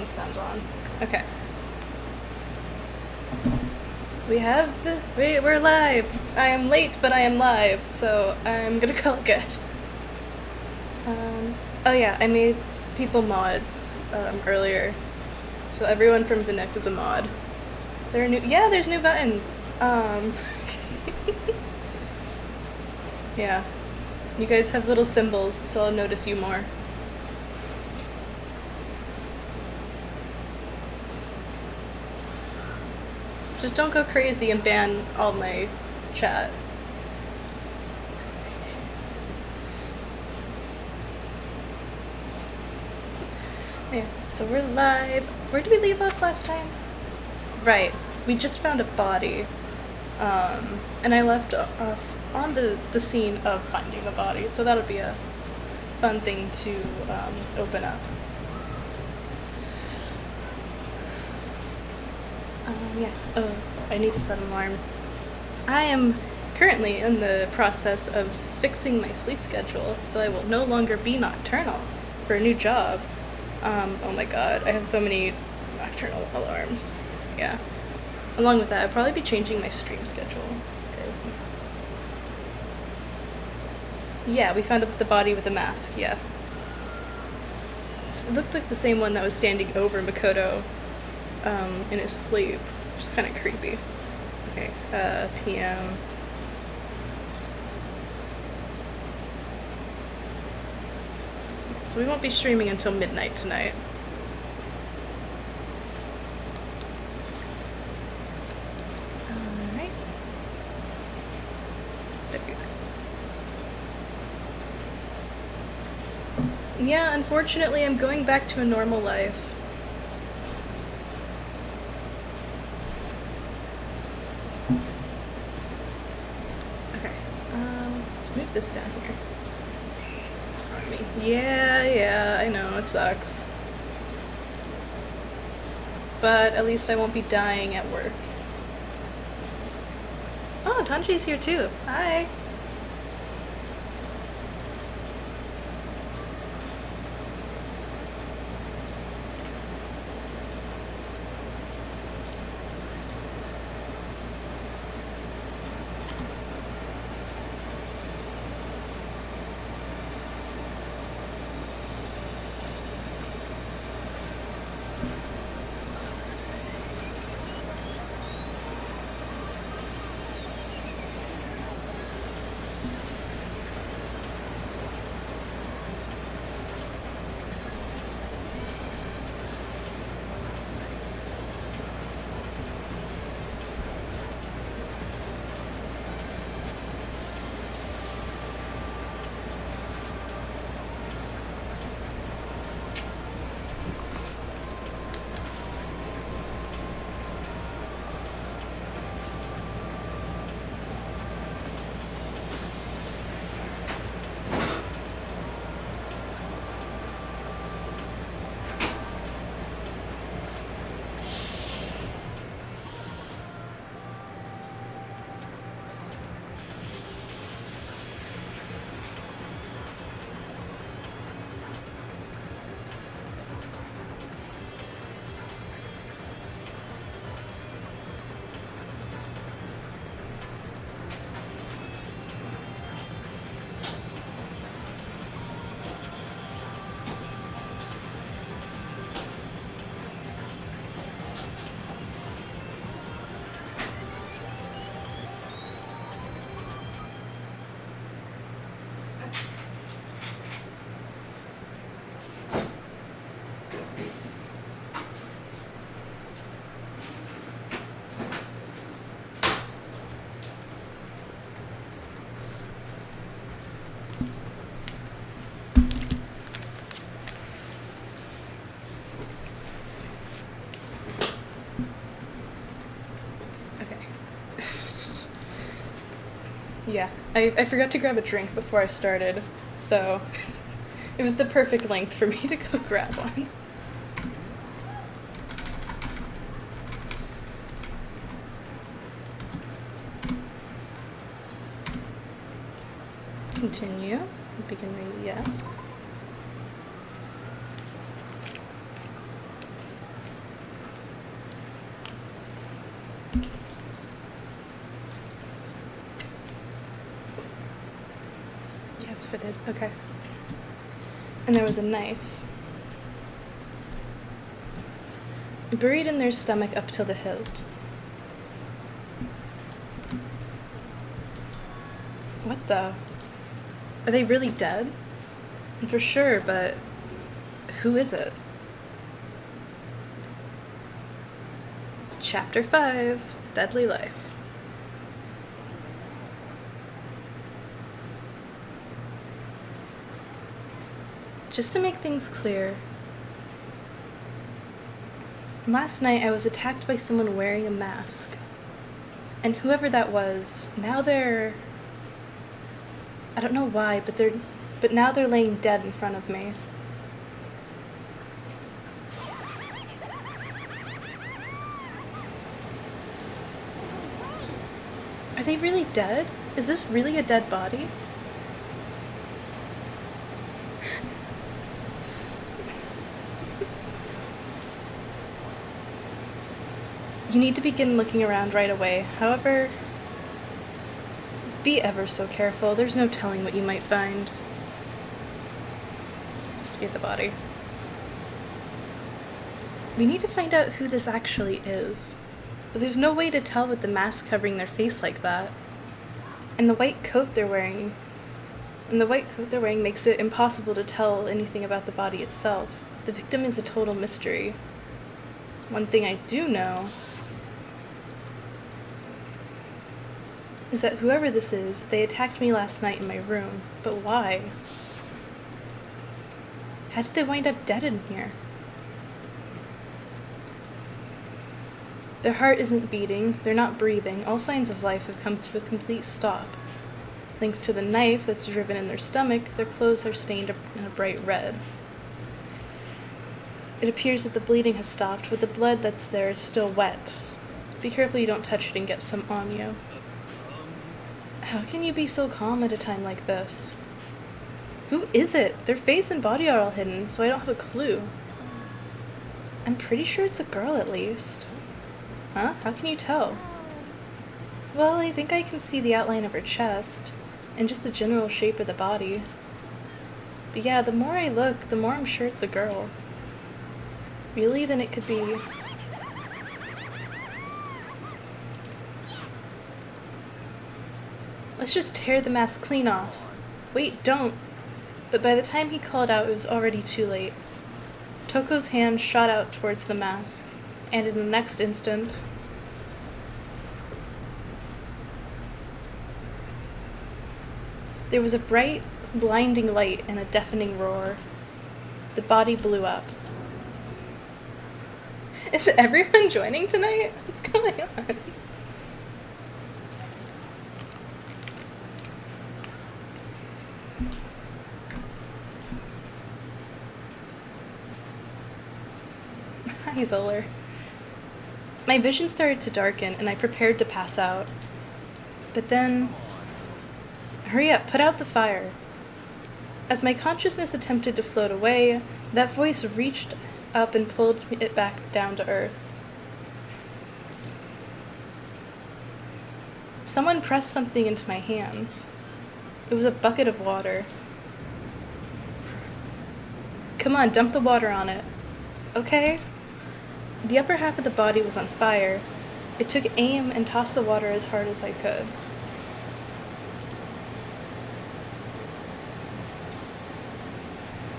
sounds on. Okay. We have the... Wait, we're live! I am late, but I am live, so I'm gonna call it good. Oh yeah, I made people mods earlier. So everyone from Vinek is a mod. There are new... Yeah, there's new buttons! Yeah. You guys have little symbols, so I'll notice you more. Just don't go crazy and ban all my chat. Yeah, so we're live. Where did we leave off last time? Right, we just found a body. And I left off on the scene of finding a body, so that'll be a fun thing to open up. Yeah. Oh, I need to set an alarm. I am currently in the process of fixing my sleep schedule, so I will no longer be nocturnal for a new job. Oh my god, I have so many nocturnal alarms. Yeah. Along with that, I'll probably be changing my stream schedule. Okay. Yeah, we found the body with a mask, yeah. It looked like the same one that was standing over Makoto in his sleep, which is kind of creepy. Okay, PM. So we won't be streaming until midnight tonight. Alright. There we go. Yeah, unfortunately I'm going back to a normal life. Let's move this down here. Yeah, I know, it sucks. But at least I won't be dying at work. Oh, Tanji's here too. Hi. Yeah, I forgot to grab a drink before I started, so it was the perfect length for me to go grab one. Continue. Begin reading, yes. fitted. Okay. And there was a knife. Buried in their stomach up till the hilt. What the? Are they really dead? For sure, but who is it? Chapter 5, Deadly Life. Just to make things clear, last night I was attacked by someone wearing a mask. And whoever that was, now they're... I don't know why, but now they're laying dead in front of me. Are they really dead? Is this really a dead body? You need to begin looking around right away. However, be ever so careful. There's no telling what you might find. Must be the body. We need to find out who this actually is. But there's no way to tell with the mask covering their face like that. And the white coat they're wearing makes it impossible to tell anything about the body itself. The victim is a total mystery. One thing I do know is that whoever this is, they attacked me last night in my room. But why? How did they wind up dead in here? Their heart isn't beating, they're not breathing, all signs of life have come to a complete stop. Thanks to the knife that's driven in their stomach, their clothes are stained in a bright red. It appears that the bleeding has stopped, but the blood that's there is still wet. Be careful you don't touch it and get some on you. How can you be so calm at a time like this? Who is it? Their face and body are all hidden, so I don't have a clue. I'm pretty sure it's a girl at least. Huh? How can you tell? Well, I think I can see the outline of her chest, and just the general shape of the body. But yeah, the more I look, the more I'm sure it's a girl. Really? Then it could be... Let's just tear the mask clean off. Wait, don't. But by the time he called out, it was already too late. Toko's hand shot out towards the mask, and in the next instant... there was a bright, blinding light and a deafening roar. The body blew up. Is everyone joining tonight? What's going on? Hi, Zoller. My vision started to darken, and I prepared to pass out. But then... Hurry up, put out the fire. As my consciousness attempted to float away, that voice reached up and pulled it back down to earth. Someone pressed something into my hands. It was a bucket of water. Come on, dump the water on it. Okay? The upper half of the body was on fire. It took aim and tossed the water as hard as I could.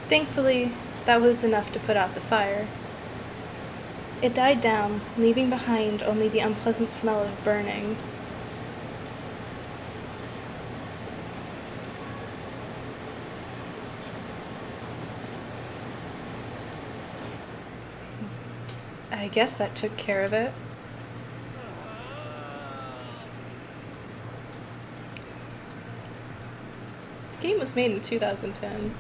Thankfully, that was enough to put out the fire. It died down, leaving behind only the unpleasant smell of burning. I guess that took care of it. The game was made in 2010.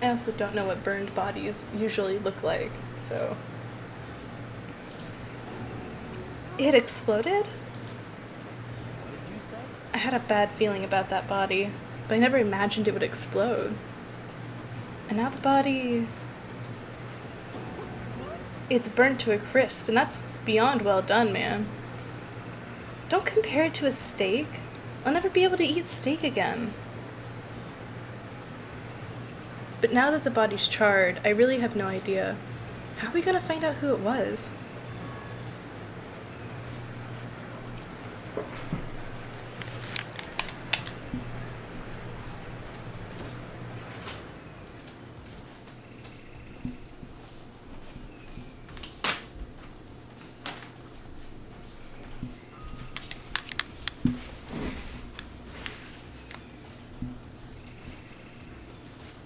I also don't know what burned bodies usually look like, so... It exploded? I had a bad feeling about that body, but I never imagined it would explode. And now the body... It's burnt to a crisp, and that's beyond well done, man. Don't compare it to a steak. I'll never be able to eat steak again. But now that the body's charred, I really have no idea. How are we gonna find out who it was?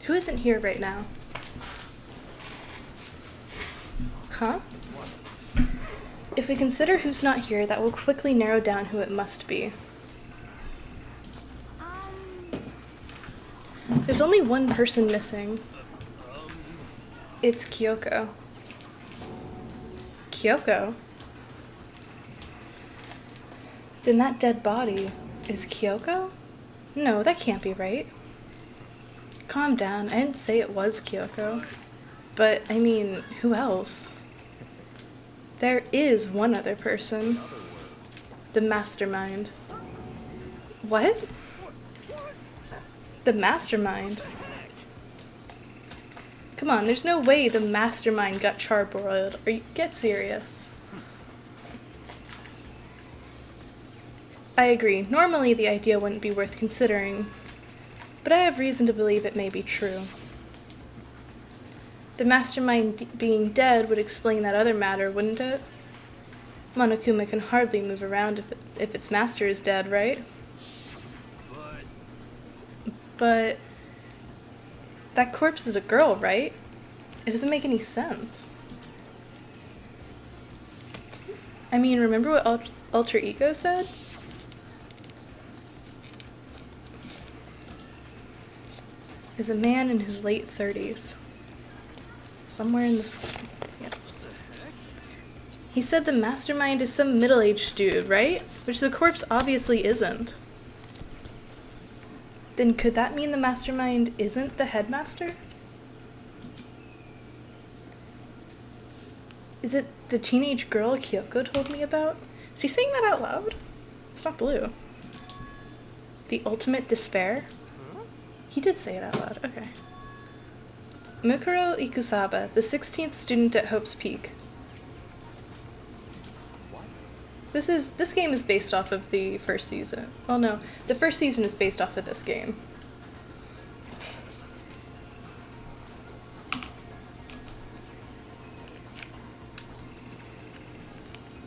Who isn't here right now? Huh? If we consider who's not here, that will quickly narrow down who it must be. There's only one person missing. It's Kyoko. Kyoko? Then that dead body is Kyoko? No, that can't be right. Calm down, I didn't say it was Kyoko. But, I mean, who else? There is one other person. The mastermind. What? The mastermind? Come on, there's no way the mastermind got charbroiled. Get serious. I agree, normally the idea wouldn't be worth considering, but I have reason to believe it may be true. The mastermind being dead would explain that other matter, wouldn't it? Monokuma can hardly move around if its master is dead, right? But that corpse is a girl, right? It doesn't make any sense. I mean, remember what Alter Ego said? Is a man in his late 30s. Somewhere in this... Yeah. He said the mastermind is some middle-aged dude, right? Which the corpse obviously isn't. Then could that mean the mastermind isn't the headmaster? Is it the teenage girl Kyoko told me about? Is he saying that out loud? It's not blue. The ultimate despair? He did say it out loud, okay. Mukuro Ikusaba, the 16th student at Hope's Peak. This game is based off of the first season. Well, no, the first season is based off of this game.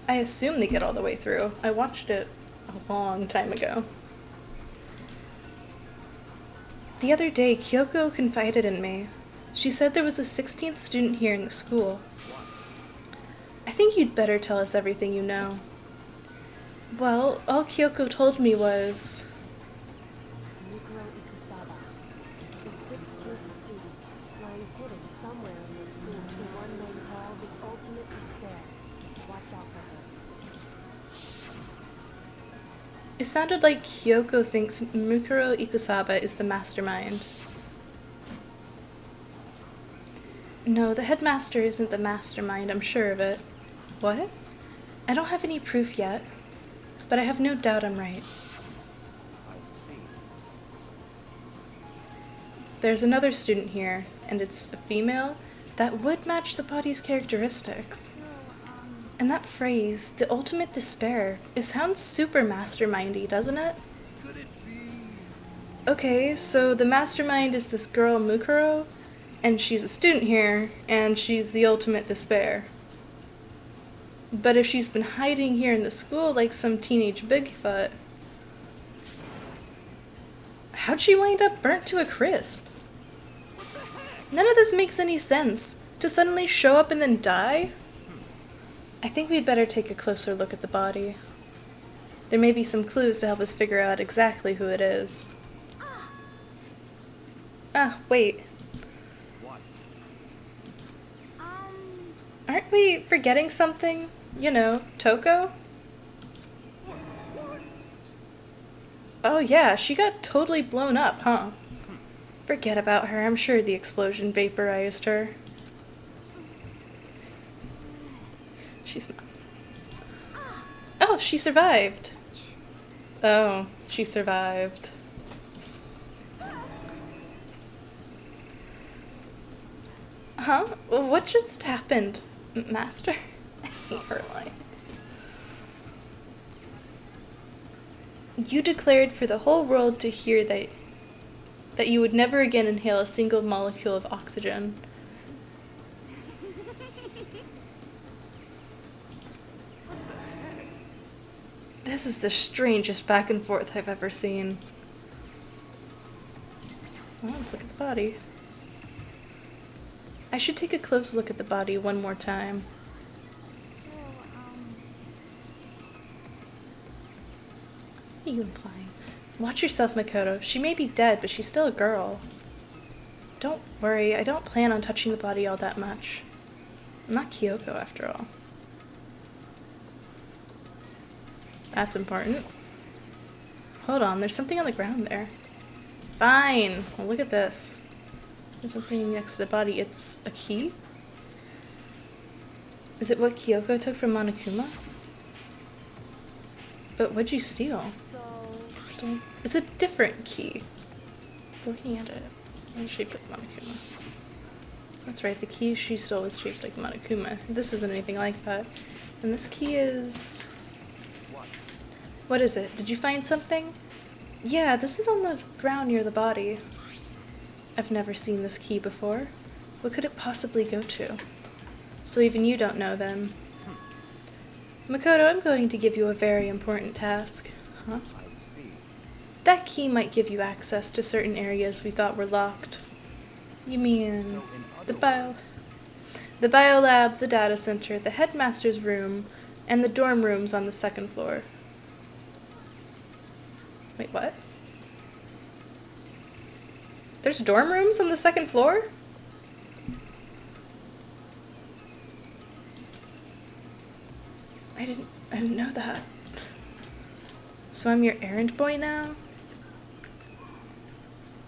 I assume they get all the way through. I watched it a long time ago. The other day, Kyoko confided in me. She said there was a 16th student here in the school. I think you'd better tell us everything you know. Well, all Kyoko told me was... Mukuro Ikusaba, the 16th student, lying hidden somewhere in the school in one they call the ultimate despair. Watch out for her. It sounded like Kyoko thinks Mukuro Ikusaba is the mastermind. No, the headmaster isn't the mastermind, I'm sure of it. What? I don't have any proof yet, but I have no doubt I'm right. There's another student here, and it's a female that would match the body's characteristics. And that phrase, the ultimate despair, it sounds super mastermindy, doesn't it? Okay, so the mastermind is this girl Mukuro, and she's a student here, and she's the ultimate despair. But if she's been hiding here in the school like some teenage Bigfoot, how'd she wind up burnt to a crisp? None of this makes any sense. To suddenly show up and then die? I think we'd better take a closer look at the body. There may be some clues to help us figure out exactly who it is. Ah, wait. Aren't we forgetting something? You know, Toko? Oh yeah, she got totally blown up, huh? Forget about her, I'm sure the explosion vaporized her. She's not. Oh, she survived. Oh, she survived. Huh? What just happened, Master? I hate her lines. You declared for the whole world to hear that you would never again inhale a single molecule of oxygen. This is the strangest back and forth I've ever seen. Well, let's look at the body. I should take a close look at the body one more time. What are you implying? Watch yourself, Makoto. She may be dead, but she's still a girl. Don't worry, I don't plan on touching the body all that much. I'm not Kyoko, after all. That's important. Hold on, there's something on the ground there. Fine. Well, look at this. There's something next to the body. It's a key? Is it what Kyoko took from Monokuma? But what'd you steal? It's a different key. Looking at it, it's shaped like Monokuma. That's right, the key she stole was shaped like Monokuma. This isn't anything like that. And this key is... What is it? Did you find something? Yeah, this is on the ground near the body. I've never seen this key before. What could it possibly go to? So even you don't know then. Makoto, I'm going to give you a very important task. Huh? That key might give you access to certain areas we thought were locked. You mean the biolab, the data center, the headmaster's room, and the dorm rooms on the second floor. Wait, what? There's dorm rooms on the second floor? I didn't know that. So I'm your errand boy now?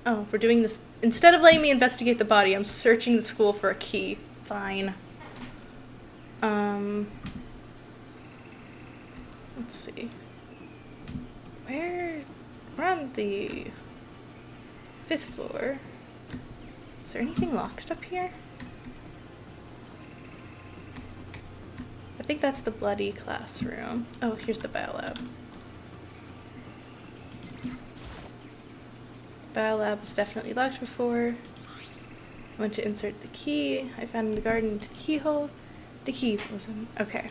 Oh, we're doing this. Instead of letting me investigate the body, I'm searching the school for a key. Fine. Let's see. We're on the 5th floor. Is there anything locked up here? I think that's the bloody classroom. Oh, here's the biolab. Biolab was definitely locked before. I went to insert the key. I found in the garden into the keyhole. The key wasn't. Okay.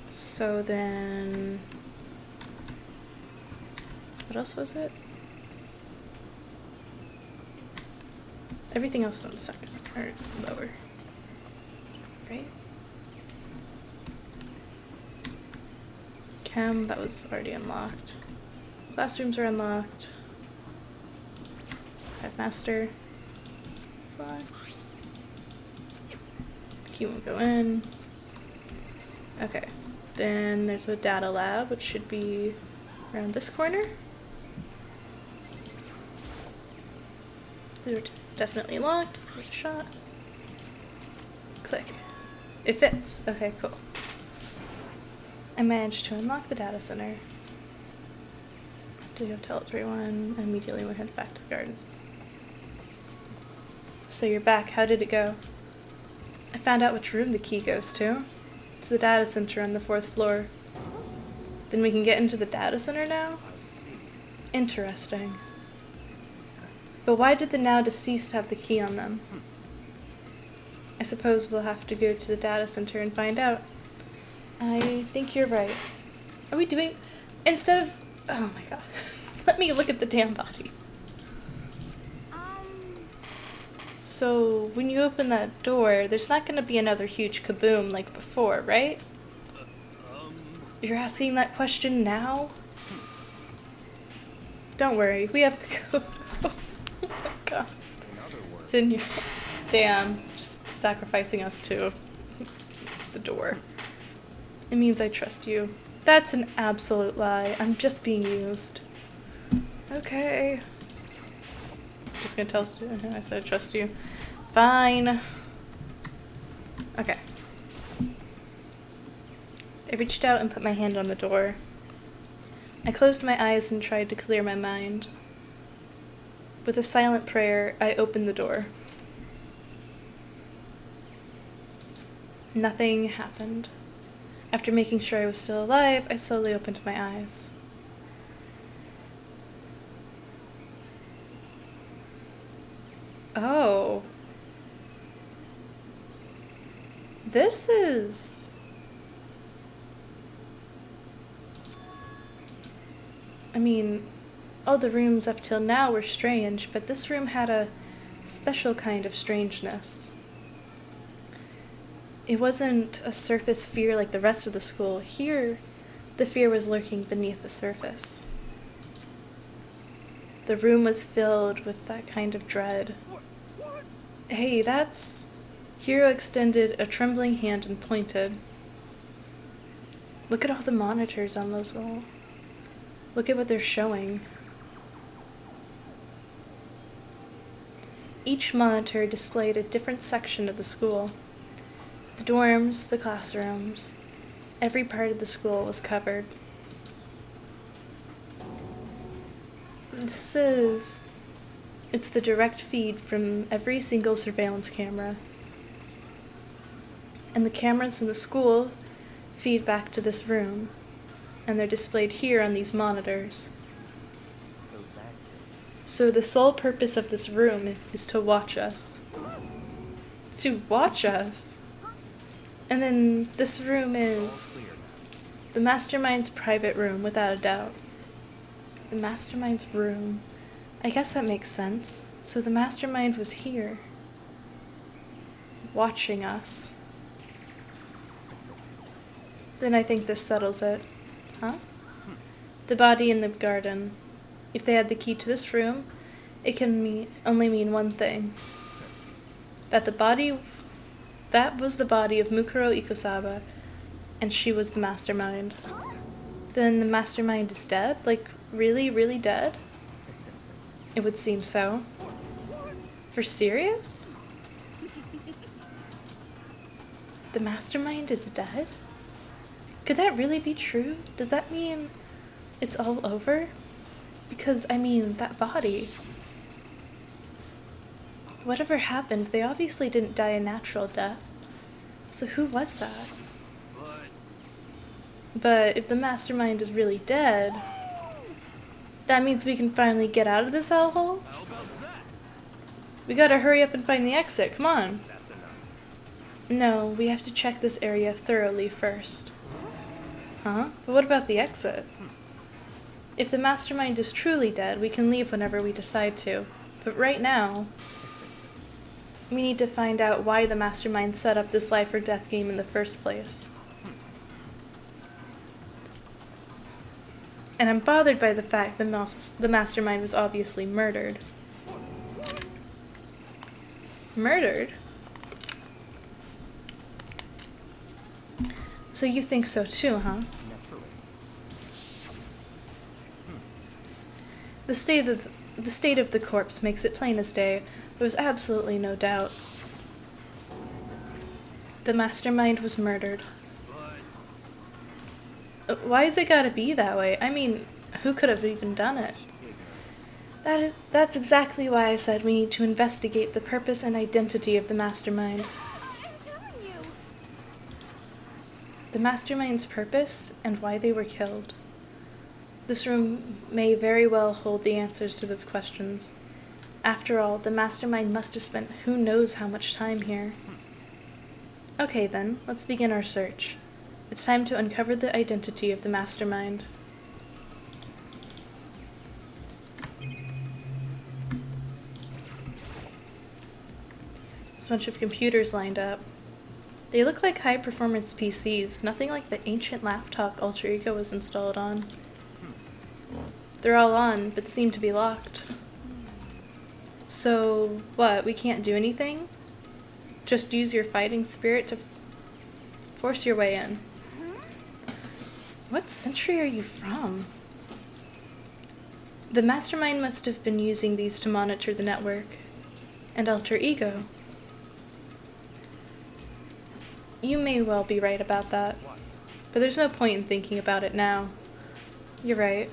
So then... What else was it? Everything else on the second, or lower. Right? Chem, that was already unlocked. Classrooms are unlocked. Headmaster. Fly. The key won't go in. Okay. Then there's a data lab, which should be around this corner. It's definitely locked. Let's give it a shot. Click. It fits. Okay, cool. I managed to unlock the data center. Do you have to tell everyone? I immediately went head back to the garden. So you're back. How did it go? I found out which room the key goes to. It's the data center on the 4th floor. Then we can get into the data center now? Interesting. But why did the now deceased have the key on them? I suppose we'll have to go to the data center and find out. I think you're right. Are we doing... Instead of... Oh my god. Let me look at the damn body. So, when you open that door, there's not going to be another huge kaboom like before, right? You're asking that question now? Don't worry, we have to go. Oh my god. It's in your... Damn, just sacrificing us to the door. It means I trust you. That's an absolute lie. I'm just being used. Okay. Just gonna tell us I said I trust you. Fine. Okay. I reached out and put my hand on the door. I closed my eyes and tried to clear my mind. With a silent prayer, I opened the door. Nothing happened. After making sure I was still alive, I slowly opened my eyes. Oh. This is... I mean, all the rooms up till now were strange, but this room had a special kind of strangeness. It wasn't a surface fear like the rest of the school. Here, the fear was lurking beneath the surface. The room was filled with that kind of dread. Hey, that's... Hiro extended a trembling hand and pointed. Look at all the monitors on those walls. Look at what they're showing. Each monitor displayed a different section of the school. The dorms, the classrooms, every part of the school was covered. It's the direct feed from every single surveillance camera. And the cameras in the school feed back to this room, and they're displayed here on these monitors. So that's it. So the sole purpose of this room is to watch us. To watch us? And then this room is the Mastermind's private room, without a doubt. The Mastermind's room. I guess that makes sense. So the Mastermind was here, watching us. Then I think this settles it. Huh? The body in the garden. If they had the key to this room, it can only mean one thing. That was the body of Mukuro Ikosaba, and she was the Mastermind. Then the Mastermind is dead? Like, really, really dead? It would seem so. For serious? The Mastermind is dead? Could that really be true? Does that mean it's all over? Because, I mean, that body. Whatever happened, they obviously didn't die a natural death. So who was that? But if the Mastermind is really dead, that means we can finally get out of this hellhole? We gotta hurry up and find the exit, come on. That's enough. No, we have to check this area thoroughly first. Huh? But what about the exit? If the Mastermind is truly dead, we can leave whenever we decide to. But right now, we need to find out why the Mastermind set up this life or death game in the first place. And I'm bothered by the fact that the Mastermind was obviously murdered. Murdered? So you think so too, huh? Naturally. The state of the corpse makes it plain as day. There was absolutely no doubt. The Mastermind was murdered. Why has it gotta be that way? I mean, who could have even done it? That's exactly why I said we need to investigate the purpose and identity of the Mastermind. I'm telling you. The Mastermind's purpose and why they were killed. This room may very well hold the answers to those questions. After all, the Mastermind must have spent who knows how much time here. Okay then, let's begin our search. It's time to uncover the identity of the Mastermind. There's a bunch of computers lined up. They look like high-performance PCs, nothing like the ancient laptop Alter Ego was installed on. They're all on, but seem to be locked. So, what, we can't do anything? Just use your fighting spirit to force your way in. What century are you from? The Mastermind must have been using these to monitor the network. And Alter Ego. You may well be right about that, but there's no point in thinking about it now. You're right.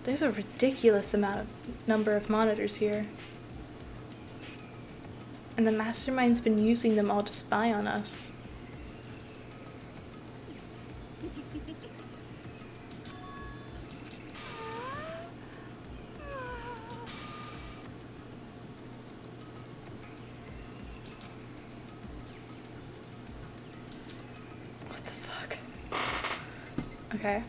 There's a ridiculous number of monitors here. And the mastermind's been using them all to spy on us. What the fuck? Okay.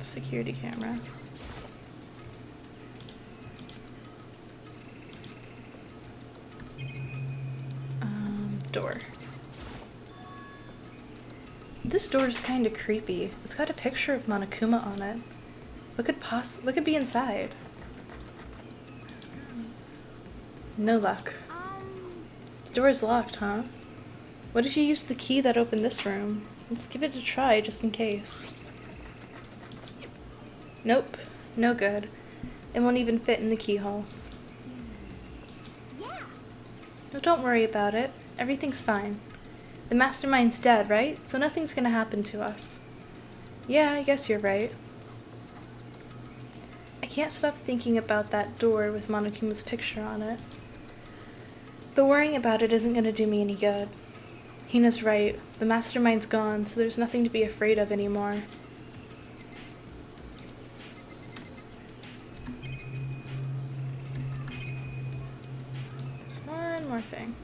Security camera. Door. This door is kind of creepy. It's got a picture of Monokuma on it. What could be inside? No luck. The door is locked, huh? What if you used the key that opened this room? Let's give it a try, just in case. Nope. No good. It won't even fit in the keyhole. No, don't worry about it. Everything's fine. The mastermind's dead, right? So nothing's gonna happen to us. Yeah, I guess you're right. I can't stop thinking about that door with Monokuma's picture on it. But worrying about it isn't gonna do me any good. Hina's right. The mastermind's gone, so there's nothing to be afraid of anymore. There's one more thing.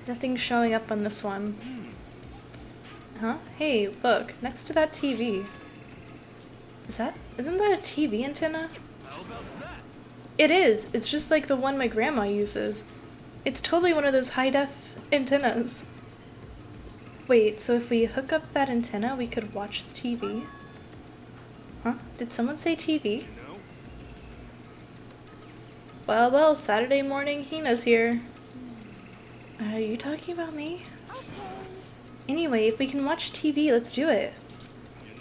Nothing's showing up on this one. Huh? Hey, look, next to that TV. Isn't that a TV antenna? How about that? It is! It's just like the one my grandma uses. It's totally one of those high-def antennas. Wait, so if we hook up that antenna, we could watch the TV? Huh? Did someone say TV? You know? Well, Saturday morning, Hina's here. Are you talking about me? Anyway, if we can watch TV, let's do it. You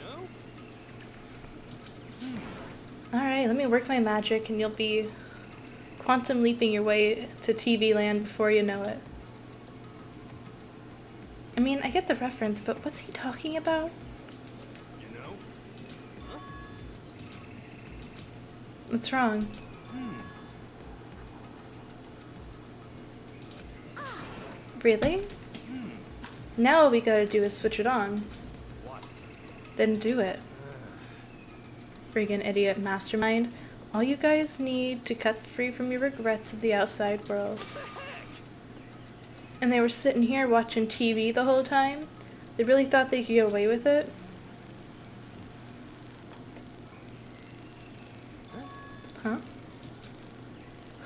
know? Alright, let me work my magic and you'll be quantum leaping your way to TV land before you know it. I mean, I get the reference, but what's he talking about? You know? Huh? What's wrong? Really? Now all we gotta do is switch it on. What? Then do it. Friggin' idiot mastermind. All you guys need to cut free from your regrets of the outside world. And they were sitting here watching TV the whole time? They really thought they could get away with it? Huh?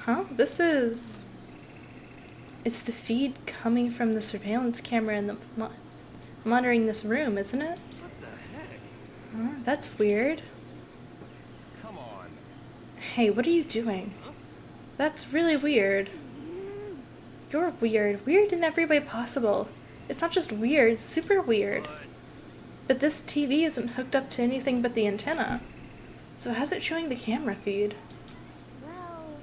Huh? It's the feed coming from the surveillance camera in the monitoring this room, isn't it? What the heck? Huh? That's weird. Come on. Hey, what are you doing? Huh? That's really weird. You're weird. Weird in every way possible. It's not just weird, it's super weird. But this TV isn't hooked up to anything but the antenna. So how's it showing the camera feed? Well,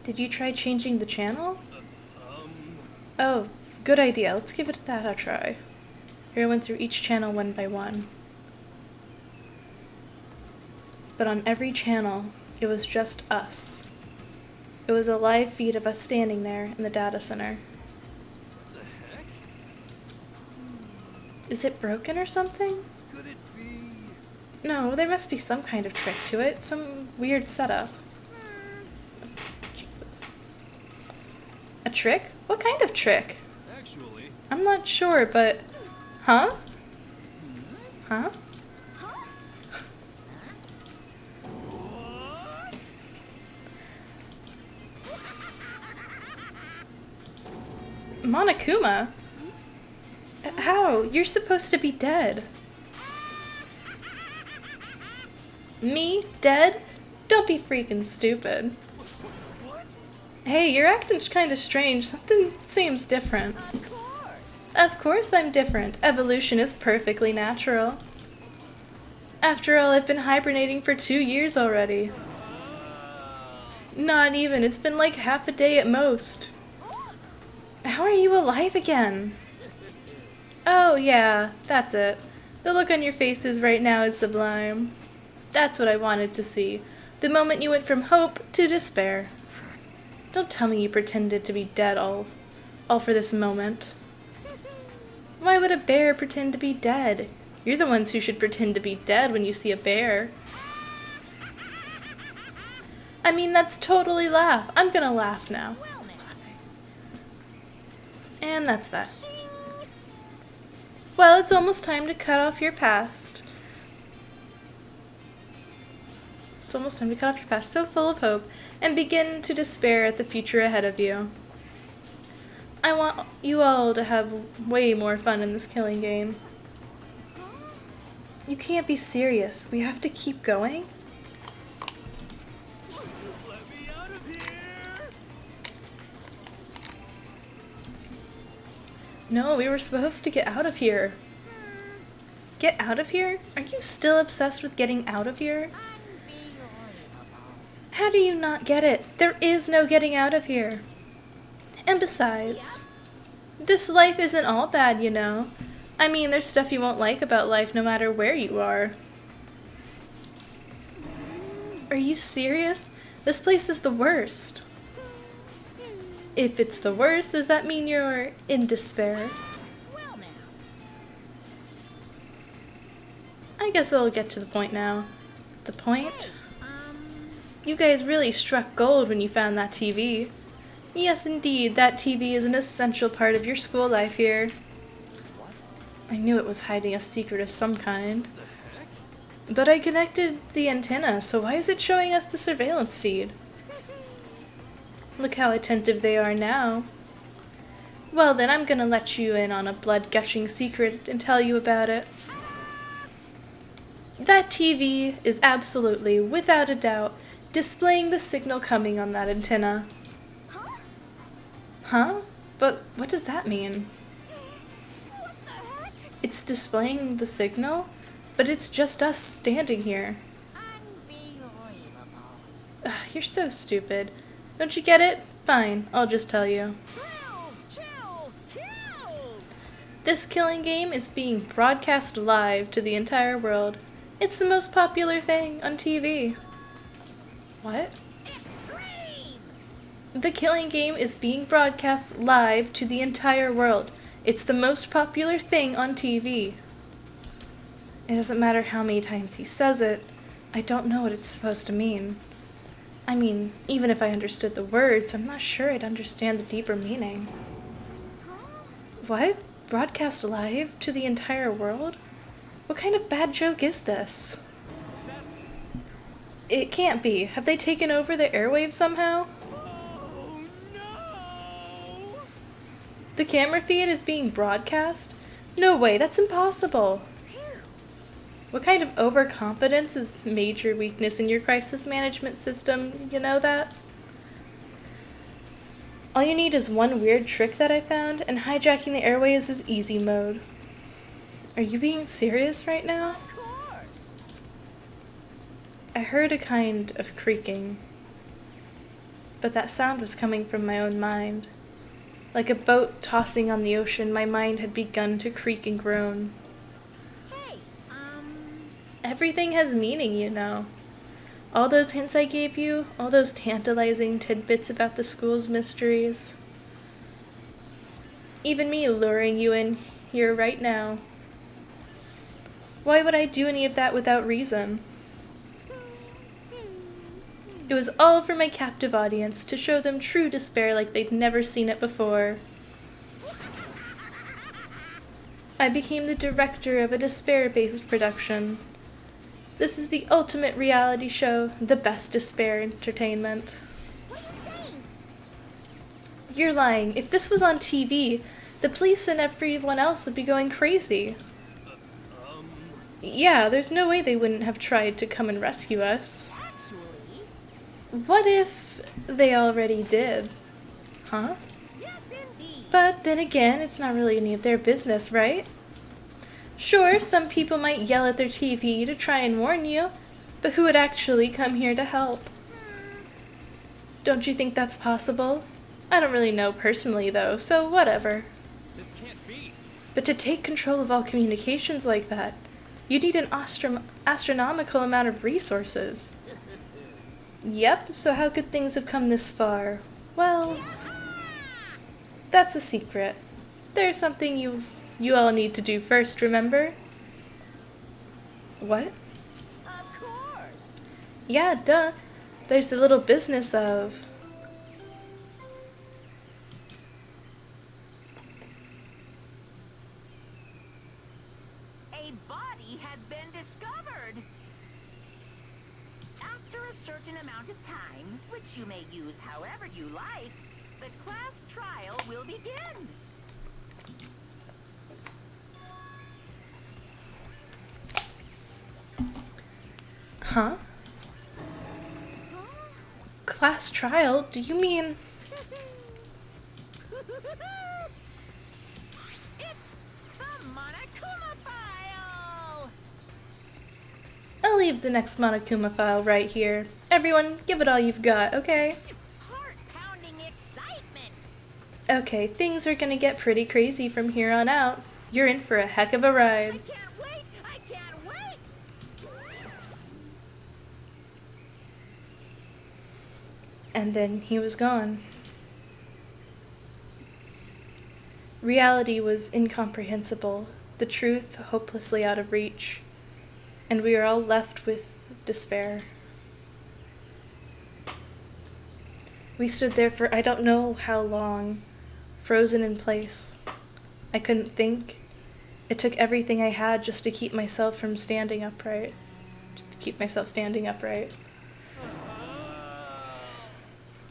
Did you try changing the channel? Oh, good idea. Let's give that a try. Here I went through each channel one by one. But on every channel, it was just us. It was a live feed of us standing there in the data center. What the heck? Is it broken or something? Could it be? No, there must be some kind of trick to it. Some weird setup. Jesus. A trick? What kind of trick? Actually, I'm not sure, but... Huh? Huh? what? Monokuma? How? You're supposed to be dead. Me? Dead? Don't be freaking stupid. What? Hey, you're acting kind of strange. Something seems different. Of course. Of course I'm different. Evolution is perfectly natural. After all, I've been hibernating for 2 years already. Not even. It's been like half a day at most. How are you alive again? Oh yeah, that's it. The look on your faces right now is sublime. That's what I wanted to see. The moment you went from hope to despair. Don't tell me you pretended to be dead all for this moment. Why would a bear pretend to be dead? You're the ones who should pretend to be dead when you see a bear. I mean, that's totally laugh. I'm gonna laugh now. And that's that. Well, it's almost time to cut off your past. It's almost time to cut off your past, so full of hope, and begin to despair at the future ahead of you. I want you all to have way more fun in this killing game. You can't be serious. We have to keep going? Let me out of here! No, we were supposed to get out of here. Get out of here? Are you still obsessed with getting out of here? How do you not get it? There is no getting out of here. And besides, this life isn't all bad, you know. I mean, there's stuff you won't like about life no matter where you are. Are you serious? This place is the worst. If it's the worst, does that mean you're in despair? I guess I'll get to the point now. The point? You guys really struck gold when you found that TV. Yes, indeed, that TV is an essential part of your school life here. I knew it was hiding a secret of some kind. But I connected the antenna, so why is it showing us the surveillance feed? Look how attentive they are now. Well then, I'm gonna let you in on a blood-gushing secret and tell you about it. That TV is absolutely, without a doubt, displaying the signal coming on that antenna. Huh? But what does that mean? It's displaying the signal, but it's just us standing here. Ugh, you're so stupid. Don't you get it? Fine, I'll just tell you. This killing game is being broadcast live to the entire world. It's the most popular thing on TV. What? The killing game is being broadcast live to the entire world. It's the most popular thing on TV. It doesn't matter how many times he says it. I don't know what it's supposed to mean. I mean, even if I understood the words, I'm not sure I'd understand the deeper meaning. What? Broadcast live to the entire world? What kind of bad joke is this? It can't be. Have they taken over the airwaves somehow? Oh no! The camera feed is being broadcast? No way, that's impossible. What kind of overconfidence is major weakness in your crisis management system? You know that? All you need is one weird trick that I found, and hijacking the airwaves is easy mode. Are you being serious right now? Of course! I heard a kind of creaking, but that sound was coming from my own mind. Like a boat tossing on the ocean, my mind had begun to creak and groan. Everything has meaning, you know. All those hints I gave you, all those tantalizing tidbits about the school's mysteries. Even me luring you in here right now. Why would I do any of that without reason? It was all for my captive audience, to show them true despair like they'd never seen it before. I became the director of a despair-based production. This is the ultimate reality show, the best despair entertainment. What are you saying? You're lying. If this was on TV, the police and everyone else would be going crazy. Yeah, there's no way they wouldn't have tried to come and rescue us. Actually, What if they already did? Huh? yes indeed. But then again, it's not really any of their business, right? Sure, some people might yell at their TV to try and warn you, but who would actually come here to help? Don't you think that's possible? I don't really know personally, though, so whatever. This can't be. But to take control of all communications like that, you need an astronomical amount of resources. Yep, so how could things have come this far? Well, that's a secret. There's something you all need to do first, remember? What? Of course. Yeah, duh. There's the little business of... A body has been discovered. After a certain amount of time, which you may use however you like, the class trial will begin. Huh? Class trial? Do you mean... It's the Monokuma file! I'll leave the next Monokuma file right here. Everyone, give it all you've got, okay? Heart-pounding excitement! Okay, things are gonna get pretty crazy from here on out. You're in for a heck of a I ride. can't wait! I can't wait! And then he was gone. Reality was incomprehensible, the truth hopelessly out of reach, and we are all left with despair. We stood there for I don't know how long, frozen in place. I couldn't think. It took everything I had just to keep myself from standing upright. Just to keep myself standing upright.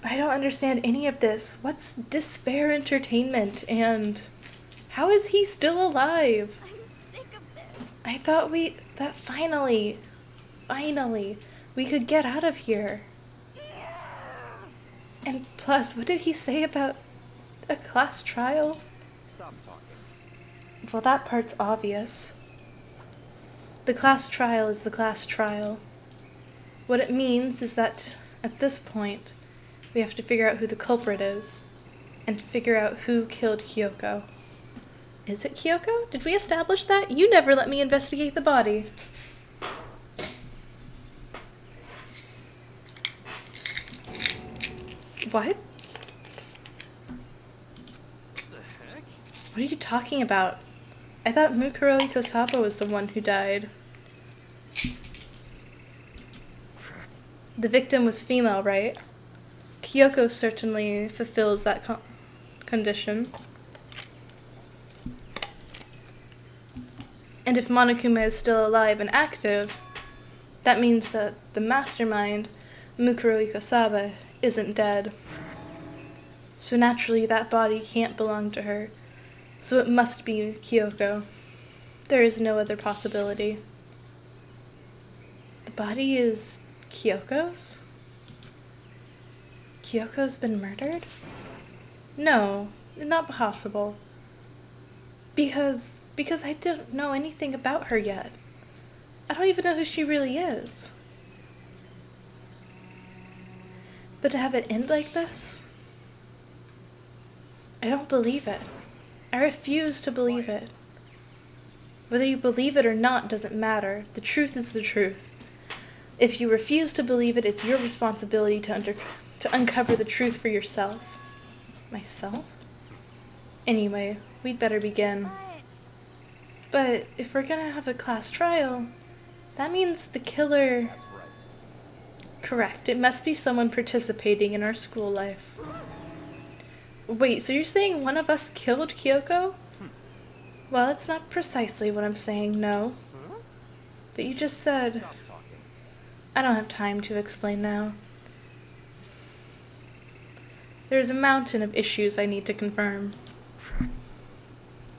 I don't understand any of this. What's despair entertainment? And how is he still alive? I'm sick of this. I thought that finally, we could get out of here. And plus, what did he say about a class trial? Stop talking. Well, that part's obvious. The class trial is the class trial. What it means is that, at this point, we have to figure out who the culprit is, and figure out who killed Kyoko. Is it Kyoko? Did we establish that? You never let me investigate the body. What? The heck? What are you talking about? I thought Mukuro Ikosaba was the one who died. The victim was female, right? Kyoko certainly fulfills that condition. And if Monokuma is still alive and active, that means that the mastermind, Mukuro Ikosaba, isn't dead. So naturally that body can't belong to her. So it must be Kyoko. There is no other possibility. The body is Kyoko's? Kyoko's been murdered? No, not possible. Because I didn't know anything about her yet. I don't even know who she really is. But to have it end like this? I don't believe it. I refuse to believe it. Whether you believe it or not doesn't matter. The truth is the truth. If you refuse to believe it, it's your responsibility to uncover the truth for yourself. Myself? Anyway, we'd better begin. But if we're gonna have a class trial, that means the killer... That's right. Correct. It must be someone participating in our school life. Wait, so you're saying one of us killed Kyoko? Well, it's not precisely what I'm saying, no. Huh? But you just said... Stop talking. I don't have time to explain now. There's a mountain of issues I need to confirm.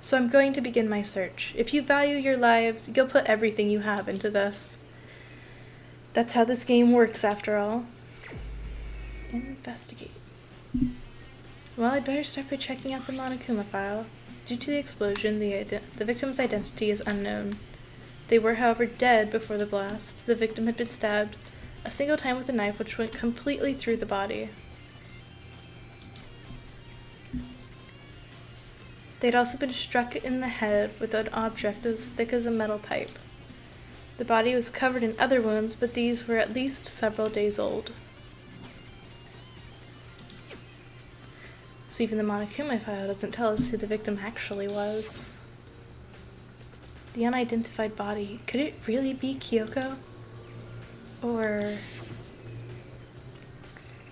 So I'm going to begin my search. If you value your lives, you'll put everything you have into this. That's how this game works, after all. Investigate. Well, I'd better start by checking out the Monokuma file. Due to the explosion, the victim's identity is unknown. They were, however, dead before the blast. The victim had been stabbed a single time with a knife which went completely through the body. They'd also been struck in the head with an object as thick as a metal pipe. The body was covered in other wounds, but these were at least several days old. So even the Monokuma file doesn't tell us who the victim actually was. The unidentified body, could it really be Kyoko? Or...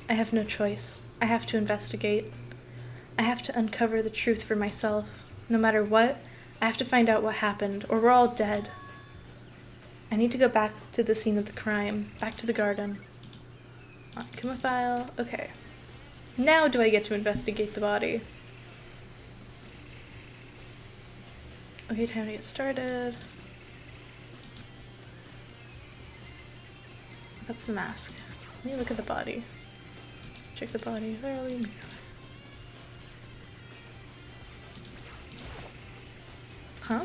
I have no choice. I have to investigate. I have to uncover the truth for myself. No matter what, I have to find out what happened, or we're all dead. I need to go back to the scene of the crime, back to the garden. Monokuma file, okay. Now do I get to investigate the body? Okay, time to get started. That's the mask. Let me look at the body. Check the body thoroughly. Huh?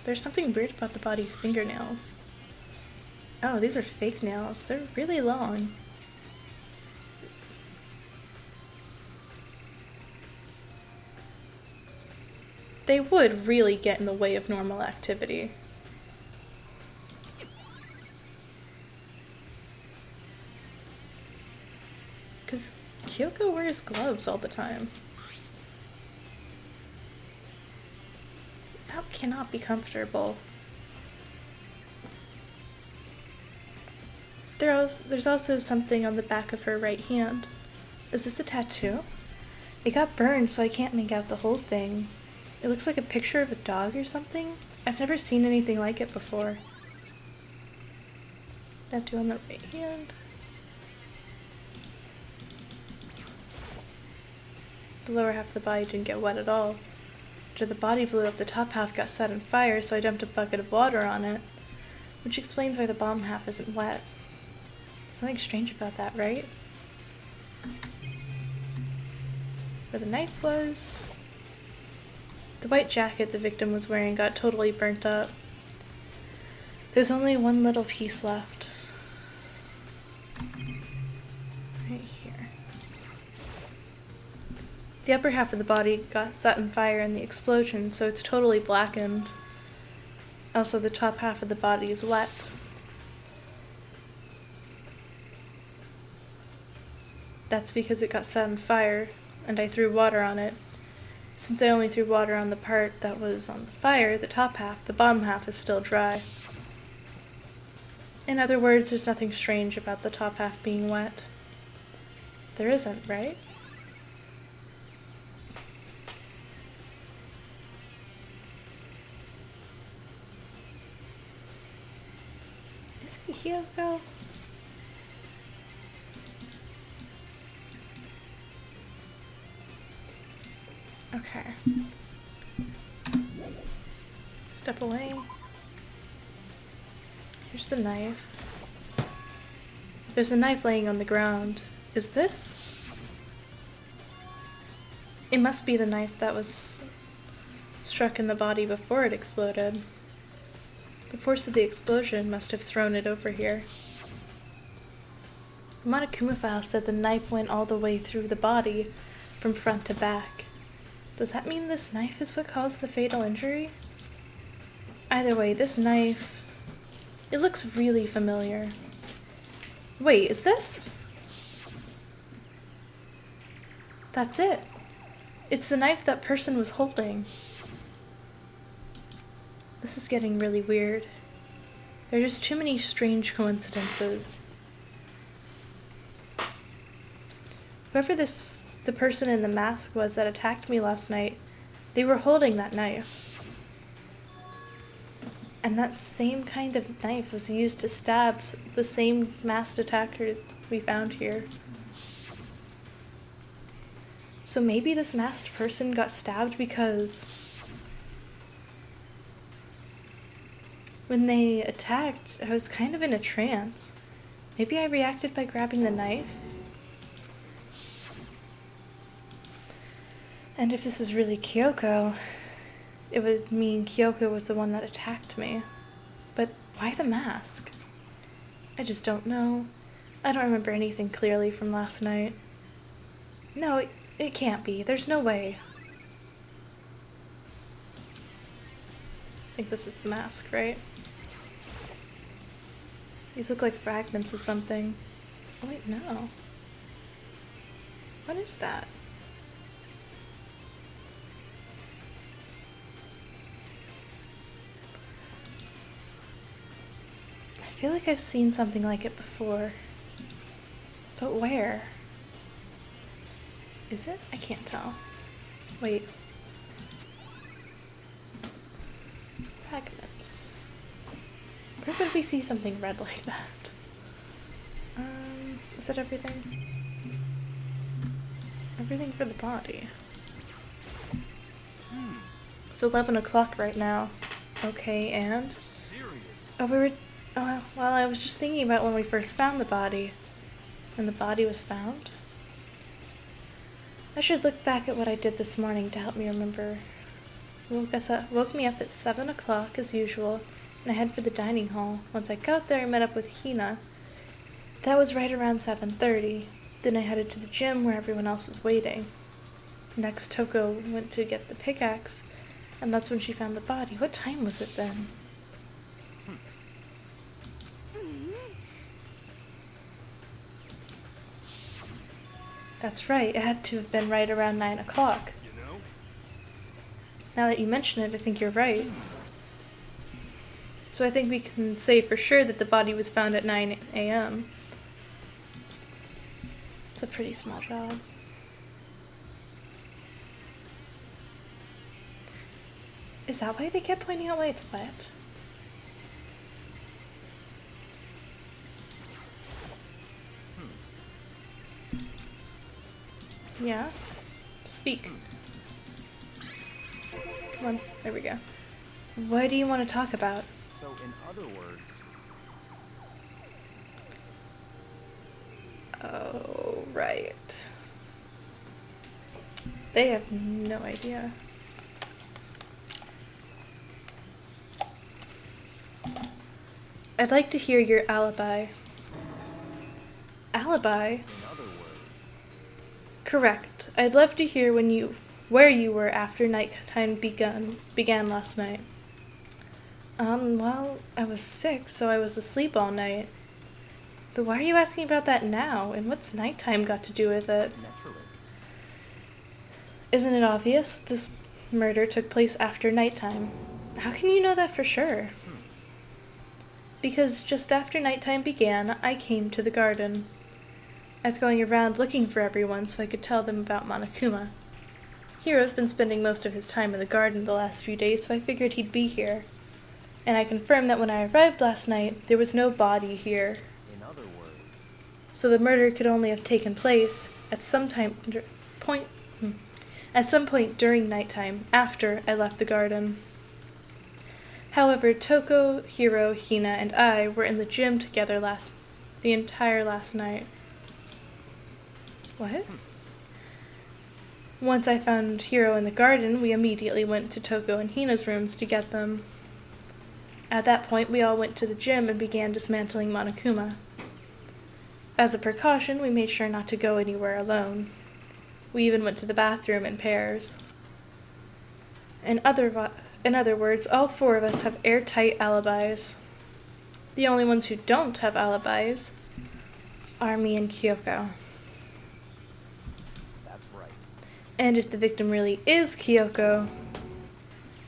There's something weird about the body's fingernails. Oh, these are fake nails. They're really long. They would really get in the way of normal activity. Because Kyoko wears gloves all the time. That cannot be comfortable. There's also something on the back of her right hand. Is this a tattoo? It got burned, so I can't make out the whole thing. It looks like a picture of a dog or something. I've never seen anything like it before. Tattoo on the right hand. The lower half of the body didn't get wet at all. After the body blew up, the top half got set on fire, so I dumped a bucket of water on it, which explains why the bottom half isn't wet. Something strange about that, right? Where the knife was... The white jacket the victim was wearing got totally burnt up. There's only one little piece left. Right here. The upper half of the body got set on fire in the explosion, so it's totally blackened. Also, the top half of the body is wet. That's because it got set on fire, and I threw water on it. Since I only threw water on the part that was on the fire, the top half, the bottom half is still dry. In other words, there's nothing strange about the top half being wet. There isn't, right? Is it Hyoko? Okay. Step away. Here's the knife. There's a knife laying on the ground. Is this? It must be the knife that was struck in the body before it exploded. The force of the explosion must have thrown it over here. The Monokuma file said the knife went all the way through the body, from front to back. Does that mean this knife is what caused the fatal injury? Either way, this knife... It looks really familiar. Wait, is this? That's it. It's the knife that person was holding. This is getting really weird. There are just too many strange coincidences. Whoever the person in the mask was that attacked me last night, they were holding that knife. And that same kind of knife was used to stab the same masked attacker we found here. So maybe this masked person got stabbed because when they attacked, I was kind of in a trance. Maybe I reacted by grabbing the knife. And if this is really Kyoko, it would mean Kyoko was the one that attacked me. But why the mask? I just don't know. I don't remember anything clearly from last night. No, it can't be. There's no way. think this is the mask, right? These look like fragments of something. Oh wait, no. What is that? I feel like I've seen something like it before. But where? Is it? I can't tell. Wait. Fragments. Where would we see something red like that? Is that everything? Everything for the body. It's 11 o'clock right now. Okay, and? Serious. Oh, well, I was just thinking about when we first found the body. When the body was found. I should look back at what I did this morning to help me remember. Woke me up at 7 o'clock as usual, and I headed for the dining hall. Once I got there, I met up with Hina. That was right around 7:30. Then I headed to the gym where everyone else was waiting. Next, Toko went to get the pickaxe, and that's when she found the body. What time was it then? That's right, it had to have been right around 9 o'clock. You know? Now that you mention it, I think you're right. So I think we can say for sure that the body was found at 9 a.m. It's a pretty small job. Is that why they kept pointing out why it's wet? Yeah? Speak. Come on, there we go. What do you want to talk about? So, in other words, Oh, right. They have no idea. I'd like to hear your alibi. Alibi? in other words, Correct. I'd love to hear where you were after nighttime began last night. Well, I was sick, so I was asleep all night. But why are you asking about that now? And what's nighttime got to do with it? naturally. Isn't it obvious? This murder took place after nighttime. How can you know that for sure? Because just after nighttime began, I came to the garden. I was going around looking for everyone so I could tell them about Monokuma. Hiro's been spending most of his time in the garden the last few days, so I figured he'd be here. And I confirmed that when I arrived last night, there was no body here. In other words, So the murder could only have taken place at some point during nighttime, after I left the garden. However, Toko, Hiro, Hina, and I were in the gym together the entire last night. What? Once I found Hiro in the garden, we immediately went to Toko and Hina's rooms to get them. At that point, we all went to the gym and began dismantling Monokuma. As a precaution, we made sure not to go anywhere alone. We even went to the bathroom in pairs. In other words, all four of us have airtight alibis. The only ones who don't have alibis are me and Kyoko. that's right. And if the victim really is Kyoko,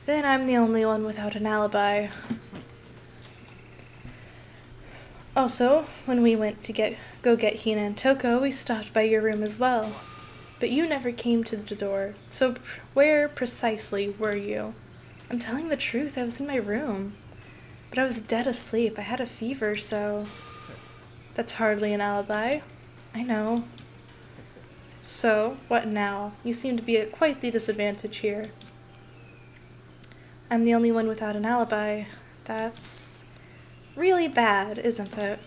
then I'm the only one without an alibi. Also, when we went to go get Hina and Toko, we stopped by your room as well. But you never came to the door, so where precisely were you? I'm telling the truth, I was in my room. But I was dead asleep, I had a fever, so... That's hardly an alibi. I know. So, what now? You seem to be at quite the disadvantage here. I'm the only one without an alibi. That's really bad, isn't it?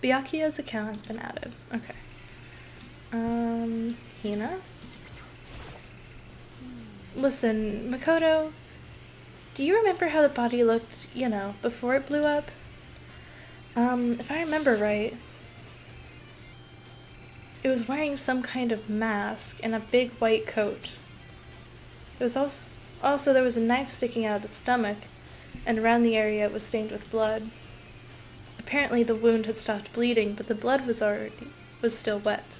Byakuya's account has been added. Okay. Hina? Listen, Makoto, do you remember how the body looked, before it blew up? If I remember right, it was wearing some kind of mask and a big white coat. It was Also, there was a knife sticking out of the stomach, and around the area it was stained with blood. Apparently the wound had stopped bleeding, but the blood was still wet.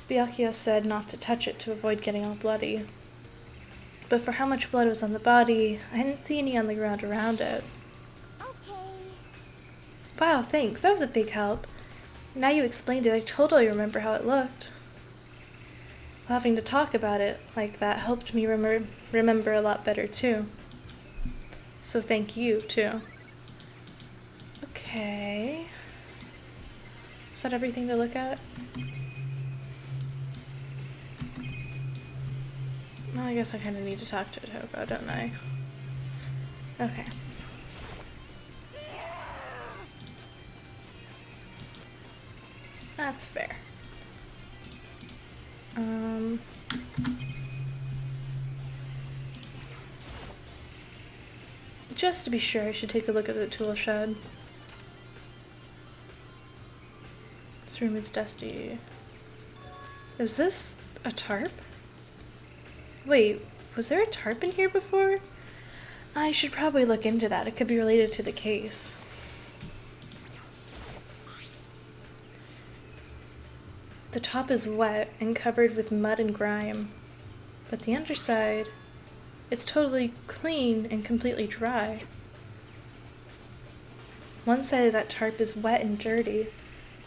Byakuya said not to touch it to avoid getting all bloody. But for how much blood was on the body, I didn't see any on the ground around it. Okay. Wow, thanks. That was a big help. Now you explained it, I totally remember how it looked. Having to talk about it like that helped me remember a lot better, too. So thank you, too. Okay. Is that everything to look at? Well, I guess I kind of need to talk to Toko, don't I? Okay. That's fair. Just to be sure, I should take a look at the tool shed. This room is dusty. Is this a tarp? Wait, was there a tarp in here before? I should probably look into that. It could be related to the case. The top is wet and covered with mud and grime, but the underside, it's totally clean and completely dry. One side of that tarp is wet and dirty.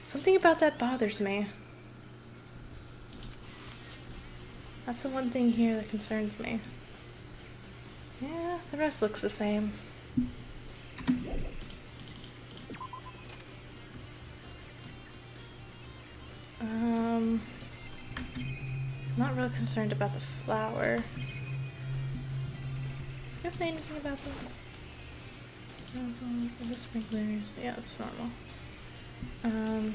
Something about that bothers me. That's the one thing here that concerns me. Yeah, the rest looks the same. Not real concerned about the flower. You guys say anything about this? The sprinklers. Yeah, it's normal. I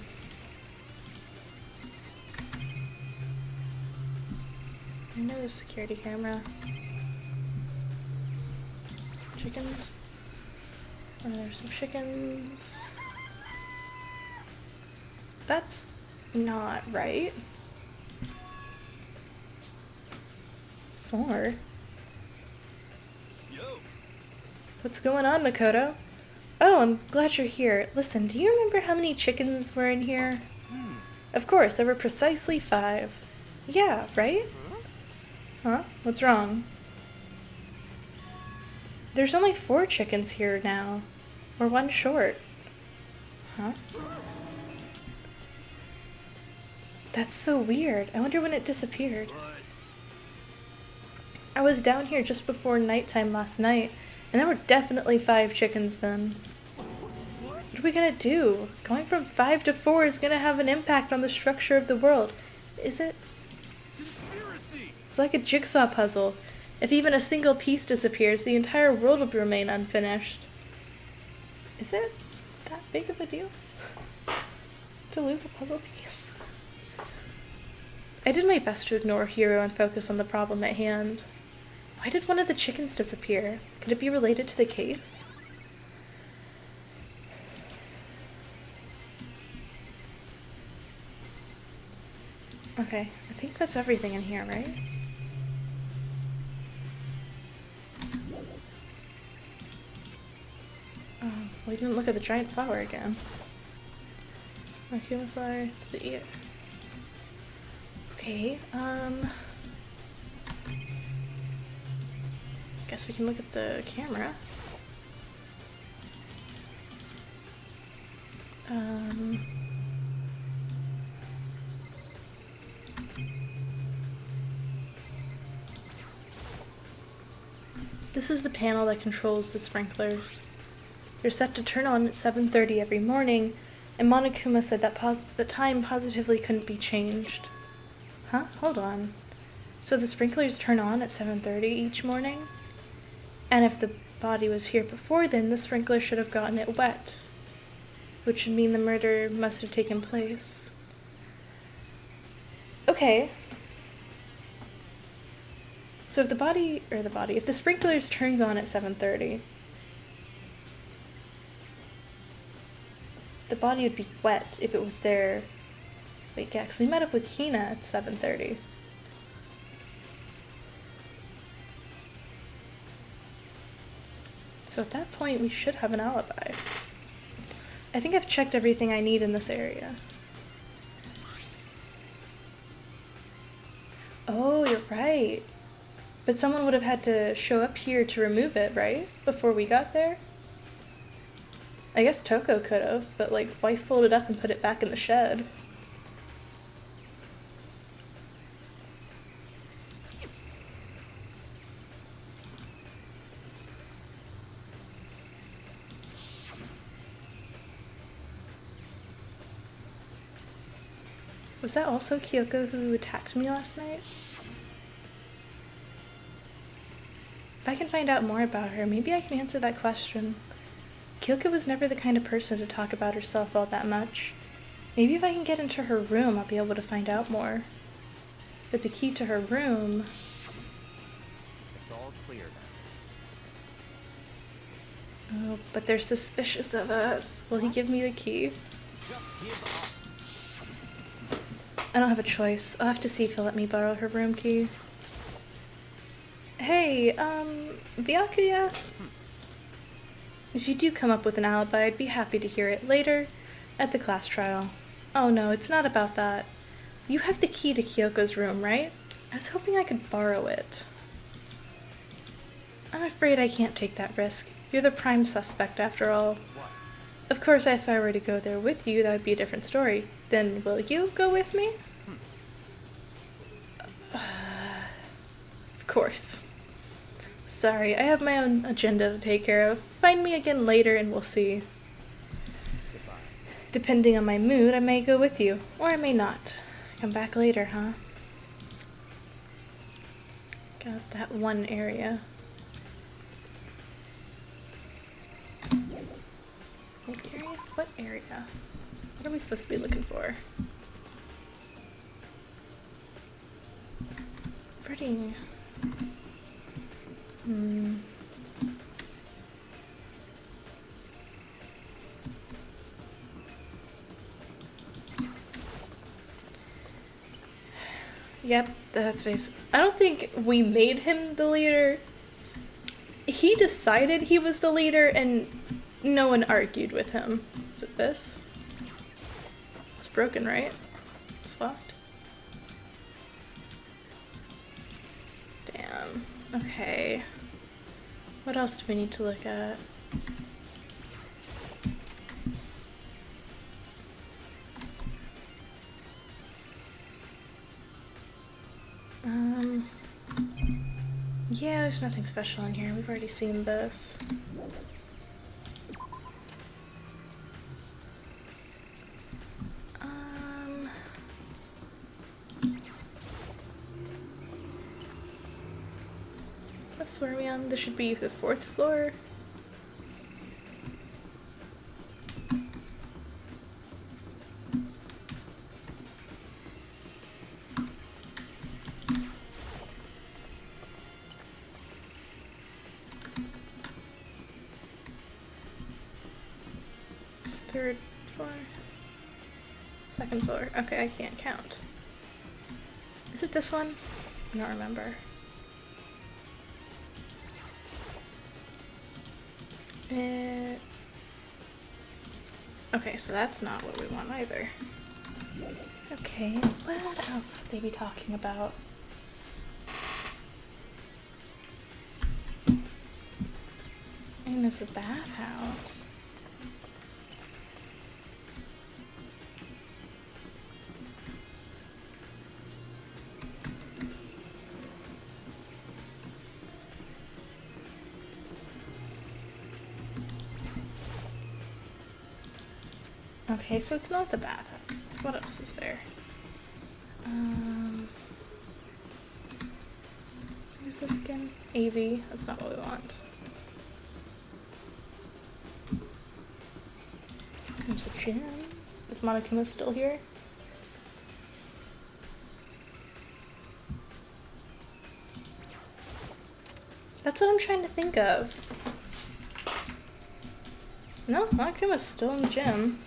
know the security camera. Chickens. There's some chickens. That's not right. 4. Yo. What's going on, Makoto? Oh, I'm glad you're here. Listen, do you remember how many chickens were in here? Of course, there were precisely 5. Yeah, right? Huh? What's wrong? There's only 4 chickens here now. We're 1 short. Huh? That's so weird. I wonder when it disappeared. I was down here just before nighttime last night, and there were definitely 5 chickens then. What are we gonna do? Going from 5 to 4 is gonna have an impact on the structure of the world. Is it? Conspiracy. It's like a jigsaw puzzle. If even a single piece disappears, the entire world will remain unfinished. Is it that big of a deal to lose a puzzle piece? I did my best to ignore Hiro and focus on the problem at hand. Why did one of the chickens disappear? Could it be related to the case? Okay, I think that's everything in here, right? Oh, we didn't look at the giant flower again. Our human flower, see it. Okay, guess we can look at the camera. This is the panel that controls the sprinklers. They're set to turn on at 7:30 every morning, and Monokuma said that the time positively couldn't be changed. Huh? Hold on. So the sprinklers turn on at 7:30 each morning? And if the body was here before then, the sprinkler should have gotten it wet, which would mean the murder must have taken place. Okay. So if if the sprinklers turns on at 7:30, the body would be wet if it was there. Wait, yeah, 'cause we met up with Hina at 7:30. So at that point, we should have an alibi. I think I've checked everything I need in this area. Oh, you're right. But someone would have had to show up here to remove it, right? Before we got there? I guess Toko could have, but like, why fold it up and put it back in the shed? Was that also Kyoko who attacked me last night? If I can find out more about her, maybe I can answer that question. Kyoko was never the kind of person to talk about herself all that much. Maybe if I can get into her room, I'll be able to find out more. But the key to her room... It's all clear Oh, but they're suspicious of us. Will he give me the key? now. Just give up. I don't have a choice. I'll have to see if he'll let me borrow her room key. Hey, Byakuya? If you do come up with an alibi, I'd be happy to hear it later, at the class trial. Oh no, it's not about that. You have the key to Kyoko's room, right? I was hoping I could borrow it. I'm afraid I can't take that risk. You're the prime suspect, after all. What? Of course, if I were to go there with you, that would be a different story. Then will you go with me? Of course. Sorry, I have my own agenda to take care of. Find me again later and we'll see. Goodbye. Depending on my mood, I may go with you, or I may not. Come back later, huh? Got that one area. What area? What area? What are we supposed to be looking for? Pretty. Yep, that's base. I don't think we made him the leader. He decided he was the leader and no one argued with him. Is it this? It's broken, right? It's locked. Damn. Okay. What else do we need to look at? Yeah, there's nothing special in here. We've already seen this. What floor are we on? This should be the 4th floor. It's 3rd floor. 2nd floor. Okay, I can't count. Is it this one? I don't remember. Okay, so that's not what we want either. Okay, what else would they be talking about? And there's a bathhouse. Okay, so it's not the bathhouse. What else is there? Who's this again? AV. That's not what we want. There's a gym. Is Monokuma still here? That's what I'm trying to think of. No, Monokuma's still in the gym.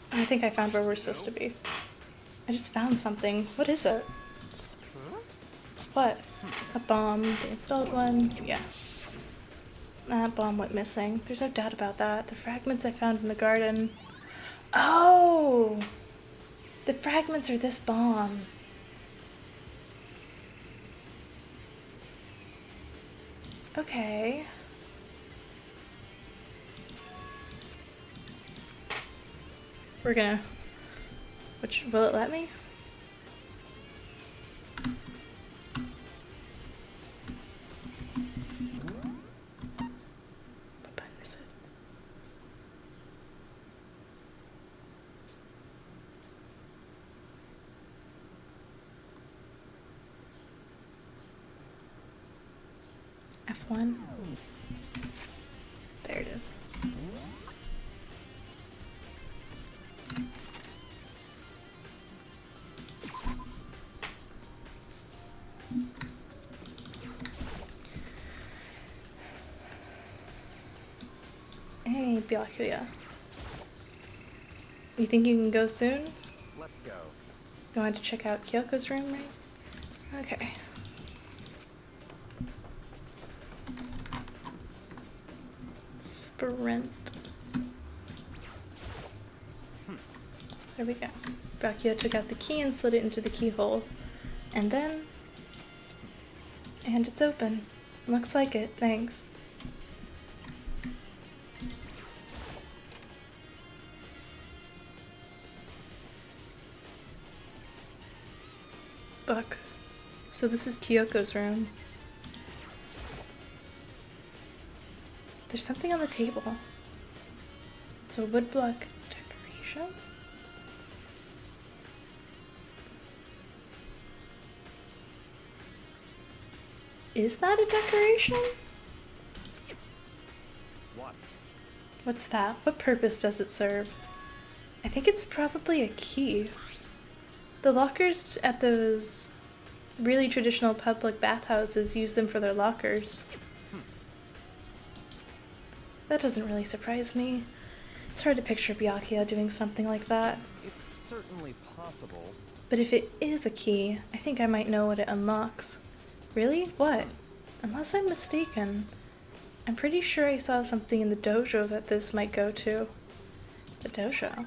I think I found where we're supposed to be. I just found something. What is it? It's what? A bomb. They installed one. Yeah. That bomb went missing. There's no doubt about that. The fragments I found in the garden. Oh! The fragments are this bomb. Okay. We're gonna... Which, will it let me? What button is it? F1? There it is. Hey, Byakuya. You think you can go soon? Let's go. You wanted to check out Kyoko's room, right? Okay. Sprint. There we go. Byakuya took out the key and slid it into the keyhole. And then... And it's open. Looks like it, thanks. Book. So this is Kyoko's room. There's something on the table. It's a woodblock decoration. Is that a decoration? What? What's that? What purpose does it serve? I think it's probably a key. The lockers at those really traditional public bathhouses use them for their lockers. That doesn't really surprise me. It's hard to picture Byakuya doing something like that. It's certainly possible. But if it is a key, I think I might know what it unlocks. Really? What? Unless I'm mistaken. I'm pretty sure I saw something in the dojo that this might go to. The dojo?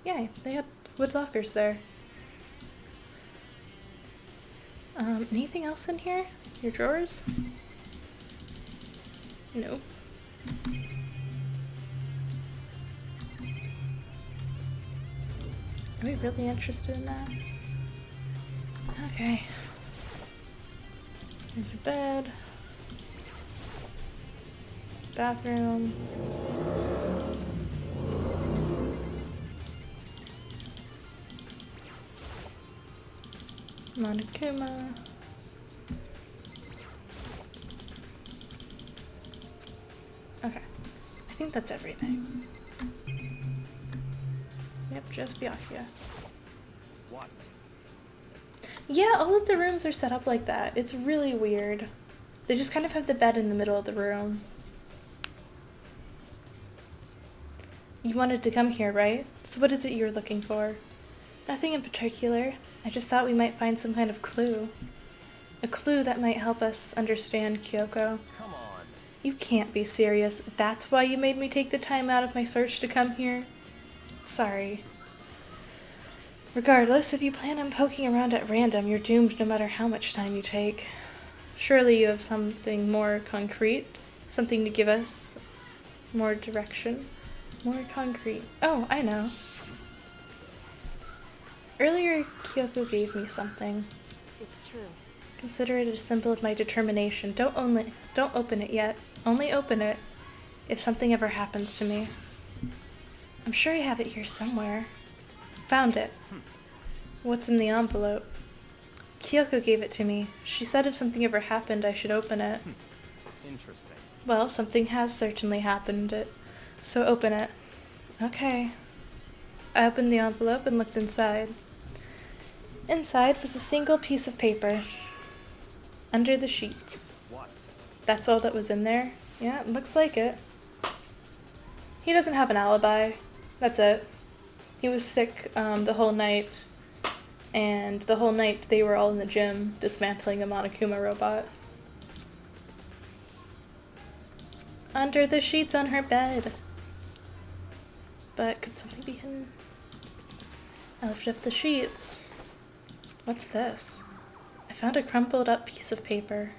Yay, they had wood lockers there. Anything else in here? Your drawers? No. Are we really interested in that? Okay. There's our bed. Bathroom. Monokuma. Okay. I think that's everything. Yep, just Byakuya. What? Yeah, all of the rooms are set up like that. It's really weird. They just kind of have the bed in the middle of the room. You wanted to come here, right? So what is it you're looking for? Nothing in particular. I just thought we might find some kind of clue. A clue that might help us understand Kyoko. Come on. You can't be serious. That's why you made me take the time out of my search to come here? Sorry. Regardless, if you plan on poking around at random, you're doomed no matter how much time you take. Surely you have something more concrete? Something to give us more direction? More concrete. Oh, I know. Earlier, Kyoko gave me something. It's true. Consider it a symbol of my determination. Don't open it yet. Only open it if something ever happens to me. I'm sure I have it here somewhere. Found it. What's in the envelope? Kyoko gave it to me. She said if something ever happened, I should open it. Interesting. Well, something has certainly happened. So open it. Okay. I opened the envelope and looked inside. Inside was a single piece of paper. Under the sheets. What? That's all that was in there? Yeah, it looks like it. He doesn't have an alibi. That's it. He was sick the whole night, and the whole night they were all in the gym dismantling a Monokuma robot. Under the sheets on her bed. But could something be hidden? I lifted up the sheets. What's this? I found a crumpled up piece of paper.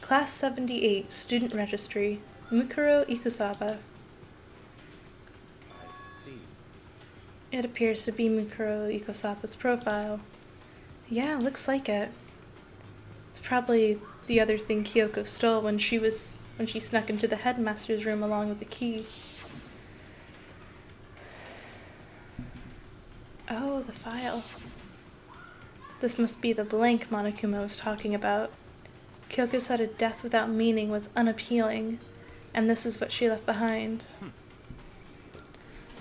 Class 78, Student Registry, Mukuro Ikusaba. I see. It appears to be Mukuro Ikusaba's profile. Yeah, looks like it. It's probably the other thing Kyoko stole when she snuck into the headmaster's room along with the key. Oh, the file. This must be the blank Monokuma was talking about. Kyoko said a death without meaning was unappealing, and this is what she left behind.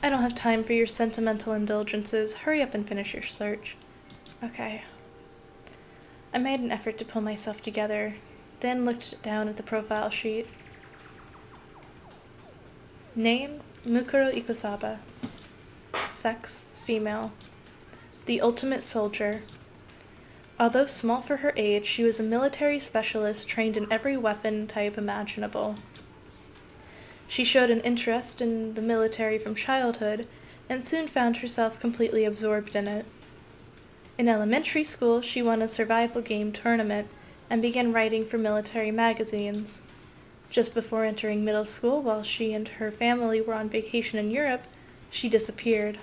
I don't have time for your sentimental indulgences. Hurry up and finish your search. Okay. I made an effort to pull myself together, then looked down at the profile sheet. Name, Mukuro Ikusaba. Sex, female. The ultimate soldier. Although small for her age, she was a military specialist trained in every weapon type imaginable. She showed an interest in the military from childhood, and soon found herself completely absorbed in it. In elementary school, she won a survival game tournament and began writing for military magazines. Just before entering middle school, while she and her family were on vacation in Europe, she disappeared.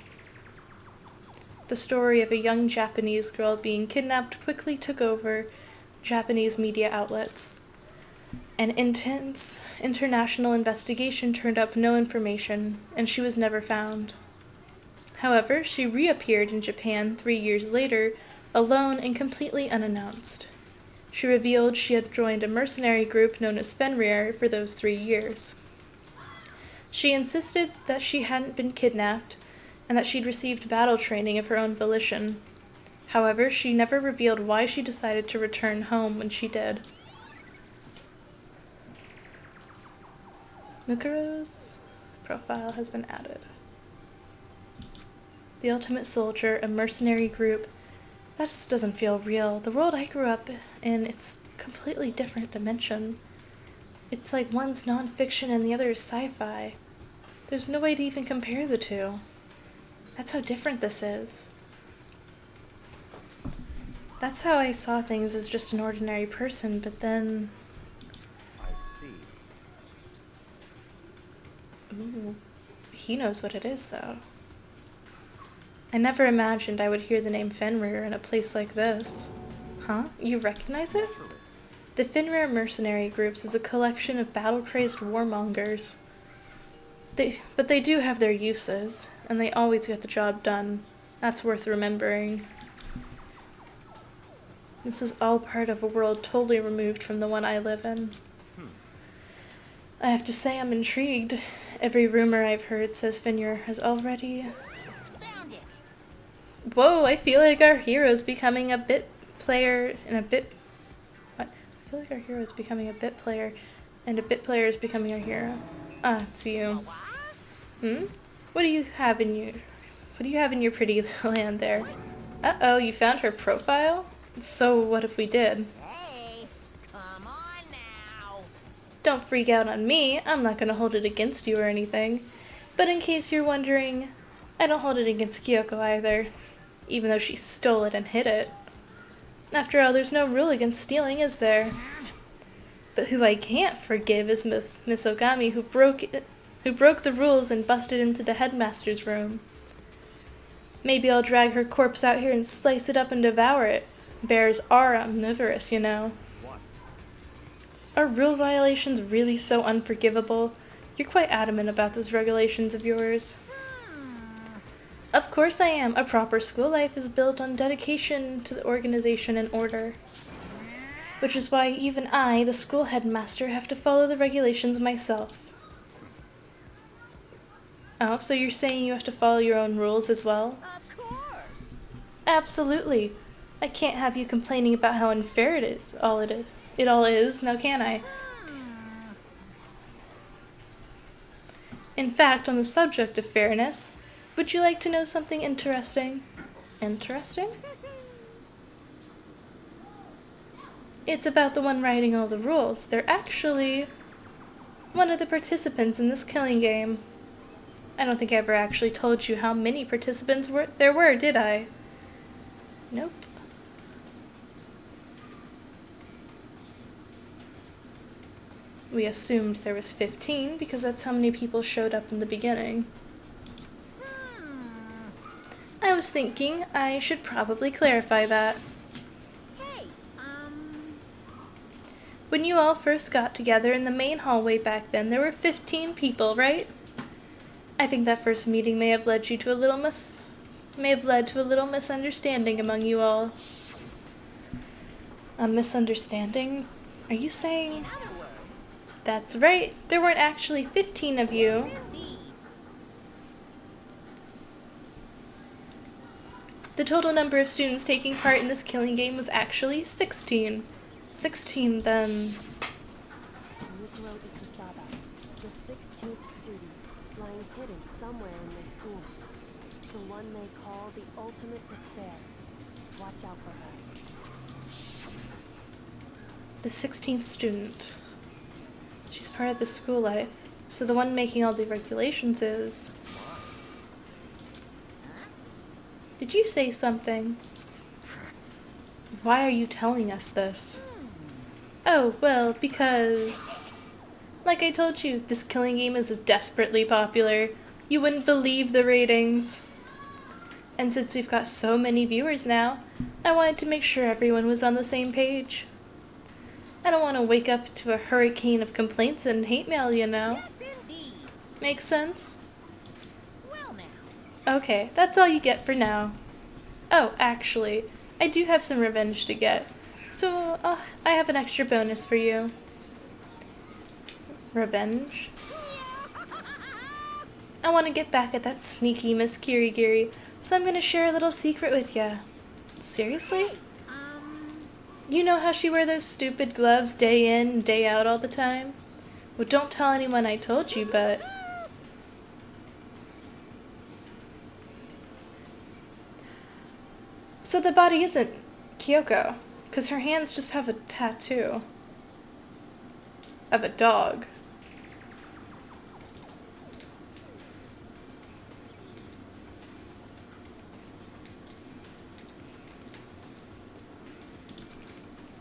The story of a young Japanese girl being kidnapped quickly took over Japanese media outlets. An intense international investigation turned up no information, and she was never found. However, she reappeared in Japan 3 years later, alone and completely unannounced. She revealed she had joined a mercenary group known as Fenrir for those 3 years. She insisted that she hadn't been kidnapped, and that she'd received battle training of her own volition. However, she never revealed why she decided to return home when she did. Mukuro's profile has been added. The Ultimate Soldier, a mercenary group. That just doesn't feel real. The world I grew up in, it's a completely different dimension. It's like one's non-fiction and the other is sci-fi. There's no way to even compare the two. That's how different this is. That's how I saw things as just an ordinary person, but then... I see. Ooh, he knows what it is, though. I never imagined I would hear the name Fenrir in a place like this. Huh? You recognize it? The Fenrir Mercenary Groups is a collection of battle-crazed warmongers. But they do have their uses, and they always get the job done. That's worth remembering. This is all part of a world totally removed from the one I live in. I have to say I'm intrigued. Every rumor I've heard says Fenrir has already... Found it. Whoa, I feel like our hero's becoming a bit player and a bit... What? I feel like our hero is becoming a bit player, and a bit player is becoming our hero. Ah, it's you. What do you have in your pretty land there? Uh-oh, you found her profile? So what if we did? Hey, come on now. Don't freak out on me. I'm not gonna hold it against you or anything. But in case you're wondering, I don't hold it against Kyoko either, even though she stole it and hid it. After all, there's no rule against stealing, is there? But who I can't forgive is Miss Ogami, who broke the rules and busted into the headmaster's room. Maybe I'll drag her corpse out here and slice it up and devour it. Bears are omnivorous, you know. What? Are rule violations really so unforgivable? You're quite adamant about those regulations of yours. Of course I am. A proper school life is built on dedication to the organization and order. Which is why even I, the school headmaster, have to follow the regulations myself. Oh, so you're saying you have to follow your own rules as well? Of course. Absolutely. I can't have you complaining about how unfair it all is, now can I? In fact, on the subject of fairness, Would you like to know something interesting? Interesting? It's about the one writing all the rules. They're actually one of the participants in this killing game. I don't think I ever actually told you how many participants there were, did I? Nope. We assumed there was 15 because that's how many people showed up in the beginning. I was thinking I should probably clarify that. Hey, When you all first got together in the main hallway back then, there were 15 people, right? I think that first meeting may have led to a little misunderstanding among you all. A misunderstanding? Are you saying? in other words, That's right. There weren't actually 15 of you. indeed. The total number of students taking part in this killing game was actually 16. 16 then. Mikuro Ikusaba, the 16th student, lying hidden somewhere in this school. The one they call the ultimate despair. Watch out for her. The 16th student. She's part of the school life. So the one making all the regulations is... Did you say something? Why are you telling us this? Oh, well, because... Like I told you, this killing game is desperately popular. You wouldn't believe the ratings. And since we've got so many viewers now, I wanted to make sure everyone was on the same page. I don't want to wake up to a hurricane of complaints and hate mail, you know. Yes, indeed. Makes sense? Well now. Okay, that's all you get for now. Oh, actually, I do have some revenge to get. So, I have an extra bonus for you. Revenge? I want to get back at that sneaky Miss Kirigiri, so I'm going to share a little secret with ya. Seriously? You know how she wear those stupid gloves day in and day out all the time? Well, don't tell anyone I told you, but... So the body isn't Kyoko, because her hands just have a tattoo of a dog.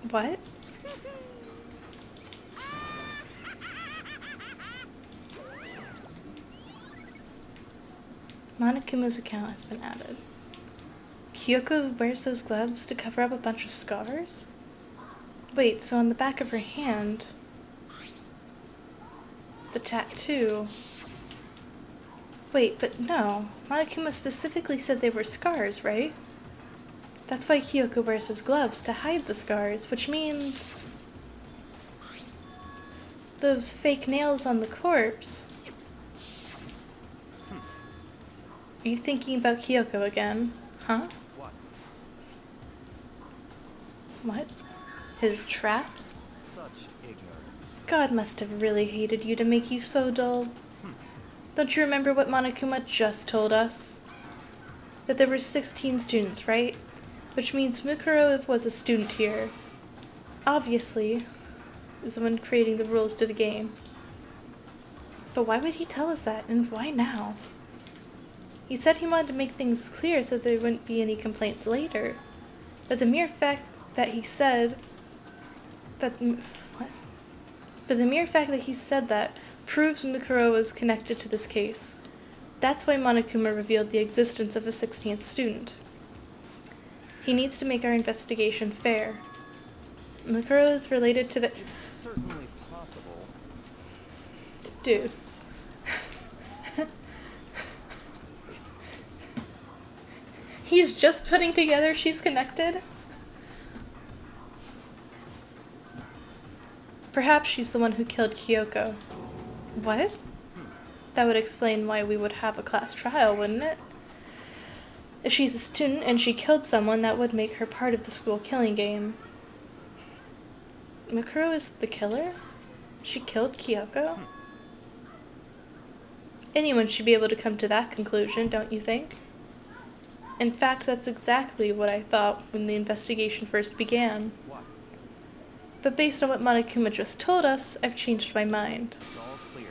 What? Monokuma's account has been added. Kyoko wears those gloves to cover up a bunch of scars? Wait, so on the back of her hand, the tattoo... Wait, but no. Monokuma specifically said they were scars, right? That's why Kyoko wears those gloves, to hide the scars, which means... those fake nails on the corpse. Are you thinking about Kyoko again? Huh? What? What? His trap? Such ignorance. God must have really hated you to make you so dull. Don't you remember what Monokuma just told us? That there were 16 students, right? Which means Mukuro was a student here. Obviously, is the one creating the rules to the game. But why would he tell us that, and why now? He said he wanted to make things clear so there wouldn't be any complaints later. But the mere fact that he said that... What? But the mere fact that he said that proves Mukuro was connected to this case. That's why Monokuma revealed the existence of a 16th student. He needs to make our investigation fair. Mukuro is related to the... It's certainly possible. Dude. He's just putting together she's connected? Perhaps she's the one who killed Kyoko. What? That would explain why we would have a class trial, wouldn't it? If she's a student and she killed someone, that would make her part of the school killing game. Mukuro is the killer? She killed Kyoko? Anyone should be able to come to that conclusion, don't you think? In fact, that's exactly what I thought when the investigation first began. What? But based on what Monokuma just told us, I've changed my mind. It's all clear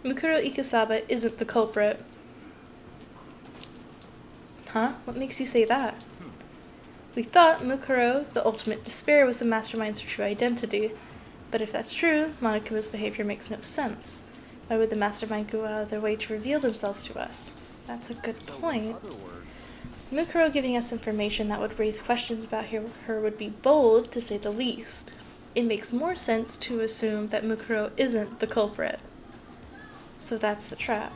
then. Mukuro Ikusaba isn't the culprit. Huh? What makes you say that? We thought Mukuro, the ultimate despair, was the mastermind's true identity. But if that's true, Monokuma's behavior makes no sense. Why would the mastermind go out of their way to reveal themselves to us? That's a good point. In other words, Mukuro giving us information that would raise questions about her would be bold, to say the least. It makes more sense to assume that Mukuro isn't the culprit. So that's the trap.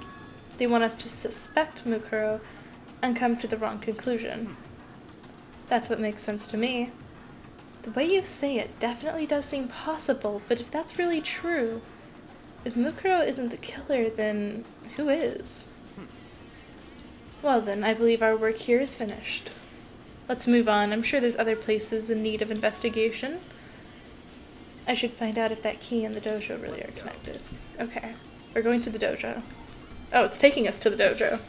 They want us to suspect Mukuro and come to the wrong conclusion. That's what makes sense to me. The way you say it definitely does seem possible, but if that's really true, if Mukuro isn't the killer, then who is? Well then, I believe our work here is finished. Let's move on. I'm sure there's other places in need of investigation. I should find out if that key and the dojo really are connected. Okay, we're going to the dojo. Oh, it's taking us to the dojo.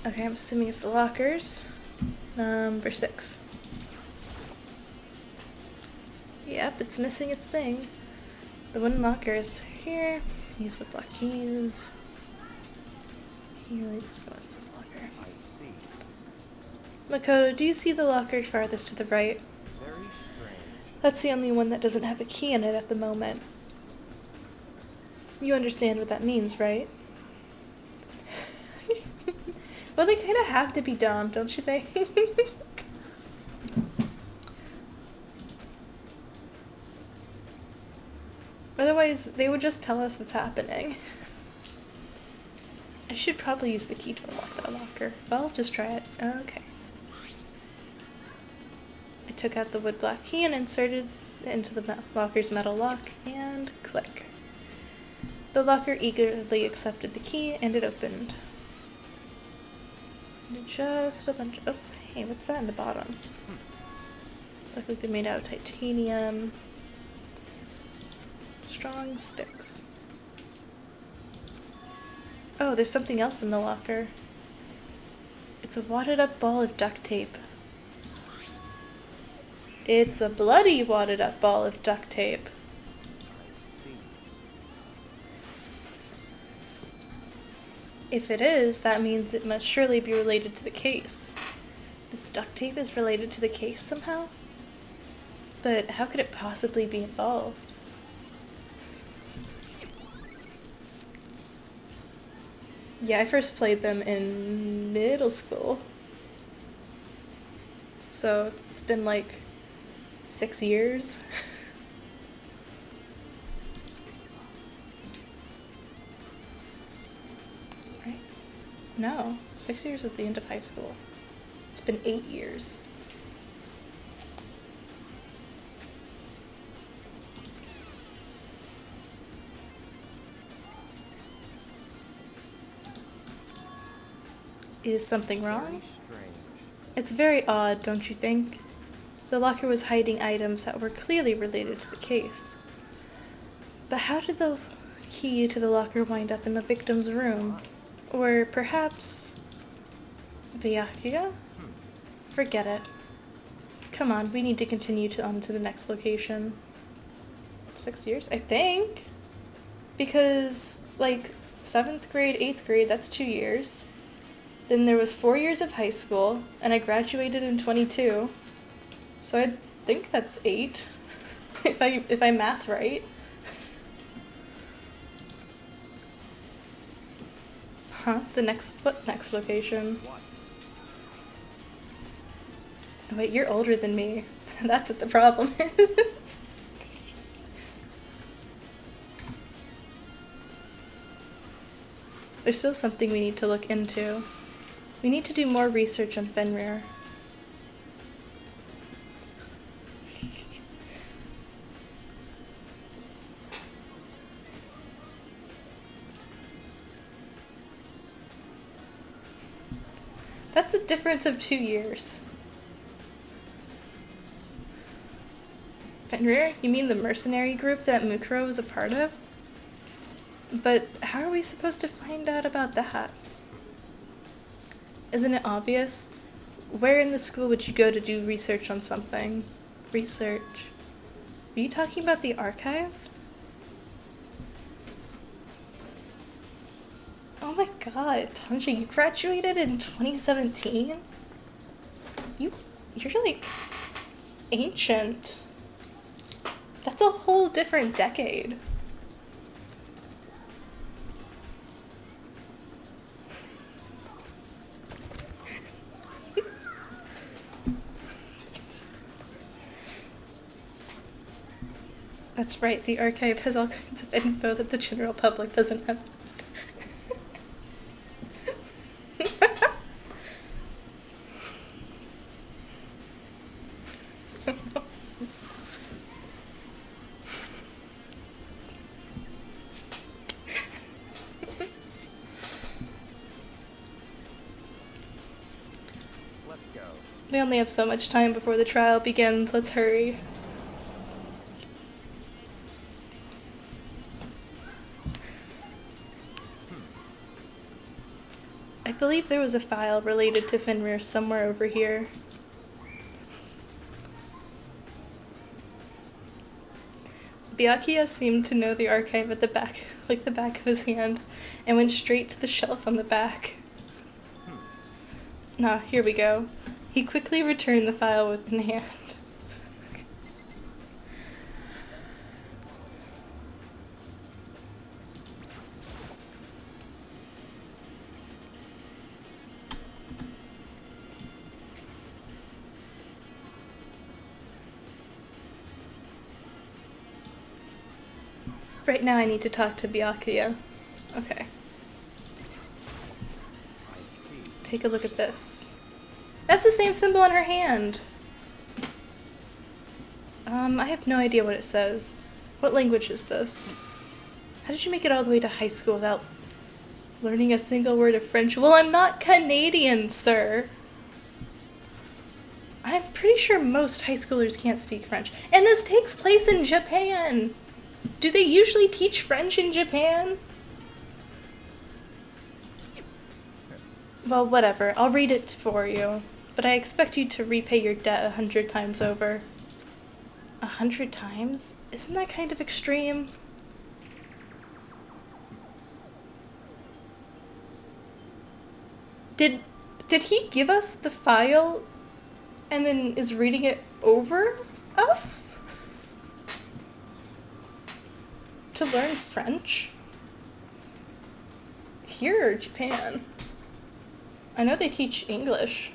Okay, I'm assuming it's the lockers. Number 6. Yep, it's missing its thing. The wooden locker is here. These wood block keys. Can you really just go into this locker? I see. Makoto, do you see the locker farthest to the right? Very strange. That's the only one that doesn't have a key in it at the moment. You understand what that means, right? Well, they kind of have to be dumb, don't you think? Otherwise, they would just tell us what's happening. I should probably use the key to unlock that locker. Well, I'll just try it. Okay. I took out the wood block key and inserted it into the locker's metal lock, and click. The locker eagerly accepted the key, and it opened. And just a bunch of... Oh, hey, what's that in the bottom? Look like they're made out of titanium. Strong sticks. Oh, there's something else in the locker. It's a wadded up ball of duct tape. It's a bloody wadded up ball of duct tape. I see. If it is, that means it must surely be related to the case. This duct tape is related to the case somehow? But how could it possibly be involved? Yeah, I first played them in middle school. So it's been like 6 years. Right? No, 6 years at the end of high school. It's been 8 years. Is something wrong? Very strange. It's very odd, don't you think? The locker was hiding items that were clearly related to the case. But how did the key to the locker wind up in the victim's room? Or perhaps... Byakuya? Forget it. Come on, we need to continue on to the next location. 6 years? I think? Because, like, 7th grade, 8th grade, that's 2 years. Then there was 4 years of high school, and I graduated in 22. So I think that's 8, if I math right. Huh? What next location? What? Oh wait, you're older than me. That's what the problem is. There's still something we need to look into. We need to do more research on Fenrir. That's a difference of 2 years. Fenrir? You mean the mercenary group that Mukuro was a part of? But how are we supposed to find out about that? Isn't it obvious? Where in the school would you go to do research on something? Research. Are you talking about the archive? Oh my god, Tanji, you graduated in 2017? You're like ancient. That's a whole different decade. That's right, the archive has all kinds of info that the general public doesn't have. Let's go. We only have so much time before the trial begins. Let's hurry. I believe there was a file related to Fenrir somewhere over here. Byakuya seemed to know the archive at the back, like the back of his hand, and went straight to the shelf on the back. Ah, here we go. He quickly returned the file in hand. Right now I need to talk to Byakuya. Okay. I see. Take a look at this. That's the same symbol on her hand! I have no idea what it says. What language is this? How did you make it all the way to high school without learning a single word of French? Well, I'm not Canadian, sir! I'm pretty sure most high schoolers can't speak French. And this takes place in Japan! Do they usually teach French in Japan? Well, whatever. I'll read it for you. But I expect you to repay your debt 100 times over. 100 times? Isn't that kind of extreme? Did he give us the file and then is reading it over us? To learn French? Here or Japan? I know they teach English.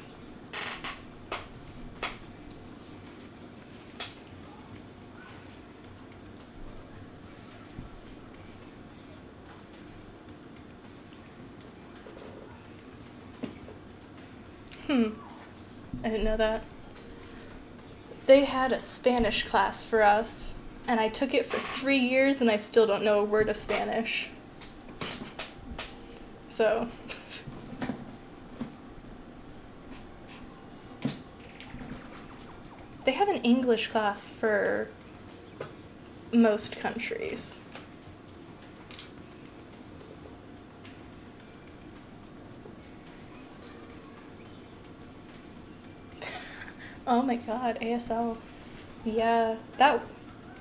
I didn't know that. They had a Spanish class for us, and I took it for 3 years and I still don't know a word of Spanish. So... They have an English class for most countries. Oh my god, ASL. Yeah,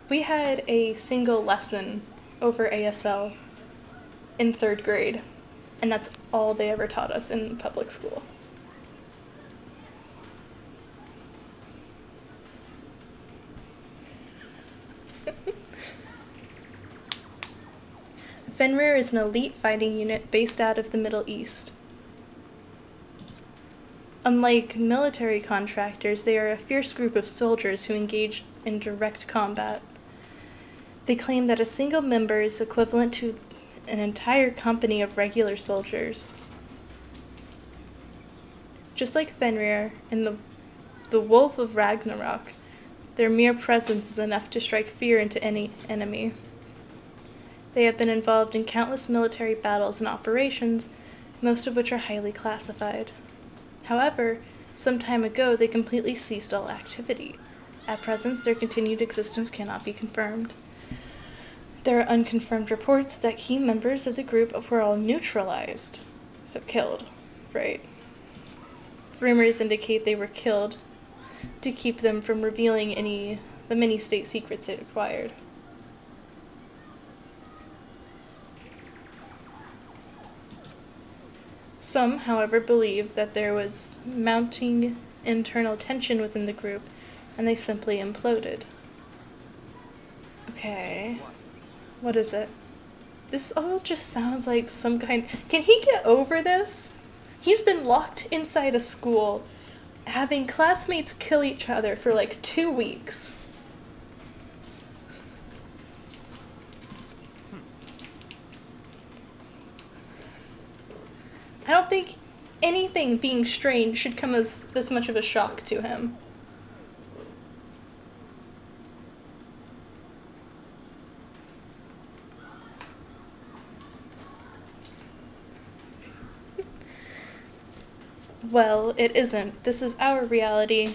we had a single lesson over ASL in 3rd grade, and that's all they ever taught us in public school. Fenrir is an elite fighting unit based out of the Middle East. Unlike military contractors, they are a fierce group of soldiers who engage in direct combat. They claim that a single member is equivalent to an entire company of regular soldiers. Just like Fenrir and the Wolf of Ragnarok, their mere presence is enough to strike fear into any enemy. They have been involved in countless military battles and operations, most of which are highly classified. However, some time ago they completely ceased all activity. At present, their continued existence cannot be confirmed. There are unconfirmed reports that key members of the group were all neutralized, so killed, right? Rumors indicate they were killed to keep them from revealing the many state secrets it acquired. Some, however, believe that there was mounting internal tension within the group, and they simply imploded. Okay. What is it? This all just sounds like some kind... Can he get over this? He's been locked inside a school, having classmates kill each other for like 2 weeks. I don't think anything being strange should come as this much of a shock to him. Well, it isn't. This is our reality,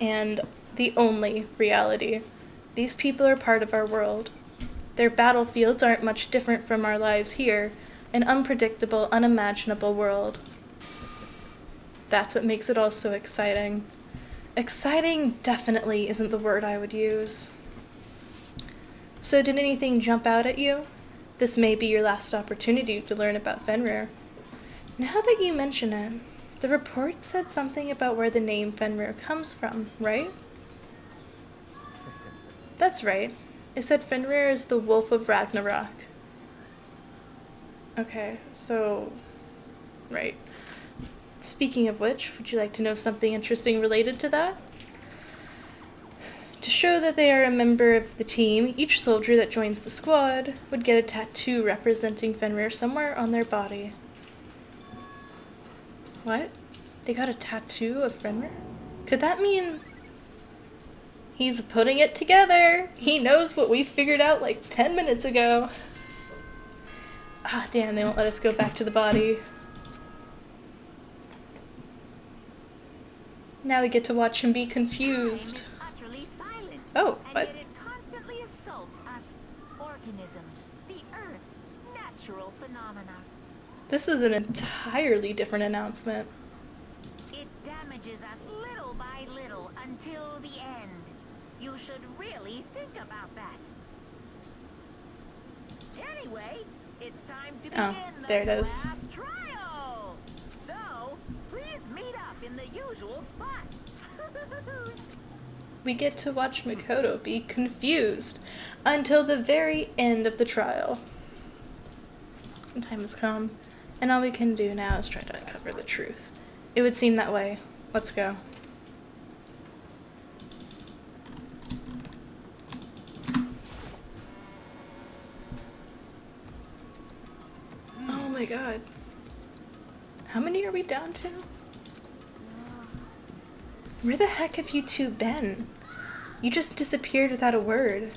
and the only reality. These people are part of our world. Their battlefields aren't much different from our lives here, an unpredictable, unimaginable world. That's what makes it all so exciting. Exciting definitely isn't the word I would use. So did anything jump out at you? This may be your last opportunity to learn about Fenrir. Now that you mention it, the report said something about where the name Fenrir comes from, right? That's right. It said Fenrir is the wolf of Ragnarok. Okay, so... right. Speaking of which, would you like to know something interesting related to that? To show that they are a member of the team, each soldier that joins the squad would get a tattoo representing Fenrir somewhere on their body. What? They got a tattoo of Fenrir? Could that mean he's putting it together? He knows what we figured out like 10 minutes ago. Ah, damn, they won't let us go back to the body. Now we get to watch him be confused. Oh, what? And yet it constantly assaults us organisms, the earth, natural phenomena. This is an entirely different announcement. It damages us little by little until the end. You should really think about that. Anyway, it's time to begin the there it is. class trial. So, please meet up in the usual spot. We get to watch Makoto be confused until the very end of the trial. The time has come, and all we can do now is try to uncover the truth. It would seem that way. Let's go. Oh my god. How many are we down to? Where the heck have you two been? You just disappeared without a word.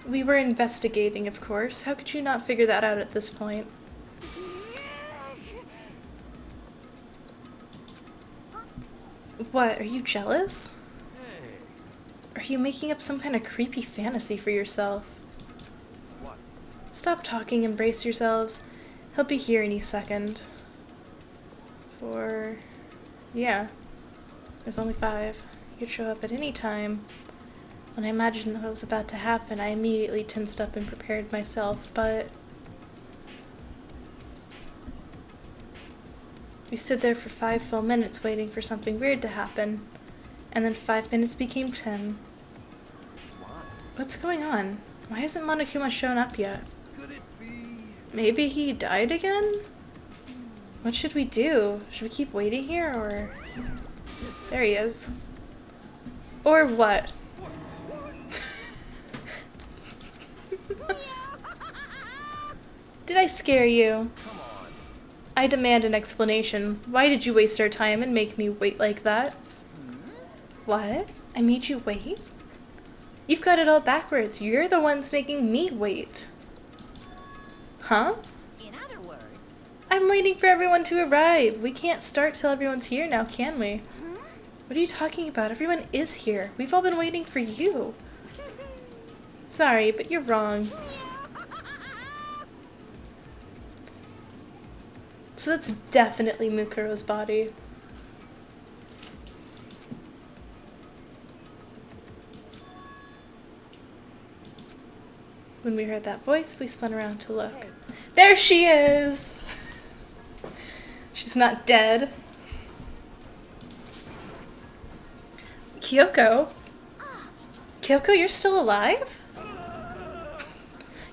We were investigating, of course. How could you not figure that out at this point? What, are you jealous? Are you making up some kind of creepy fantasy for yourself? What? Stop talking, embrace yourselves. He'll be here any second. Yeah. There's only 5. He could show up at any time. When I imagined that was about to happen, I immediately tensed up and prepared myself, but... we stood there for 5 full minutes waiting for something weird to happen, and then 5 minutes became 10. Why? What's going on? Why hasn't Monokuma shown up yet? Could it be? Maybe he died again? What should we do? Should we keep waiting here, or... There he is. Or what? Did I scare you? Come on. I demand an explanation. Why did you waste our time and make me wait like that? What? I made you wait? You've got it all backwards. You're the ones making me wait. Huh? In other words, I'm waiting for everyone to arrive. We can't start till everyone's here now, can we? What are you talking about? Everyone is here. We've all been waiting for you. Sorry, but you're wrong. So that's definitely Mukuro's body. When we heard that voice, we spun around to look. There she is! She's not dead. Kyoko? Kyoko, you're still alive?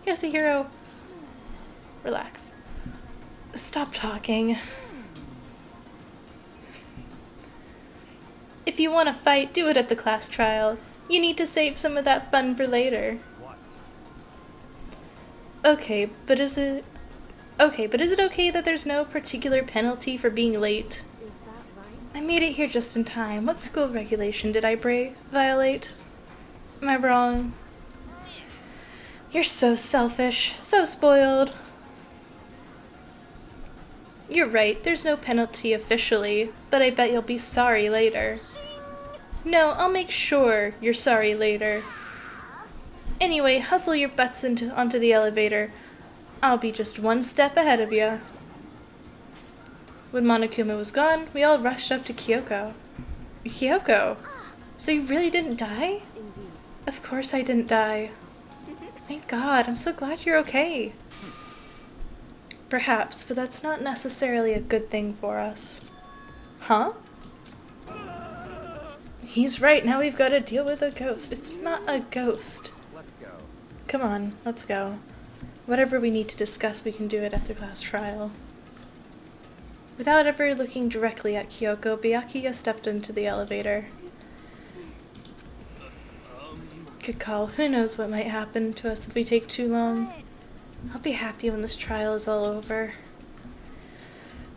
Yes, a hero. Relax. Stop talking. If you want to fight, do it at the class trial. You need to save some of that fun for later. What? Okay, but is it okay that there's no particular penalty for being late? Is that right? I made it here just in time. What school regulation did I violate? Am I wrong? You're so selfish, so spoiled. You're right, there's no penalty officially, but I bet you'll be sorry later. No, I'll make sure you're sorry later. Anyway, hustle your butts onto the elevator. I'll be just one step ahead of you. When Monokuma was gone, we all rushed up to Kyoko. Kyoko? So you really didn't die? Indeed. Of course I didn't die. Thank God, I'm so glad you're okay. Perhaps, but that's not necessarily a good thing for us. Huh? He's right, now we've got to deal with a ghost. It's not a ghost. Let's go. Come on, let's go. Whatever we need to discuss, we can do it at the class trial. Without ever looking directly at Kyoko, Byakuya stepped into the elevator. Good call. Who knows what might happen to us if we take too long. I'll be happy when this trial is all over.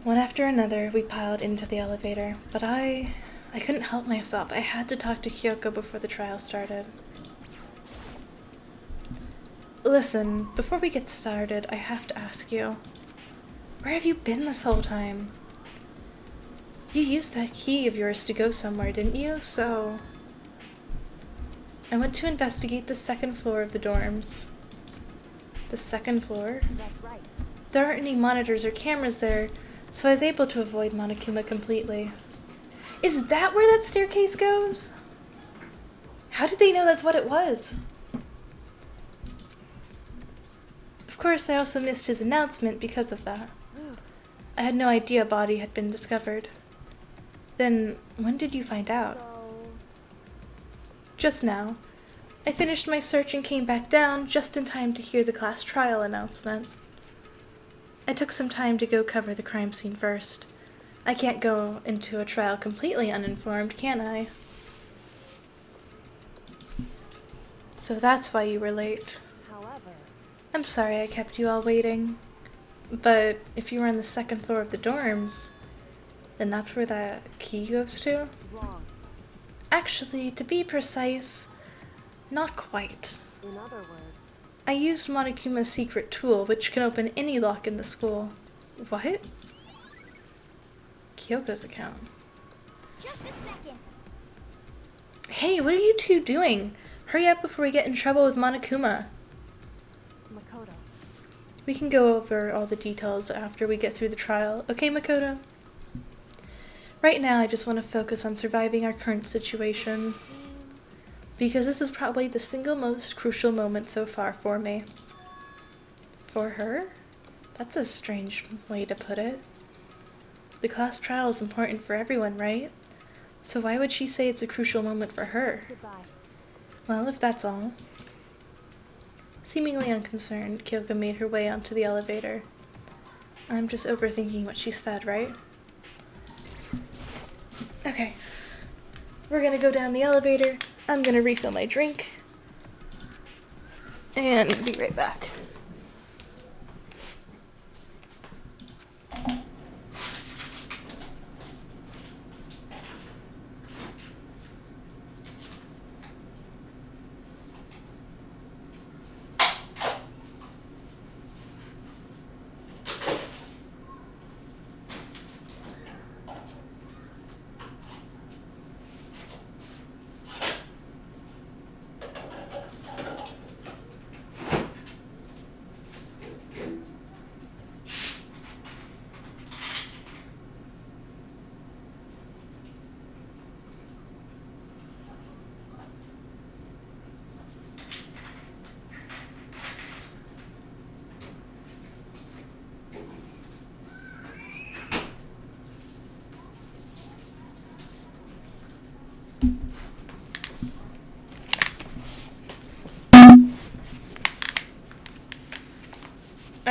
One after another, we piled into the elevator, but I couldn't help myself. I had to talk to Kyoko before the trial started. Listen, before we get started, I have to ask you, where have you been this whole time? You used that key of yours to go somewhere, didn't you? So, I went to investigate the second floor of the dorms. The second floor? That's right. There aren't any monitors or cameras there, so I was able to avoid Monokuma completely. Is that where that staircase goes? How did they know that's what it was? Of course, I also missed his announcement because of that. I had no idea a body had been discovered. Then, when did you find out? So, Just now. I finished my search and came back down just in time to hear the class trial announcement. I took some time to go cover the crime scene first. I can't go into a trial completely uninformed, can I? So that's why you were late. however, I'm sorry I kept you all waiting. But if you were on the second floor of the dorms, then that's where that key goes to? wrong. Actually, to be precise, not quite. In other words, I used Monokuma's secret tool, which can open any lock in the school. What? Kyoko's account. Just a second. Hey, what are you two doing? Hurry up before we get in trouble with Monokuma. Makoto. We can go over all the details after we get through the trial. Okay, Makoto? Right now, I just want to focus on surviving our current situation, because this is probably the single most crucial moment so far for me. For her? That's a strange way to put it. The class trial is important for everyone, right? So why would she say it's a crucial moment for her? Goodbye. Well, if that's all. Seemingly unconcerned, Kyoko made her way onto the elevator. I'm just overthinking what she said, right? Okay. We're gonna go down the elevator. I'm gonna refill my drink. And be right back.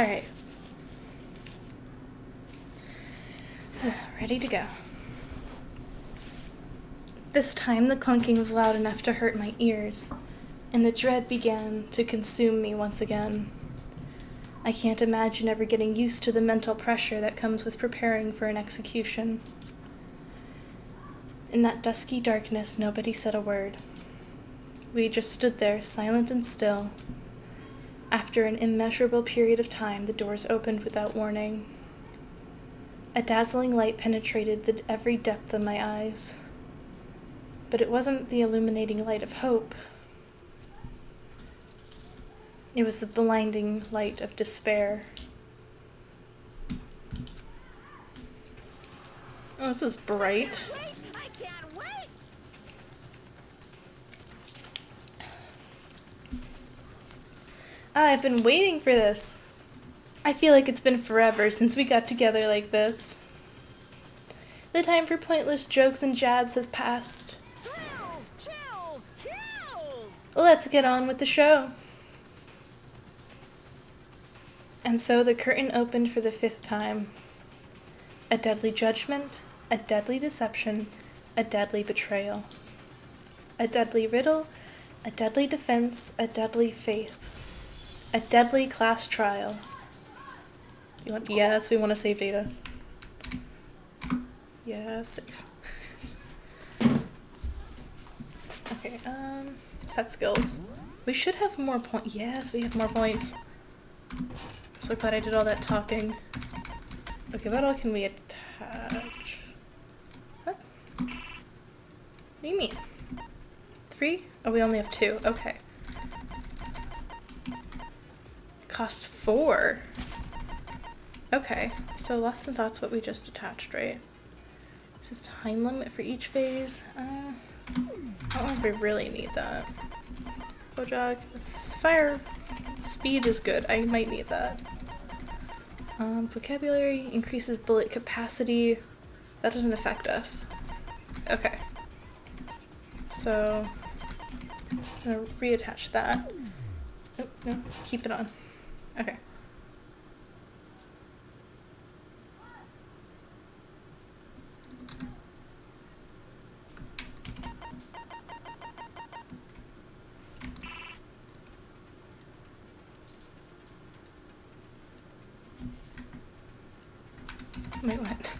Alright. Ready to go. This time the clunking was loud enough to hurt my ears, and the dread began to consume me once again. I can't imagine ever getting used to the mental pressure that comes with preparing for an execution. In that dusky darkness, nobody said a word. We just stood there, silent and still. After an immeasurable period of time, the doors opened without warning. A dazzling light penetrated every depth of my eyes. But it wasn't the illuminating light of hope. It was the blinding light of despair. Oh, this is bright. I can't wait! I've been waiting for this. I feel like it's been forever since we got together like this. The time for pointless jokes and jabs has passed. Thrills, chills, kills! Let's get on with the show. And so the curtain opened for the 5th time. A deadly judgment, a deadly deception, a deadly betrayal. A deadly riddle, a deadly defense, a deadly faith. A deadly class trial. Yes, we want to save data. Yeah, save. Okay, set skills. We should have more points. Yes, we have more points. I'm so glad I did all that talking. Okay, what all can we attach? What? What do you mean? 3? Oh, we only have 2. Okay. Costs 4. Okay, so less than that's what we just attached, right? This is time limit for each phase. I don't know if we really need that. Bojog, fire speed is good. I might need that. Vocabulary increases bullet capacity. That doesn't affect us. Okay. So, I'm gonna reattach that. Oh, no, keep it on. Okay. Wait, what?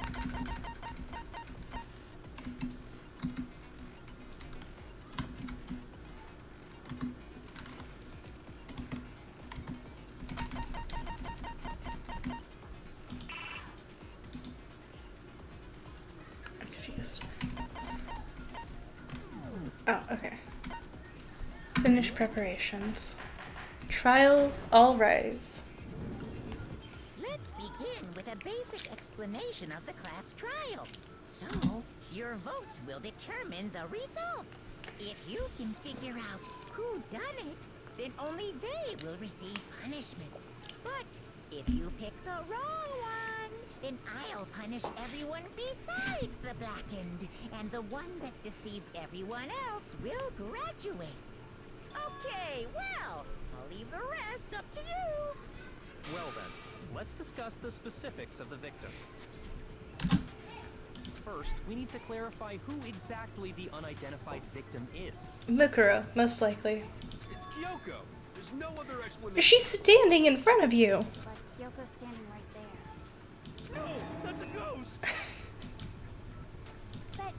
I'm confused. Oh, okay. Finish preparations. Trial, all rise. Let's begin with a basic explanation of the class trial. So, your votes will determine the results. If you can figure out who done it, then only they will receive punishment. But if you pick the wrong one, then I'll punish everyone besides the blackened, and the one that deceived everyone else will graduate. Okay, well, I'll leave the rest up to you. Well then, let's discuss the specifics of the victim. First, we need to clarify who exactly the unidentified victim is. Mukuro, most likely. It's Kyoko. There's no other explanation. She's standing in front of you. But Kyoko's standing right there. No, that's a ghost. But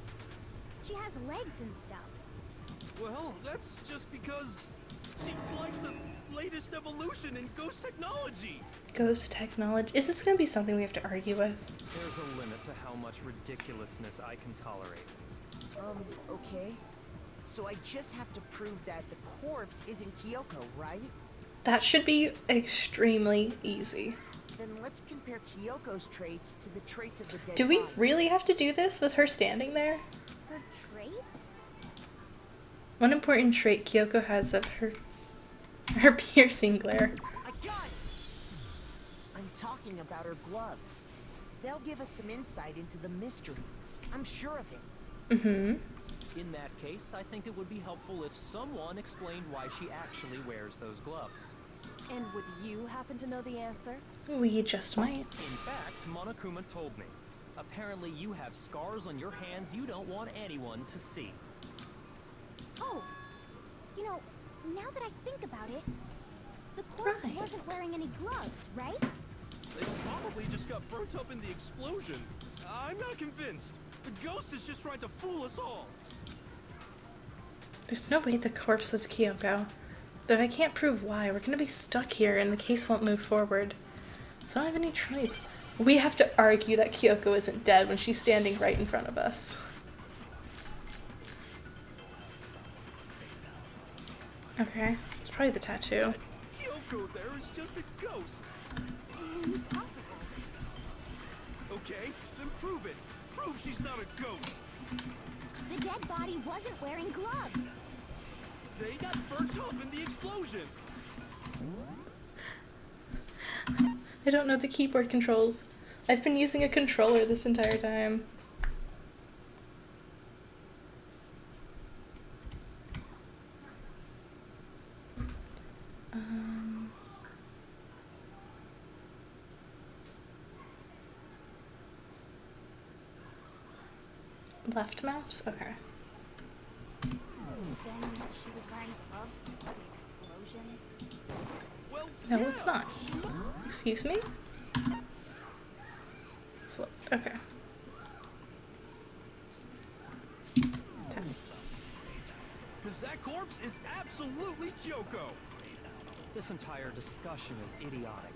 she has legs and stuff. Well, that's just because she's like the latest evolution in ghost technology. Ghost technology. Is this gonna be something we have to argue with? There's a limit to how much ridiculousness I can tolerate. Okay. So I just have to prove that the corpse isn't Kyoko, right? That should be extremely easy. Then let's compare Kyoko's traits to the traits of the dead Do we body. really have to do this with her standing there? Her traits? One important trait Kyoko has of her piercing glare. I got it! I'm talking about her gloves. They'll give us some insight into the mystery. I'm sure of it. Mm-hmm. In that case, I think it would be helpful if someone explained why she actually wears those gloves. And would you happen to know the answer? We just might. In fact, Monokuma told me. Apparently you have scars on your hands you don't want anyone to see. Oh, you know, now that I think about it, the corpse Right. wasn't wearing any gloves, right? They probably just got burnt up in the explosion. I'm not convinced. The ghost is just trying to fool us all. There's no way the corpse was Kyoko. But I can't prove why. We're gonna be stuck here and the case won't move forward. So I don't have any choice. We have to argue that Kyoko isn't dead when she's standing right in front of us. Okay, it's probably the tattoo. Kyoko there is just a ghost. Impossible. Okay, then prove it. Prove she's not a ghost. The dead body wasn't wearing gloves. They got burnt up in the explosion. I don't know the keyboard controls. I've been using a controller this entire time. Left mouse? Okay. Then she was wearing gloves before the explosion. Well, No, yeah, it's not. Excuse me? Okay. 10. Because that corpse is absolutely Kyoko. This entire discussion is idiotic.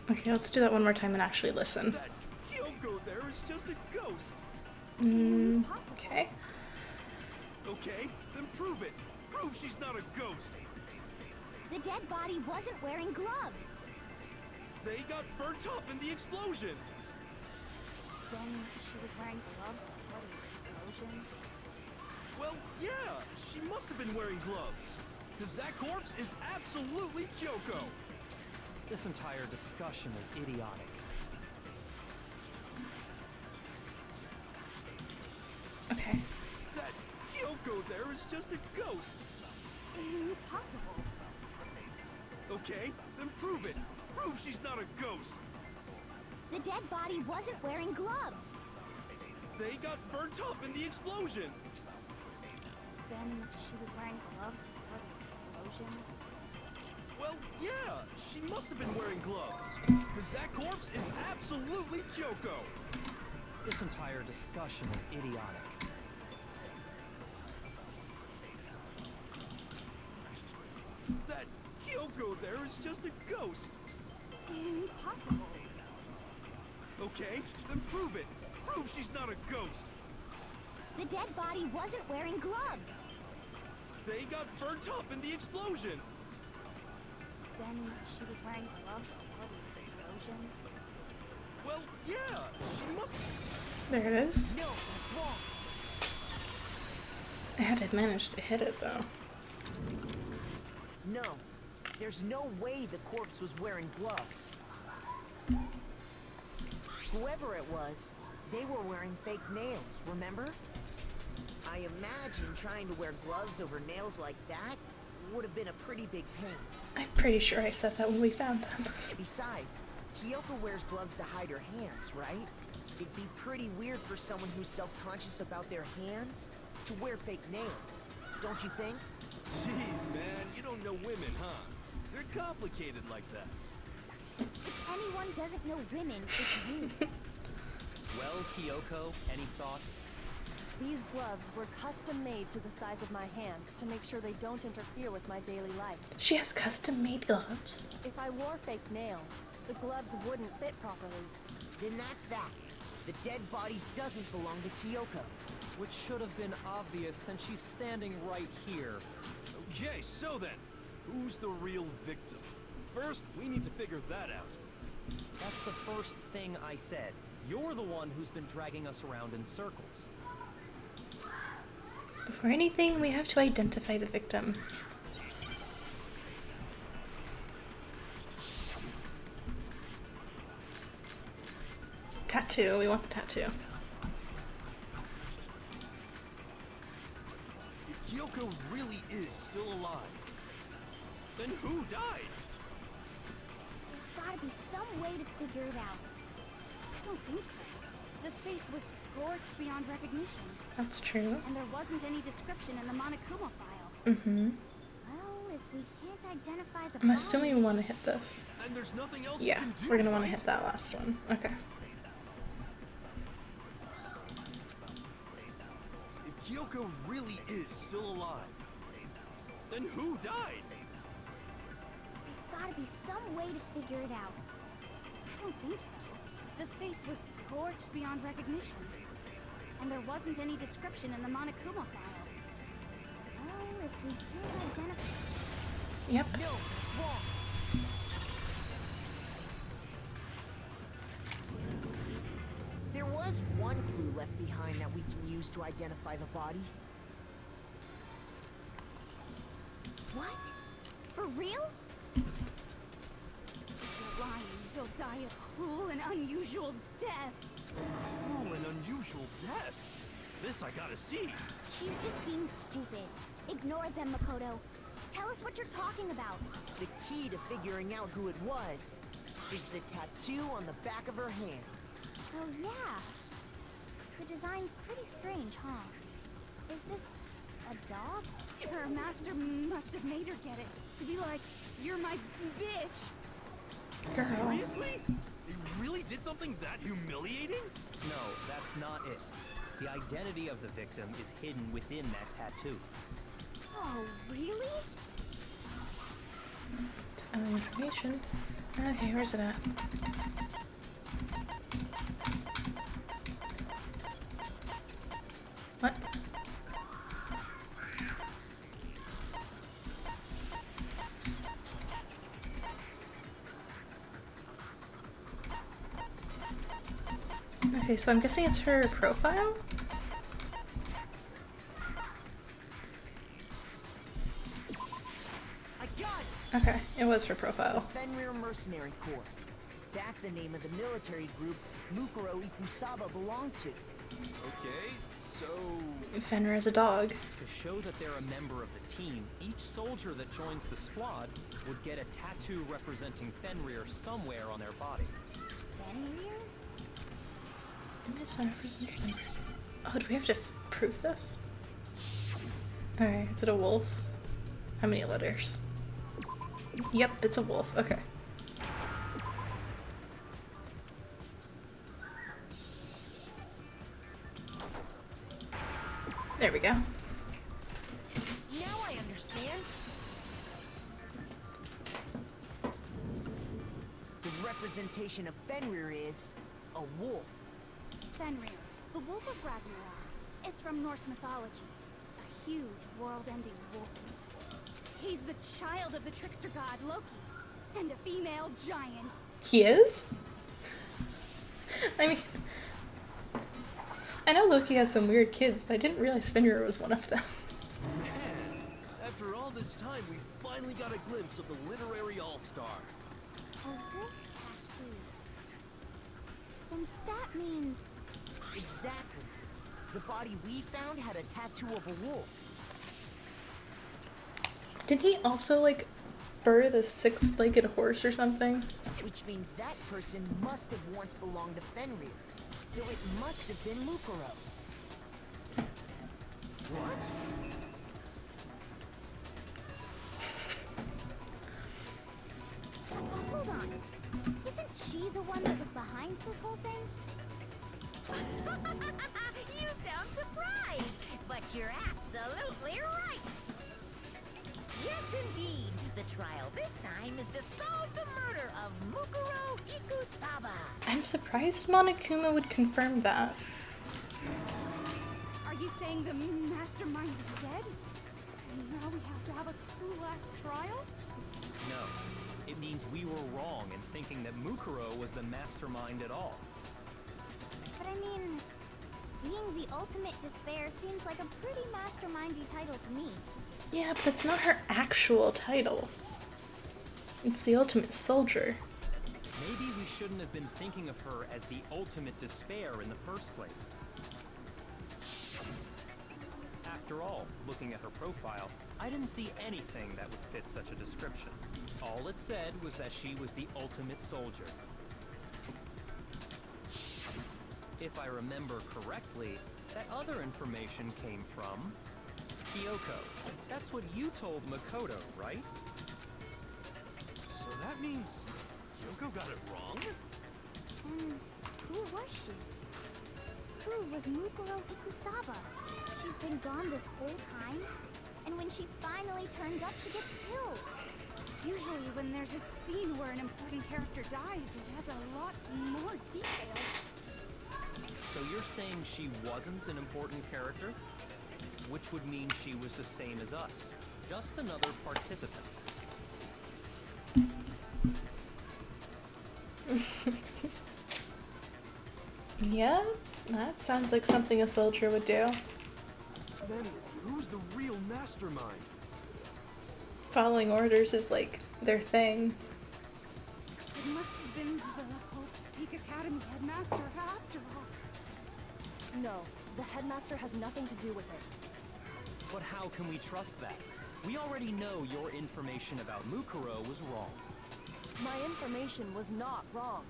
Okay, let's do that one more time and actually listen. That Kyoko there is just a ghost. Okay. Okay, then prove it. Prove she's not a ghost. The dead body wasn't wearing gloves. They got burnt up in the explosion. Then she was wearing gloves before the explosion. Well, yeah, she must have been wearing gloves. Because that corpse is absolutely Kyoko. This entire discussion is idiotic. Okay. That Kyoko there is just a ghost. Impossible. Okay, then prove it. Prove she's not a ghost. The dead body wasn't wearing gloves. They got burnt up in the explosion. Then she was wearing gloves before the explosion. Well, yeah, she must have been wearing gloves. Because that corpse is absolutely Kyoko. This entire discussion is idiotic. That Kyoko there is just a ghost. Impossible. Okay, then prove it. Prove she's not a ghost. The dead body wasn't wearing gloves. They got burnt up in the explosion. Then she was wearing gloves before the explosion. Well, yeah, she must. There it is. No, that's wrong. I had to manage to hit it though. No, there's no way the corpse was wearing gloves. Whoever it was, they were wearing fake nails, remember? I imagine trying to wear gloves over nails like that would have been a pretty big pain. I'm pretty sure I said that when we found them. Besides, Kyoko wears gloves to hide her hands, right? It'd be pretty weird for someone who's self-conscious about their hands to wear fake nails, don't you think? Jeez, man, you don't know women, huh? They're complicated like that. If anyone doesn't know women, it's you. Well, Kyoko, any thoughts? These gloves were custom made to the size of my hands to make sure they don't interfere with my daily life. She has custom made gloves. If I wore fake nails, the gloves wouldn't fit properly. Then that's that. The dead body doesn't belong to Kyoko. Which should have been obvious since she's standing right here. Okay, so then, who's the real victim? First, we need to figure that out. That's the first thing I said. You're the one who's been dragging us around in circles. Before anything, we have to identify the victim. Tattoo. We want the tattoo. Kyoko really is still alive, then who died? There's gotta be some way to figure it out. I don't think so. The face was scorched beyond recognition, That's true. and there wasn't any description in the Monokuma file. Mm-hmm. Well, if we can't identify the I'm body, assuming we want to hit this. And there's nothing else Yeah, we can do, we're gonna want to right? hit that last one. Okay. If Kyoko really is still alive, then who died? there's gotta be some way to figure it out. I don't think so. The face was scorched beyond recognition, and there wasn't any description in the Monokuma file. Well, if we can't identify... Yep. No, it's wrong. There was one clue left behind that we can use to identify the body. What? For real? If you're lying, you'll die a cruel and unusual death. Cruel and unusual death. This I gotta see. She's just being stupid. Ignore them, Makoto. Tell us what you're talking about. The key to figuring out who it was is the tattoo on the back of her hand. Oh, yeah. The design's pretty strange, huh? Is this a dog? Her master must have made her get it. To be like, you're my bitch. Girl. Seriously? They really did something that humiliating? No, that's not it. The identity of the victim is hidden within that tattoo. Oh, really? Information. Okay, where's it at? What? Okay, so I'm guessing it's her profile? I got it! Okay, it was her profile. Fenrir Mercenary Corps. That's the name of the military group Mukuro Ikusaba belonged to. Okay, so... Fenrir is a dog. To show that they're a member of the team, each soldier that joins the squad would get a tattoo representing Fenrir somewhere on their body. Fenrir? Image that represents Fenrir. Oh, do we have to prove this? Okay, is it a wolf? How many letters? Yep, it's a wolf. Okay. There we go. Now I understand. The representation of Fenrir is a wolf. Fenrir, the Wolf of Ragnarok. It's from Norse mythology. A huge, world-ending wolf race. He's the child of the trickster god Loki, and a female giant. He is? I mean, I know Loki has some weird kids, but I didn't realize Fenrir was one of them. Man, after all this time, we finally got a glimpse of the literary all-star. A wolf tattoo. Then that means... Exactly. The body we found had a tattoo of a wolf. Didn't he also, like, birth a six-legged horse or something? Which means that person must have once belonged to Fenrir. So it must have been Mukuro. What? Hold on. Isn't she the one that was behind this whole thing? You sound surprised, but you're absolutely right. Yes, indeed. The trial this time is to solve the murder of Mukuro Ikusaba. I'm surprised Monokuma would confirm that. Are you saying the mastermind is dead? And now we have to have a true-last trial? No. It means we were wrong in thinking that Mukuro was the mastermind at all. But I mean, being the ultimate despair seems like a pretty mastermindy title to me. Yeah, but it's not her actual title. It's the ultimate soldier. Maybe we shouldn't have been thinking of her as the ultimate despair in the first place. After all, looking at her profile, I didn't see anything that would fit such a description. All it said was that she was the ultimate soldier. If I remember correctly, that other information came from Kyoko. That's what you told Makoto, right? So that means Kyoko got it wrong? And who was she? Who was Mukuro Ikusaba? She's been gone this whole time? And when she finally turns up, she gets killed. Usually when there's a scene where an important character dies, it has a lot more detail. So you're saying she wasn't an important character? Which would mean she was the same as us. Just another participant. Yeah, that sounds like something a soldier would do. Then who's the real mastermind? Following orders is like their thing. It must have been the Hope's Peak Academy headmaster after all. No, the headmaster has nothing to do with it. But how can we trust that? We already know your information about Mukuro was wrong. My information was not wrong.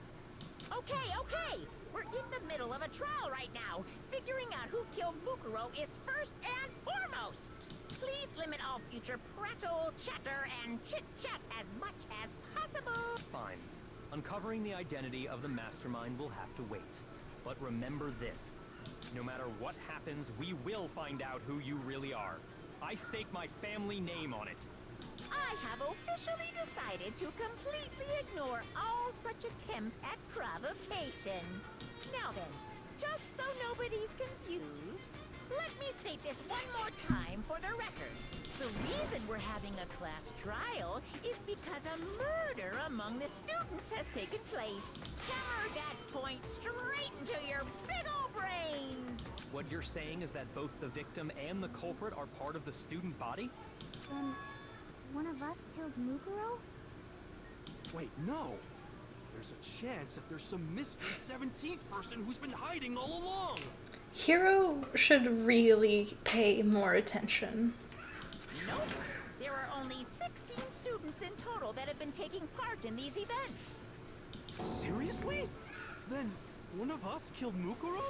Okay, okay! We're in the middle of a trial right now. Figuring out who killed Mukuro is first and foremost. Please limit all future prattle, chatter, and chit-chat as much as possible. Fine. Uncovering the identity of the mastermind will have to wait. But remember this. No matter what happens, we will find out who you really are. I stake my family name on it. I have officially decided to completely ignore all such attempts at provocation. Now then, just so nobody's confused, let me state this one more time for the record. The reason we're having a class trial is because a murder among the students has taken place. Hammer that point straight into your big ol' brains! What you're saying is that both the victim and the culprit are part of the student body? Then, one of us killed Mukuro? Wait, no. There's a chance that there's some mystery 17th person who's been hiding all along. Hiro should really pay more attention. Nope. There are only 16 students in total that have been taking part in these events. Seriously? Then one of us killed Mukuro?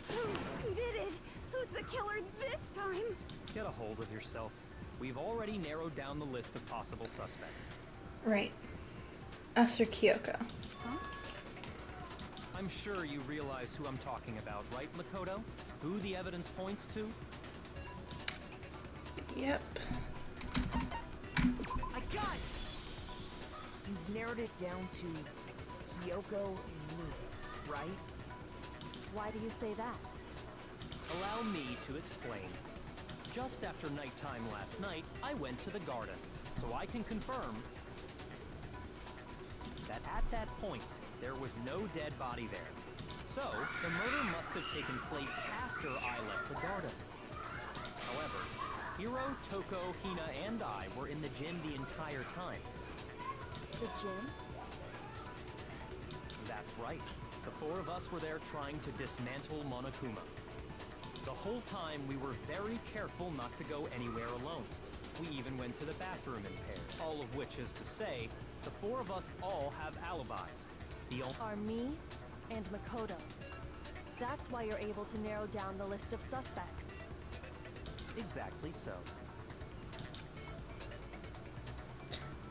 Who did it? Who's the killer this time? Get a hold of yourself. We've already narrowed down the list of possible suspects. Right. Us or Kyoko. I'm sure you realize who I'm talking about, right, Makoto? Who the evidence points to? Yep. I got it! You've narrowed it down to Kyoko and me, right? Why do you say that? Allow me to explain. Just after nighttime last night, I went to the garden, so I can confirm that at that point, there was no dead body there. So, the murder must have taken place after I left the garden. However, Hiro, Toko, Hina, and I were in the gym the entire time. The gym? That's right. The four of us were there trying to dismantle Monokuma. The whole time we were very careful not to go anywhere alone. We even went to the bathroom in pairs. All of which is to say, the four of us all have alibis. The only Are me and Makoto. That's why you're able to narrow down the list of suspects. Exactly so.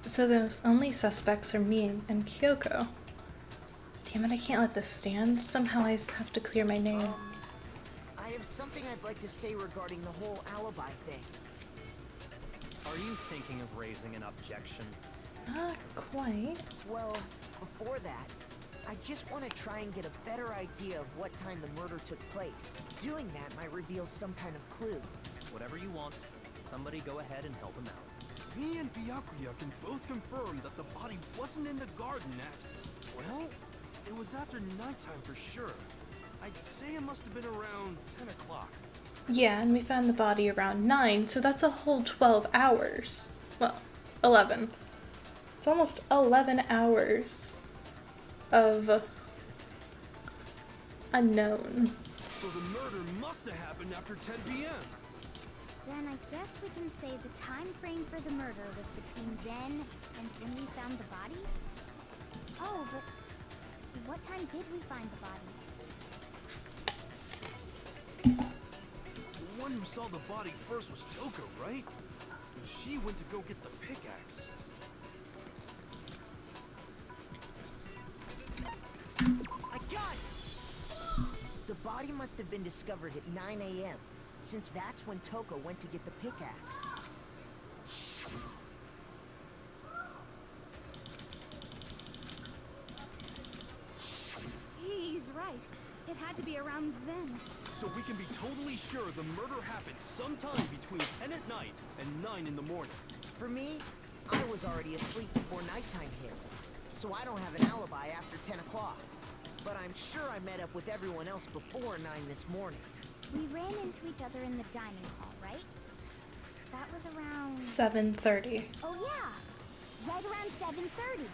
So those only suspects are me and Kyoko. Damn it, I can't let this stand. Somehow I have to clear my name. I have something I'd like to say regarding the whole alibi thing. Are you thinking of raising an objection? Not quite. Well, before that, I just want to try and get a better idea of what time the murder took place. Doing that might reveal some kind of clue. Whatever you want. Somebody go ahead and help him out. Me and Byakuya can both confirm that the body wasn't in the garden at... Well, it was after nighttime for sure. I'd say it must have been around 10 o'clock. Yeah, and we found the body around 9, so that's a whole 12 hours. Well, 11. It's almost 11 hours of unknown. So the murder must have happened after 10 p.m. Then I guess we can say the time frame for the murder was between then and when we found the body? Oh, but what time did we find the body? The one who saw the body first was Toko, right? And she went to go get the pickaxe. I got it! The body must have been discovered at 9 a.m., since that's when Toko went to get the pickaxe. He's right. It had to be around then. So we can be totally sure the murder happened sometime between 10 at night and 9 in the morning. For me, I was already asleep before nighttime hit, so I don't have an alibi after 10 o'clock. But I'm sure I met up with everyone else before 9 this morning. We ran into each other in the dining hall, right? That was around... 7:30. Oh yeah! Right around 7:30.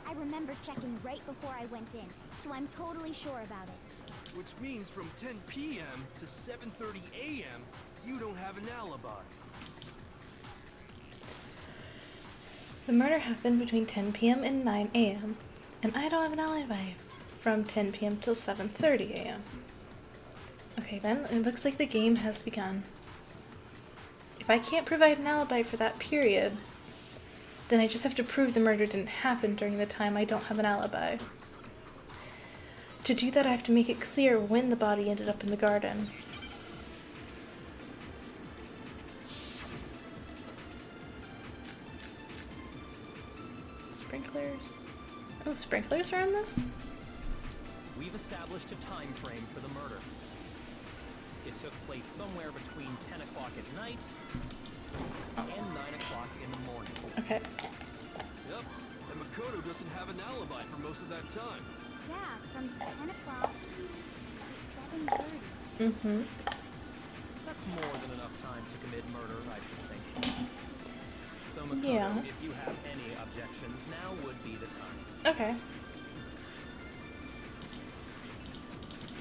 I remember checking right before I went in, so I'm totally sure about it. Which means from 10 p.m. to 7:30 a.m., you don't have an alibi. The murder happened between 10 p.m. and 9 a.m., and I don't have an alibi from 10 p.m. till 7:30 a.m. Okay, then it looks like the game has begun. If I can't provide an alibi for that period, then I just have to prove the murder didn't happen during the time I don't have an alibi. To do that, I have to make it clear when the body ended up in the garden. Sprinklers. Oh, sprinklers are on this? We've established a time frame for the murder. It took place somewhere between 10 o'clock at night and 9 o'clock in the morning. Okay. Yep, and Makoto doesn't have an alibi for most of that time. Yeah, from 10 o'clock to 7:30. Mm-hmm. That's more than enough time to commit murder, I should think. So Makoto, Yeah. if you have any objections, now would be the time. Okay.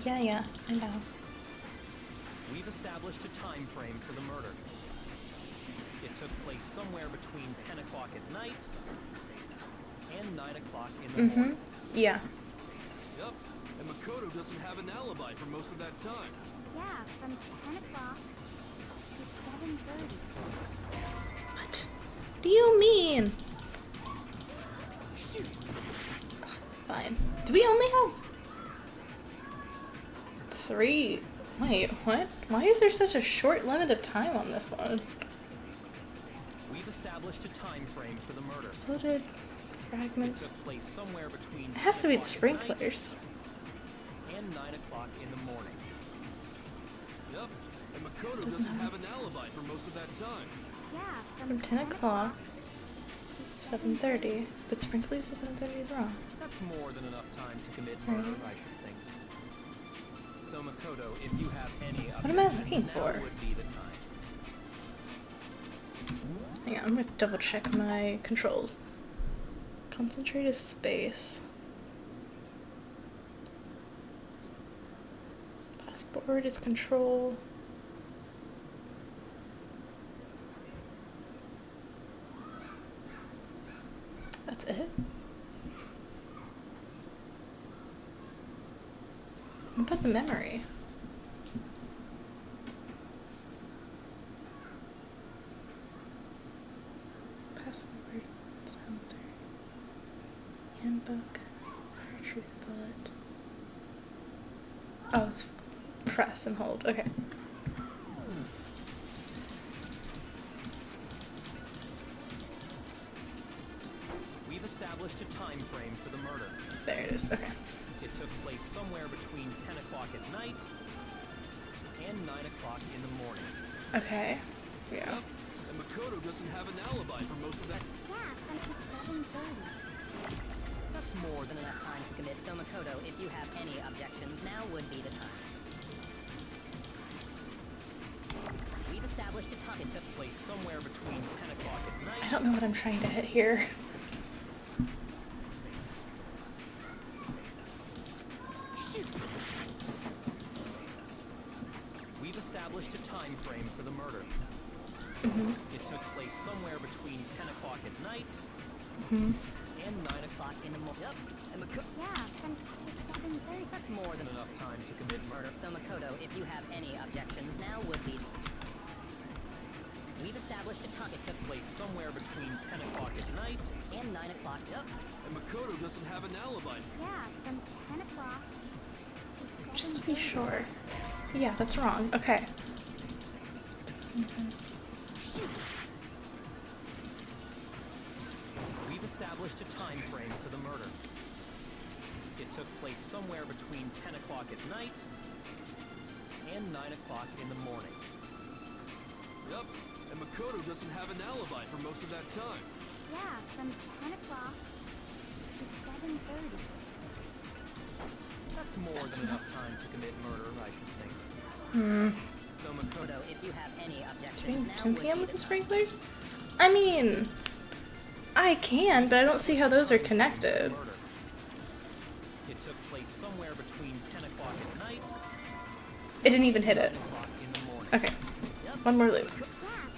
Yeah, I know. We've established a time frame for the murder. It took place somewhere between 10 o'clock at night and 9 o'clock in the morning. Yeah. Yep, and Makoto doesn't have an alibi for most of that time. Yeah, from 10 o'clock to 7:30. What do you mean? Shoot! Fine. Do we only have 3? Wait, what? Why is there such a short limit of time on this one? We've established a time frame for the murder. Exploded It fragments. took place somewhere between It has to be 10 the o'clock at night sprinklers. and 9 o'clock in the morning. Yep, and Makoto Doesn't doesn't have- have an alibi for most of that time. Yeah, From 10 o'clock to 7:30. But sprinklers to 7:30 is wrong. That's more than enough time to commit murder, Right. I should think. So Makoto, if you have any What am I objections, looking now for? would be the time. Hang on, I'm gonna double check my controls. Concentrate is space. Passport is control. That's it? What about the memory? Password, silencer, handbook, fire truth bullet. Oh, it's press and hold. Okay. We've established a time frame for the murder. There it is. Okay. It took place somewhere between 10 o'clock at night and 9 o'clock in the morning. Okay. Yeah. Yep, and Makoto doesn't have an alibi for most of that. Yeah, from 7:30. That's more than enough time to commit. So Makoto, if you have any objections, now would be the time. We've established a time. It took Place somewhere between 10 o'clock at I night don't know what I'm trying to hit here. Shoot! We've established a time frame for the murder. It took place somewhere between 10 o'clock at night and 9 o'clock in the morning. Yep, and Yeah, from 7:30. That's more than enough time to commit murder. So Makoto, if you have any objections, now would be... We've established a time. It took Place somewhere between 10 o'clock at night and 9 o'clock. Yep. And Makoto doesn't have an alibi. Yeah, from 10 o'clock to 7:30. Just to be sure. Yeah, that's wrong. Okay. We've established a time frame for the murder. It took place somewhere between 10 o'clock at night and 9 o'clock in the morning. Yep, and Makoto doesn't have an alibi for most of that time. Yeah, from 10 o'clock to 7:30. That's more than enough time to commit murder, I should think. So Makoto, If you have any objections, Doing now 10 would p.m. be with the the time. sprinklers? I mean, I can, but I don't see how those are connected. murder. It took place somewhere between 10 o'clock at night It didn't even hit it. and 9 o'clock in the morning. Okay. One more loop. Yeah,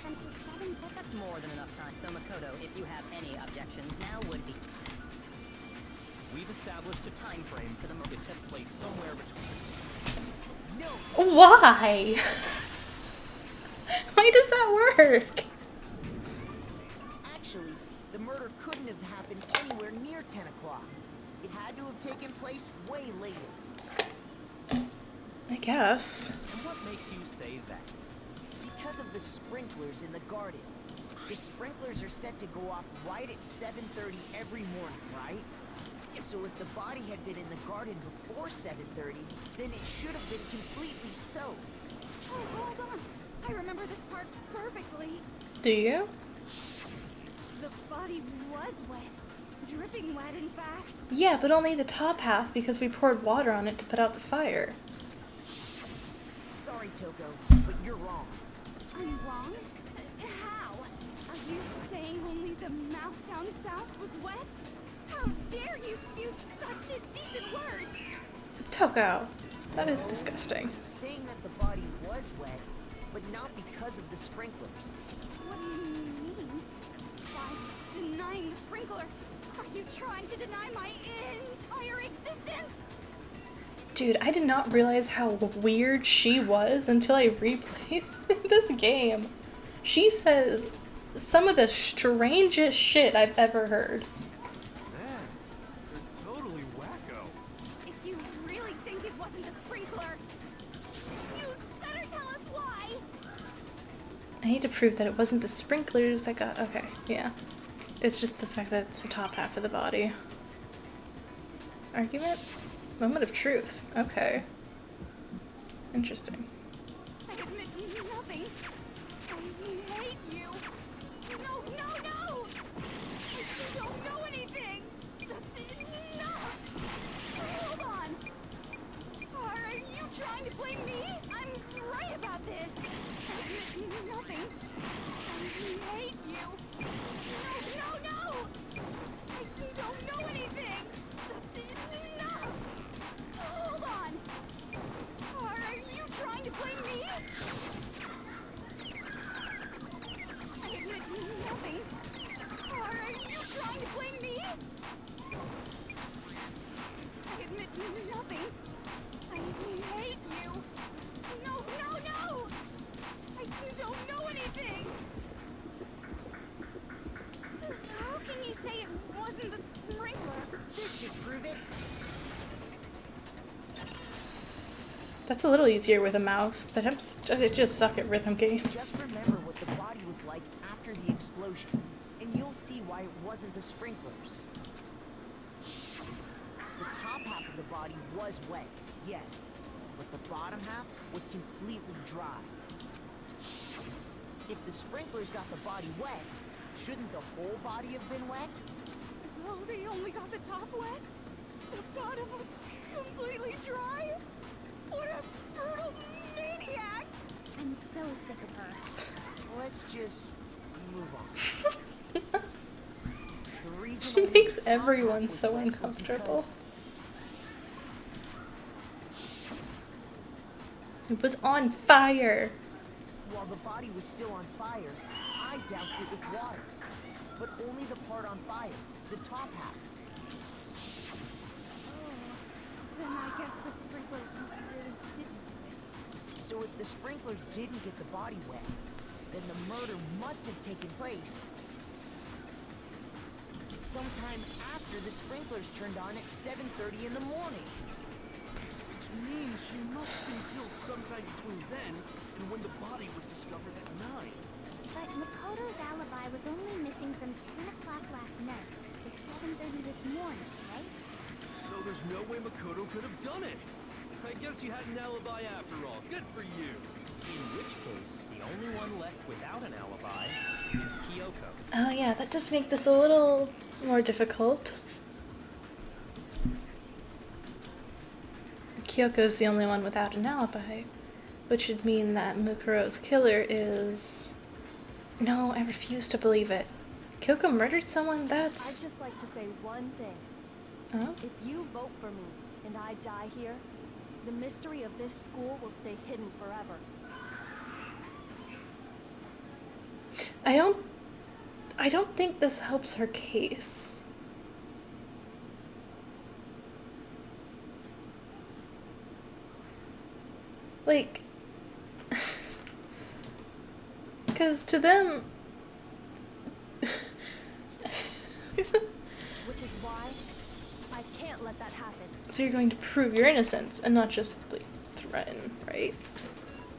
from 7:30. That's more than enough time. So Makoto, if you have any objections, now would be... We've established a time frame for the murder. It took place somewhere between... Why? Why does that work? Actually, the murder couldn't have happened anywhere near 10 o'clock. It had to have taken place way later. I guess. And what makes you say that? Because of the sprinklers in the garden. The sprinklers are set to go off right at 7:30 every morning, right? So if the body had been in the garden before 7:30, then it should have been completely soaked. Oh, hold on. I remember this part perfectly. Do you? The body was wet. Dripping wet, in fact. Yeah, but only the top half because we poured water on it to put out the fire. Sorry, Toko, but you're wrong. I'm wrong? How? Are you saying only the mouth down south was wet? How dare you spew such indecent words? Toko. That is disgusting. I'm saying that the body was wet, but not because of the sprinklers. What do you mean? By denying the sprinkler, are you trying to deny my entire existence? Dude, I did not realize how weird she was until I replayed this game. She says some of the strangest shit I've ever heard. Man, they're totally wacko. If you really think it wasn't the sprinkler, you'd better tell us why. I need to prove that it wasn't the sprinklers that got... Okay, yeah. It's just the fact that it's the top half of the body. Argument? Moment of truth. Okay. Interesting. I admit nothing. I hate you. No, no, no! You don't know anything. That's enough. Hold on. Are you trying to blame me? I'm right about this. I admit nothing. I hate you. No, no, no! You don't know anything. That's enough. Hold on. Are you trying to blame me? I admit nothing. Are you trying to blame me? I admit nothing. I hate you. No, no, no! I don't know anything. How can you say it wasn't the sprinkler? This should prove it. That's a little easier with a mouse, but I just suck at rhythm games. Just remember what the body was like after the explosion, and you'll see why it wasn't the sprinklers. The top half of the body was wet, yes, but the bottom half was completely dry. If the sprinklers got the body wet, shouldn't the whole body have been wet? So they only got the top wet? The bottom was completely dry? What a brutal maniac! I'm so sick of her. Let's just move on. The reason She only makes the top everyone half was so wet was uncomfortable. because It was on fire. While the body was still on fire, I doused it with water. But only the part on fire, the top half. Then I guess the sprinklers really didn't do it. So if the sprinklers didn't get the body wet, then the murder must have taken place sometime after the sprinklers turned on at 7:30 in the morning. Which means she must have been killed sometime between then and when the body was discovered at 9. But Makoto's alibi was only missing from 10 o'clock last night to 7:30 this morning, right? So there's no way Makoto could have done it. I guess you had an alibi after all. Good for you. In which case, the only one left without an alibi is Kyoko. Oh yeah, that does make this a little more difficult. Kyoko's the only one without an alibi, which would mean that Mukuro's killer is... No, I refuse to believe it. Kyoko murdered someone? I'd That's... just like to say one thing. Oh? If you vote for me and I die here, the mystery of this school will stay hidden forever. I don't think this helps her case. Like, because to them, Which is why I can't let that happen. so you're going to prove your innocence and not just like threaten, right?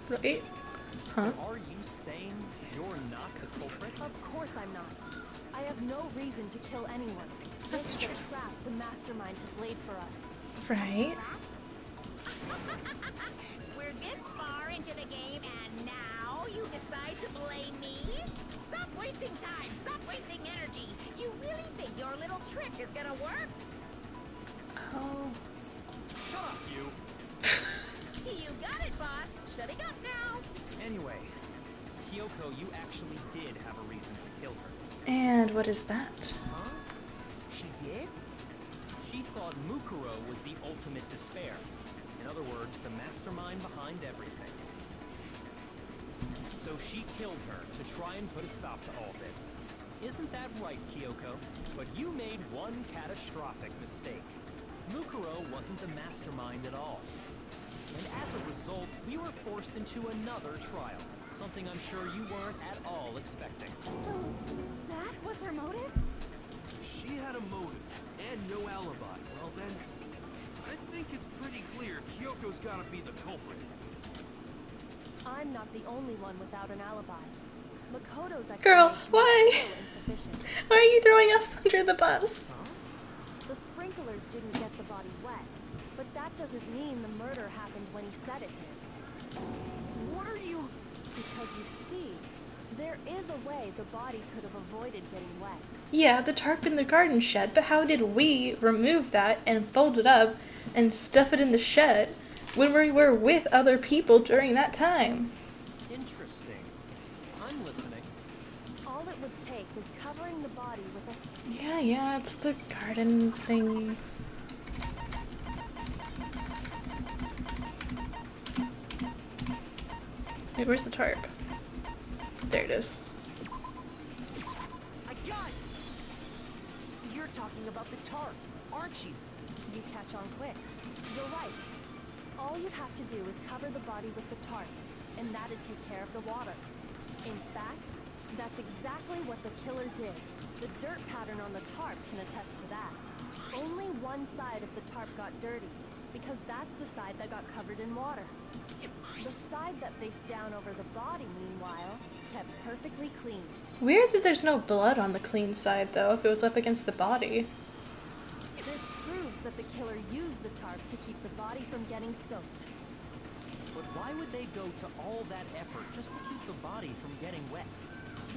Right? Huh? Are you saying you're not the culprit? Of course I'm not. I have no reason to kill anyone. That's This is true. a trap the mastermind has laid for us. Right? We're this far into the game, and now you decide to blame me? Stop wasting time. Stop wasting energy. You really think your little trick is gonna work? Oh. Shut up, you! You got it, boss. Shutting up now. Anyway, Kyoko, you actually did have a reason to kill her. And what is that? Huh? She did? She thought Mukuro was the ultimate despair. In other words, the mastermind behind everything. So she killed her to try and put a stop to all this. Isn't that right, Kyoko? But you made one catastrophic mistake. Mukuro wasn't the mastermind at all. And as a result, we were forced into another trial. Something I'm sure you weren't at all expecting. So, that was her motive? If she had a motive and no alibi, well then, I think it's pretty clear Kyoko's gotta be the culprit. I'm not the only one without an alibi. Makoto's Girl, explanation why? is still insufficient. Why are you throwing us under the bus? The sprinklers didn't get the body wet, but that doesn't mean the murder happened when he said it did. What are you... Because you see, there is a way the body could have avoided getting wet. Yeah, the tarp in the garden shed, but how did we remove that and fold it up and stuff it in the shed when we were with other people during that time? Interesting. I'm listening. All it would take is covering the body with a Yeah, it's the garden thing. Wait, where's the tarp? There it is. I got it! You're talking about the tarp, aren't you? You catch on quick. You're right. All you'd have to do is cover the body with the tarp, and that'd take care of the water. In fact, that's exactly what the killer did. The dirt pattern on the tarp can attest to that. Only one side of the tarp got dirty, because that's the side that got covered in water. The side that faced down over the body, meanwhile, kept perfectly clean. Weird that there's no blood on the clean side, though, if it was up against the body. This proves that the killer used the tarp to keep the body from getting soaked. But why would they go to all that effort just to keep the body from getting wet?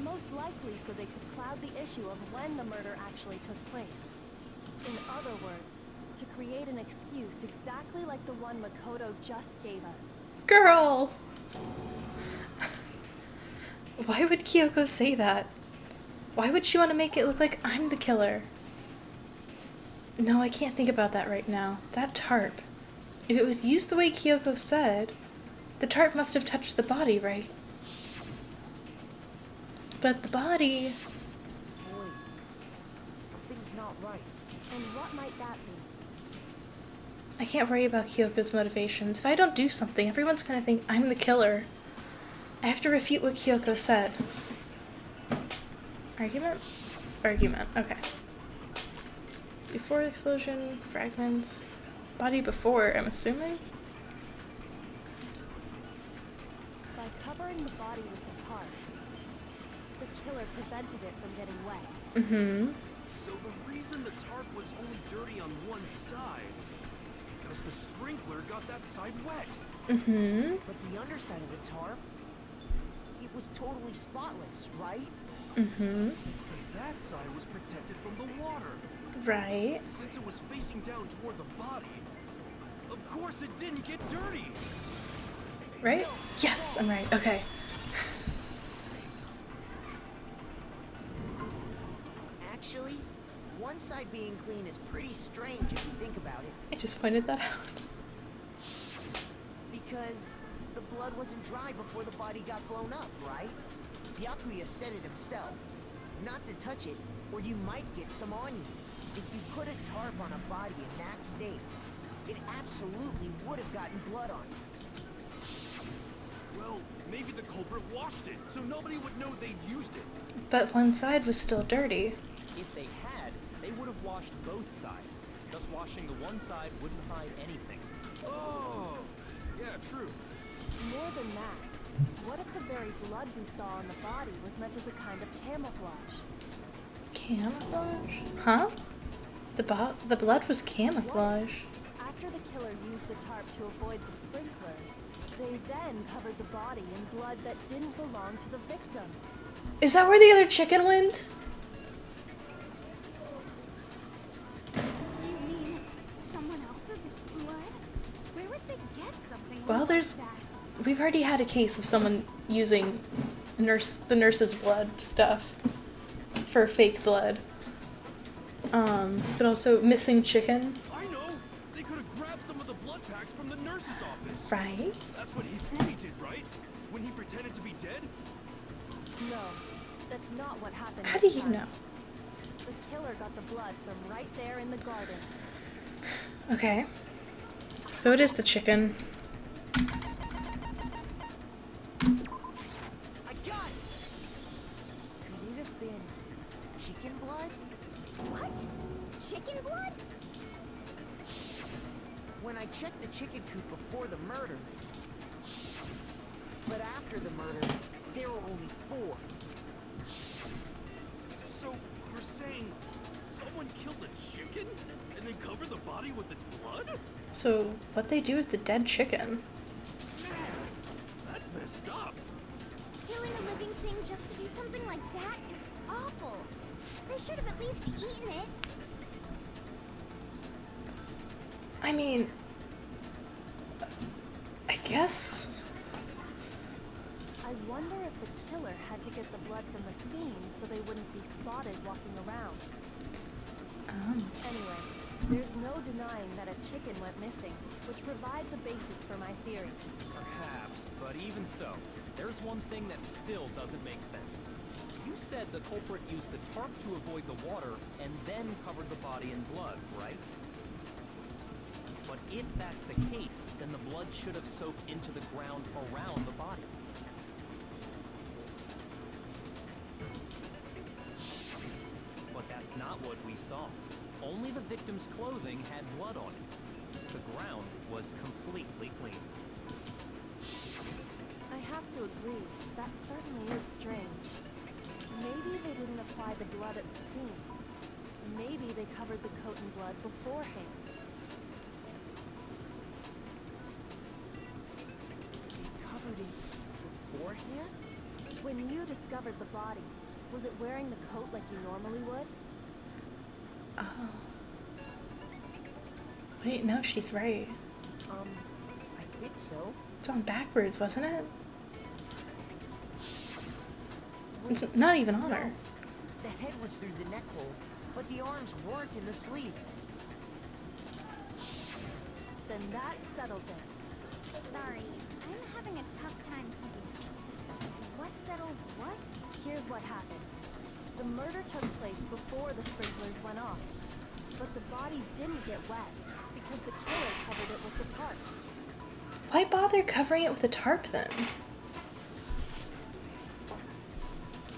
Most likely so they could cloud the issue of when the murder actually took place. In other words, to create an excuse exactly like the one Makoto just gave us. Girl! Why would Kyoko say that? Why would she want to make it look like I'm the killer? No, I can't think about that right now. That tarp. If it was used the way Kyoko said, the tarp must have touched the body, right? But the body... Wait, something's not right. And what might that be? I can't worry about Kyoko's motivations. If I don't do something, everyone's gonna think I'm the killer. I have to refute what Kyoko said. Argument? Argument, okay. Before the explosion, fragments. Body before, I'm assuming? By covering the body with the tarp, the killer prevented it from getting wet. Mm-hmm. So the reason the tarp was only dirty on one side is because the sprinkler got that side wet. Mm-hmm. But the underside of the tarp, it was totally spotless, right? Mm-hmm. It's because that side was protected from the water. Right. Since it was facing down toward the body, of course it didn't get dirty. Right? Yes, I'm right. Okay. Actually, one side being clean is pretty strange if you think about it. I just pointed that out. Because the blood wasn't dry before the body got blown up, right? Byakuya said it himself. Not to touch it, or you might get some on you. If you put a tarp on a body in that state, it absolutely would have gotten blood on it. Well, maybe the culprit washed it, so nobody would know they'd used it. But one side was still dirty. If they had, they would have washed both sides. Thus washing the one side wouldn't hide anything. Oh, yeah, true. More than that, what if the very blood we saw on the body was meant as a kind of camouflage? Camouflage? Huh? The blood was camouflage. After the killer used the tarp to avoid the sprinklers, they then covered the body in blood that didn't belong to the victim. Is that where the other chicken went? You mean someone else's blood? Where would they get something Well, like there's... that? We've already had a case of someone using the nurse's blood stuff for fake blood. But also missing chicken. I know! They could have grabbed some of the blood packs from the nurse's office. Right? That's what Hifumi did, right? When he pretended to be dead? No, that's not what happened. How this do you time. know? The killer got the blood from right there in the garden. Okay. So it is the chicken. I got it! Could it have been chicken blood? What? Chicken blood? When I checked the chicken coop before the murder, but after the murder, there were only 4. So, you're saying someone killed a chicken and then covered the body with its blood? So what they do with the dead chicken? Man, that's messed up. Killing a living thing just to do something like that is awful. They should have at least eaten it. I mean... I guess... I wonder if the killer had to get the blood from the scene so they wouldn't be spotted walking around. Oh. Anyway, there's no denying that a chicken went missing, which provides a basis for my theory. Perhaps, but even so, there's one thing that still doesn't make sense. You said the culprit used the tarp to avoid the water and then covered the body in blood, right? But if that's the case, then the blood should have soaked into the ground around the body. But that's not what we saw. Only the victim's clothing had blood on it. The ground was completely clean. I have to agree, that certainly is strange. Maybe they didn't apply the blood at the scene. Maybe they covered the coat in blood beforehand. They covered it beforehand? When you discovered the body, was it wearing the coat like you normally would? Oh. Wait, no, she's right. I think so. It's on backwards, wasn't it? It's not even on her. The head was through the neck hole, but the arms weren't in the sleeves. Then that settles it. Sorry, I'm having a tough time keeping up. What settles what? Here's what happened. The murder took place before the sprinklers went off. But the body didn't get wet because the killer covered it with the tarp. Why bother covering it with a tarp then?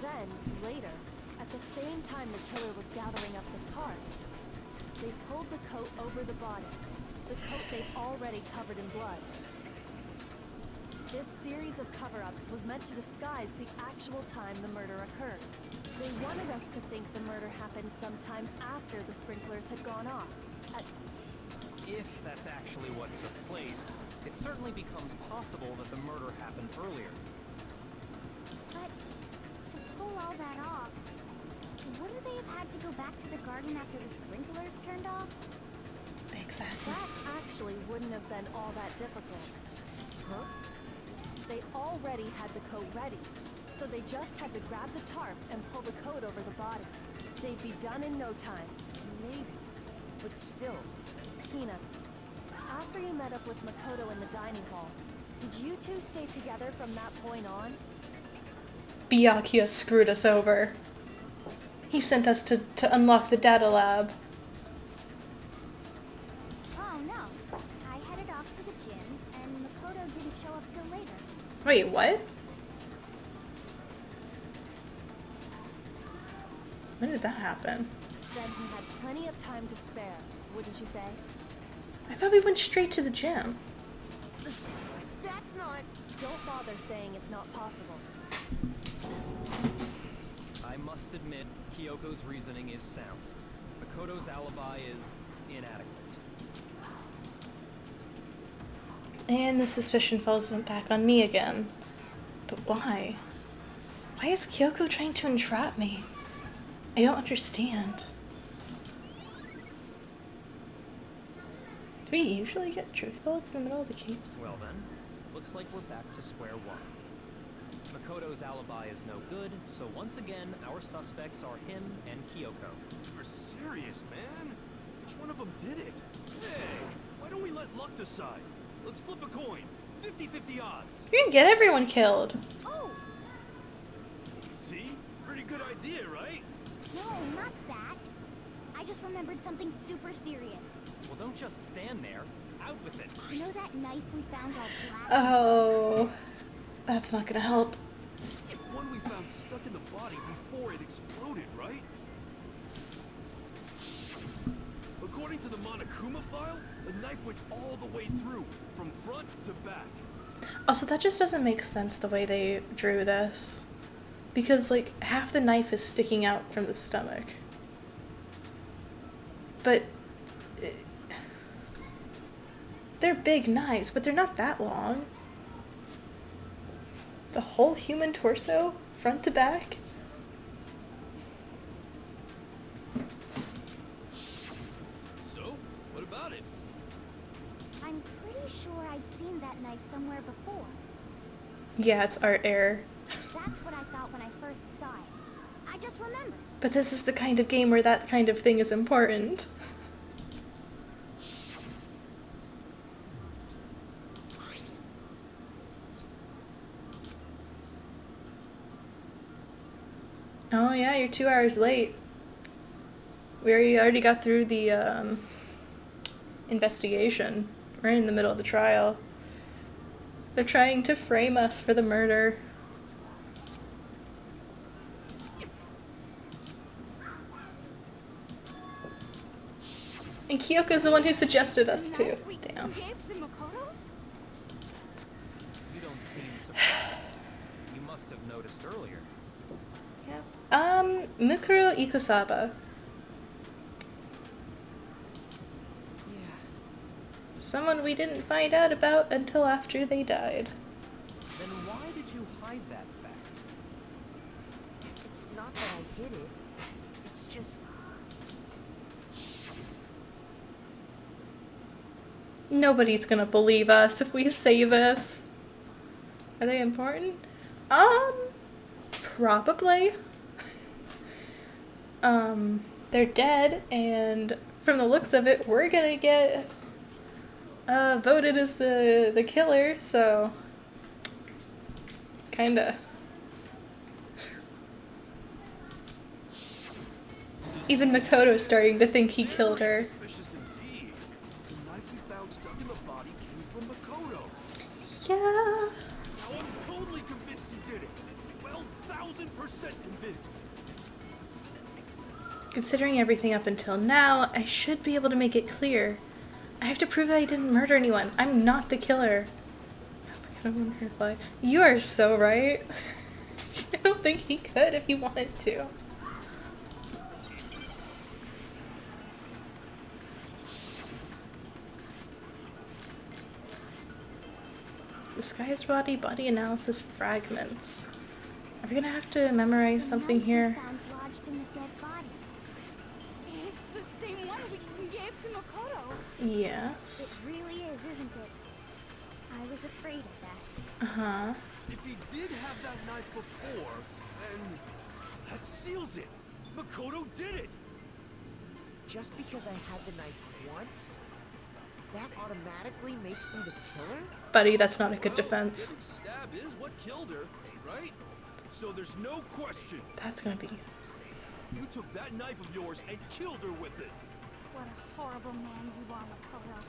Then, later, at the same time the killer was gathering up the tarp, they pulled the coat over the body, the coat they'd already covered in blood. This series of cover-ups was meant to disguise the actual time the murder occurred. They wanted us to think the murder happened sometime after the sprinklers had gone off. If that's actually what took place, it certainly becomes possible that the murder happened earlier. But to pull all that off, wouldn't they have had to go back to the garden after the sprinklers turned off? Exactly. That actually wouldn't have been all that difficult. Huh? They already had the coat ready, so they just had to grab the tarp and pull the coat over the body. They'd be done in no time. Maybe. But still. Hina, after you met up with Makoto in the dining hall, did you two stay together from that point on? Byakuya screwed us over. He sent us to unlock the data lab. Oh no. I headed off to the gym, and Makoto didn't show up till later. Wait, what? When did that happen? Then he had plenty of time to spare, wouldn't you say? I thought we went straight to the gym. That's not... Don't bother saying it's not possible. I must admit, Kyoko's reasoning is sound. Makoto's alibi is inadequate. And the suspicion falls back on me again. But why? Why is Kyoko trying to entrap me? I don't understand. Do we usually get truth bullets in the middle of the case? Well then, looks like we're back to square one. Makoto's alibi is no good, so once again, our suspects are him and Kyoko. You're serious, man? Which one of them did it? Hey, why don't we let luck decide? Let's flip a coin. 50-50 odds. You're gonna get everyone killed. Oh! See? Pretty good idea, right? No, not that. I just remembered something super serious. Well, don't just stand there. Out with it. You know that knife we found all black? Oh, that's not gonna help. One we found stuck in the body before it exploded, right? According to the Monokuma file, the knife went all the way through, from front to back. Also, that just doesn't make sense the way they drew this. Because, like, half the knife is sticking out from the stomach. But... they're big knives, but they're not that long. The whole human torso, front to back? So, what about it? I'm pretty sure I'd seen that knife somewhere before. Yeah, it's art error. That's what I thought when I first saw it. I just remembered. But this is the kind of game where that kind of thing is important. Oh yeah, you're 2 hours late. We already got through the investigation. We're in the middle of the trial. They're trying to frame us for the murder. And Kyoko's the one who suggested us to. Damn. Gave to Makoto? You don't seem surprised. You must have noticed earlier. Mukuro Ikusaba. Yeah. Someone we didn't find out about until after they died. Then why did you hide that fact? It's not that I hid it. It's just... Nobody's gonna believe us if we say this. Are they important? Probably. They're dead, and from the looks of it, we're gonna get voted as the killer, so kinda. Even Makoto's starting to think he killed her. Suspicious indeed. The knife we found stuck in the body came from Makoto. Yeah. Now I'm totally convinced he did it. 12,000% convinced. Considering everything up until now, I should be able to make it clear. I have to prove that I didn't murder anyone. I'm not the killer. You are so right. I don't think he could if he wanted to. Disguised body, body analysis fragments. Are we gonna have to memorize something here? Found lodged in the dead body. It's the same one we gave to Makoto. Yes. It really is, isn't it? I was afraid of that. Uh-huh. If he did have that knife before, then that seals it. Makoto did it. Just because I had the knife once, that automatically makes me the killer? Buddy, that's not a good Well, defense. getting stabbed is what killed her, right? So there's no question. That's gonna be... You took that knife of yours and killed her with it. What a horrible man you are, Makoto.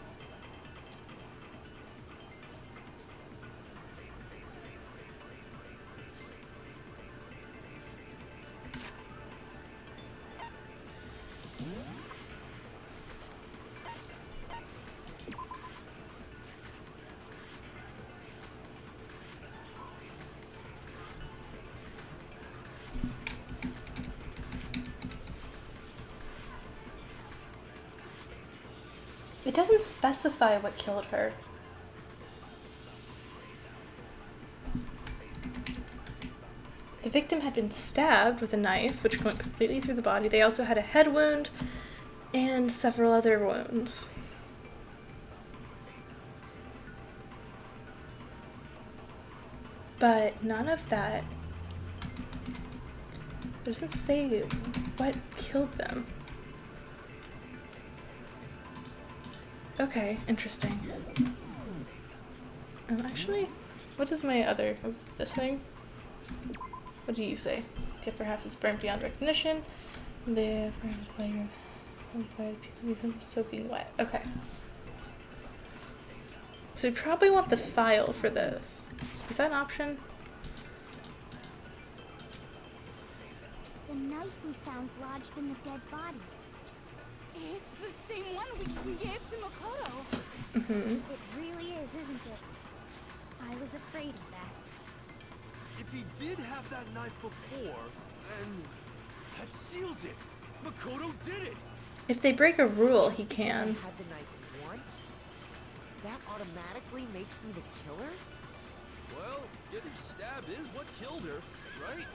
It doesn't specify what killed her. The victim had been stabbed with a knife, which went completely through the body. They also had a head wound and several other wounds. But none of that... It doesn't say what killed them. Okay, interesting. Actually, what is my other... Was it this thing? What do you say? The upper half is burnt beyond recognition. The upper half is layer because it's soaking wet. Okay. So we probably want the file for this. Is that an option? The knife we found lodged in the dead body. It's the same one we gave to Makoto. Mm-hmm. It really is, isn't it? I was afraid of that. If he did have that knife before, then that seals it. Makoto did it. If they break a rule, he Just because can. I had the knife once, that automatically makes me the killer? Well, getting stabbed is what killed her, right?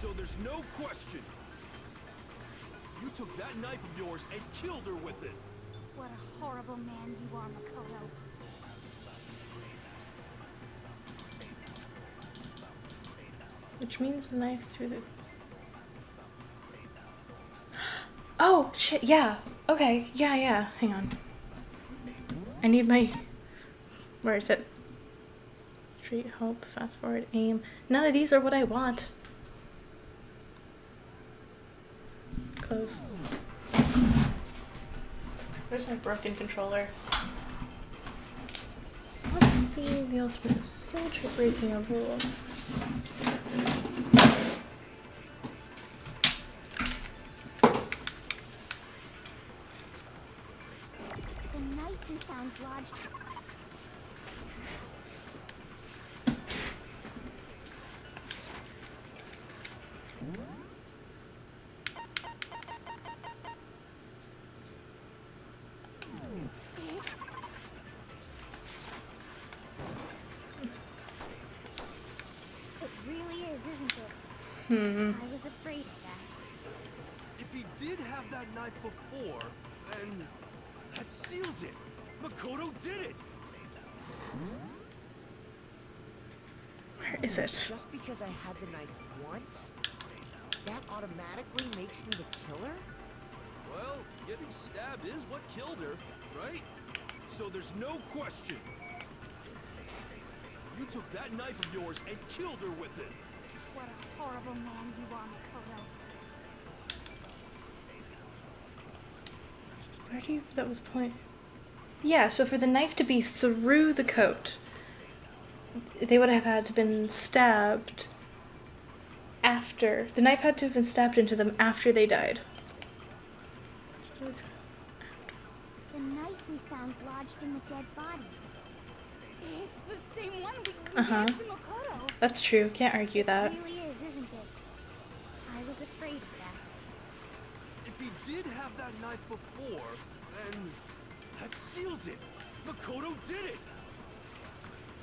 So there's no question. You took that knife of yours and killed her with it. What a horrible man you are, Makoto. Which means the knife through the... Oh, shit, yeah. Okay, yeah. Hang on. I need my... Where is it? Street, hope, fast forward, aim. None of these are what I want. Close. Where's my broken controller? Let's see the ultimate soldier breaking a rule. The knife we found lodged. It really is, isn't it? I was afraid of that. If he did have that knife before, then that seals it. Makoto did it. Where is it? Just because I had the knife once, that automatically makes me the killer? Well, getting stabbed is what killed her, right? So there's no question. You took that knife of yours and killed her with it. What a horrible man you are, Makoto. Where do you... That was point... Yeah, so for the knife to be through the coat, they would have had to been stabbed after... The knife had to have been stabbed into them after they died. The knife we found lodged in the dead body. It's the same one we Uh-huh. gave to Makoto. That's true. Can't argue that. It really is, isn't it? I was afraid of that. If he did have that knife before, then that seals it. Makoto did it.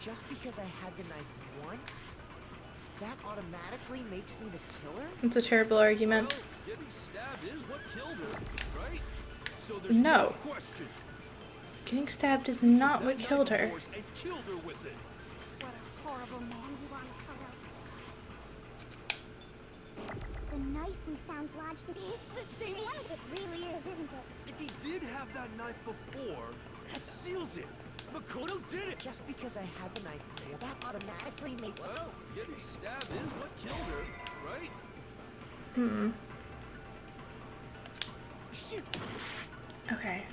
Just because I had the knife once, that automatically makes me the killer? It's a terrible argument. Well, getting stabbed is what killed her, right? So there's No. question. Getting stabbed is not That what knife, killed of her. course, and killed her with it. What a horrible man you are, Makoto. The knife we found lodged in... It's the same one. It really is, isn't it? If he did have that knife before, that seals it. Makoto did it. Just because I had the knife before, that automatically makes... Well, getting stabbed is what killed her, right? Shoot! Okay.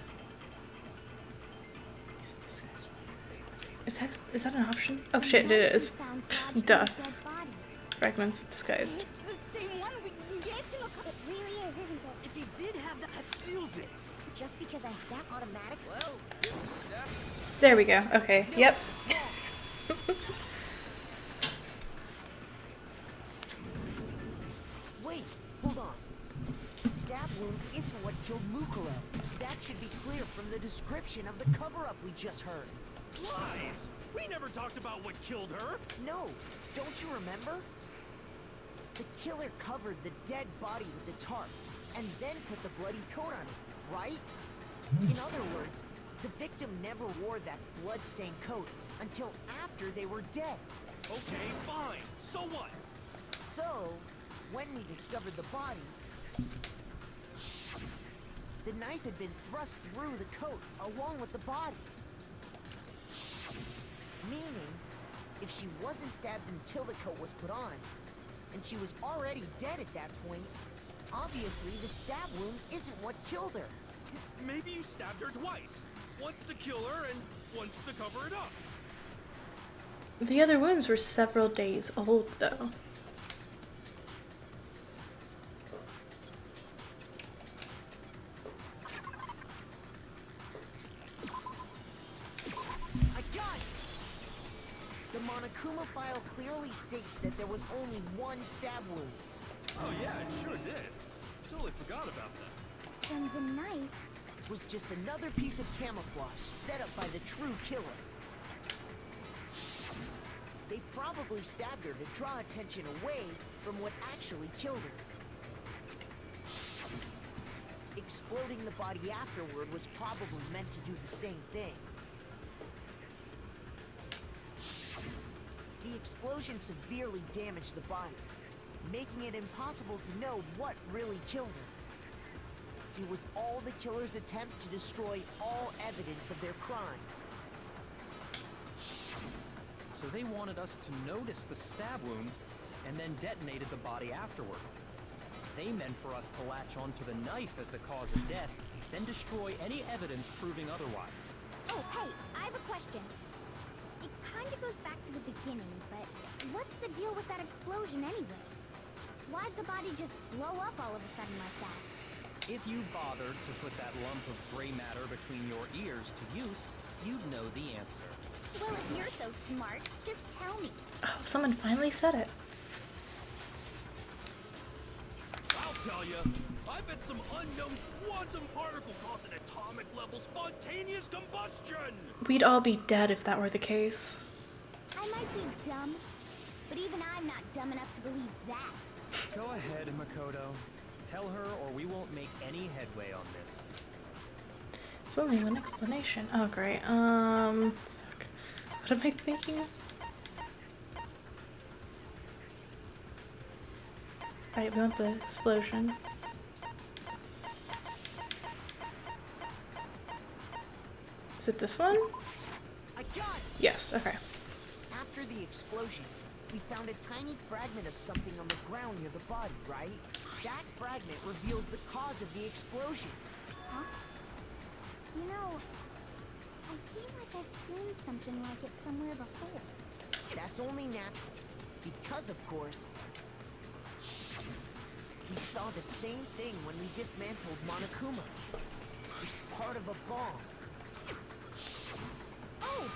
Is that an option? Oh shit, it is. Found lodged in Duh. the dead body. Fragments disguised. It's the same one we gave to Makoto. It really is, isn't it? If he did have that... That seals it. Just because I had that automatic... Well, getting stabbed. There we go. Okay. Yep. Wait, hold on. The stab wound isn't what killed Mukuro. That should be clear from the description of the cover-up we just heard. Lies! We never talked about what killed her. No, don't you remember? The killer covered the dead body with the tarp, and then put the bloody coat on it, right? In other words, the victim never wore that blood-stained coat until after they were dead. Okay, fine. So what? So, when we discovered the body, the knife had been thrust through the coat along with the body. Meaning, if she wasn't stabbed until the coat was put on, and she was already dead at that point, obviously the stab wound isn't what killed her. Maybe you stabbed her twice. Once to kill her and once to cover it up. The other wounds were several days old, though. I got it! The Monokuma file clearly states that there was only one stab wound. Oh yeah, it sure did. Totally forgot about that. And the knife... Was just another piece of camouflage set up by the true killer. They probably stabbed her to draw attention away from what actually killed her. Exploding the body afterward was probably meant to do the same thing. The explosion severely damaged the body, making it impossible to know what really killed her. It was all the killer's attempt to destroy all evidence of their crime. So they wanted us to notice the stab wound and then detonated the body afterward. They meant for us to latch onto the knife as the cause of death, then destroy any evidence proving otherwise. Oh, hey, I have a question. It kind of goes back to the beginning, but what's the deal with that explosion anyway? Why'd the body just blow up all of a sudden like that? If you bothered to put that lump of gray matter between your ears to use, you'd know the answer. Well, if you're so smart, just tell me. Oh, someone finally said it. I'll tell you. I bet some unknown quantum particle cause an atomic level spontaneous combustion. We'd all be dead if that were the case. I might be dumb, but even I'm not dumb enough to believe that. Go ahead, Makoto. Tell her or we won't make any headway on this. It's only one explanation. Oh, great. Fuck. What am I thinking? Right, we want the explosion. Is it this one? I got it! Yes, okay. After the explosion, we found a tiny fragment of something on the ground near the body, right? That fragment reveals the cause of the explosion. Huh? You know, I feel like I've seen something like it somewhere before. That's only natural. Because, of course, we saw the same thing when we dismantled Monokuma. It's part of a bomb. Oh!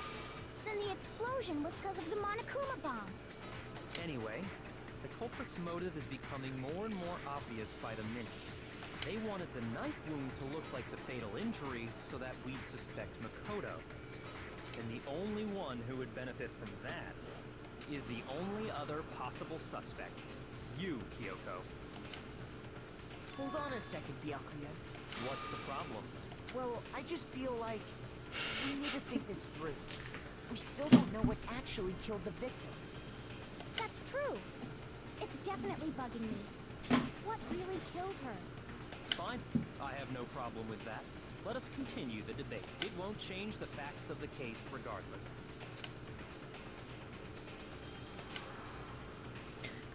Then the explosion was because of the Monokuma bomb. Anyway, the culprit's motive is becoming more and more obvious by the minute. They wanted the knife wound to look like the fatal injury so that we'd suspect Makoto. And the only one who would benefit from that is the only other possible suspect. You, Kyoko. Hold on a second, Byakuya. What's the problem? Well, I just feel like we need to think this through. We still don't know what actually killed the victim. That's true. It's definitely bugging me. What really killed her? Fine. I have no problem with that. Let us continue the debate. It won't change the facts of the case regardless.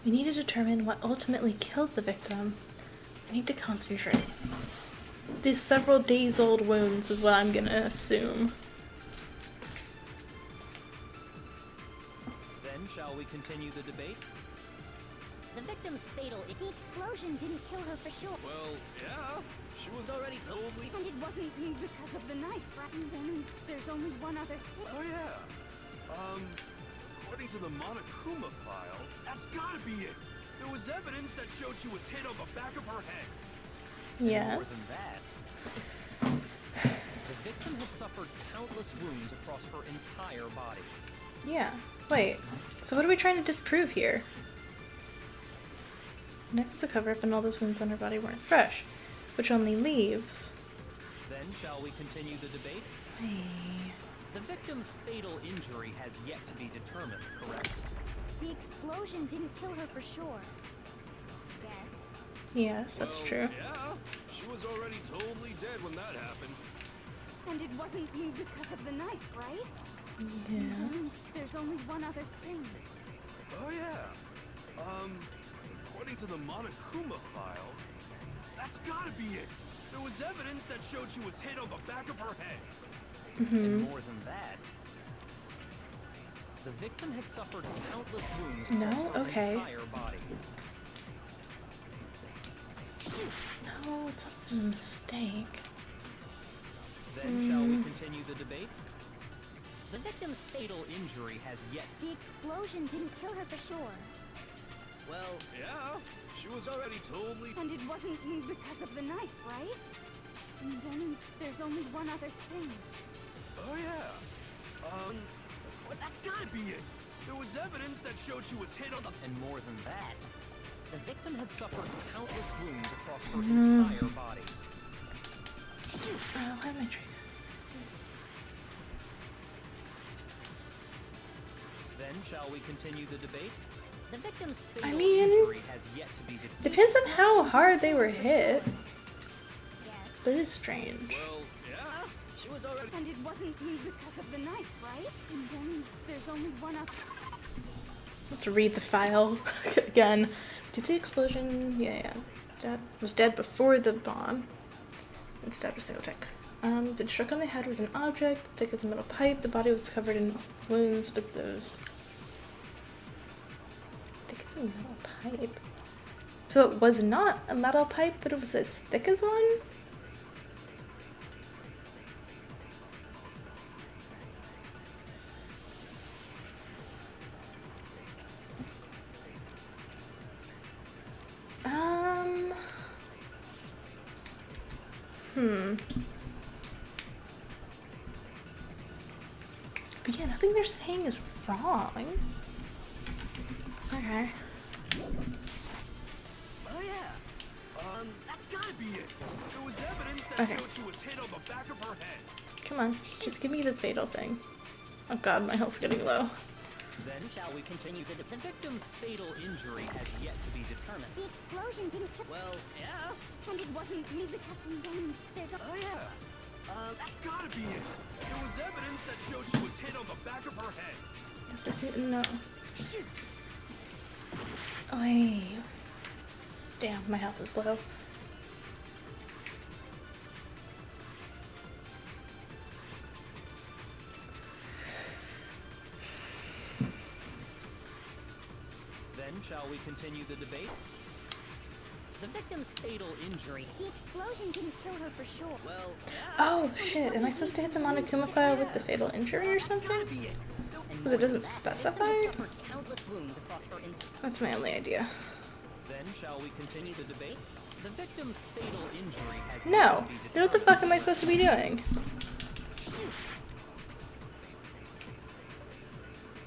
We need to determine what ultimately killed the victim. I need to concentrate. These several days old wounds is what I'm gonna assume. Then shall we continue the debate? The victim's fatal. The explosion didn't kill her for sure. Well, yeah. She was already totally... And it wasn't because of the knife, right? And then there's only one other thing. Oh, yeah. According to the Monokuma file, that's gotta be it. There was evidence that showed she was hit on the back of her head. More than Yes. that, the victim had suffered countless wounds across her entire body. Yeah. Wait. So what are we trying to disprove here? The knife was a cover-up and all those wounds on her body weren't fresh, which only leaves... Then shall we continue the debate? Hey. The victim's fatal injury has yet to be determined, correct? The explosion didn't kill her for sure. Yes. Yes, that's Well, true. Yeah. She was already totally dead when that happened. And it wasn't because of the knife, right? Yes. There's only one other thing. Oh, yeah. According to the Monokuma file, that's gotta be it. There was evidence that showed she was hit on the back of her head. And more than that, the victim had suffered countless wounds No? across her Okay. entire body. No, it's a mistake. Then shall we continue the debate? The victim's fatal injury has yet... The explosion didn't kill her for sure. Well, yeah. She was already totally... And it wasn't because of the knife, right? And then there's only one other thing. Oh, yeah. That's gotta be it. There was evidence that showed she was hit on the... And more than that, the victim had suffered countless wounds across her entire body. Why am I trying? Then shall we continue the debate? The victim's fatal I mean, injury has yet to be determined. Depends on how hard they were hit. Yes. But it's strange. Well, yeah. She was already... And it wasn't because of the knife, right? And then there's only one other... Let's read the file again. Due to the explosion, yeah. Dad was dead before the bomb. And stabbed a single tick. Been struck on the head with an object, thick as a metal pipe. The body was covered in wounds, but those... Thick as a metal pipe? So it was not a metal pipe, but it was as thick as one? But yeah, nothing they're saying is wrong. Okay. Oh, yeah. That's gotta be it. There was evidence that Okay. showed she was hit on the back of her head. Come on, just give me the fatal thing. Oh god, my health's getting low. Then shall we continue the victim's fatal injury has yet to be determined. The explosion didn't kill... Well, yeah. And it wasn't because and then there's a... Oh, yeah. That's gotta be it. There was evidence that showed she was hit on the back of her head. Does I see? No. Oh, hey. Damn, my health is low. shall we continue the debate? The victim's fatal injury. The explosion didn't kill her for sure. Well, Oh shit, am I supposed to hit the Monokuma file with the fatal injury or something? Because it doesn't specify? Suffered countless wounds across her That's my only idea. then shall we continue the debate? The victim's fatal injury has yet No. to be Then what the fuck am I supposed to be doing?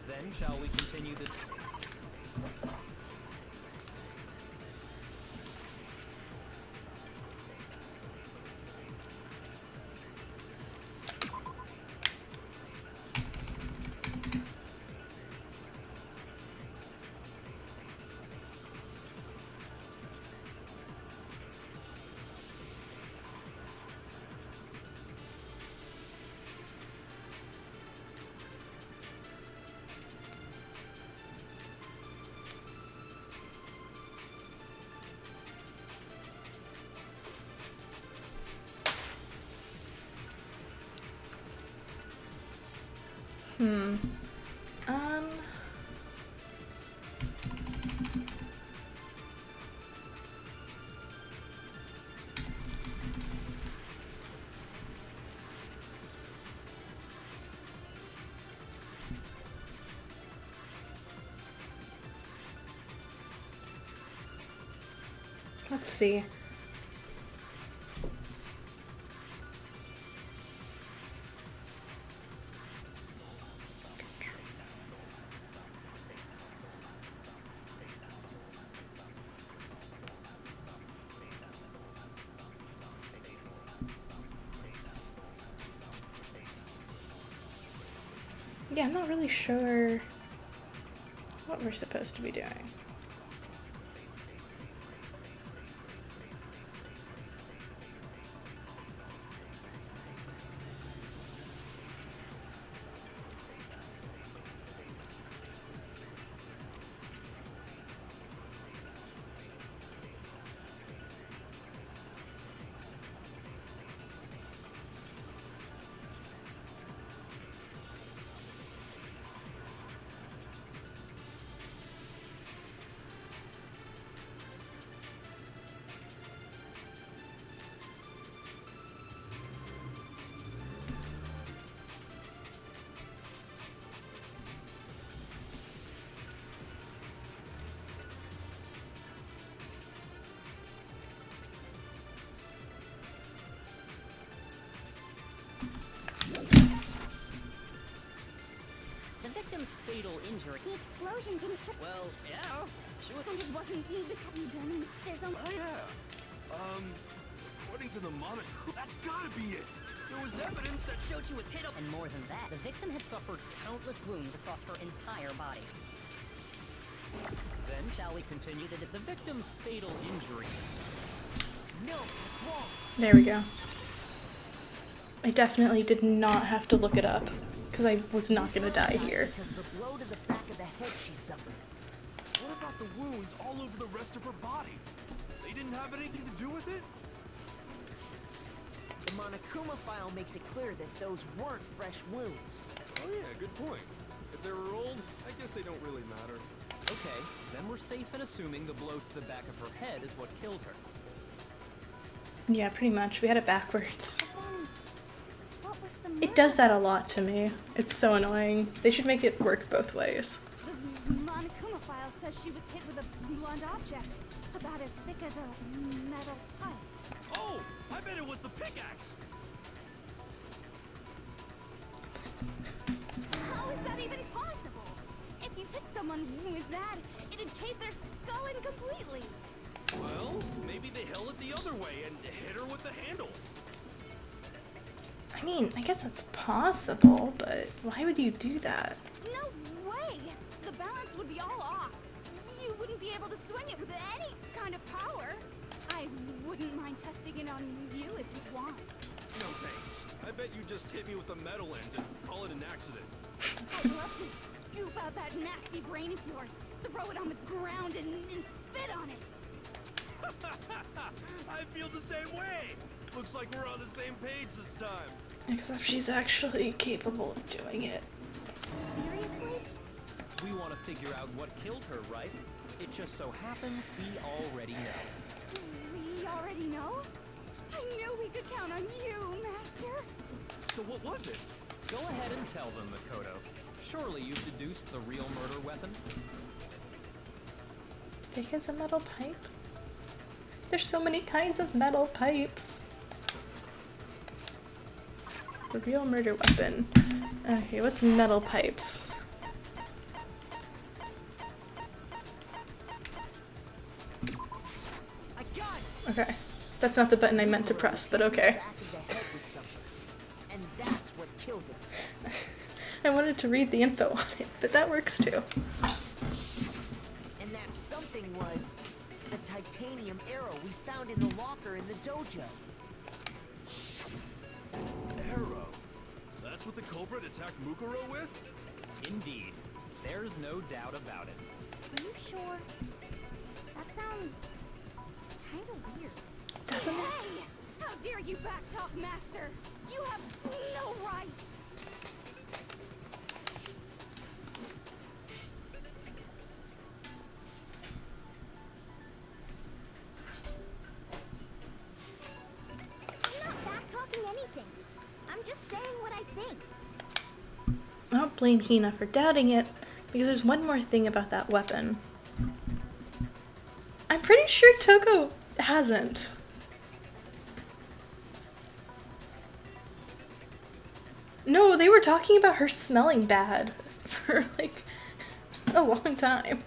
Then shall we continue the... Um... Let's see. Yeah, I'm not really sure what we're supposed to be doing. The victim's fatal injury. The explosion didn't kill. Well, yeah. She was... And it wasn't me then. There's only. Oh yeah. According to the Monokuma, that's gotta be it. There was evidence that showed she was hit up. And more than that, the victim had suffered countless wounds across her entire body. Then shall we continue the victim's fatal injury? No, it's wrong. There we go. I definitely did not have to look it up, because I was not gonna die here. Because of the blow to the back of the head she suffered. What about the wounds all over the rest of her body? They didn't have anything to do with it? The Monokuma file makes it clear that those weren't fresh wounds. Oh yeah, good point. If they were old, I guess they don't really matter. Okay, then we're safe in assuming the blow to the back of her head is what killed her. Yeah, pretty much. We had it backwards. What was the It does that a lot to me. It's so annoying. They should make it work both ways. The Monokuma file says she was hit with a blunt object, about as thick as a metal pipe. Oh, I bet it was the pickaxe. How is that even possible? If you hit someone with that, it'd cave their skull in completely. Well, maybe they held it the other way and hit her with the handle. I mean, I guess that's possible, but why would you do that? No way! The balance would be all off. You wouldn't be able to swing it with any kind of power. I wouldn't mind testing it on you if you want. No thanks. I bet you just hit me with a metal end and call it an accident. I'd love to scoop out that nasty brain of yours, throw it on the ground and spit on it. I feel the same way. Looks like we're on the same page this time. Except she's actually capable of doing it. Seriously? We want to figure out what killed her, right? It just so happens we already know. We already know? I knew we could count on you, Master. So what was it? Go ahead and tell them, Makoto. Surely you've deduced the real murder weapon? Thick as a metal pipe? There's so many kinds of metal pipes. The real murder weapon. Okay, what's metal pipes? I got it! Okay. That's not the button I meant to press, but okay. Back of the head with something. And that's what killed him. I wanted to read the info on it, but that works too. And that something was the titanium arrow we found in the locker in the dojo. Arrow. That's what the culprit attacked Mukuro with? Indeed. There's no doubt about it. Are you sure? That sounds kind of weird. Doesn't it? Hey! How dare you backtalk, Master? You have no right! I'm not backtalking anything. I'm just saying what I think. I don't blame Hina for doubting it, because there's one more thing about that weapon. I'm pretty sure Toko hasn't. No, they were talking about her smelling bad for like a long time.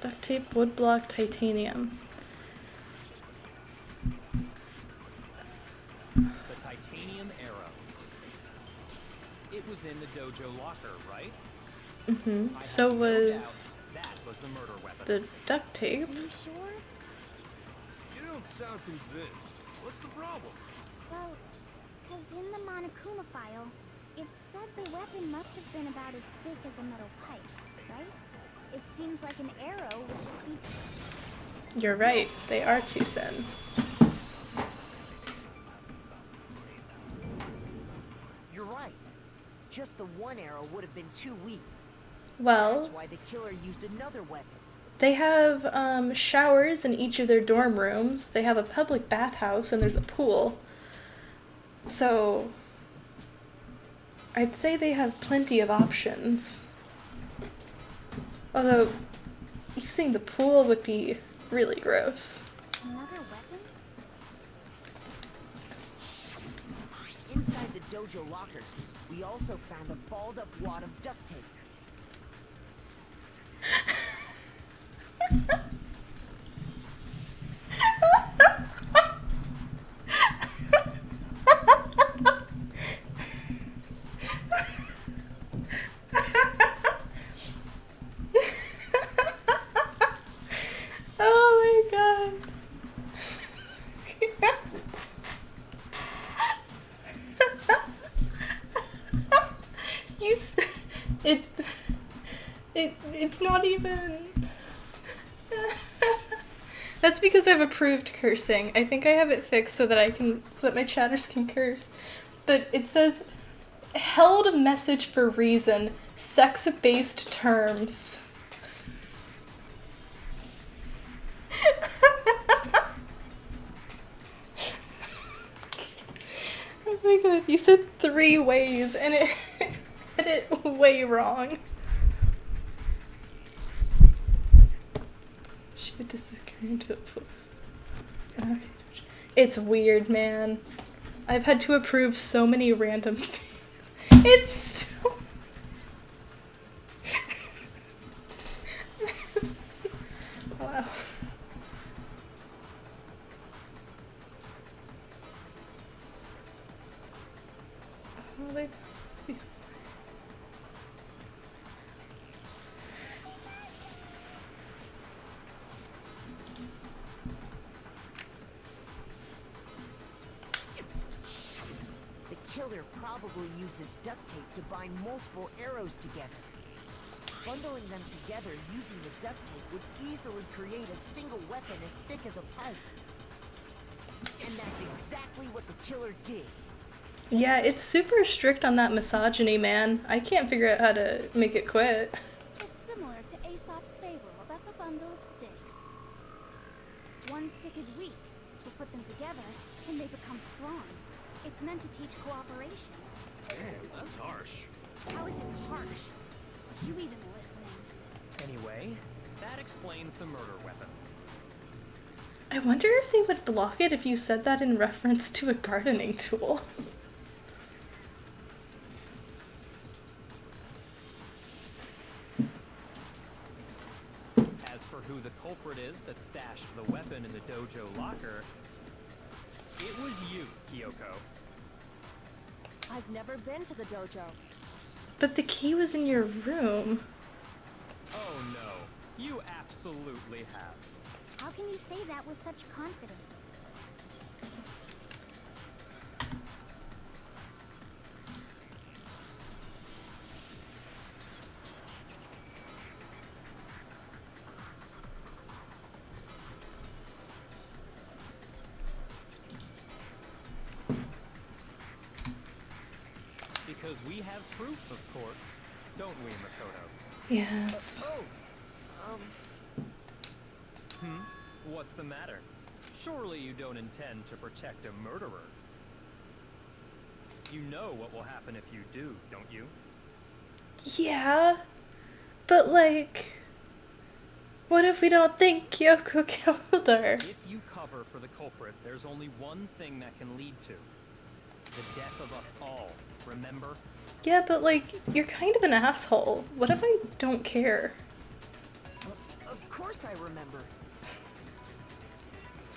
Duct tape, woodblock, titanium. The titanium arrow. It was in the dojo locker, right? Mm-hmm. I So have no was doubt that was the murder weapon. the duct tape. Are you sure? You don't sound convinced. What's the problem? Well, because in the Monokuma file, it said the weapon must have been about as thick as a metal pipe, right? It seems like an arrow would just be... You're right, they are too thin. You're right. Just the one arrow would have been too weak. Well, That's why the killer used another weapon. they have showers in each of their dorm rooms. They have a public bathhouse and there's a pool. So, I'd say they have plenty of options. Although, using the pool would be really gross. Another weapon? Inside the dojo locker, we also found a balled up wad of duct tape. Oh my god. It's not even. That's because I've approved cursing. I think I have it fixed so that my chatters can curse. But it says, held a message for reason, sex-based terms. Oh my god, you said 3 ways and it read it way wrong. She would disagree into it. It's weird, man. I've had to approve so many random things. It's still... Wow. The killer probably uses duct tape to bind multiple arrows together. Bundling them together using the duct tape would easily create a single weapon as thick as a pipe. And that's exactly what the killer did. Yeah, it's super strict on that misogyny, man. I can't figure out how to make it quit. It's similar to Aesop's fable about the bundle of sticks. One stick is weak, but put them together and they become strong. It's meant to teach cooperation. Damn, that's harsh. How is it harsh? Are you even listening? Anyway, that explains the murder weapon. I wonder if they would block it if you said that in reference to a gardening tool. As for who the culprit is that stashed the weapon in the dojo locker, it was you, Kyoko. I've never been to the dojo. But the key was in your room. Oh no, you absolutely have. How can you say that with such confidence? Because we have proof, of course, don't we, Makoto? Yes. What's the matter? Surely you don't intend to protect a murderer. You know what will happen if you do, don't you? Yeah. But like, what if we don't think Kyoko killed her? If you cover for the culprit, there's only one thing that can lead to the death of us all, remember? Yeah, but like, you're kind of an asshole. What if I don't care? Of course I remember.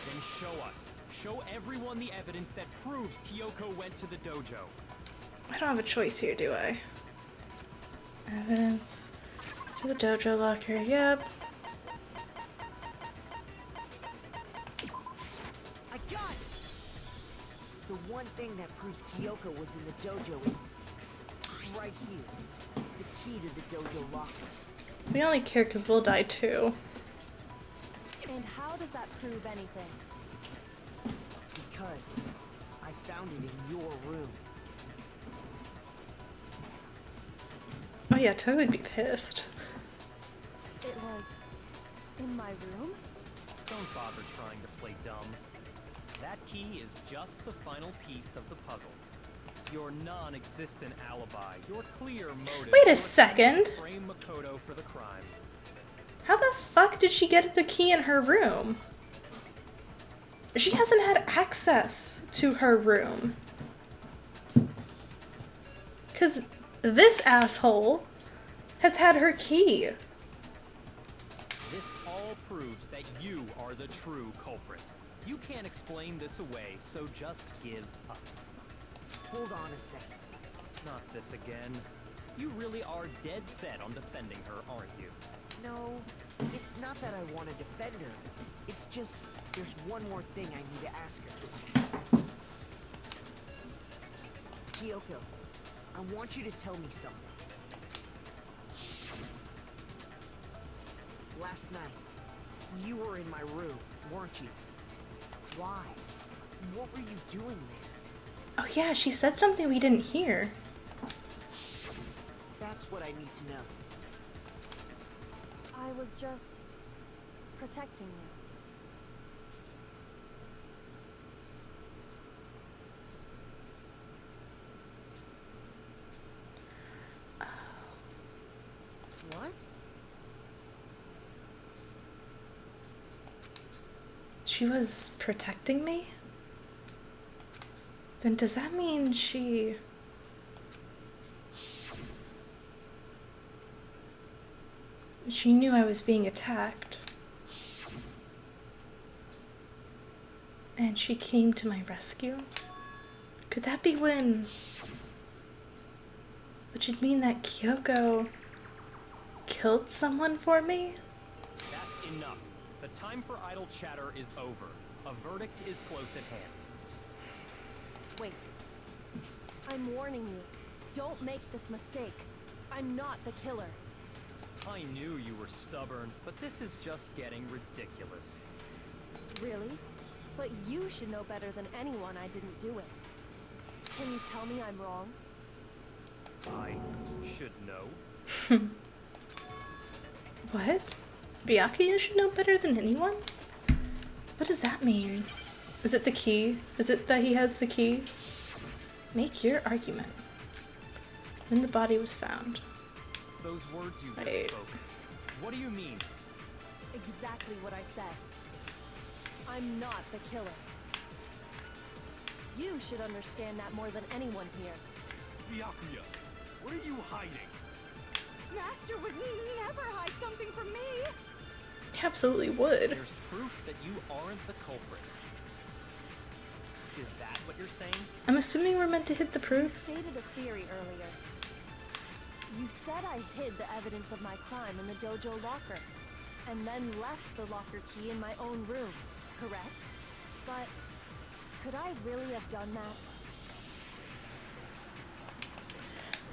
Then show us. Show everyone the evidence that proves Kyoko went to the dojo. I don't have a choice here, do I? Evidence to the dojo locker. Yep. I got it! The one thing that proves Kyoko was in the dojo is right here. The key to the dojo locker. We only care because we'll die too. And how does that prove anything? Because I found it in your room. Oh yeah, Toad would be pissed. It was in my room? Don't bother trying to play dumb. That key is just the final piece of the puzzle. Your non-existent alibi, your clear motive. Wait a your second. attempt to frame Makoto for the crime. How the fuck did she get the key in her room? She hasn't had access to her room. 'Cause this asshole has had her key. This all proves that you are the true culprit. You can't explain this away, so just give up. Hold on a second. Not this again. You really are dead set on defending her, aren't you? No, it's not that I want to defend her. It's just, there's one more thing I need to ask her. Kyoko, I want you to tell me something. Last night, you were in my room, weren't you? Why? What were you doing there? Oh yeah, she said something we didn't hear. That's what I need to know. I was just protecting you. What? She was protecting me? Then does that mean she... She knew I was being attacked. And she came to my rescue? Could that be when... Which would mean that Kyoko killed someone for me? That's enough. The time for idle chatter is over. A verdict is close at hand. Wait. I'm warning you. Don't make this mistake. I'm not the killer. I knew you were stubborn, but this is just getting ridiculous. Really? But you should know better than anyone I didn't do it. Can you tell me I'm wrong? I should know. What? Byakuya should know better than anyone? What does that mean? Is it the key? Is it that he has the key? Make your argument. Then the body was found. Those words you just Wait. spoke. What do you mean? Exactly what I said. I'm not the killer. You should understand that more than anyone here. Byakuya, what are you hiding? Master would never hide something from me. He absolutely would. There's proof that you aren't the culprit. Is that what you're saying? I'm assuming we're meant to hit the You proof. stated a theory earlier. You said I hid the evidence of my crime in the dojo locker, and then left the locker key in my own room, correct? But could I really have done that?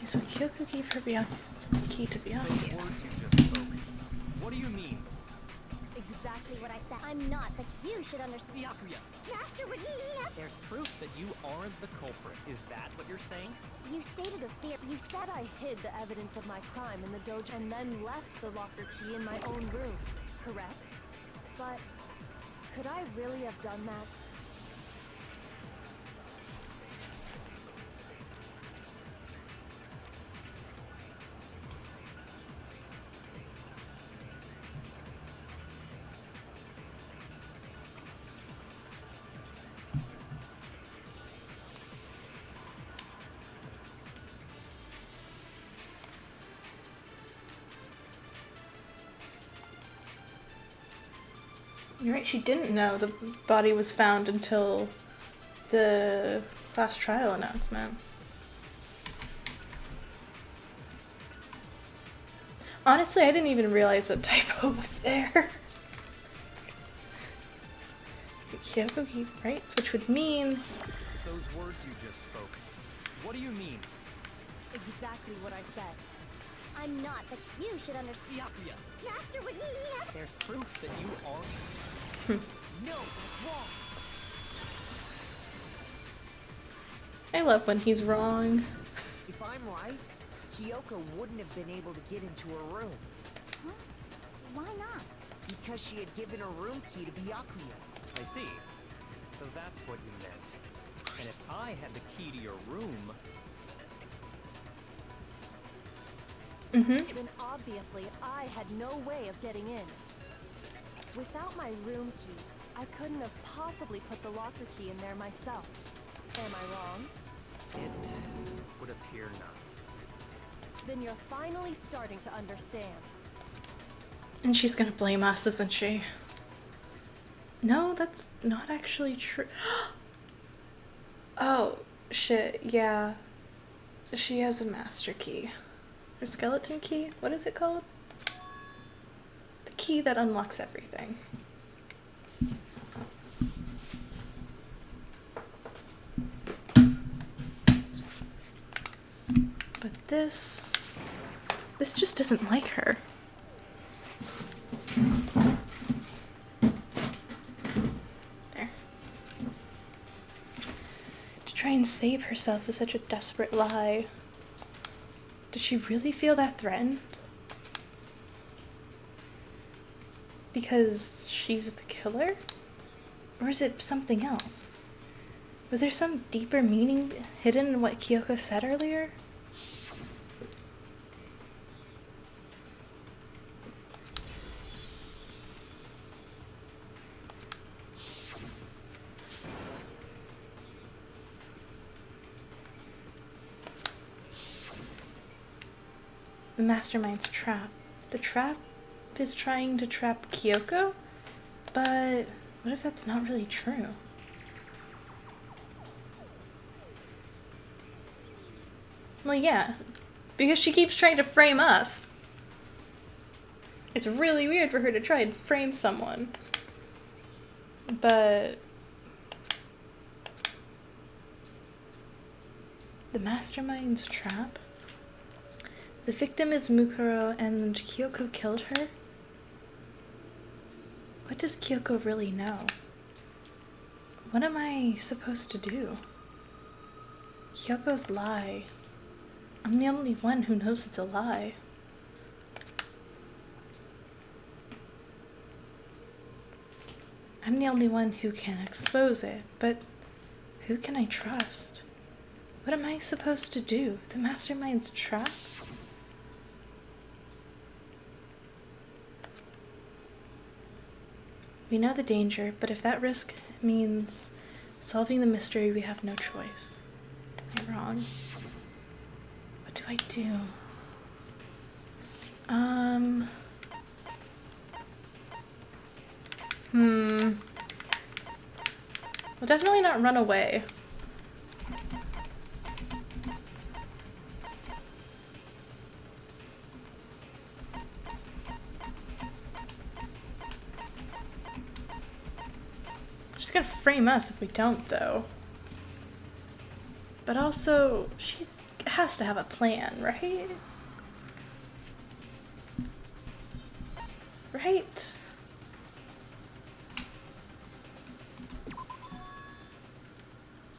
So Kyoko gave her the key to Those Byakuya. words you just spoke. What do you mean? Exactly what I said. I'm not, but you should understand. Byakuya, Master would never. there's proof that you aren't the culprit. Is that what you're saying? You stated a theory. You said I hid the evidence of my crime in the dojo and then left the locker key in my own room, correct? But could I really have done that? You're right, she didn't know the body was found until the class trial announcement. Honestly, I didn't even realize that typo was there. Kyoko gave rights, which would mean Those words you just spoke. What do you mean? Exactly what I said. I'm not, but you should understand. Byakuya, Master would never. there's proof that you aren't. No, that's wrong. I love when he's wrong. If I'm right, Kyoko wouldn't have been able to get into her room Huh? Why not? because she had given her room key to Byakuya. I see. So that's what you meant. And if I had the key to your room, Then obviously I had no way of getting in. Without my room key, I couldn't have possibly put the locker key in there myself. Am I wrong? it would appear not. Then you're finally starting to understand. And she's gonna blame us, isn't she? No, that's not actually true. Oh, shit, yeah. She has a master key. Her skeleton key? What is it called? The key that unlocks everything. But this just doesn't like her. There. To try and save herself is such a desperate lie. Does she really feel that threatened? Because she's the killer? Or is it something else? Was there some deeper meaning hidden in what Kyoko said earlier? The mastermind's trap. The trap is trying to trap Kyoko? But what if that's not really true? Well, yeah, because she keeps trying to frame us. It's really weird for her to try and frame someone. But the mastermind's trap? The victim is Mukuro and Kyoko killed her? What does Kyoko really know? What am I supposed to do? Kyoko's lie. I'm the only one who knows it's a lie. I'm the only one who can expose it, but who can I trust? What am I supposed to do? The mastermind's trap? We know the danger, but if that risk means solving the mystery, we have no choice. Am I wrong? What do I do? Well, definitely not run away. She's gonna frame us if we don't, though. But also, she has to have a plan, right? Right?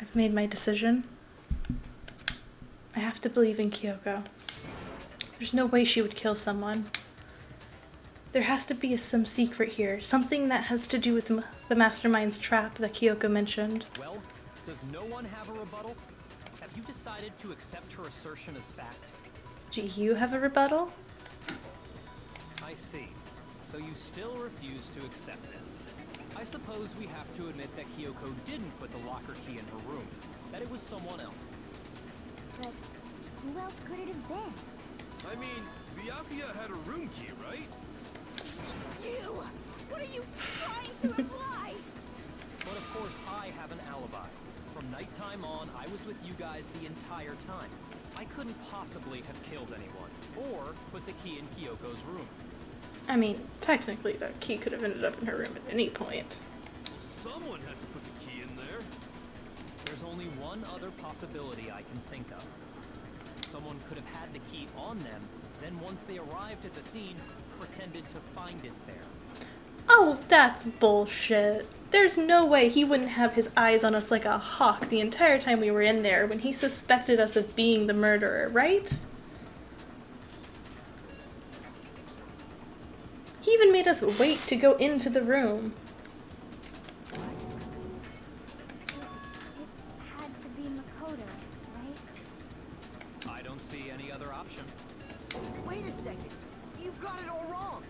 I've made my decision. I have to believe in Kyoko. There's no way she would kill someone. There has to be some secret here, something that has to do with the mastermind's trap that Kyoko mentioned. Well, does no one have a rebuttal? Have you decided to accept her assertion as fact? Do you have a rebuttal? I see. So you still refuse to accept it. I suppose we have to admit that Kyoko didn't put the locker key in her room, that it was someone else. But who else could it have been? I mean, Byakuya had a room key, right? You! What are you trying to imply? But of course, I have an alibi. From nighttime on, I was with you guys the entire time. I couldn't possibly have killed anyone, or put the key in Kyoko's room. I mean, technically the key could have ended up in her room at any point. Someone had to put the key in there. There's only one other possibility I can think of. Someone could have had the key on them, then once they arrived at the scene, pretended to find it there. Oh, that's bullshit. There's no way he wouldn't have his eyes on us like a hawk the entire time we were in there when he suspected us of being the murderer, right? He even made us wait to go into the room. It had to be Makoto, right? I don't see any other option. Wait a second. You've got it all wrong.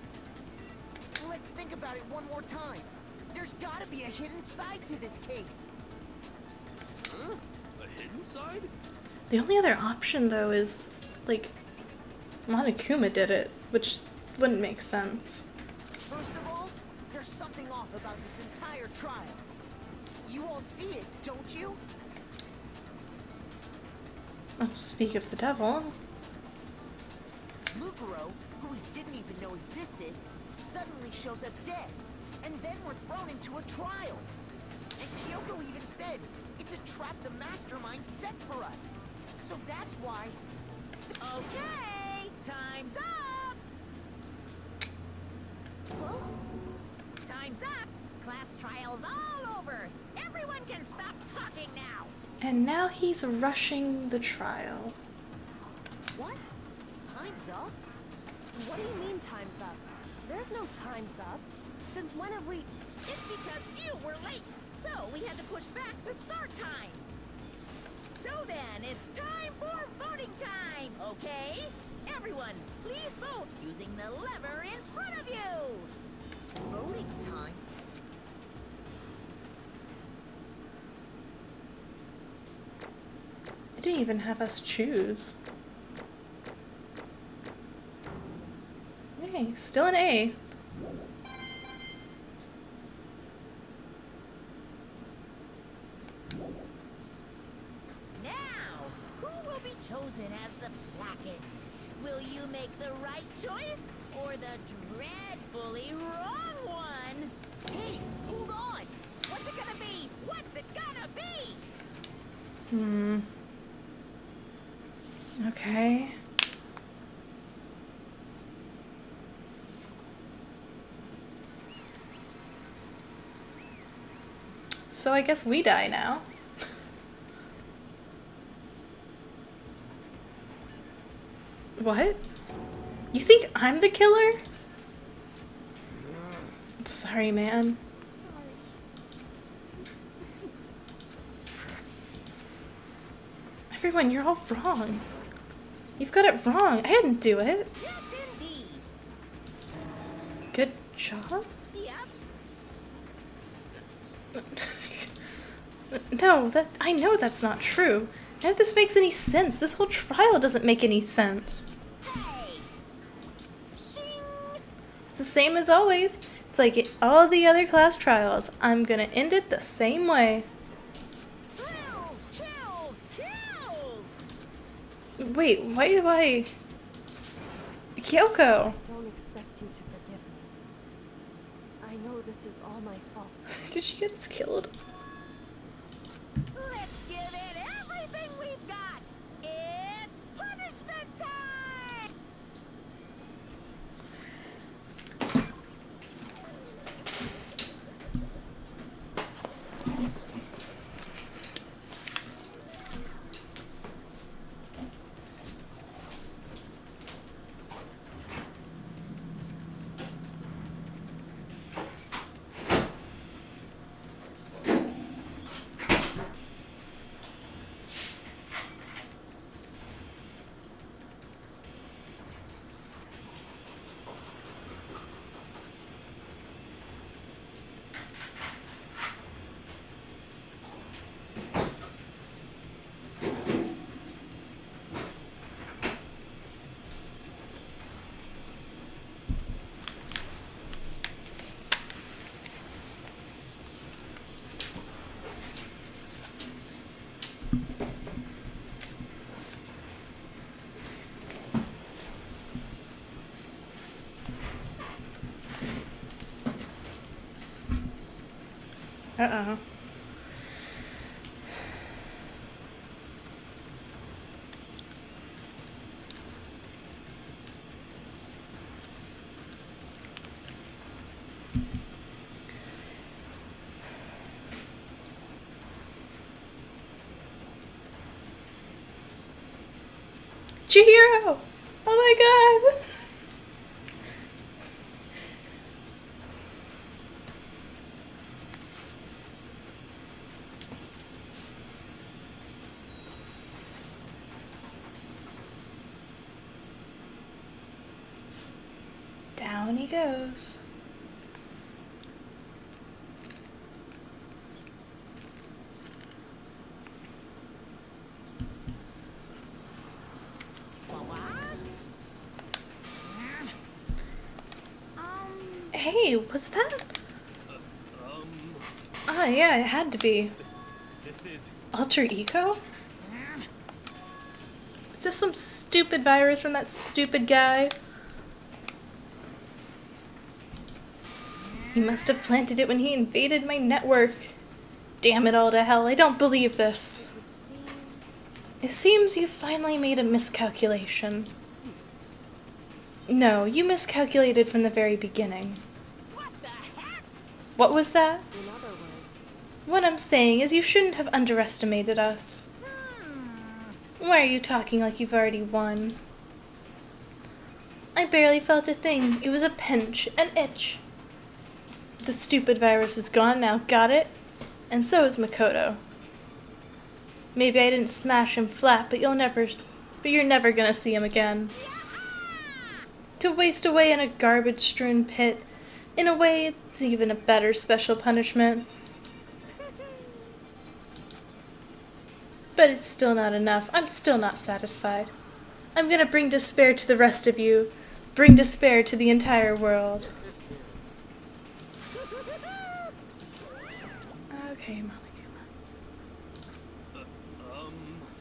Let's think about it one more time. There's gotta be a hidden side to this case. Huh? A hidden side? The only other option, though, is, like, Monokuma did it, which wouldn't make sense. First of all, there's something off about this entire trial. You all see it, don't you? Oh, speak of the devil. Mukuro, who we didn't even know existed, suddenly shows up dead. And then we're thrown into a trial. And Kyoko even said, it's a trap the mastermind set for us. So that's why... Okay, time's up! Huh? Time's up! Class trial's all over! Everyone can stop talking now! And now he's rushing the trial. What? Time's up? What do you mean time's up? There's no time's up. Since when have we... It's because you were late, so we had to push back the start time. So then, it's time for voting time, okay? Everyone, please vote using the lever in front of you! Voting time? They didn't even have us choose. Hey, still an A. Now, who will be chosen as the blackened? Will you make the right choice or the dreadfully wrong one? Hey, hold on! What's it gonna be? What's it gonna be? Okay. so I guess we die now. What? You think I'm the killer? Sorry, man. Everyone, you're all wrong. You've got it wrong. I didn't do it. Yes, indeed. Good job? Yep. No, I know that's not true. None of this makes any sense. This whole trial doesn't make any sense. Hey. Shing. It's the same as always. It's like all the other class trials. I'm gonna end it the same way. Thrills, chills, kills. Wait, why do I... Kyoko! Don't expect you to forgive me. I know this is all my fault. Did she get us killed? Let's give it everything we've got. It's punishment time. Uh-oh. Chihiro! Oh my god! Down he goes. Hey, was that? Ah, yeah, it had to be. This is... Alter Ego? Is this some stupid virus from that stupid guy? He must have planted it when he invaded my network. Damn it all to hell, I don't believe this. It seems you finally made a miscalculation. No, you miscalculated from the very beginning. What the heck? What was that? In other words, What I'm saying is you shouldn't have underestimated us. Why are you talking like you've already won? I barely felt a thing. It was a pinch, an itch. The stupid virus is gone now, got it? And so is Makoto. Maybe I didn't smash him flat, but you're never gonna see him again. To waste away in a garbage-strewn pit, in a way, it's even a better special punishment. But it's still not enough. I'm still not satisfied. I'm gonna bring despair to the rest of you. Bring despair to the entire world. Okay, Monokuma.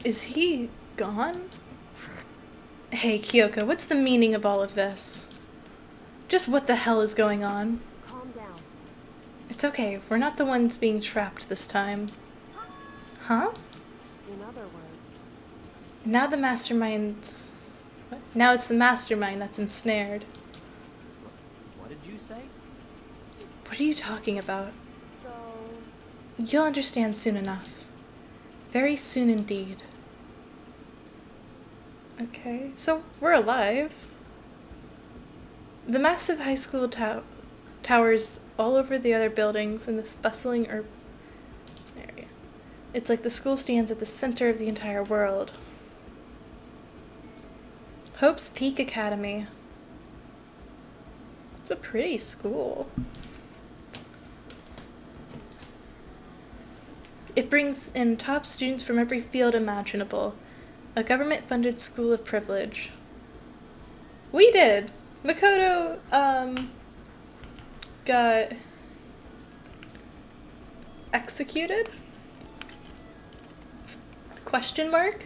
Is he gone? Hey, Kyoko, what's the meaning of all of this? Just what the hell is going on? calm down. It's okay, we're not the ones being trapped this time. Huh? In other words, Now the mastermind's... What? Now it's the mastermind that's ensnared. What did you say? What are you talking about? so You'll understand soon enough. Very soon indeed. Okay, so we're alive. The massive high school towers all over the other buildings in this bustling urban area. It's like the school stands at the center of the entire world. Hope's Peak Academy. It's a pretty school. It brings in top students from every field imaginable. A government-funded school of privilege. We did! Makoto, got executed? Question mark?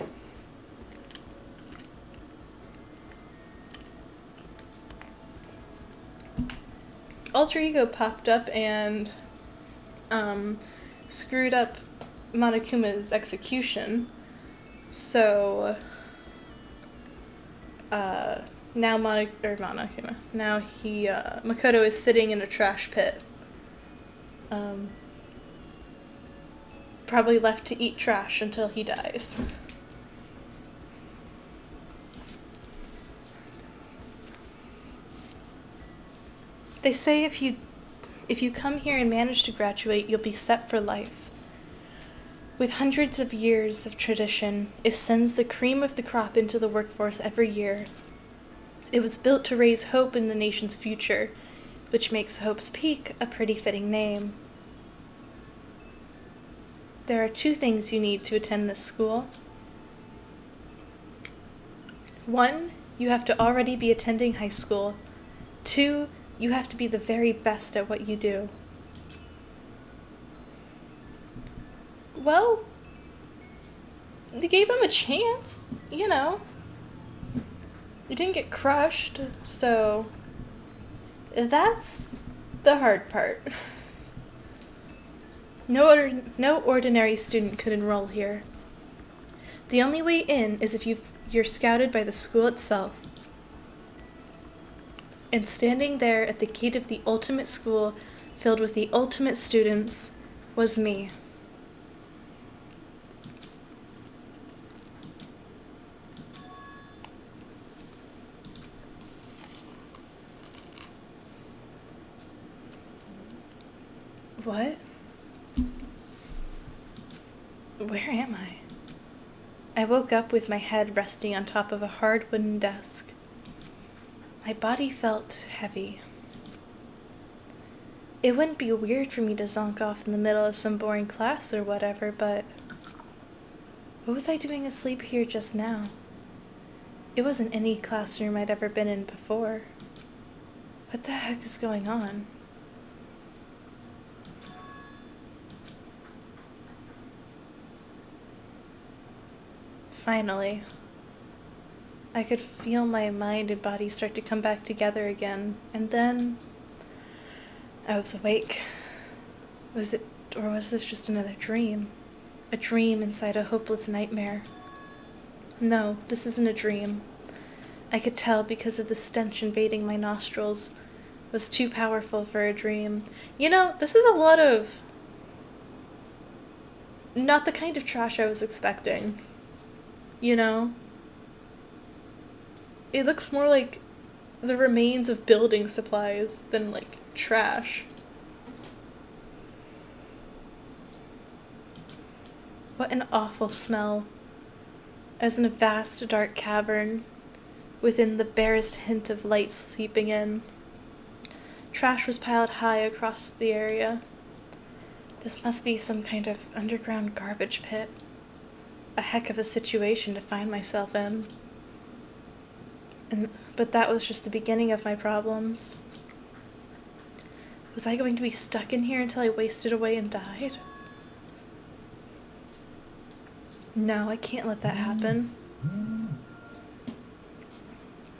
Alter Ego popped up and, screwed up Monokuma's execution. So, now Monokuma. Now Makoto is sitting in a trash pit. Probably left to eat trash until he dies. They say if you come here and manage to graduate, you'll be set for life. With hundreds of years of tradition, it sends the cream of the crop into the workforce every year. It was built to raise hope in the nation's future, which makes Hope's Peak a pretty fitting name. There are 2 things you need to attend this school. 1, you have to already be attending high school. 2, you have to be the very best at what you do. Well, they gave him a chance, you know. You didn't get crushed, so that's the hard part. No ordinary student could enroll here. The only way in is if you're scouted by the school itself. And standing there at the gate of the ultimate school, filled with the ultimate students, was me. What? Where am I? I woke up with my head resting on top of a hard wooden desk. My body felt heavy. It wouldn't be weird for me to zonk off in the middle of some boring class or whatever, but what was I doing asleep here just now? It wasn't any classroom I'd ever been in before. What the heck is going on? Finally, I could feel my mind and body start to come back together again, and then I was awake. Was this just another dream? A dream inside a hopeless nightmare? No, this isn't a dream. I could tell because of the stench invading my nostrils was too powerful for a dream. You know, this is a lot of not the kind of trash I was expecting. You know? It looks more like the remains of building supplies than, like, trash. What an awful smell. As in a vast, dark cavern, within the barest hint of light seeping in. Trash was piled high across the area. This must be some kind of underground garbage pit. A heck of a situation to find myself in. But that was just the beginning of my problems. Was I going to be stuck in here until I wasted away and died? No, I can't let that happen.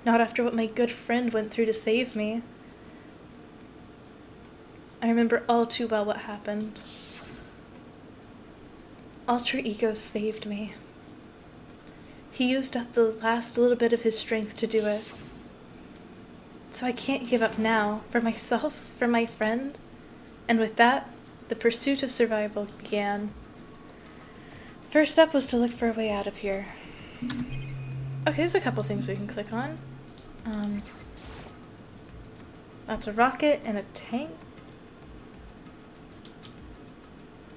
Not after what my good friend went through to save me. I remember all too well what happened. Alter Ego saved me. He used up the last little bit of his strength to do it. So I can't give up now, for myself, for my friend, and with that, the pursuit of survival began. First step was to look for a way out of here. Okay, there's a couple things we can click on. That's a rocket and a tank.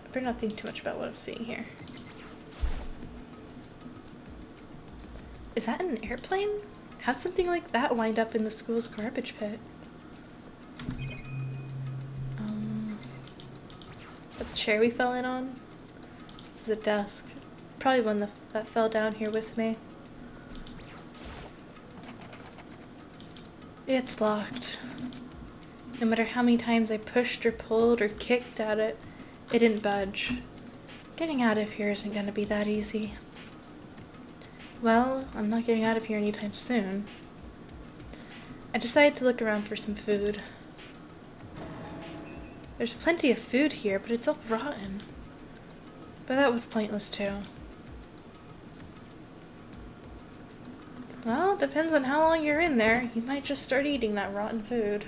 I better not think too much about what I'm seeing here. Is that an airplane? How's something like that wind up in the school's garbage pit? That the chair we fell in on? This is a desk. Probably one that fell down here with me. It's locked. No matter how many times I pushed or pulled or kicked at it, it didn't budge. Getting out of here isn't gonna be that easy. Well, I'm not getting out of here anytime soon. I decided to look around for some food. There's plenty of food here, but it's all rotten. But that was pointless too. Well, depends on how long you're in there. You might just start eating that rotten food.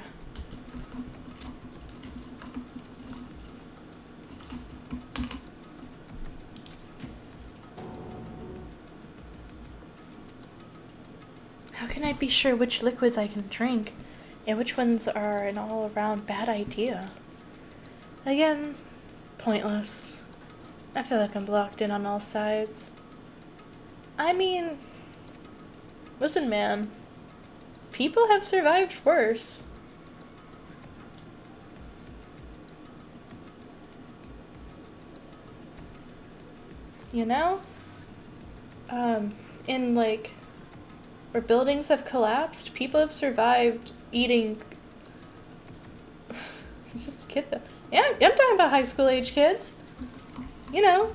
How can I be sure which liquids I can drink and which ones are an all-around bad idea? Again, pointless. I feel like I'm blocked in on all sides. I mean, listen, man. People have survived worse. You know? In like, where buildings have collapsed, people have survived eating. It's just a kid though. Yeah, I'm talking about high school age kids. You know,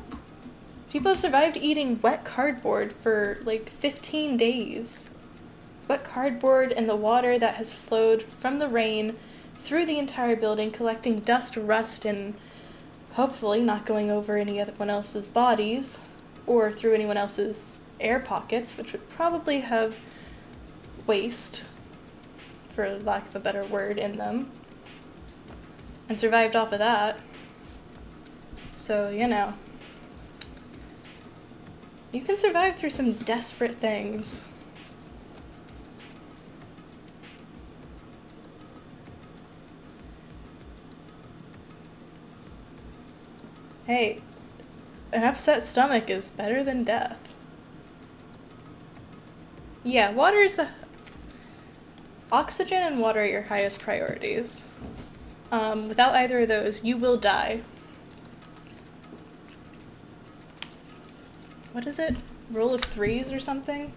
people have survived eating wet cardboard for like 15 days. Wet cardboard and the water that has flowed from the rain through the entire building, collecting dust, rust, and hopefully not going over anyone else's bodies or through anyone else's air pockets, which would probably have waste, for lack of a better word, in them, and survived off of that. So, you know, you can survive through some desperate things. Hey, an upset stomach is better than death. Yeah, water is the... Oxygen and water are your highest priorities. Without either of those, you will die. What is it? Rule of threes or something?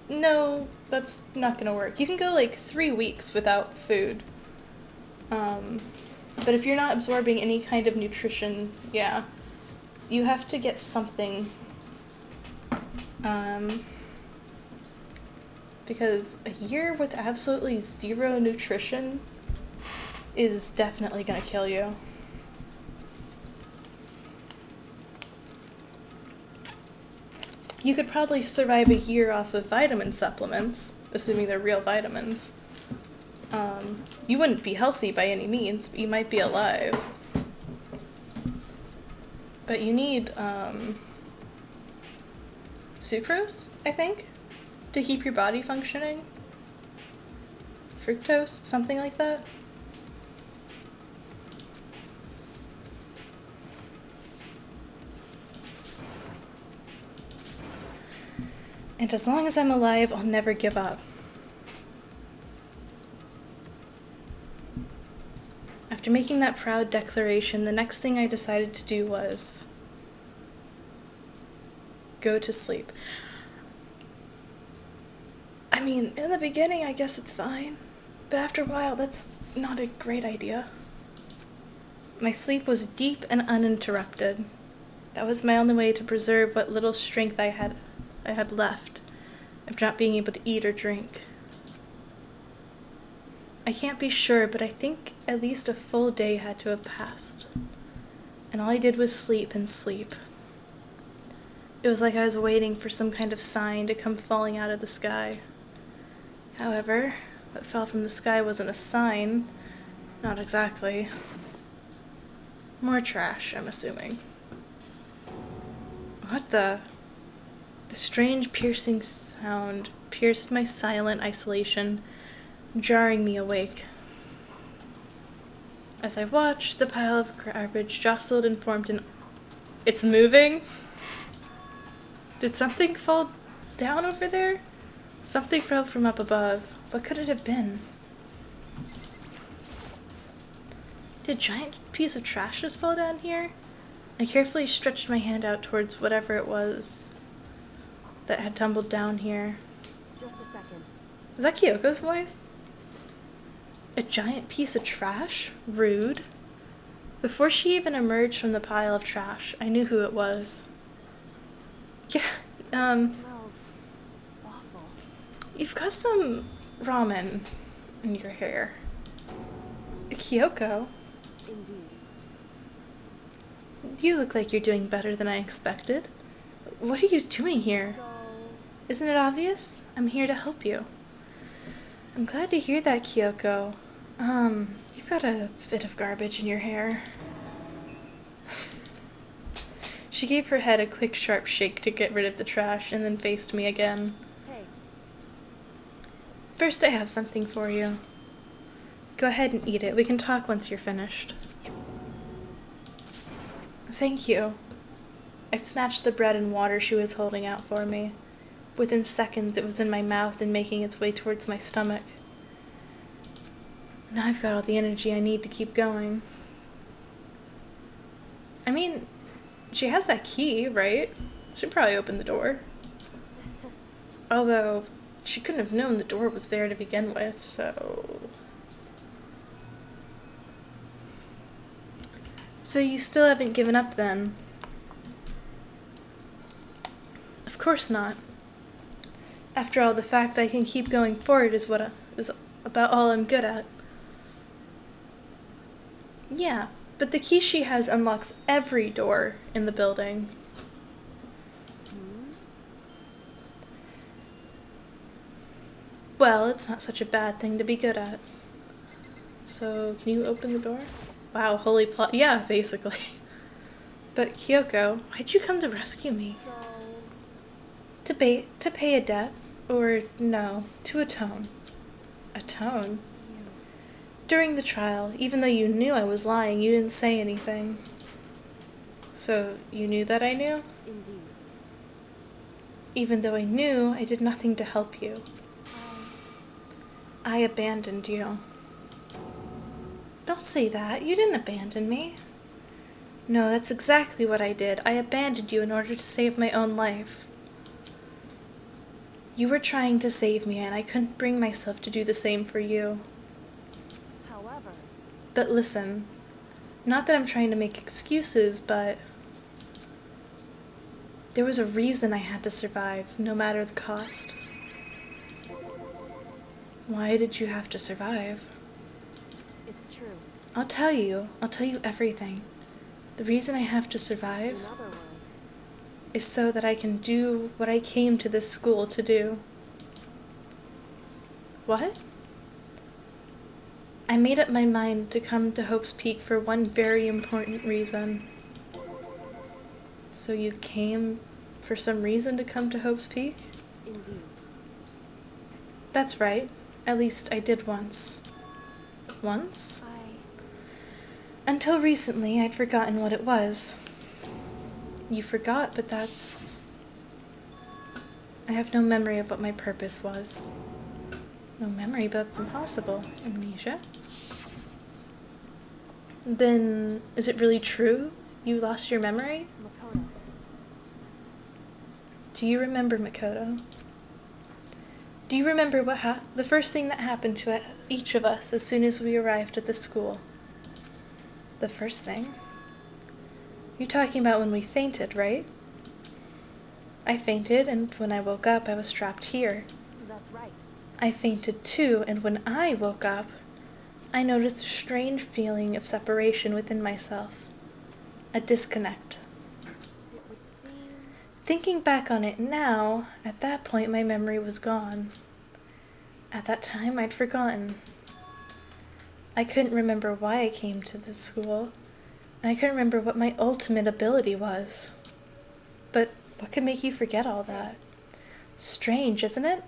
No, that's not gonna work. You can go like 3 weeks without food. But if you're not absorbing any kind of nutrition, yeah, you have to get something. Because a year with absolutely zero nutrition is definitely gonna kill you. You could probably survive a year off of vitamin supplements, assuming they're real vitamins. You wouldn't be healthy by any means, but you might be alive. But you need, sucrose, I think, to keep your body functioning. Fructose, something like that. And as long as I'm alive, I'll never give up. After making that proud declaration, the next thing I decided to do was go to sleep. I mean, in the beginning, I guess it's fine, but after a while, that's not a great idea. My sleep was deep and uninterrupted. That was my only way to preserve what little strength I had left after not being able to eat or drink. I can't be sure, but I think at least a full day had to have passed. And all I did was sleep and sleep. It was like I was waiting for some kind of sign to come falling out of the sky. However, what fell from the sky wasn't a sign. Not exactly. More trash, I'm assuming. What the? The strange piercing sound pierced my silent isolation, jarring me awake. As I watched, the pile of garbage jostled and formed an... It's moving? Did something fall down over there? Something fell from up above. What could it have been? Did a giant piece of trash just fall down here? I carefully stretched my hand out towards whatever it was that had tumbled down here. Just a second. Was that Kyoko's voice? A giant piece of trash? Rude. Before she even emerged from the pile of trash, I knew who it was. Yeah, Smells awful. you've got some ramen in your hair. Kyoko, Indeed. you look like you're doing better than I expected. What are you doing here? So, Isn't it obvious? I'm here to help you. I'm glad to hear that, Kyoko. You've got a bit of garbage in your hair. She gave her head a quick, sharp shake to get rid of the trash and then faced me again. hey, First, I have something for you. Go ahead and eat it. We can talk once you're finished. Thank you. I snatched the bread and water she was holding out for me. Within seconds, it was in my mouth and making its way towards my stomach. Now I've got all the energy I need to keep going. I mean, she has that key, right? She'd probably open the door. Although, she couldn't have known the door was there to begin with, so... So you still haven't given up, then? Of course not. After all, the fact I can keep going forward is about all I'm good at. Yeah, but the key she has unlocks every door in the building. Well, it's not such a bad thing to be good at. So, can you open the door? Wow, holy plot. Yeah, basically. But Kyoko, why'd you come to rescue me? so, To pay a debt? Or, no, to atone. Atone? During the trial, even though you knew I was lying, you didn't say anything. So, you knew that I knew? indeed. Even though I knew, I did nothing to help you. I abandoned you. Don't say that. You didn't abandon me. No, that's exactly what I did. I abandoned you in order to save my own life. You were trying to save me, and I couldn't bring myself to do the same for you. However, But listen, not that I'm trying to make excuses, but there was a reason I had to survive, no matter the cost. Why did you have to survive? it's true. I'll tell you everything. The reason I have to In survive other words, is so that I can do what I came to this school to do. What? I made up my mind to come to Hope's Peak for one very important reason. So you came for some reason to come to Hope's Peak? indeed. That's right. At least I did once. Once? Until recently, I'd forgotten what it was. You forgot, but that's... I have no memory of what my purpose was. No memory, but that's impossible. Amnesia? Then, is it really true? You lost your memory? Makoto. Do you remember Makoto? Do you remember the first thing that happened to each of us as soon as we arrived at the school? The first thing? You're talking about when we fainted, right? I fainted, and when I woke up, I was trapped here. That's right. I fainted too, and when I woke up, I noticed a strange feeling of separation within myself. A disconnect. It would seem Thinking back on it now, at that point my memory was gone. At that time I'd forgotten. I couldn't remember why I came to this school, and I couldn't remember what my ultimate ability was. But what could make you forget all that? Strange, isn't it?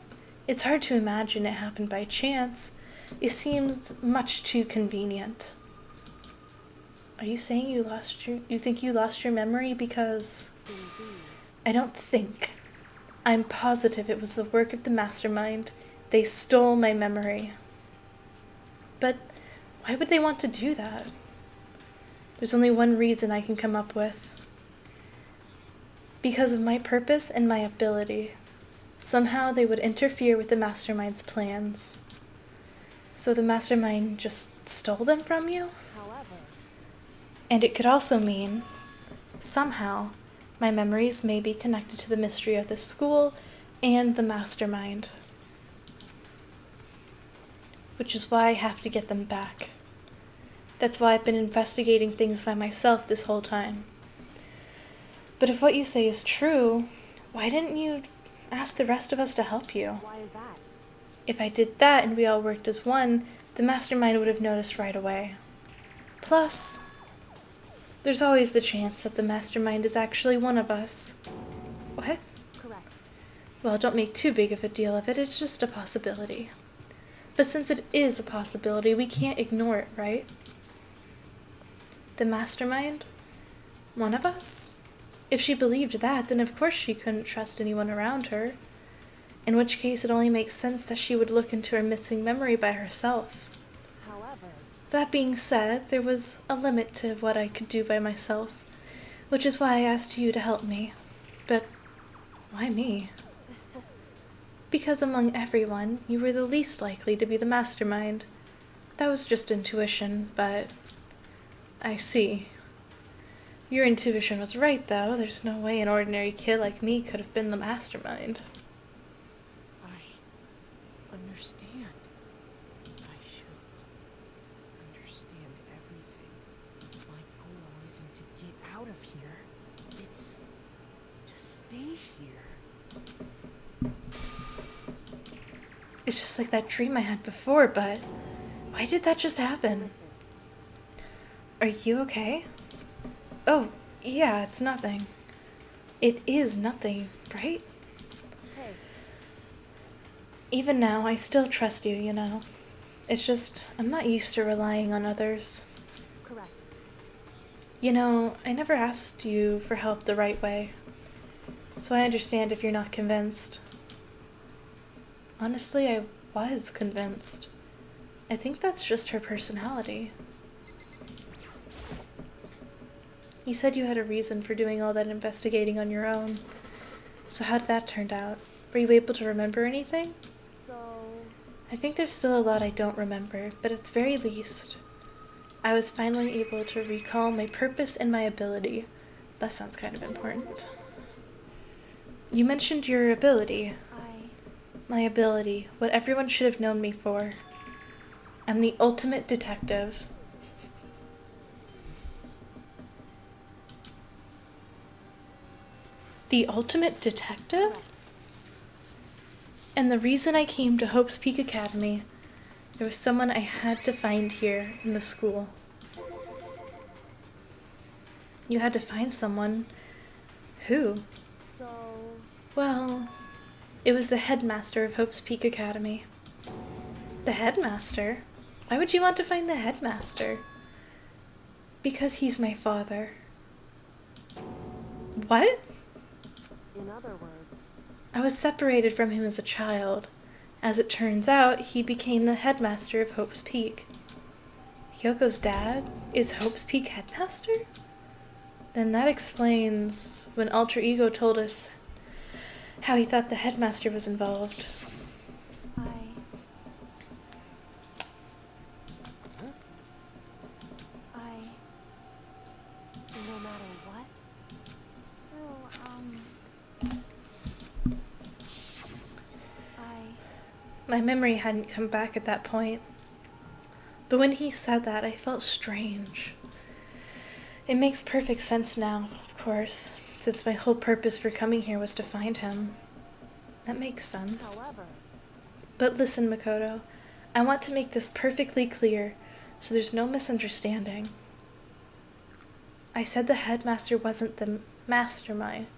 It's hard to imagine it happened by chance. It seems much too convenient. Are you saying you think you lost your memory because... I don't think. I'm positive it was the work of the mastermind. They stole my memory. But why would they want to do that? There's only one reason I can come up with. Because of my purpose and my ability. Somehow they would interfere with the mastermind's plans. So the mastermind just stole them from you? However, And it could also mean, somehow, my memories may be connected to the mystery of the school and the mastermind. Which is why I have to get them back. That's why I've been investigating things by myself this whole time. But if what you say is true, why didn't you ask the rest of us to help you? why is that? If I did that and we all worked as one, the mastermind would have noticed right away. Plus, there's always the chance that the mastermind is actually one of us. What? Correct. Well, don't make too big of a deal of it, it's just a possibility. But since it is a possibility, we can't ignore it, right? The mastermind? One of us? If she believed that, then of course she couldn't trust anyone around her. In which case it only makes sense that she would look into her missing memory by herself. However, That being said, there was a limit to what I could do by myself, which is why I asked you to help me. But why me? Because among everyone, you were the least likely to be the mastermind. That was just intuition, but I see. Your intuition was right, though. There's no way an ordinary kid like me could have been the mastermind. I understand. I should understand everything. My goal isn't to get out of here. It's to stay here. It's just like that dream I had before, but why did that just happen? listen. Are you okay? Oh, yeah, it's nothing. It is nothing, right? Hey, Even now, I still trust you, you know. It's just, I'm not used to relying on others. correct. You know, I never asked you for help the right way. So I understand if you're not convinced. Honestly, I was convinced. I think that's just her personality. You said you had a reason for doing all that investigating on your own. So how did that turn out? Were you able to remember anything? So, I think there's still a lot I don't remember, but at the very least, I was finally able to recall my purpose and my ability. That sounds kind of important. You mentioned your ability. My ability, what everyone should have known me for. I'm the ultimate detective. The ultimate detective? correct. And the reason I came to Hope's Peak Academy, there was someone I had to find here in the school. You had to find someone. Who? So, Well, it was the headmaster of Hope's Peak Academy. The headmaster? Why would you want to find the headmaster? Because he's my father. What? in other words, I was separated from him as a child. As it turns out, he became the headmaster of Hope's Peak. Kyoko's dad is Hope's Peak headmaster? Then that explains when Alter Ego told us how he thought the headmaster was involved. no matter what, So, My memory hadn't come back at that point. But when he said that, I felt strange. It makes perfect sense now, of course, since my whole purpose for coming here was to find him. That makes sense. However, But listen, Makoto, I want to make this perfectly clear so there's no misunderstanding. I said the headmaster wasn't the mastermind,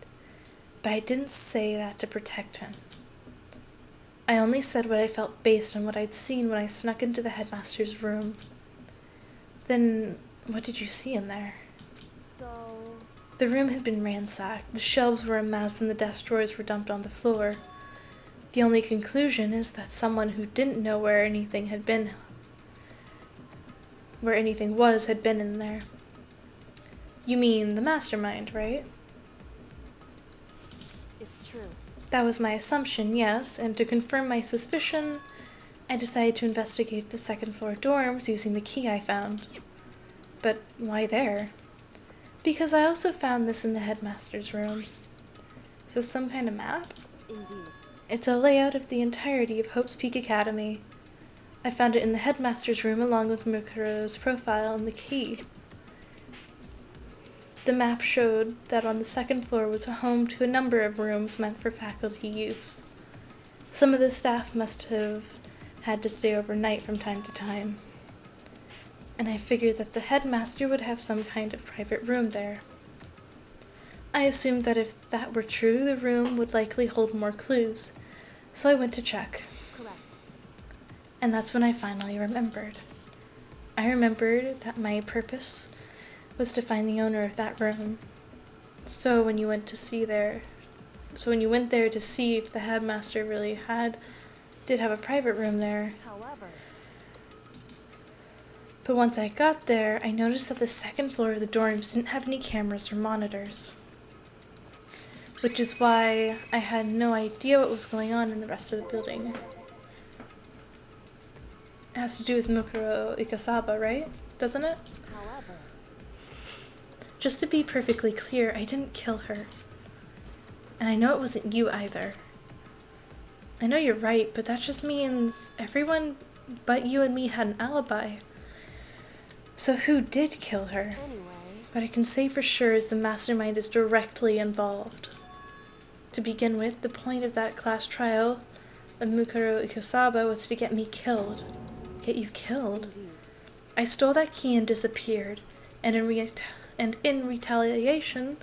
but I didn't say that to protect him. I only said what I felt based on what I'd seen when I snuck into the headmaster's room. Then, what did you see in there? so The room had been ransacked, the shelves were a mess, and the desk drawers were dumped on the floor. The only conclusion is that someone who didn't know where anything had been in there. You mean the mastermind, right? it's true. That was my assumption, yes, and to confirm my suspicion, I decided to investigate the second floor dorms using the key I found. But why there? Because I also found this in the headmaster's room. Is this some kind of map? Indeed. It's a layout of the entirety of Hope's Peak Academy. I found it in the headmaster's room along with Mukuro's profile and the key. The map showed that on the second floor was a home to a number of rooms meant for faculty use. Some of the staff must have had to stay overnight from time to time, and I figured that the headmaster would have some kind of private room there. I assumed that if that were true, the room would likely hold more clues, so I went to check. Correct. And that's when I finally remembered. I remembered that my purpose was to find the owner of that room. So when you went there to see if the headmaster really did have a private room there. However, But once I got there, I noticed that the second floor of the dorms didn't have any cameras or monitors. Which is why I had no idea what was going on in the rest of the building. It has to do with Mukuro Ikasaba, right? Doesn't it? however, Just to be perfectly clear, I didn't kill her. And I know it wasn't you either. I know you're right, but that just means everyone but you and me had an alibi. So who did kill her? anyway, What I can say for sure is the mastermind is directly involved. To begin with, the point of that class trial of Mukuro Ikasaba was to get me killed. Get you killed? indeed. I stole that key and disappeared, and in retaliation,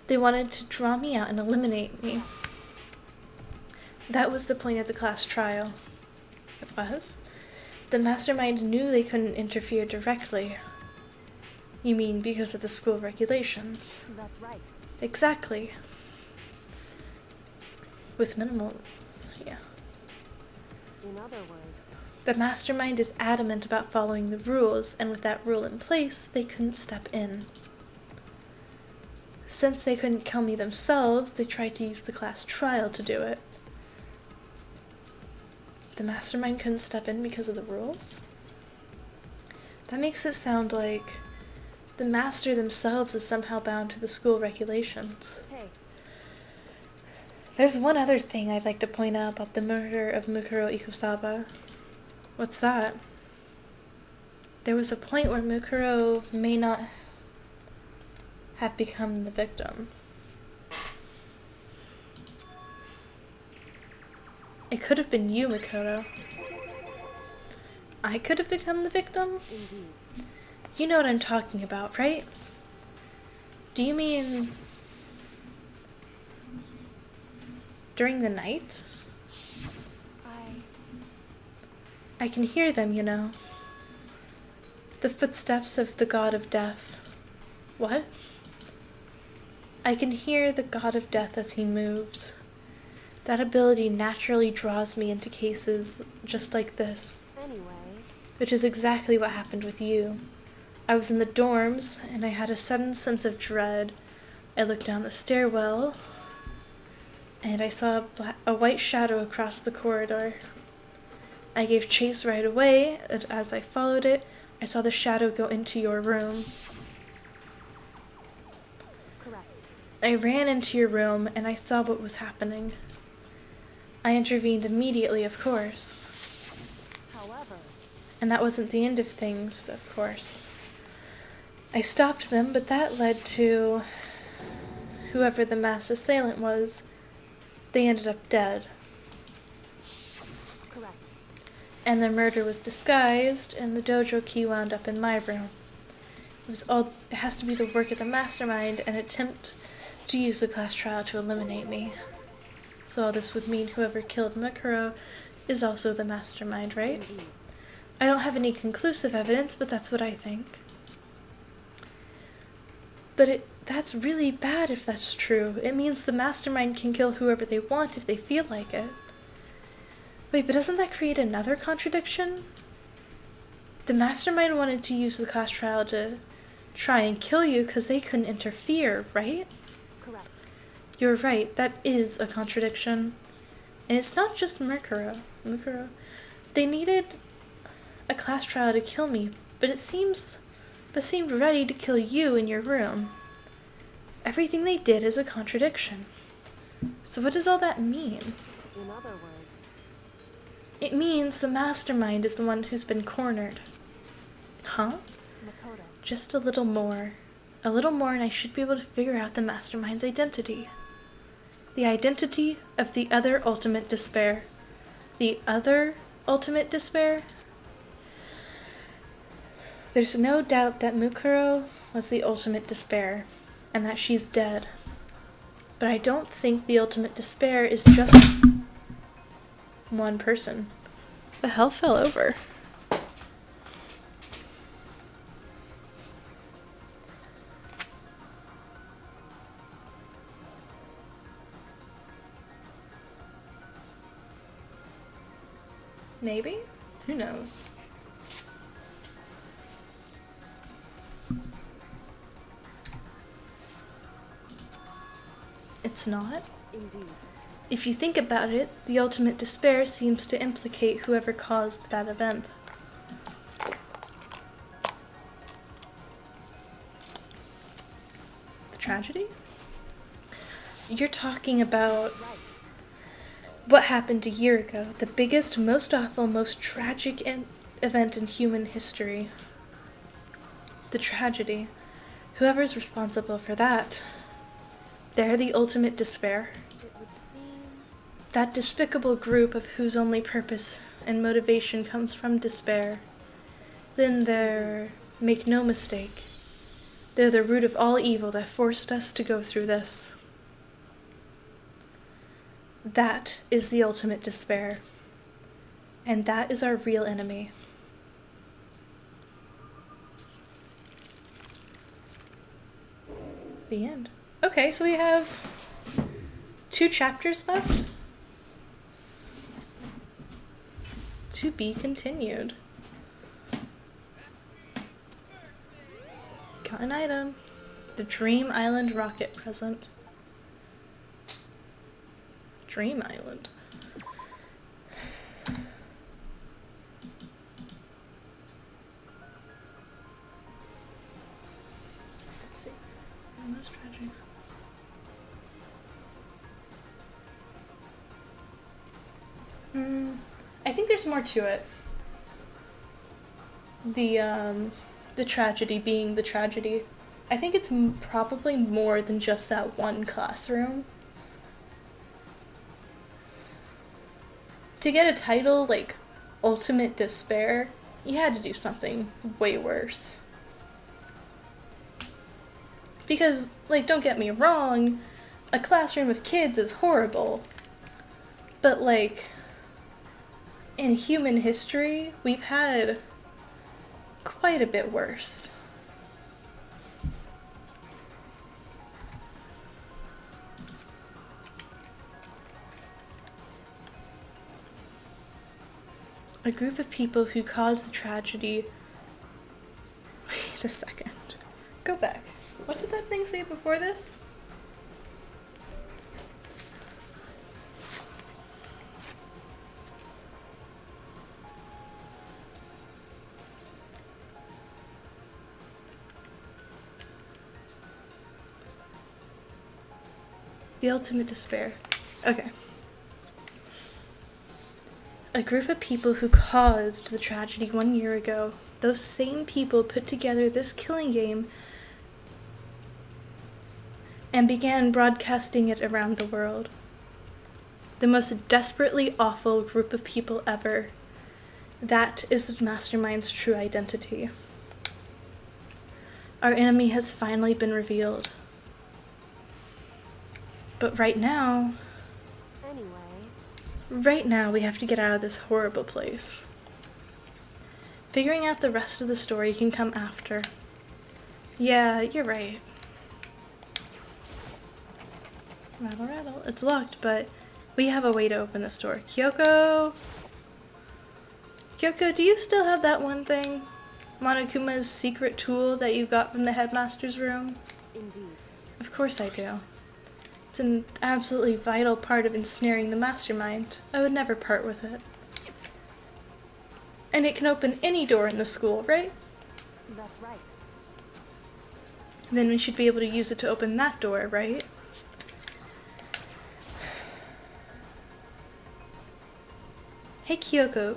they wanted to draw me out and eliminate me. That was the point of the class trial. It was? The mastermind knew they couldn't interfere directly. You mean because of the school regulations? That's right. Exactly. With minimal... yeah. In other words, The mastermind is adamant about following the rules, and with that rule in place, they couldn't step in. Since they couldn't kill me themselves, they tried to use the class trial to do it. The mastermind couldn't step in because of the rules? That makes it sound like the master themselves is somehow bound to the school regulations. hey, There's one other thing I'd like to point out about the murder of Mukuro Ikosaba. What's that? There was a point where Mukuro may not have become the victim. It could have been you, Makoto. I could have become the victim? indeed. You know what I'm talking about, right? Do you mean during the night? I can hear them, you know. The footsteps of the god of death. What? I can hear the god of death as he moves. That ability naturally draws me into cases just like this, Anyway, which is exactly what happened with you. I was in the dorms, and I had a sudden sense of dread. I looked down the stairwell, and I saw a white shadow across the corridor. I gave chase right away, and as I followed it, I saw the shadow go into your room. correct. I ran into your room, and I saw what was happening. I intervened immediately, of course. However, And that wasn't the end of things, of course. I stopped them, but that led to whoever the mass assailant was, they ended up dead. Correct. And their murder was disguised, and the dojo key wound up in my room. It has to be the work of the mastermind, an attempt to use the class trial to eliminate me. So all this would mean whoever killed Mikuro is also the mastermind, right? Indeed. I don't have any conclusive evidence, but that's what I think. But that's really bad if that's true. It means the mastermind can kill whoever they want if they feel like it. Wait, but doesn't that create another contradiction? The mastermind wanted to use the class trial to try and kill you because they couldn't interfere, right? Correct. You're right, that is a contradiction. And it's not just Mikuro. They needed a class trial to kill me, but seemed ready to kill you in your room. Everything they did is a contradiction. So what does all that mean? In other words, It means the mastermind is the one who's been cornered. Huh? Makoto. Just a little more. A little more and I should be able to figure out the mastermind's identity. The identity of the other ultimate despair. The other ultimate despair? There's no doubt that Mikuro was the ultimate despair, and that she's dead. But I don't think the ultimate despair is just one person. The hell fell over? Maybe? Who knows? It's not. Indeed. If you think about it, the ultimate despair seems to implicate whoever caused that event. The tragedy? You're talking about That's right. what happened a year ago, the biggest, most awful, most tragic event in human history. The tragedy. Whoever's responsible for that, they're the ultimate despair. It would seem That despicable group of whose only purpose and motivation comes from despair. Then make no mistake, they're the root of all evil that forced us to go through this. That is the ultimate despair. And that is our real enemy. The end. Okay, so we have 2 chapters left. To be continued. Got an item. The Dream Island rocket present. Dream Island. Let's see. Most tragics. I think there's more to it. The tragedy being the tragedy. I think it's probably more than just that one classroom. To get a title like Ultimate Despair, you had to do something way worse. Because, like, don't get me wrong, a classroom of kids is horrible. But, like, in human history, we've had quite a bit worse. A group of people who caused the tragedy. Wait a second. Go back. What did that thing say before this? The ultimate despair. Okay. A group of people who caused the tragedy 1 year ago. Those same people put together this killing game and began broadcasting it around the world. The most desperately awful group of people ever. That is the Mastermind's true identity. Our enemy has finally been revealed. But right now we have to get out of this horrible place. Figuring out the rest of the story can come after. Yeah, you're right. Rattle, rattle. It's locked, but we have a way to open this door. Kyoko! Kyoko, do you still have that one thing? Monokuma's secret tool that you got from the headmaster's room? Indeed. Of course I do. It's an absolutely vital part of ensnaring the mastermind. I would never part with it. And it can open any door in the school, right? That's right. Then we should be able to use it to open that door, right? Hey Kyoko,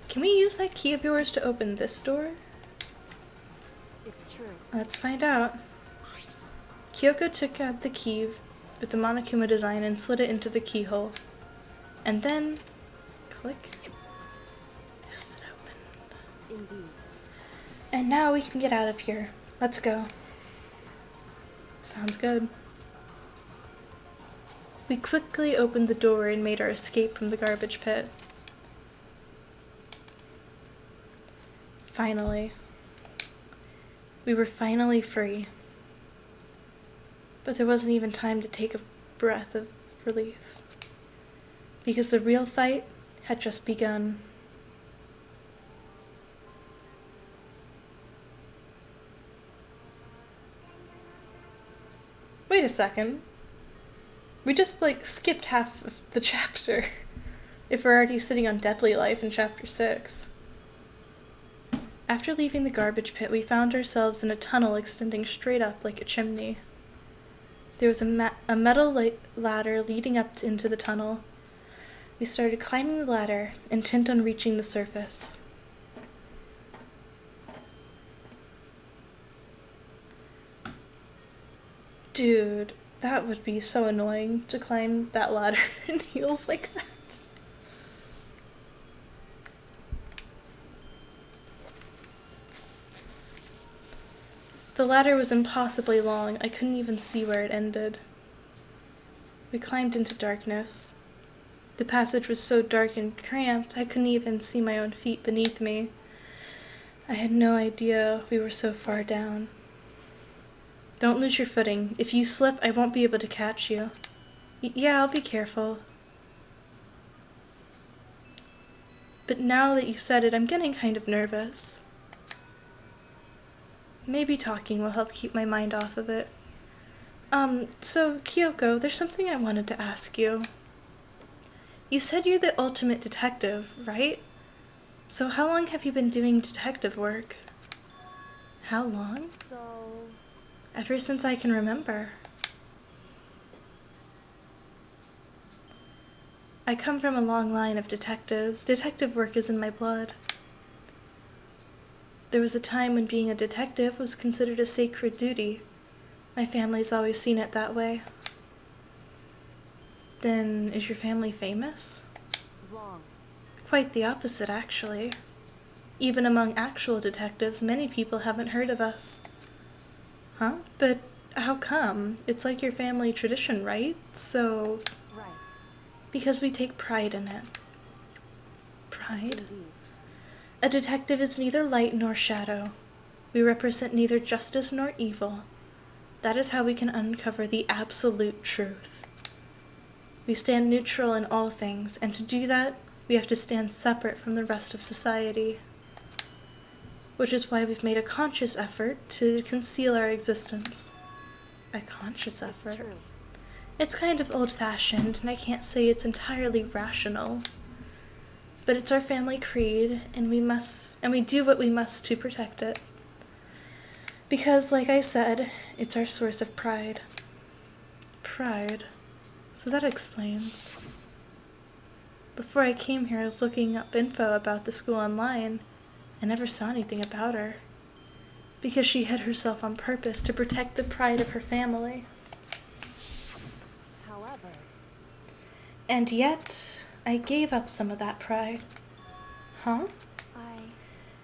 can we use that key of yours to open this door? It's true. Let's find out. Kyoko took out the key with the Monokuma design and slid it into the keyhole. And then, click. Yes, it opened. Indeed. And now we can get out of here. Let's go. Sounds good. We quickly opened the door and made our escape from the garbage pit. Finally. We were finally free. But there wasn't even time to take a breath of relief. Because the real fight had just begun. Wait a second. We just, skipped half of the chapter. If we're already sitting on Deadly Life in chapter 6. After leaving the garbage pit, we found ourselves in a tunnel extending straight up like a chimney. There was a metal ladder leading up into the tunnel. We started climbing the ladder, intent on reaching the surface. Dude, that would be so annoying to climb that ladder in heels like that. The ladder was impossibly long. I couldn't even see where it ended. We climbed into darkness. The passage was so dark and cramped, I couldn't even see my own feet beneath me. I had no idea we were so far down. Don't lose your footing. If you slip, I won't be able to catch you. Yeah, I'll be careful. But now that you said it, I'm getting kind of nervous. Maybe talking will help keep my mind off of it. So, Kyoko, there's something I wanted to ask you. You said you're the ultimate detective, right? So how long have you been doing detective work? How long? So... Ever since I can remember. I come from a long line of detectives. Detective work is in my blood. There was a time when being a detective was considered a sacred duty. My family's always seen it that way. Then, is your family famous? wrong. Quite the opposite, actually. Even among actual detectives, many people haven't heard of us. Huh? But how come? It's like your family tradition, right? So... Right. Because we take pride in it. Pride? Indeed. A detective is neither light nor shadow. We represent neither justice nor evil. That is how we can uncover the absolute truth. We stand neutral in all things, and to do that, we have to stand separate from the rest of society. Which is why we've made a conscious effort to conceal our existence. A conscious effort? It's true. It's kind of old-fashioned, and I can't say it's entirely rational. But it's our family creed, and we do what we must to protect it. Because, like I said, it's our source of pride. Pride. So that explains. Before I came here, I was looking up info about the school online. I never saw anything about her. Because she hid herself on purpose to protect the pride of her family. And yet, I gave up some of that pride. Huh?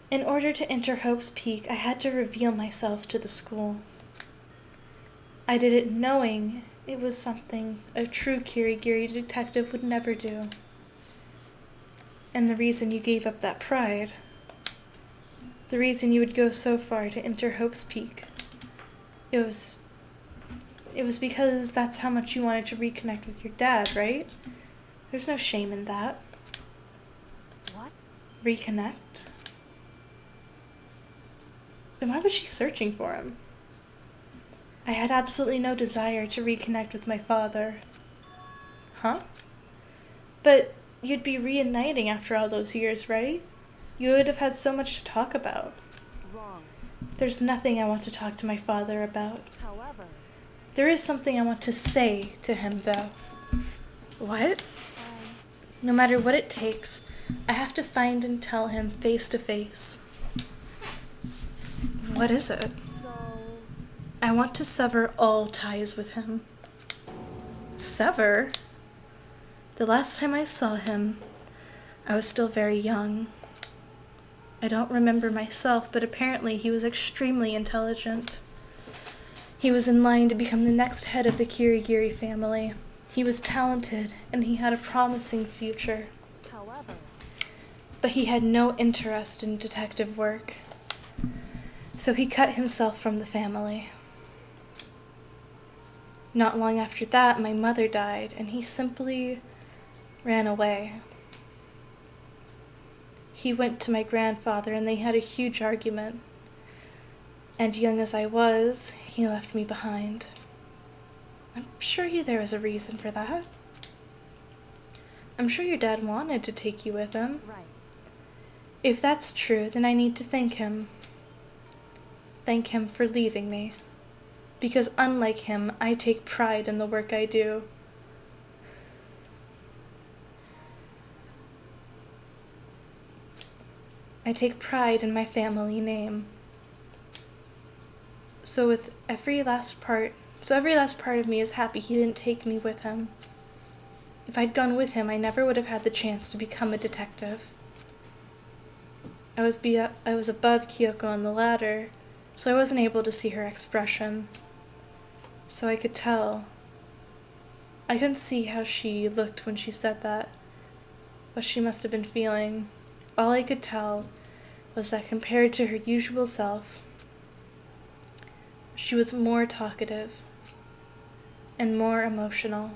In order to enter Hope's Peak, I had to reveal myself to the school. I did it knowing it was something a true Kirigiri detective would never do. And the reason you gave up that pride, the reason you would go so far to enter Hope's Peak, it was because that's how much you wanted to reconnect with your dad, right? There's no shame in that. What? Reconnect? Then why was she searching for him? I had absolutely no desire to reconnect with my father. Huh? But you'd be reuniting after all those years, right? You would have had so much to talk about. Wrong. There's nothing I want to talk to my father about. However, There is something I want to say to him, though. What? No matter what it takes, I have to find and tell him face to face. What is it? so I want to sever all ties with him. Sever? The last time I saw him, I was still very young. I don't remember myself, but apparently he was extremely intelligent. He was in line to become the next head of the Kirigiri family. He was talented, and he had a promising future. however, But he had no interest in detective work. So he cut himself from the family. Not long after that, my mother died, and he simply ran away. He went to my grandfather, and they had a huge argument. And young as I was, he left me behind. I'm sure there was a reason for that. I'm sure your dad wanted to take you with him. right. If that's true, then I need to thank him. Thank him for leaving me. Because unlike him, I take pride in the work I do. I take pride in my family name. So every last part of me is happy he didn't take me with him. If I'd gone with him, I never would have had the chance to become a detective. I was above Kyoko on the ladder, so I wasn't able to see her expression. So I could tell. I couldn't see how she looked when she said that, what she must have been feeling. All I could tell was that compared to her usual self, she was more talkative and more emotional.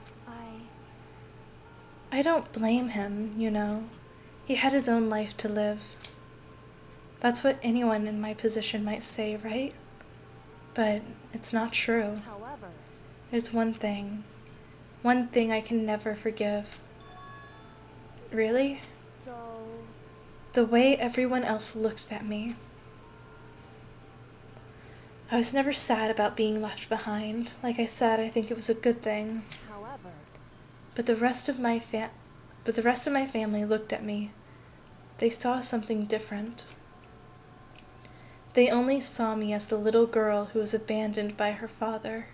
I don't blame him, you know. He had his own life to live. That's what anyone in my position might say, right? But it's not true. However, There's one thing I can never forgive. Really? so The way everyone else looked at me. I was never sad about being left behind. Like I said, I think it was a good thing. however, But the rest of my family looked at me. They saw something different. They only saw me as the little girl who was abandoned by her father.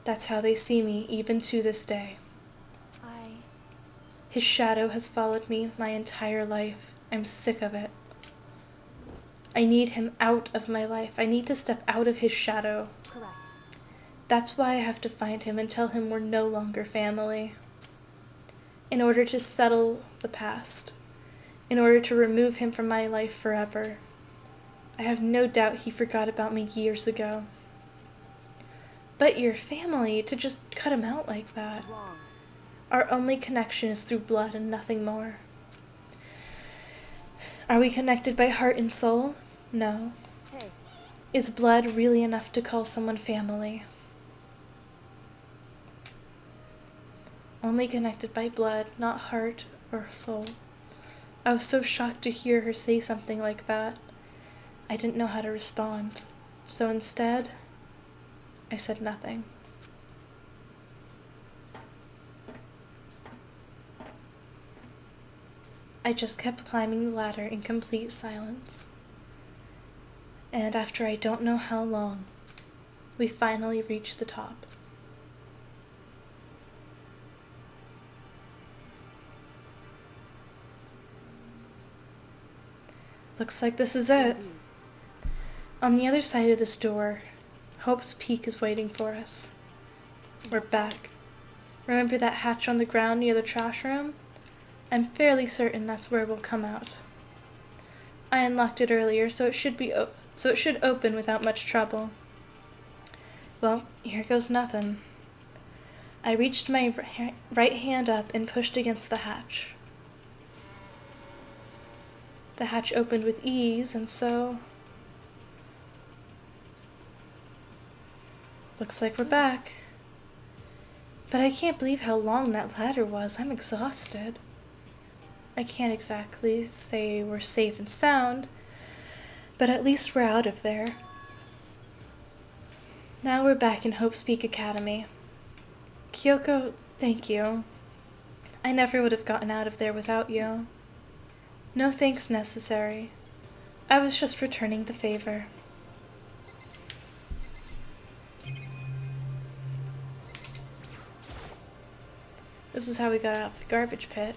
That's how they see me, even to this day. His shadow has followed me my entire life. I'm sick of it. I need him out of my life. I need to step out of his shadow. correct. That's why I have to find him and tell him we're no longer family. In order to settle the past. In order to remove him from my life forever. I have no doubt he forgot about me years ago. But your family, to just cut him out like that. Wrong. Our only connection is through blood and nothing more. Are we connected by heart and soul? No. Hey, Is blood really enough to call someone family? Only connected by blood, not heart or soul. I was so shocked to hear her say something like that. I didn't know how to respond. So instead, I said nothing. I just kept climbing the ladder in complete silence. And after I don't know how long, we finally reached the top. Looks like this is it. Indeed. On the other side of this door, Hope's Peak is waiting for us. We're back. Remember that hatch on the ground near the trash room? I'm fairly certain that's where we'll come out. I unlocked it earlier, so it should open without much trouble. Well, here goes nothing. I reached my right hand up and pushed against the hatch. The hatch opened with ease, and so... Looks like we're back. But I can't believe how long that ladder was. I'm exhausted. I can't exactly say we're safe and sound, but at least we're out of there. Now we're back in Hope's Peak Academy. Kyoko, thank you. I never would have gotten out of there without you. No thanks necessary. I was just returning the favor. This is how we got out of the garbage pit.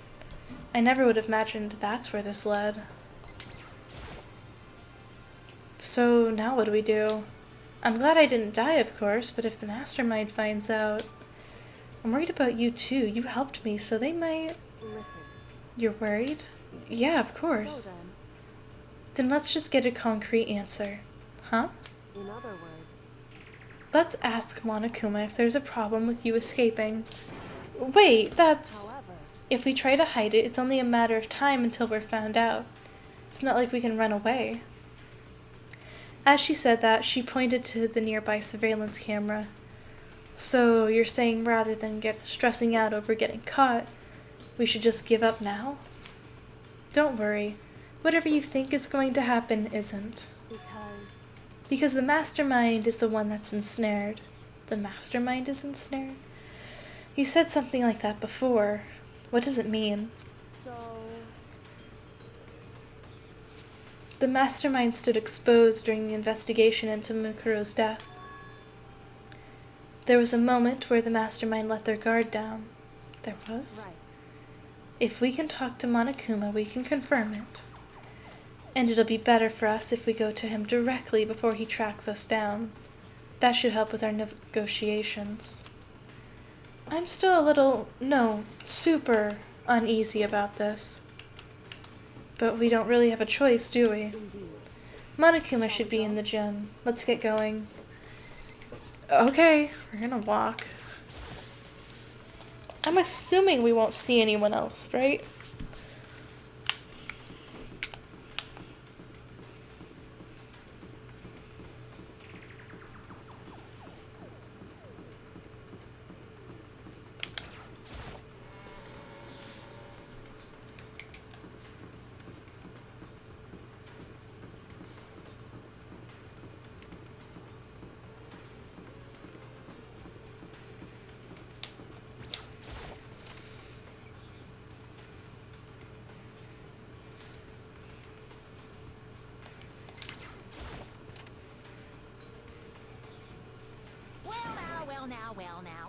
I never would have imagined that's where this led. So now what do we do? I'm glad I didn't die, of course, but if the mastermind finds out... I'm worried about you too. You helped me, so they might... Listen. You're worried? Yeah, of course. So Then let's just get a concrete answer. Huh? then, in other words, Let's ask Monokuma if there's a problem with you escaping. Wait, that's... however, If we try to hide it, it's only a matter of time until we're found out. It's not like we can run away. As she said that, she pointed to the nearby surveillance camera. So you're saying rather than get stressing out over getting caught, we should just give up now? Don't worry. Whatever you think is going to happen isn't. Because the mastermind is the one that's ensnared. The mastermind is ensnared? You said something like that before. What does it mean? so The mastermind stood exposed during the investigation into Mukuro's death. There was a moment where the mastermind let their guard down. There was? right. If we can talk to Monokuma, we can confirm it. And it'll be better for us if we go to him directly before he tracks us down. That should help with our negotiations. I'm still a little, no, super uneasy about this. But we don't really have a choice, do we? Indeed. Monokuma should be in the gym. Let's get going. Okay, we're gonna walk. I'm assuming we won't see anyone else, right?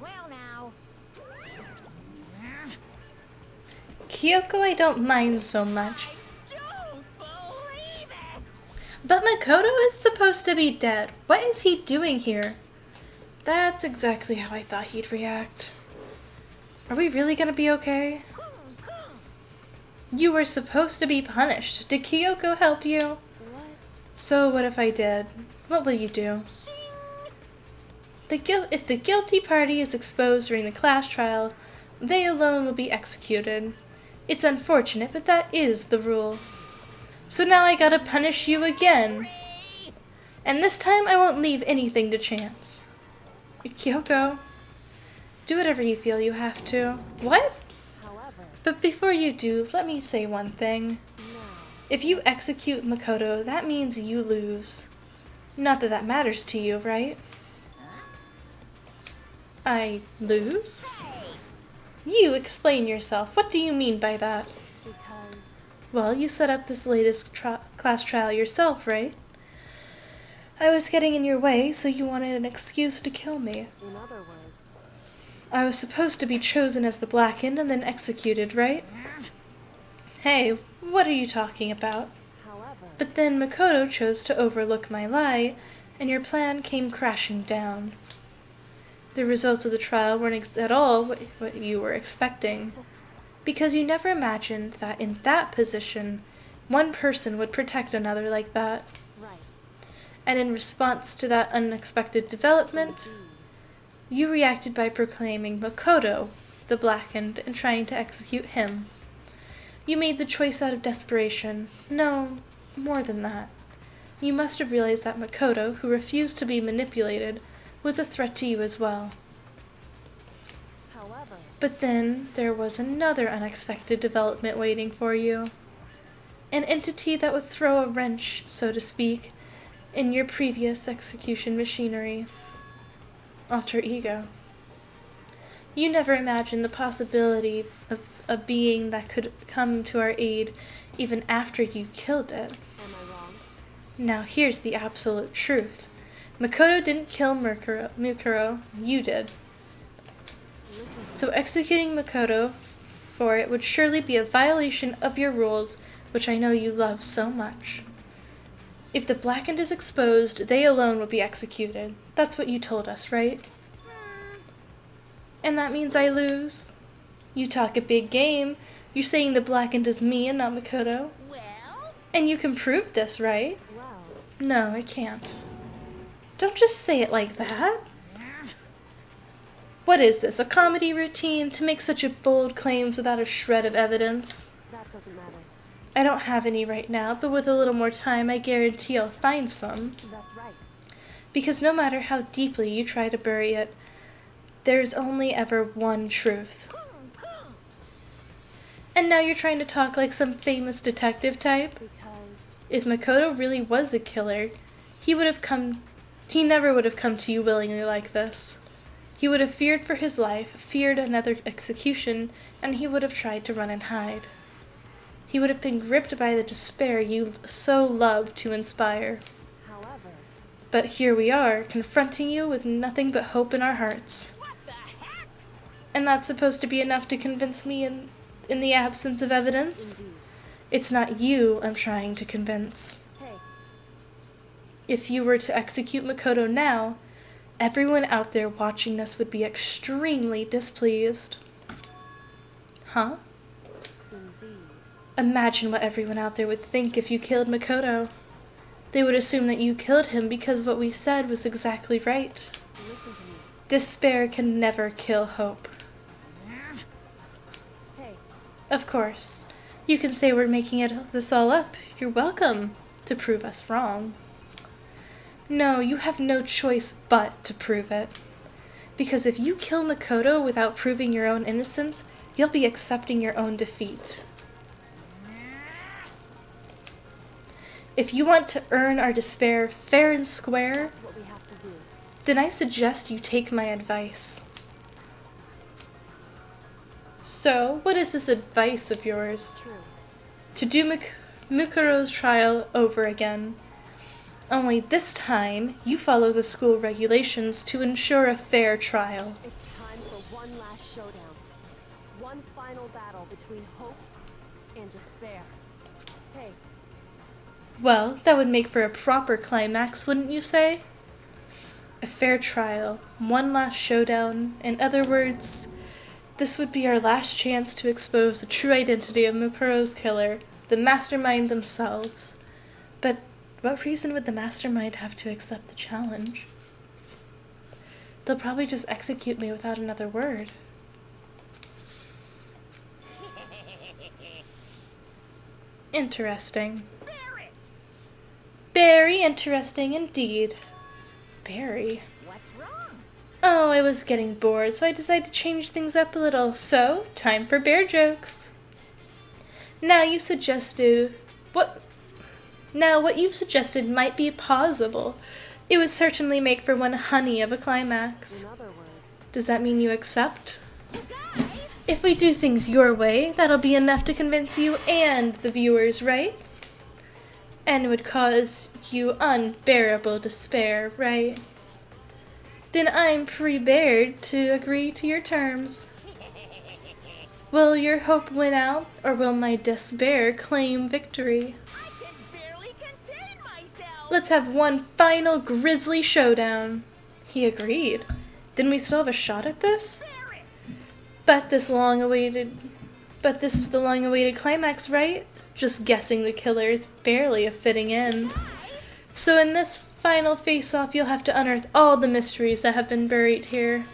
Well now. Kyoko, I don't mind so much. I don't believe it! But Makoto is supposed to be dead. What is he doing here? That's exactly how I thought he'd react. Are we really gonna be okay? You were supposed to be punished. Did Kyoko help you? What? So what if I did? What will you do? If the guilty party is exposed during the class trial, they alone will be executed. It's unfortunate, but that is the rule. So now I gotta punish you again. And this time I won't leave anything to chance. Kyoko, do whatever you feel you have to. What? However, But before you do, let me say one thing. no. If you execute Makoto, that means you lose. Not that that matters to you, right? I lose? You explain yourself. What do you mean by that? Because Well, you set up this latest class trial yourself, right? I was getting in your way, so you wanted an excuse to kill me. in other words, I was supposed to be chosen as the blackened and then executed, right? Hey, what are you talking about? however, But then Makoto chose to overlook my lie, and your plan came crashing down. The results of the trial weren't at all what you were expecting, because you never imagined that in that position, one person would protect another like that. Right. And in response to that unexpected development, you reacted by proclaiming Makoto the Blackened and trying to execute him. You made the choice out of desperation. No, more than that. You must have realized that Makoto, who refused to be manipulated, was a threat to you as well. However, But then there was another unexpected development waiting for you. An entity that would throw a wrench, so to speak, in your previous execution machinery. Alter ego. You never imagined the possibility of a being that could come to our aid even after you killed it. am I wrong? Now here's the absolute truth. Makoto didn't kill Mukuro, you did. Listen to So executing Makoto for it would surely be a violation of your rules, which I know you love so much. If the Blackened is exposed, they alone will be executed. That's what you told us, right? And that means I lose? You talk a big game. You're saying the Blackened is me and not Makoto. Well, And you can prove this, right? Well, No, I can't. Don't just say it like that. What is this, a comedy routine to make such bold claims without a shred of evidence? that doesn't matter. I don't have any right now, but with a little more time, I guarantee I'll find some. That's right. Because no matter how deeply you try to bury it, there's only ever one truth. And now you're trying to talk like some famous detective type? Because If Makoto really was the killer, he never would have come to you willingly like this. He would have feared for his life, feared another execution, and he would have tried to run and hide. He would have been gripped by the despair you so love to inspire. however, But here we are, confronting you with nothing but hope in our hearts. what the heck? And that's supposed to be enough to convince me in the absence of evidence? indeed. It's not you I'm trying to convince. Hey, If you were to execute Makoto now, everyone out there watching this would be extremely displeased. Huh? indeed. Imagine what everyone out there would think if you killed Makoto. They would assume that you killed him because what we said was exactly right. Listen to me. Despair can never kill hope. Hey, Of course, you can say we're making this all up. You're welcome to prove us wrong. No, you have no choice but to prove it. Because if you kill Makoto without proving your own innocence, you'll be accepting your own defeat. If you want to earn our despair fair and square, that's what we have to do. then I suggest you take my advice. So, what is this advice of yours? True. To do Mukuro's trial over again. Only this time, you follow the school regulations to ensure a fair trial. It's time for one last showdown. One final battle between hope and despair. Hey, Well, that would make for a proper climax, wouldn't you say? A fair trial, one last showdown. In other words, this would be our last chance to expose the true identity of Mukuro's killer, the mastermind themselves. But what reason would the mastermind have to accept the challenge? They'll probably just execute me without another word. Interesting. Barrett! Very interesting indeed. Barry. What's wrong? Oh, I was getting bored, so I decided to change things up a little. So, time for bear jokes. Now you suggested what you've suggested might be possible. It would certainly make for one honey of a climax. in other words, Does that mean you accept? You guys! If we do things your way, that'll be enough to convince you and the viewers, right? And would cause you unbearable despair, right? Then I'm prepared to agree to your terms. Will your hope win out, or will my despair claim victory? I can barely contain Let's have one final grisly showdown. He agreed. Then we still have a shot at this? But this is the long-awaited climax, right? Just guessing the killer is barely a fitting end. So in this final face-off, you'll have to unearth all the mysteries that have been buried here.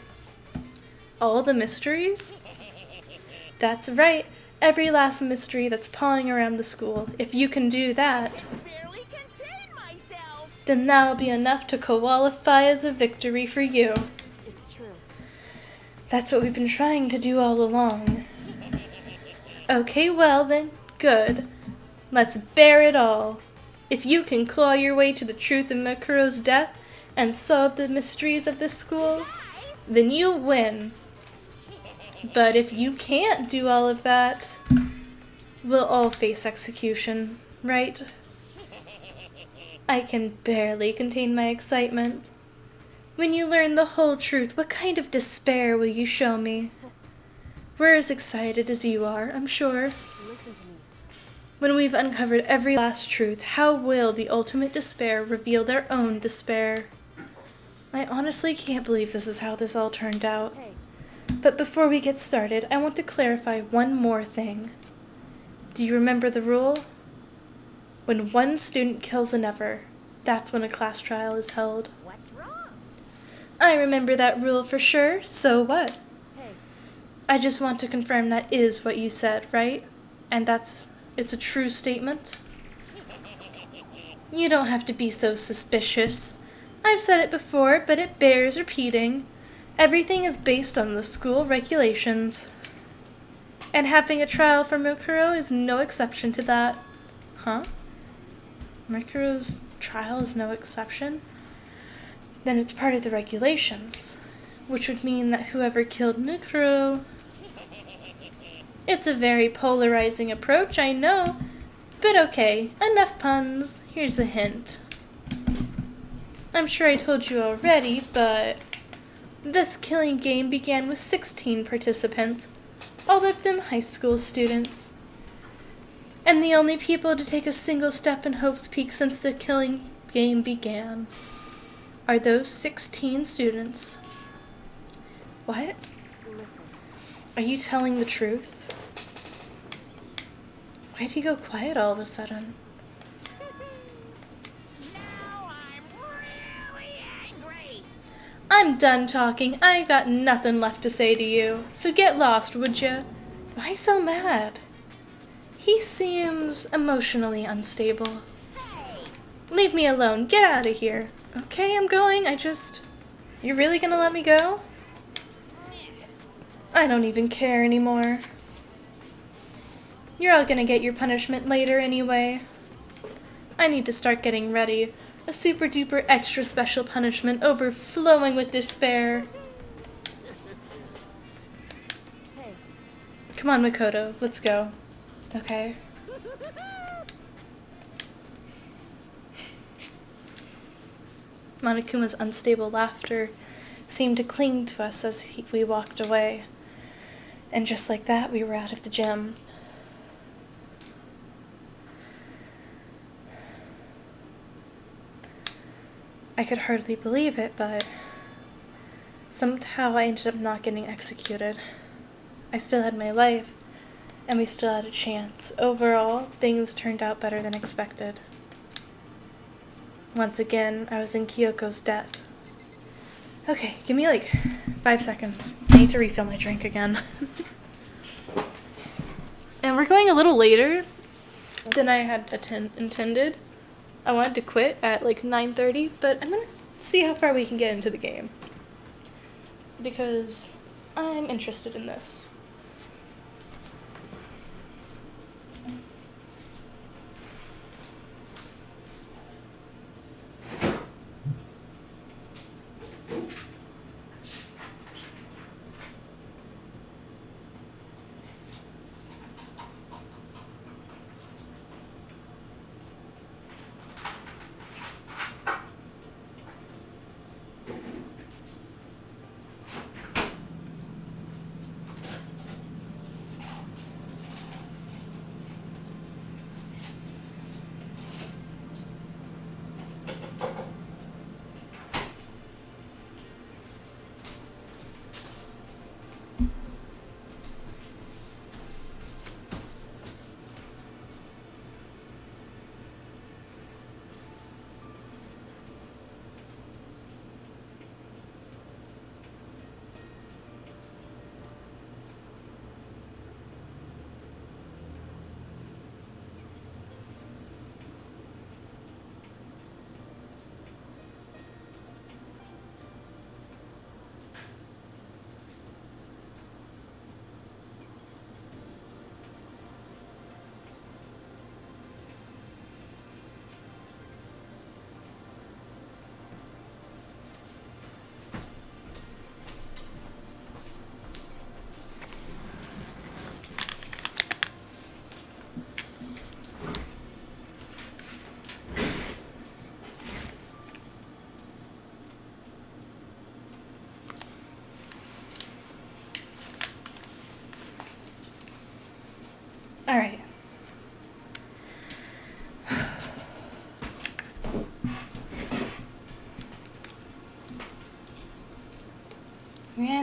All the mysteries? That's right. Every last mystery that's pawing around the school. If you can do that, Barely contain myself. then that'll be enough to qualify as a victory for you. It's true. That's what we've been trying to do all along. Okay, well then, good. Let's bear it all. If you can claw your way to the truth of Makuro's death and solve the mysteries of this school, then you'll win. But if you can't do all of that, we'll all face execution, right? I can barely contain my excitement. When you learn the whole truth, what kind of despair will you show me? We're as excited as you are, I'm sure. Listen to me. When we've uncovered every last truth, how will the ultimate despair reveal their own despair? I honestly can't believe this is how this all turned out. Hey, But before we get started, I want to clarify one more thing. Do you remember the rule? When one student kills another, that's when a class trial is held. What's wrong? I remember that rule for sure, so what? hey, I just want to confirm that is what you said, right? And it's a true statement? You don't have to be so suspicious. I've said it before, but it bears repeating. Everything is based on the school regulations. And having a trial for Makuro is no exception to that. Huh? Makuro's trial is no exception? Then it's part of the regulations, which would mean that whoever killed Makuro... It's a very polarizing approach, I know. But okay, enough puns. Here's a hint. I'm sure I told you already, but this killing game began with 16 participants, all of them high school students. And the only people to take a single step in Hope's Peak since the killing game began are those 16 students. What? listen. Are you telling the truth? Why'd you go quiet all of a sudden? Now I'm really angry. I'm done talking. I got nothing left to say to you. So get lost, would ya? Why so mad? He seems emotionally unstable. Leave me alone. Get out of here. Okay, I'm going. You're really gonna let me go? I don't even care anymore. You're all gonna get your punishment later anyway. I need to start getting ready. A super duper extra special punishment overflowing with despair. Hey, Come on, Makoto, let's go. Okay. Monokuma's unstable laughter seemed to cling to us as we walked away. And just like that, we were out of the gym. I could hardly believe it, but somehow I ended up not getting executed. I still had my life, and we still had a chance. Overall, things turned out better than expected. Once again, I was in Kyoko's debt. Okay, give me like 5 seconds. I need to refill my drink again. And we're going a little later than I had intended. I wanted to quit at like 9:30, but I'm gonna see how far we can get into the game. Because I'm interested in this.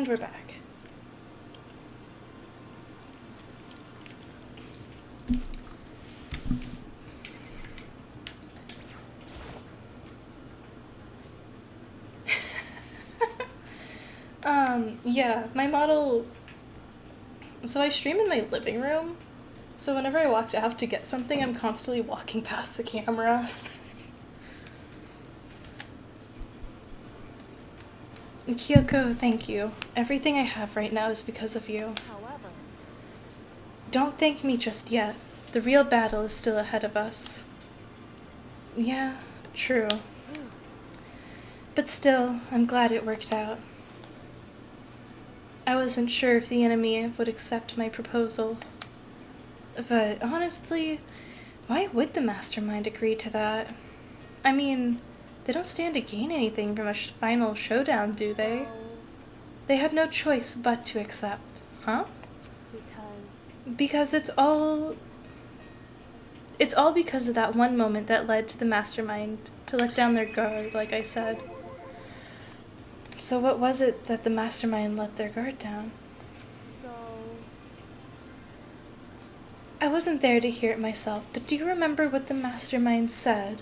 And we're back. Yeah, my model... So I stream in my living room, so whenever I walk out to get something, I'm constantly walking past the camera. Kyoko, thank you. Everything I have right now is because of you. However, Don't thank me just yet. The real battle is still ahead of us. Yeah, true. But still, I'm glad it worked out. I wasn't sure if the enemy would accept my proposal. But honestly, why would the mastermind agree to that? I mean, they don't stand to gain anything from a final showdown, do they? so, They have no choice but to accept, huh? because Because it's all because of that one moment that led to the mastermind to let down their guard, like I said. So what was it that the mastermind let their guard down? so I wasn't there to hear it myself, but do you remember what the mastermind said?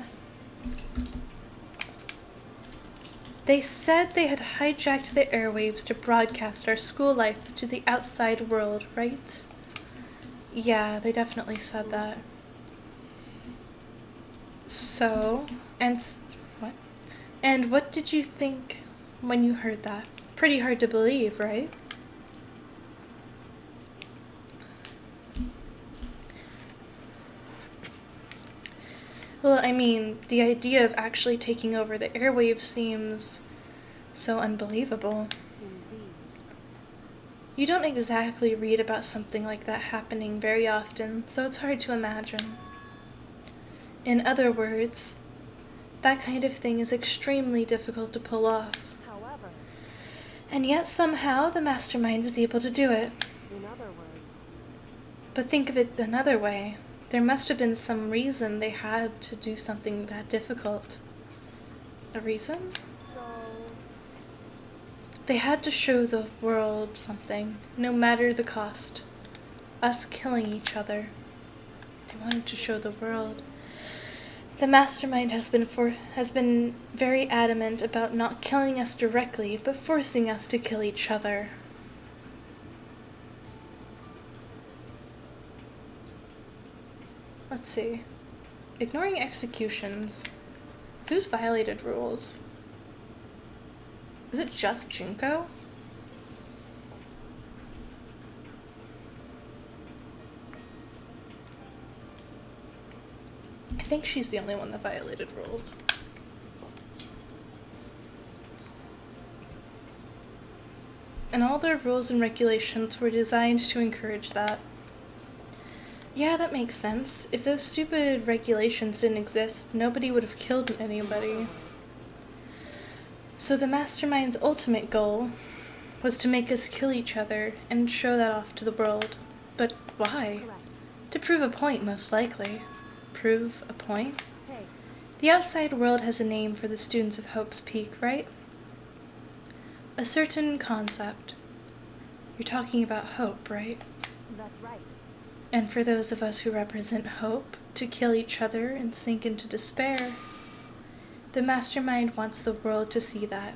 They said they had hijacked the airwaves to broadcast our school life to the outside world, right? Yeah, they definitely said that. So, what? And what did you think when you heard that? Pretty hard to believe, right? Well, I mean, the idea of actually taking over the airwaves seems so unbelievable. indeed, You don't exactly read about something like that happening very often, so it's hard to imagine. In other words, that kind of thing is extremely difficult to pull off. however, And yet somehow the mastermind was able to do it. in other words, But think of it another way. There must have been some reason they had to do something that difficult. A reason? so They had to show the world something, no matter the cost. Us killing each other. They wanted to show the world. The mastermind has been very adamant about not killing us directly, but forcing us to kill each other. Let's see. Ignoring executions. Who's violated rules? Is it just Junko? I think she's the only one that violated rules. And all their rules and regulations were designed to encourage that. Yeah, that makes sense. If those stupid regulations didn't exist, nobody would have killed anybody. So the mastermind's ultimate goal was to make us kill each other and show that off to the world. But why? correct. To prove a point, most likely. Prove a point? Hey, The outside world has a name for the students of Hope's Peak, right? A certain concept. You're talking about hope, right? that's right. And for those of us who represent hope, to kill each other and sink into despair. The mastermind wants the world to see that,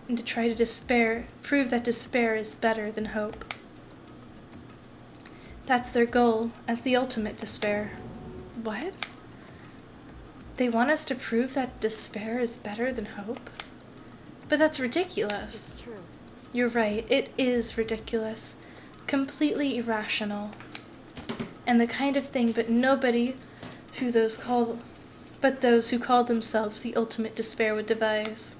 and to try to prove that despair is better than hope. That's their goal, as the ultimate despair. What? They want us to prove that despair is better than hope? But that's ridiculous. It's true. You're right, it is ridiculous. Completely irrational. And the kind of thing those who call themselves the ultimate despair would devise.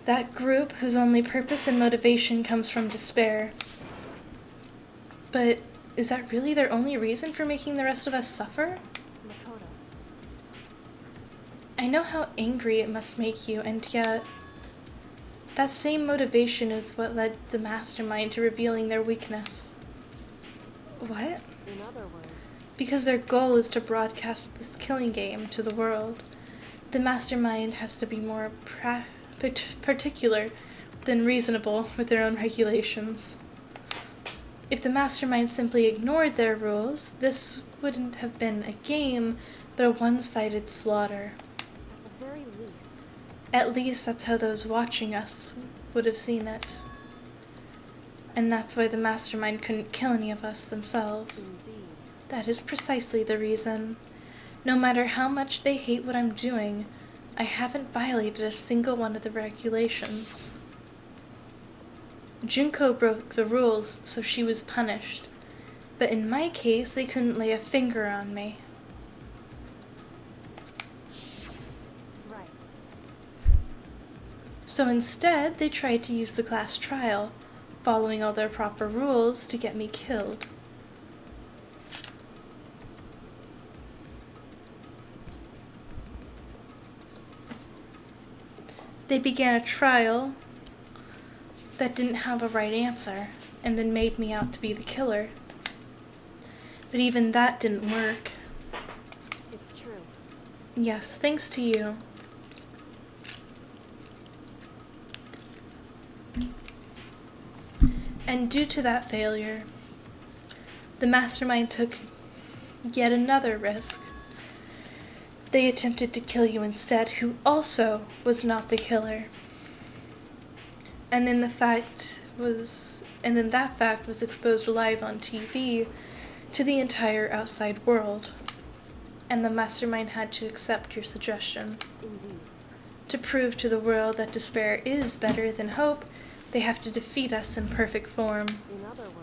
That group whose only purpose and motivation comes from despair. But is that really their only reason for making the rest of us suffer? Makoto, I know how angry it must make you, and yet that same motivation is what led the mastermind to revealing their weakness. What? in other words, Because their goal is to broadcast this killing game to the world. The mastermind has to be more particular than reasonable with their own regulations. If the mastermind simply ignored their rules, this wouldn't have been a game, but a one-sided slaughter. At the very least. At least that's how those watching us would have seen it. And that's why the mastermind couldn't kill any of us themselves. Indeed. That is precisely the reason. No matter how much they hate what I'm doing, I haven't violated a single one of the regulations. Junko broke the rules, so she was punished. But in my case, they couldn't lay a finger on me. Right. So instead, they tried to use the class trial, following all their proper rules, to get me killed. They began a trial that didn't have a right answer, and then made me out to be the killer. But even that didn't work. It's true. Yes, thanks to you. And due to that failure, the mastermind took yet another risk. They attempted to kill you instead, who also was not the killer. And then that fact was exposed live on TV to the entire outside world. And the mastermind had to accept your suggestion. Indeed. To prove to the world that despair is better than hope, they have to defeat us in perfect form. In other words.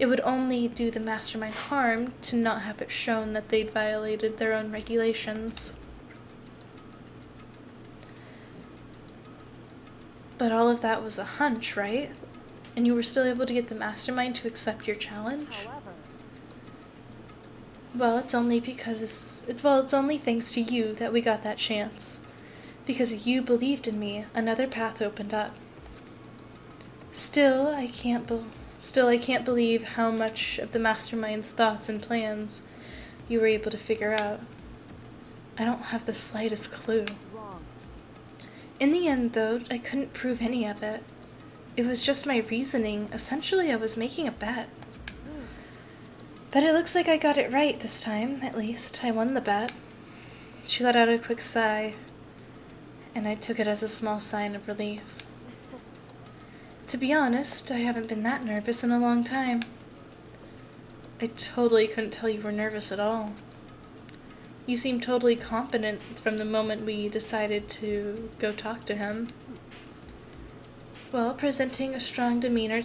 It would only do the mastermind harm to not have it shown that they'd violated their own regulations. But all of that was a hunch, right? And you were still able to get the mastermind to accept your challenge? However. Well, it's only thanks to you that we got that chance. Because you believed in me, another path opened up. Still, I can't believe how much of the mastermind's thoughts and plans you were able to figure out. I don't have the slightest clue. Wrong. In the end, though, I couldn't prove any of it. It was just my reasoning. Essentially, I was making a bet. But it looks like I got it right this time, at least. I won the bet. She let out a quick sigh, and I took it as a small sign of relief. To be honest, I haven't been that nervous in a long time. I totally couldn't tell you were nervous at all. You seemed totally confident from the moment we decided to go talk to him. Well, presenting a strong demeanor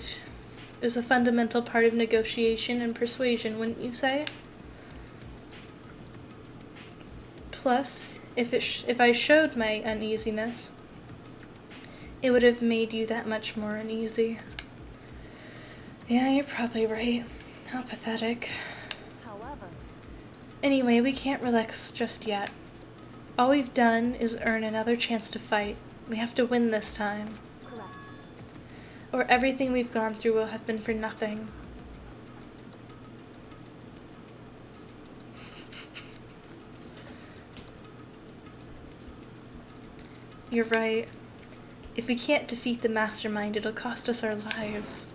is a fundamental part of negotiation and persuasion, wouldn't you say? Plus, if I showed my uneasiness, it would have made you that much more uneasy. Yeah, you're probably right. How pathetic. However. Anyway, we can't relax just yet. All we've done is earn another chance to fight. We have to win this time. Correct. Or everything we've gone through will have been for nothing. You're right. If we can't defeat the mastermind, it'll cost us our lives.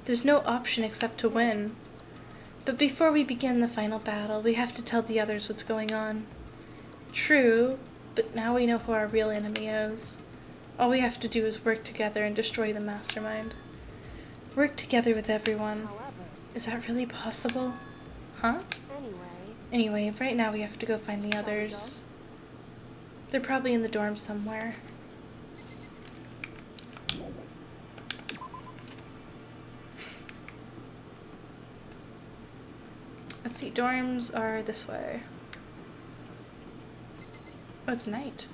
There's no option except to win. But before we begin the final battle, we have to tell the others what's going on. True, but now we know who our real enemy is. All we have to do is work together and destroy the mastermind. Work together with everyone. However. Is that really possible? Huh? Anyway, right now we have to go find the others. They're probably in the dorm somewhere. Let's see, dorms are this way. Oh, it's night.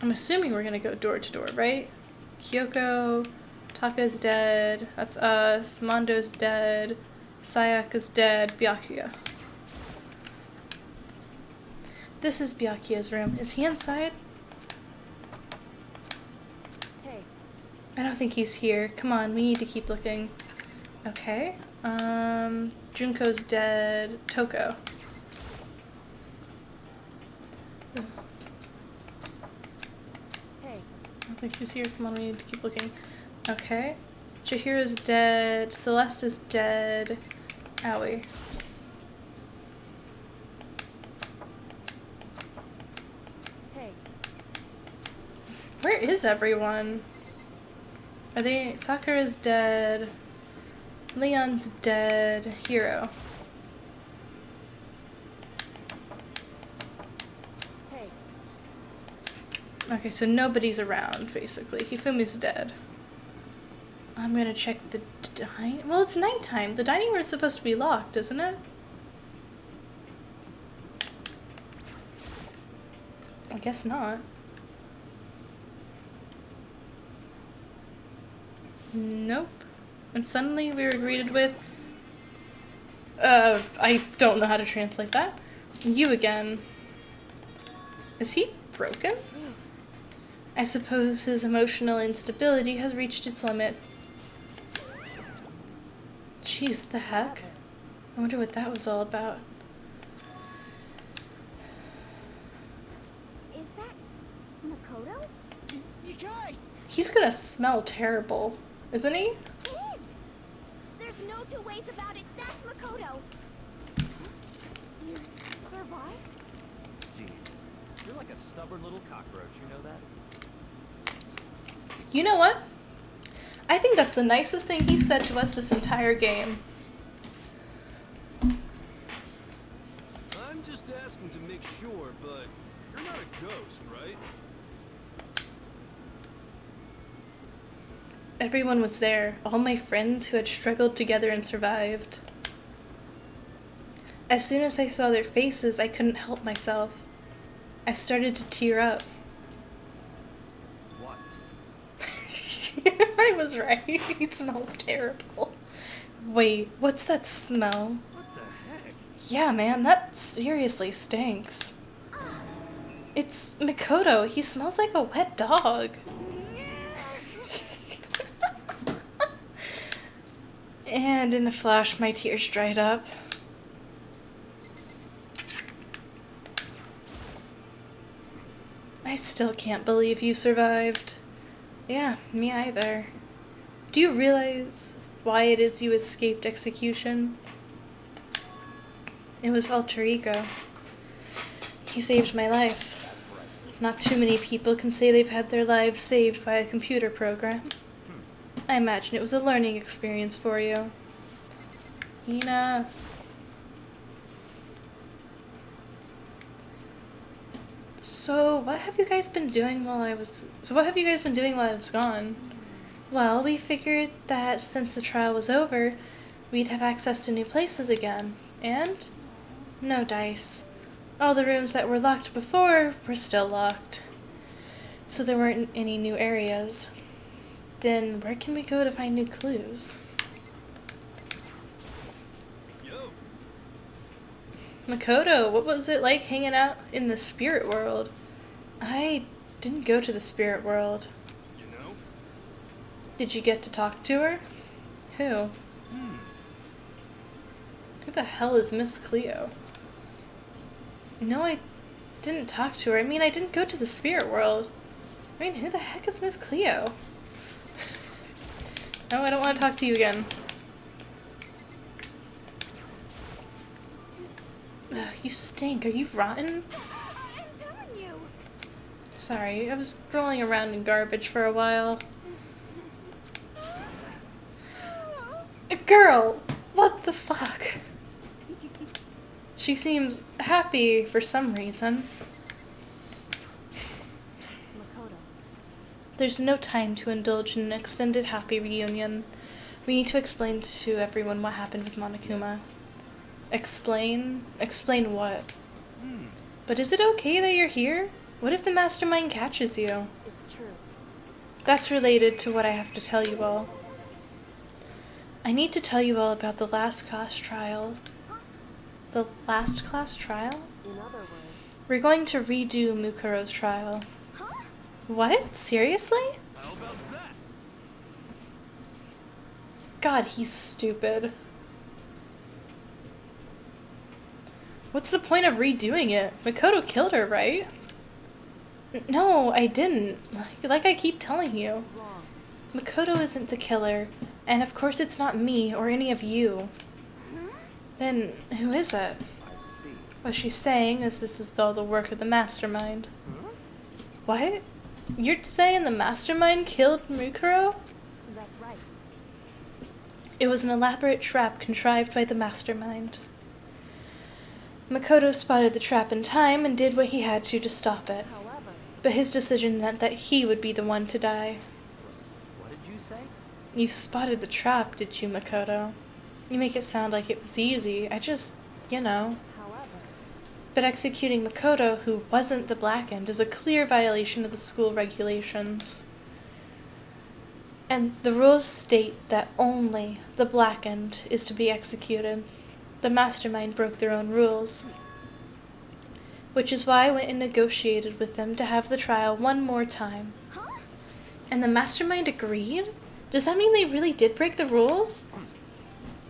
I'm assuming we're gonna go door to door, right? Kyoko, Taka's dead, that's us, Mondo's dead, Sayaka's dead, Byakuya. This is Byakuya's room. Is he inside? Hey. I don't think he's here. Come on, we need to keep looking. Okay. Junko's dead. Toko. Hey, I don't think she's here. Come on, we need to keep looking. Okay. Chihiro's dead. Celeste is dead. Aoi. hey. Where is everyone? Are they... Sakura's dead. Leon's dead. Hiro. Hey, Okay, so nobody's around, basically. Hifumi's dead. I'm gonna check the dining... Well, it's nighttime. The dining room's supposed to be locked, isn't it? I guess not. Nope. And suddenly we were greeted with... I don't know how to translate that. You again. Is he broken? I suppose his emotional instability has reached its limit. Jeez, the heck? I wonder what that was all about. Is that Makoto? You guys! He's gonna smell terrible, isn't he? It is! There's no two ways about it. That's Makoto. You survived? Jeez. You're like a stubborn little cockroach, you know that? You know what? I think that's the nicest thing he said to us this entire game. I'm just asking to make sure, but you're not a ghost, right? Everyone was there, all my friends who had struggled together and survived. As soon as I saw their faces, I couldn't help myself. I started to tear up. What? I was right. It smells terrible. Wait, what's that smell? What the heck? Yeah, man, that seriously stinks. It's Mikoto. He smells like a wet dog. And in a flash, my tears dried up. I still can't believe you survived. Yeah, me either. Do you realize why it is you escaped execution? It was Alter Ego. He saved my life. Not too many people can say they've had their lives saved by a computer program. I imagine it was a learning experience for you. Ina. So what have you guys been doing while I was gone? Well, we figured that since the trial was over, we'd have access to new places again. And? No dice. All the rooms that were locked before were still locked. So there weren't any new areas. Then where can we go to find new clues? Yo, Makoto, what was it like hanging out in the spirit world? I didn't go to the spirit world. you know? Did you get to talk to her? Who? Who the hell is Miss Cleo? No, I didn't talk to her. I mean, I didn't go to the spirit world. I mean, who the heck is Miss Cleo? No, I don't want to talk to you again. Ugh, you stink. Are you rotten? I'm telling you. Sorry, I was rolling around in garbage for a while. Girl! What the fuck? She seems happy for some reason. Makoto. There's no time to indulge in an extended happy reunion. We need to explain to everyone what happened with Monokuma. Explain? Explain what? But is it okay that you're here? What if the mastermind catches you? It's true. That's related to what I have to tell you all. I need to tell you all about the last class trial. The last class trial? In other words, We're going to redo Mukuro's trial. Huh? What? Seriously? How about that? God, he's stupid. What's the point of redoing it? Makoto killed her, right? No, I didn't. Like I keep telling you. Wrong. Makoto isn't the killer, and of course it's not me or any of you. Then who is it? I see. What she's saying is this is all the work of the mastermind. Huh? What? You're saying the mastermind killed Mukuro? That's right. It was an elaborate trap contrived by the mastermind. Makoto spotted the trap in time and did what he had to stop it. However, But his decision meant that he would be the one to die. What did you say? You spotted the trap, did you, Makoto? You make it sound like it was easy. I just, however, But executing Makoto, who wasn't the Blackened, is a clear violation of the school regulations. And the rules state that only the Blackened is to be executed. The mastermind broke their own rules. Which is why I went and negotiated with them to have the trial one more time. Huh? And the mastermind agreed? Does that mean they really did break the rules?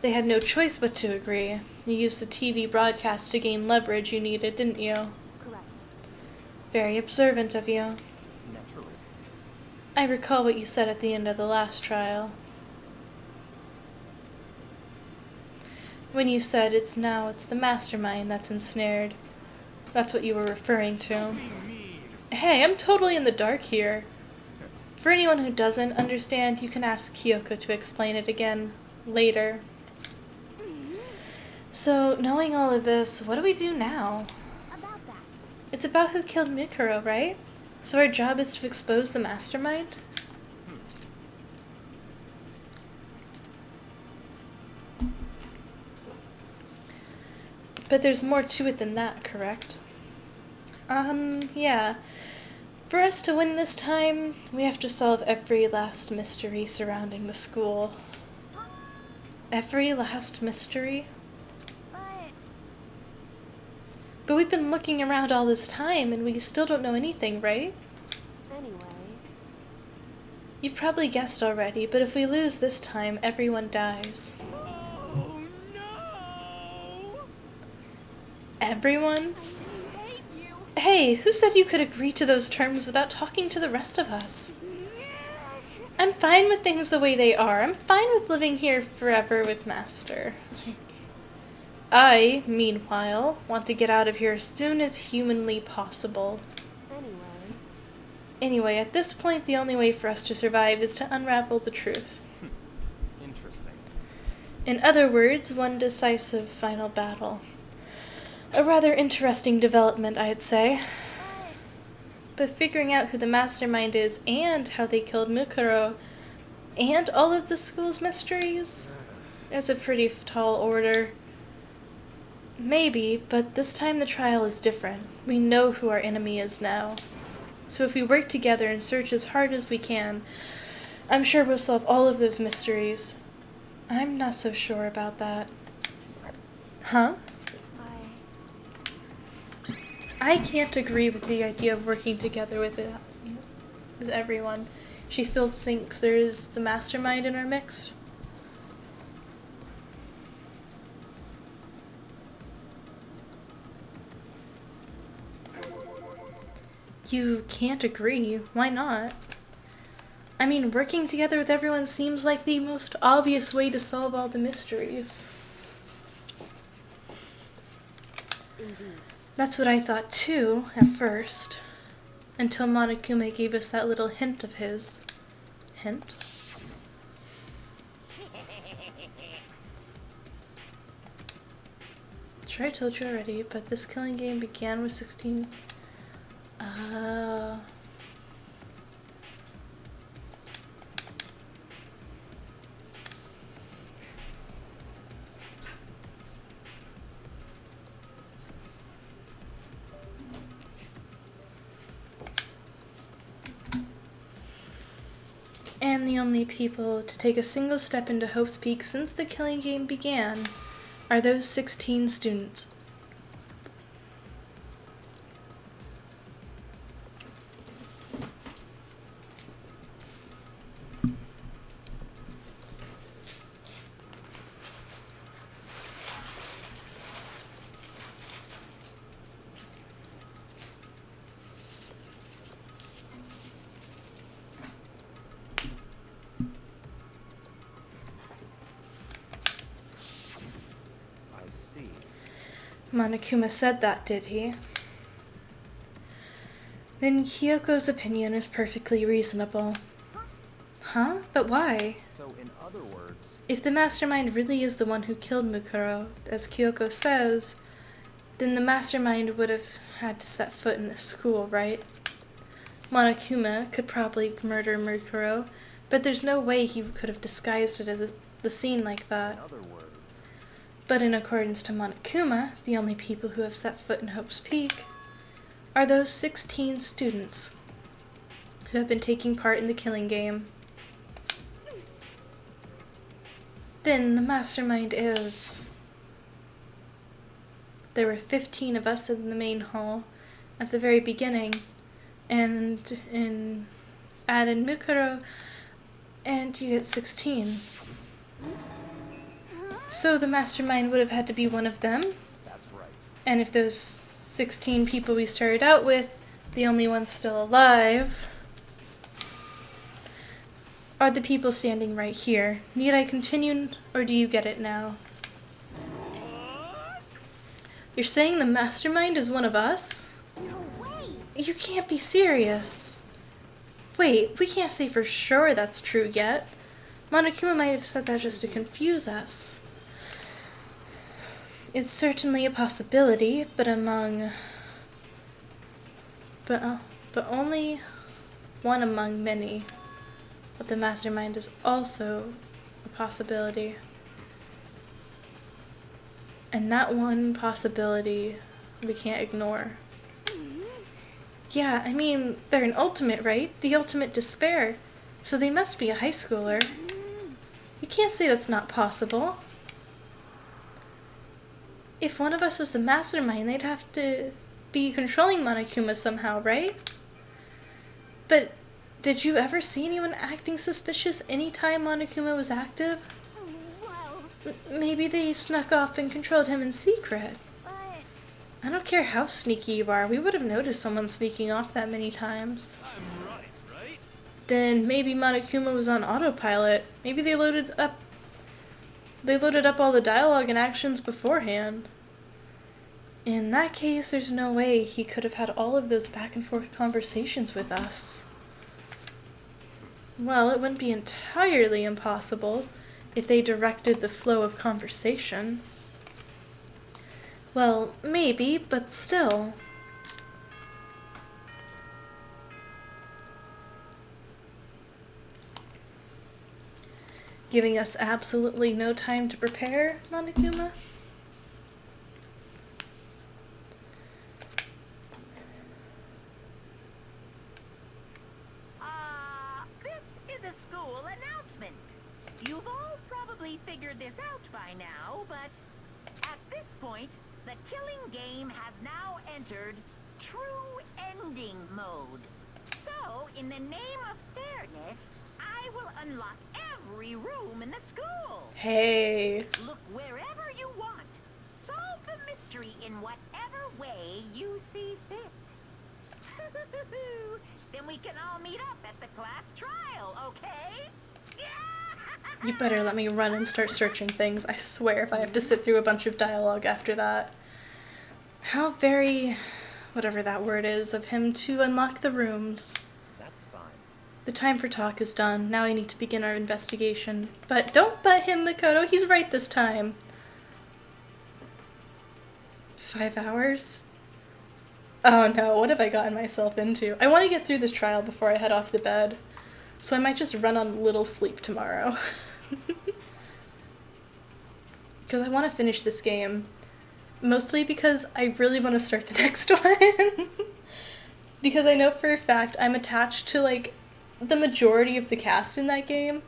They had no choice but to agree. You used the TV broadcast to gain leverage you needed, didn't you? correct. Very observant of you. Naturally. I recall what you said at the end of the last trial. When you said it's the mastermind that's ensnared. That's what you were referring to. Hey, I'm totally in the dark here. For anyone who doesn't understand, you can ask Kyoko to explain it again later. So, knowing all of this, what do we do now? About that. It's about who killed Mikuro, right? So our job is to expose the mastermind? But there's more to it than that, correct? Yeah. For us to win this time, we have to solve every last mystery surrounding the school. Every last mystery? But But we've been looking around all this time and we still don't know anything, right? Anyway, You've probably guessed already, but if we lose this time, everyone dies. Oh no! Everyone? I hate you. Hey, who said you could agree to those terms without talking to the rest of us? I'm fine with things the way they are. I'm fine with living here forever with Master. I, meanwhile, want to get out of here as soon as humanly possible. Anyway, at this point, the only way for us to survive is to unravel the truth. Interesting. In other words, one decisive final battle. A rather interesting development, I'd say. But figuring out who the mastermind is and how they killed Mukuro and all of the school's mysteries is a pretty tall order. Maybe, but this time the trial is different. We know who our enemy is now. So if we work together and search as hard as we can, I'm sure we'll solve all of those mysteries. I'm not so sure about that. Huh? I can't agree with the idea of working together with everyone. She still thinks there's the mastermind in our mix. You can't agree. Why not? I mean, working together with everyone seems like the most obvious way to solve all the mysteries. indeed. That's what I thought too, at first. Until Monokuma gave us that little hint of his. Hint? Sure, I told you already, but this killing game began with 16... And the only people to take a single step into Hope's Peak since the killing game began are those 16 students. Monokuma said that, did he? Then Kyoko's opinion is perfectly reasonable. Huh? But why? So, in other words, If the mastermind really is the one who killed Mukuro, as Kyoko says, then the mastermind would have had to set foot in the school, right? Monokuma could probably murder Mukuro, but there's no way he could have disguised it as the scene like in that. other words, But in accordance to Monokuma, the only people who have set foot in Hope's Peak are those 16 students who have been taking part in the killing game. Then the mastermind is... There were 15 of us in the main hall at the very beginning, and add in Mukuro, and you get 16. So the mastermind would have had to be one of them, that's right. and if those 16 people we started out with, the only ones still alive, are the people standing right here. Need I continue, or do you get it now? You're saying the mastermind is one of us? No way! You can't be serious. Wait, we can't say for sure that's true yet. Monokuma might have said that just to confuse us. It's certainly a possibility, but only one among many. But the mastermind is also a possibility. And that one possibility we can't ignore. Yeah, I mean, they're an ultimate, right? The ultimate despair. So they must be a high schooler. You can't say that's not possible. If one of us was the mastermind, they'd have to be controlling Monokuma somehow, right? But did you ever see anyone acting suspicious anytime Monokuma was active? Well, Maybe they snuck off and controlled him in secret. but I don't care how sneaky you are, we would have noticed someone sneaking off that many times. I'm right, right? Then maybe Monokuma was on autopilot. Maybe they loaded up all the dialogue and actions beforehand. In that case, there's no way he could have had all of those back and forth conversations with us. Well, it wouldn't be entirely impossible if they directed the flow of conversation. Well, maybe, but still. Giving us absolutely no time to prepare, Monokuma? This is a school announcement. You've all probably figured this out by now, but at this point, the killing game has now entered true ending mode. So, in the name of fairness, I will unlock every room in the school. Hey. Look wherever you want. Solve the mystery in whatever way you see fit. Then we can all meet up at the class trial, okay? You better let me run and start searching things. I swear if I have to sit through a bunch of dialogue after that. How very, whatever that word is, of him to unlock the rooms. That's fine. The time for talk is done. Now I need to begin our investigation. But don't butt him, Makoto. He's right this time. 5 hours? Oh no, what have I gotten myself into? I want to get through this trial before I head off to bed. So I might just run on little sleep tomorrow. Because I want to finish this game. Mostly because I really want to start the next one. Because I know for a fact I'm attached to, like, the majority of the cast in that game.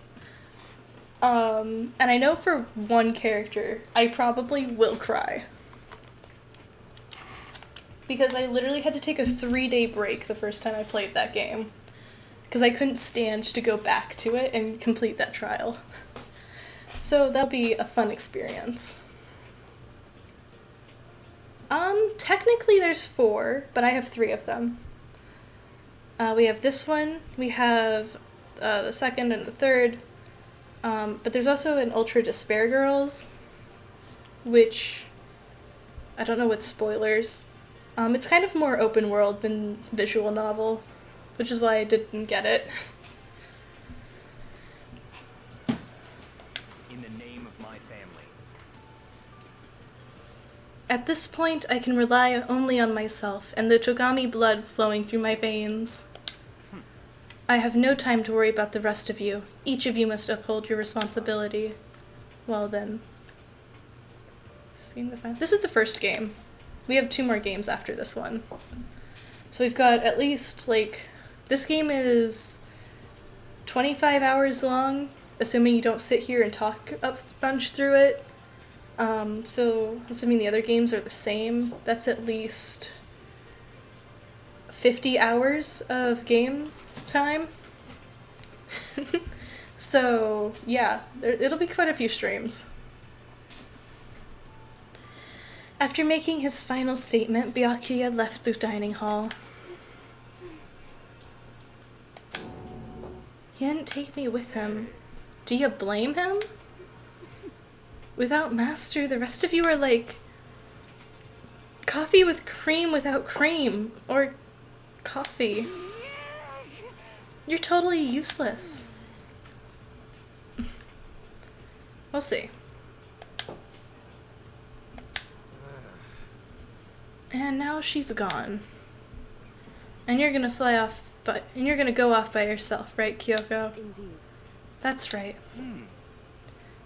And I know for one character, I probably will cry. Because I literally had to take a 3-day break the first time I played that game. Because I couldn't stand to go back to it and complete that trial. So that'll be a fun experience. Technically there's 4, but I have 3 of them. We have this one, we have the second and the third, but there's also an Ultra Despair Girls, which I don't know what spoilers. It's kind of more open world than visual novel, which is why I didn't get it. In the name of my family. At this point, I can rely only on myself and the Togami blood flowing through my veins. I have no time to worry about the rest of you. Each of you must uphold your responsibility. Well then. This is the first game. We have 2 more games after this one. So we've got at least, like, this game is 25 hours long, assuming you don't sit here and talk a bunch through it. So assuming the other games are the same, that's at least 50 hours of game time. So, yeah, it'll be quite a few streams. After making his final statement, Byakuya left the dining hall. He didn't take me with him. Do you blame him? Without Master, the rest of you are like coffee with cream without cream, or coffee. You're totally useless. We'll see. And now she's gone. And you're gonna fly off, and you're gonna go off by yourself, right, Kyoko? Indeed. That's right.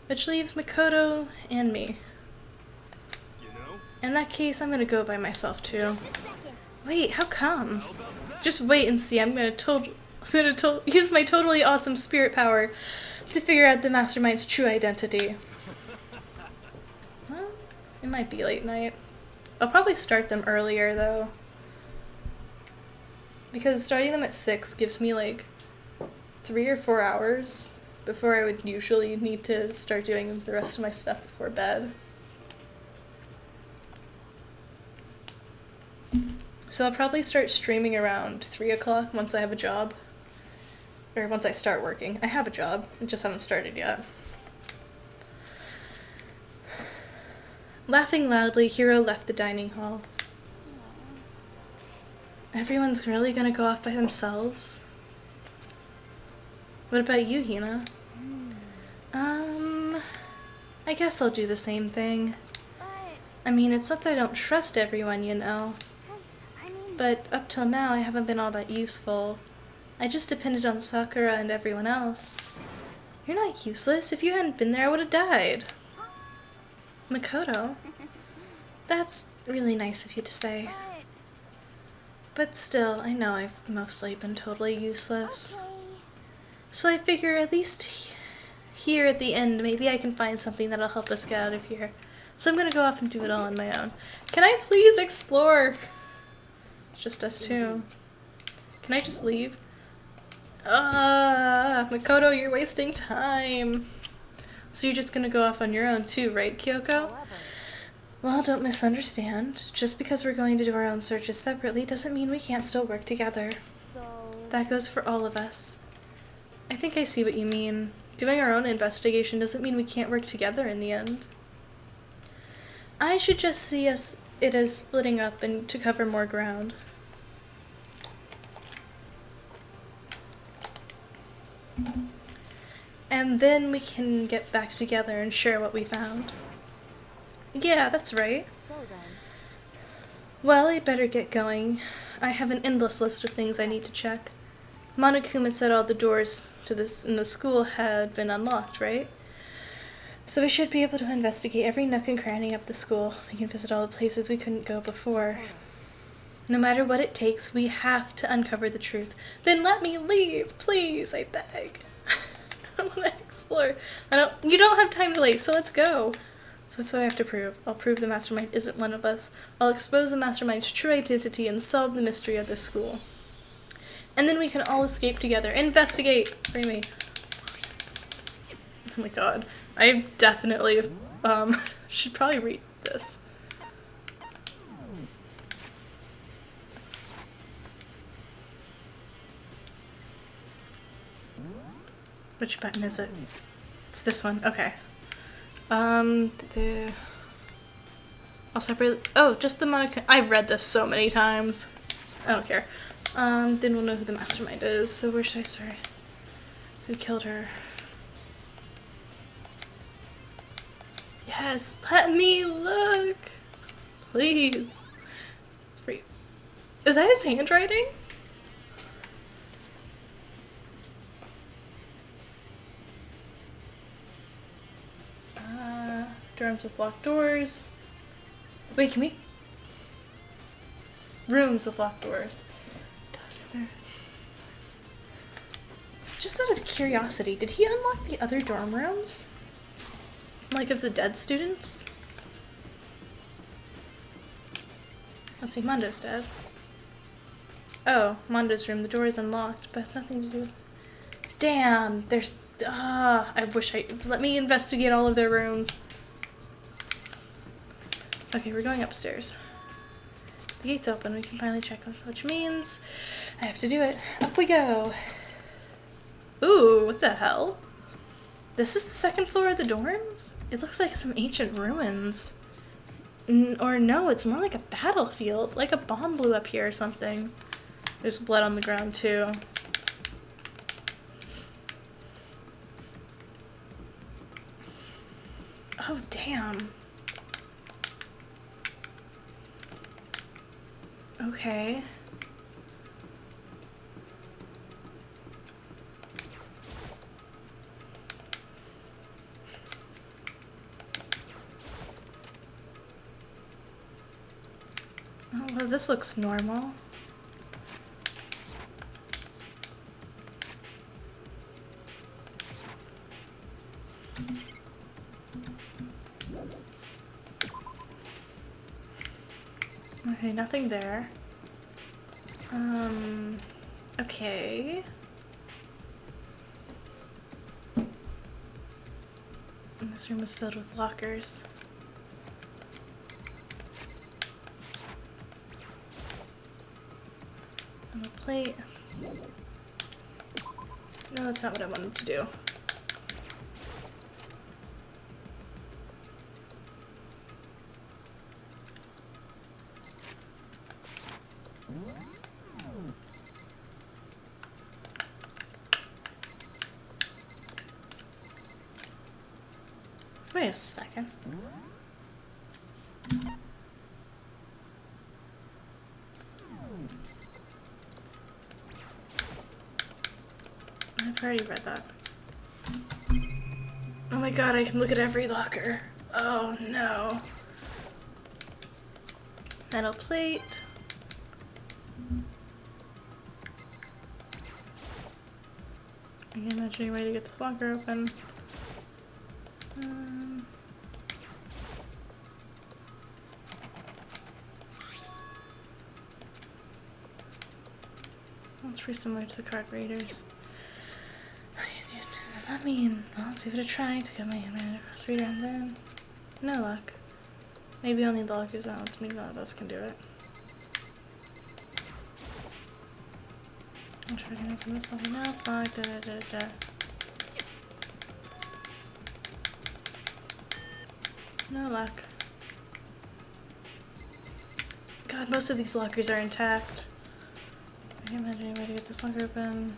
Which leaves Makoto and me. You know? In that case, I'm gonna go by myself too. Just a second. Wait, how come? How about that? Just wait and see. I'm gonna use my totally awesome spirit power to figure out the mastermind's true identity. Well, it might be late night. I'll probably start them earlier though, because starting them at 6 gives me like 3 or 4 hours before I would usually need to start doing the rest of my stuff before bed. So I'll probably start streaming around 3 o'clock once I have a job. Or once I start working. I have a job, I just haven't started yet. Laughing loudly, Hiro left the dining hall. Everyone's really gonna go off by themselves? What about you, Hina? I guess I'll do the same thing. But, I mean, it's not that I don't trust everyone, you know. 'cause, I mean, But up till now, I haven't been all that useful. I just depended on Sakura and everyone else. You're not useless. If you hadn't been there, I would have died. Makoto? That's really nice of you to say. But still, I know I've mostly been totally useless. okay. So I figure at least here at the end, maybe I can find something that'll help us get out of here. So I'm gonna go off and do it all on my own. Can I please explore? It's just us two. Can I just leave? Makoto, you're wasting time. So you're just gonna go off on your own too, right, Kyoko? However, Well, don't misunderstand. Just because we're going to do our own searches separately doesn't mean we can't still work together. so That goes for all of us. I think I see what you mean. Doing our own investigation doesn't mean we can't work together in the end. I should just see it as splitting up and to cover more ground. And then we can get back together and share what we found. Yeah, that's right. so then, Well, I'd better get going. I have an endless list of things I need to check. Monokuma said all the doors to this in the school had been unlocked, right? So we should be able to investigate every nook and cranny of the school. We can visit all the places we couldn't go before. No matter what it takes, we have to uncover the truth. Then let me leave, please, I beg. I want to explore. You don't have time to wait, so let's go. So that's what I have to prove. I'll prove the mastermind isn't one of us. I'll expose the mastermind's true identity and solve the mystery of this school. And then we can all escape together. Investigate! Free me. Oh my god. I definitely should probably read this. Which button is it? It's this one. Okay. I'll separate. Oh, just the Monica. I've read this so many times. I don't care. Then we'll know who the mastermind is. So where should I start? Who killed her? Yes, let me look. Please. Free. Is that his handwriting? Dorms with locked doors. Wait, can we? Rooms with locked doors. Just out of curiosity, did he unlock the other dorm rooms? Like of the dead students? Let's see, Mondo's dead. Oh, Mondo's room. The door is unlocked, but it's nothing to do with... Damn, there's... I wish I... Let me investigate all of their rooms. Okay, we're going upstairs. The gate's open. We can finally check this, which means I have to do it. Up we go. Ooh, what the hell? This is the second floor of the dorms? It looks like some ancient ruins. Or no, it's more like a battlefield. Like a bomb blew up here or something. There's blood on the ground too. Oh, damn. Okay. Oh, well, this looks normal. Okay, nothing there. Okay. And this room is filled with lockers. And a plate. No, that's not what I wanted to do. Wait a second. I've already read that. Oh my god, I can look at every locker. Oh no. Metal plate. I can't imagine any way to get this locker open. That's pretty similar to the card readers. Does that mean? Well, let's give it a try to get my hand across reader and then... No luck. Maybe only the lockers out. Let's maybe none of us can do it. I'll try to open this up now. Lock, No luck. God, most of these lockers are intact. I can't imagine any way to get this locker open.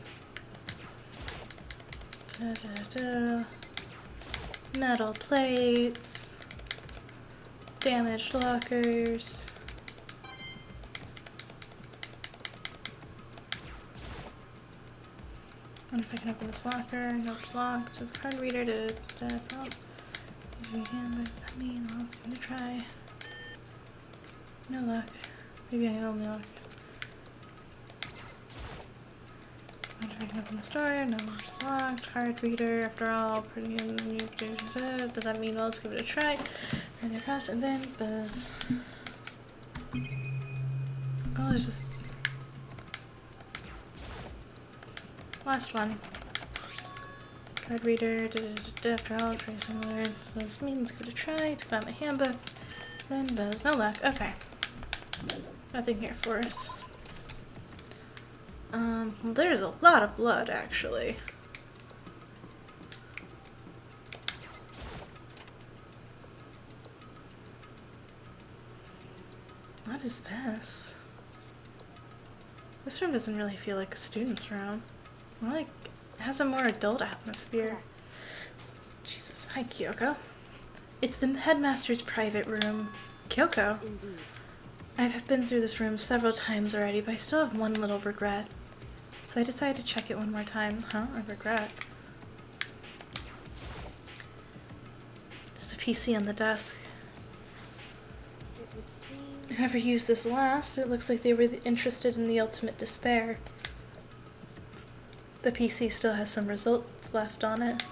Metal plates. Damaged lockers. I wonder if I can open this locker. Nope, it's locked. It's a card reader to oh. What does that mean? Well, let's give it a try. No luck. Maybe I can open the lockers. I wonder if I can open this door. No, it's locked. Card reader, after all, pretty in new does that mean, well, let's give it a try. And across, and then buzz. Oh, there's a last one. Card reader, after all, pretty similar. So this means give it a try. To find my handbook. Then buzz. No luck. Okay. Nothing here for us. Well, there's a lot of blood, actually. What is this? This room doesn't really feel like a student's room. More like it has a more adult atmosphere. Jesus, hi Kyoko. It's the headmaster's private room. Kyoko. Indeed. I've been through this room several times already, but I still have one little regret. So I decided to check it one more time. Huh? A regret. There's a PC on the desk. It would seem... Whoever used this last, it looks like they were interested in the ultimate despair. The PC still has some results left on it.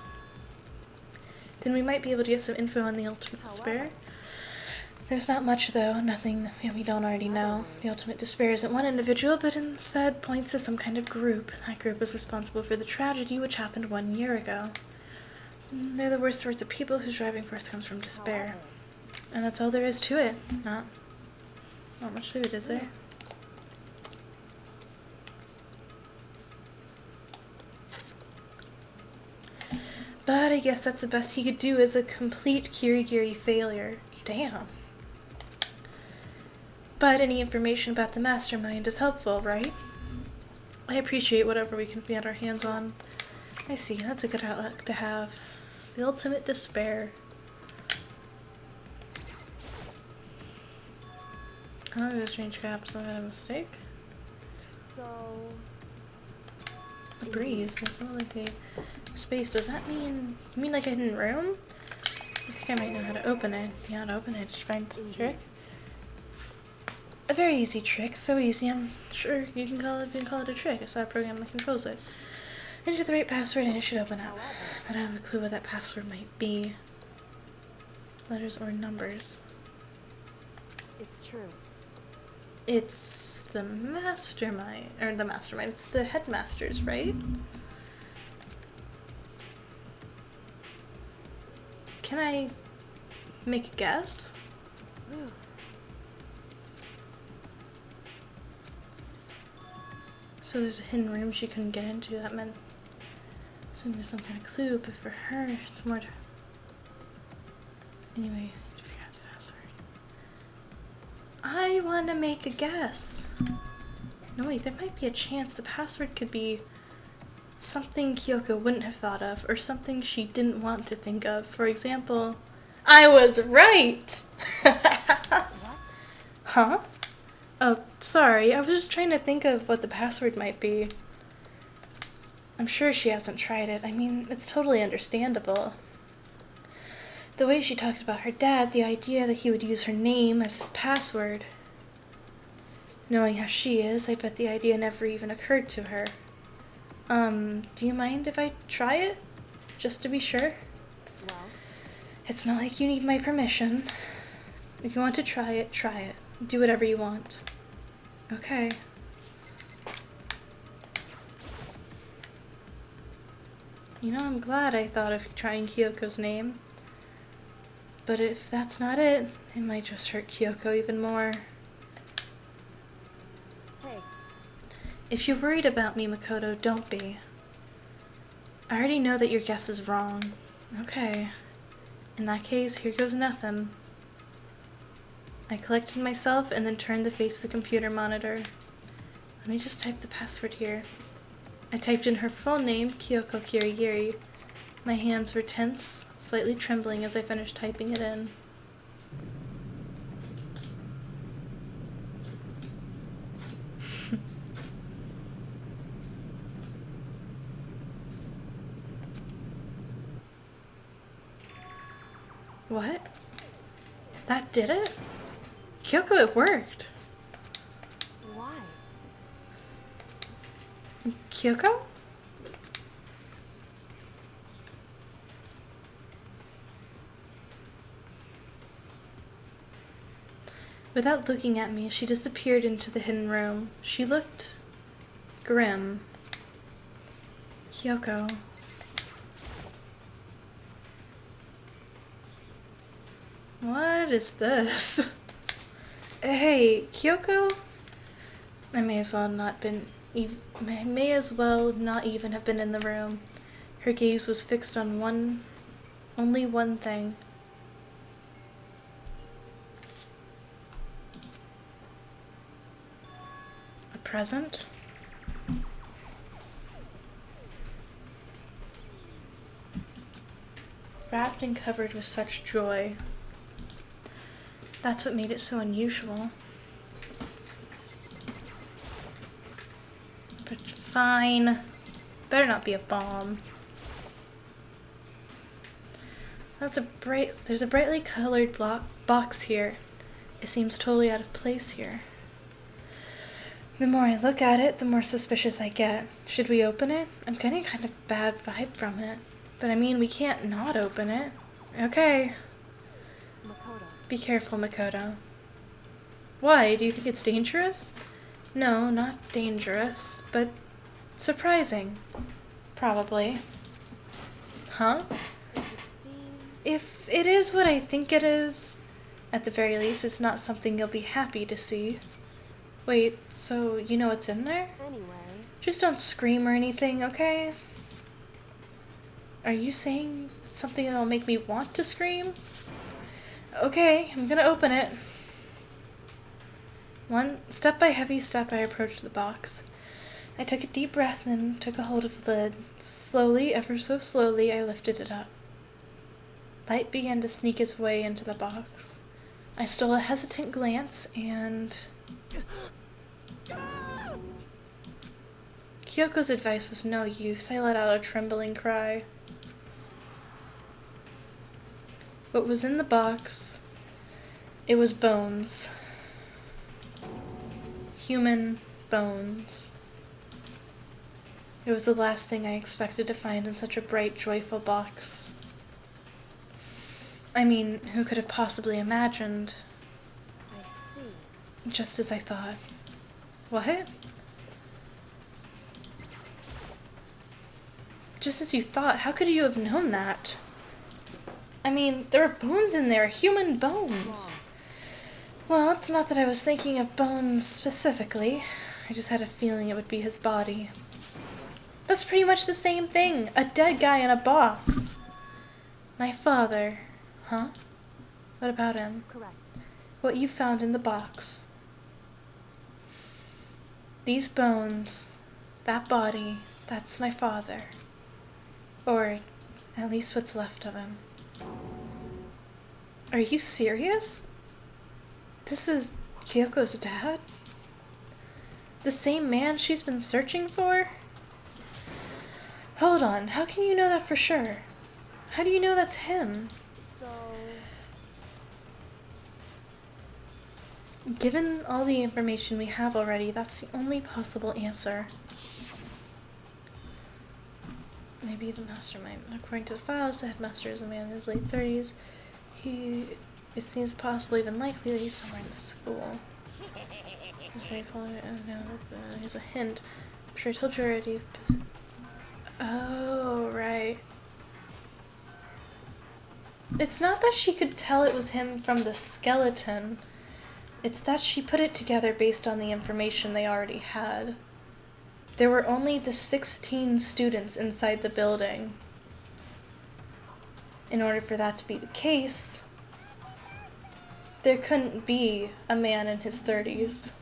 Then we might be able to get some info on the ultimate despair. There's not much though, nothing that we don't already know. The ultimate despair isn't one individual, but instead points to some kind of group. That group is responsible for the tragedy which happened 1 year ago. They're the worst sorts of people whose driving force comes from despair. And that's all there is to it. Not much to it, is there? But I guess that's the best he could do as a complete Kirigiri failure. Damn. But any information about the mastermind is helpful, right? I appreciate whatever we can get our hands on. I see, that's a good outlook to have. The ultimate despair. Oh, there's a strange caps. I had a mistake. So... A breeze. There's not like a space. Does that mean... You mean like a hidden room? I think I might know how to open it. Yeah, how to open it. Did you find some trick? A very easy trick. So easy, I'm sure you can call it a trick. I saw a program that controls it. Enter the right password and it should open up. But I don't have a clue what that password might be. Letters or numbers. It's true. It's the mastermind, it's the headmasters, right? Can I make a guess? So there's a hidden room she couldn't get into. That meant there's some kind of clue, but for her, it's more to... Anyway, to figure out the password. I want to make a guess. No, wait, there might be a chance the password could be something Kyoko wouldn't have thought of, or something she didn't want to think of. For example, I was right! Huh? Oh, sorry, I was just trying to think of what the password might be. I'm sure she hasn't tried it. I mean, it's totally understandable. The way she talked about her dad, the idea that he would use her name as his password. Knowing how she is, I bet the idea never even occurred to her. Do you mind if I try it? Just to be sure? Well, It's not like you need my permission. If you want to try it, try it. Do whatever you want. Okay. You know, I'm glad I thought of trying Kyoko's name. But if that's not it, it might just hurt Kyoko even more. hey, If you're worried about me, Makoto, don't be. I already know that your guess is wrong. Okay. In that case, here goes nothing. I collected myself and then turned to face the computer monitor. Let me just type the password here. I typed in her full name, Kyoko Kirigiri. My hands were tense, slightly trembling as I finished typing it in. What? That did it? Kyoko, it worked. why? Kyoko? Without looking at me, she disappeared into the hidden room. She looked grim. Kyoko. What is this? Hey, Kyoko? I may as well not even have been in the room. Her gaze was fixed on only one thing. present. Wrapped and covered with such joy. That's what made it so unusual. But fine. Better not be a bomb. There's a brightly colored box here. It seems totally out of place here. The more I look at it, the more suspicious I get. Should we open it? I'm getting a kind of bad vibe from it. But I mean, we can't not open it. Okay. Makoto. Be careful, Makoto. Why? Do you think it's dangerous? No, not dangerous, but surprising. Probably. Huh? It would seem If it is what I think it is, at the very least, it's not something you'll be happy to see. Wait, so you know what's in there? anyway. Just don't scream or anything, okay? Are you saying something that'll make me want to scream? Okay, I'm gonna open it. One step by heavy step, I approached the box. I took a deep breath and took a hold of the lid. Slowly, ever so slowly, I lifted it up. Light began to sneak its way into the box. I stole a hesitant glance and... Kyoko's advice was no use. I let out a trembling cry. What was in the box? It was bones. Human bones. It was the last thing I expected to find in such a bright, joyful box. I mean, who could have possibly imagined? I see. Just as I thought. What? Just as you thought? How could you have known that? I mean, there are bones in there, human bones. Well, it's not that I was thinking of bones specifically. I just had a feeling it would be his body. That's pretty much the same thing. A dead guy in a box. My father. Huh? What about him? Correct. What you found in the box. These bones, that body, that's my father. Or at least what's left of him. Are you serious? This is Kyoko's dad? The same man she's been searching for? Hold on, how can you know that for sure? How do you know that's him? So, Given all the information we have already, that's the only possible answer. Maybe the mastermind. According to the files, the headmaster is a man in his late 30s. It seems possible, even likely, that he's somewhere in the school. Here's a hint. I'm sure I told you already. Oh, right. It's not that she could tell it was him from the skeleton. It's that she put it together based on the information they already had. There were only the 16 students inside the building. In order for that to be the case, there couldn't be a man in his 30s.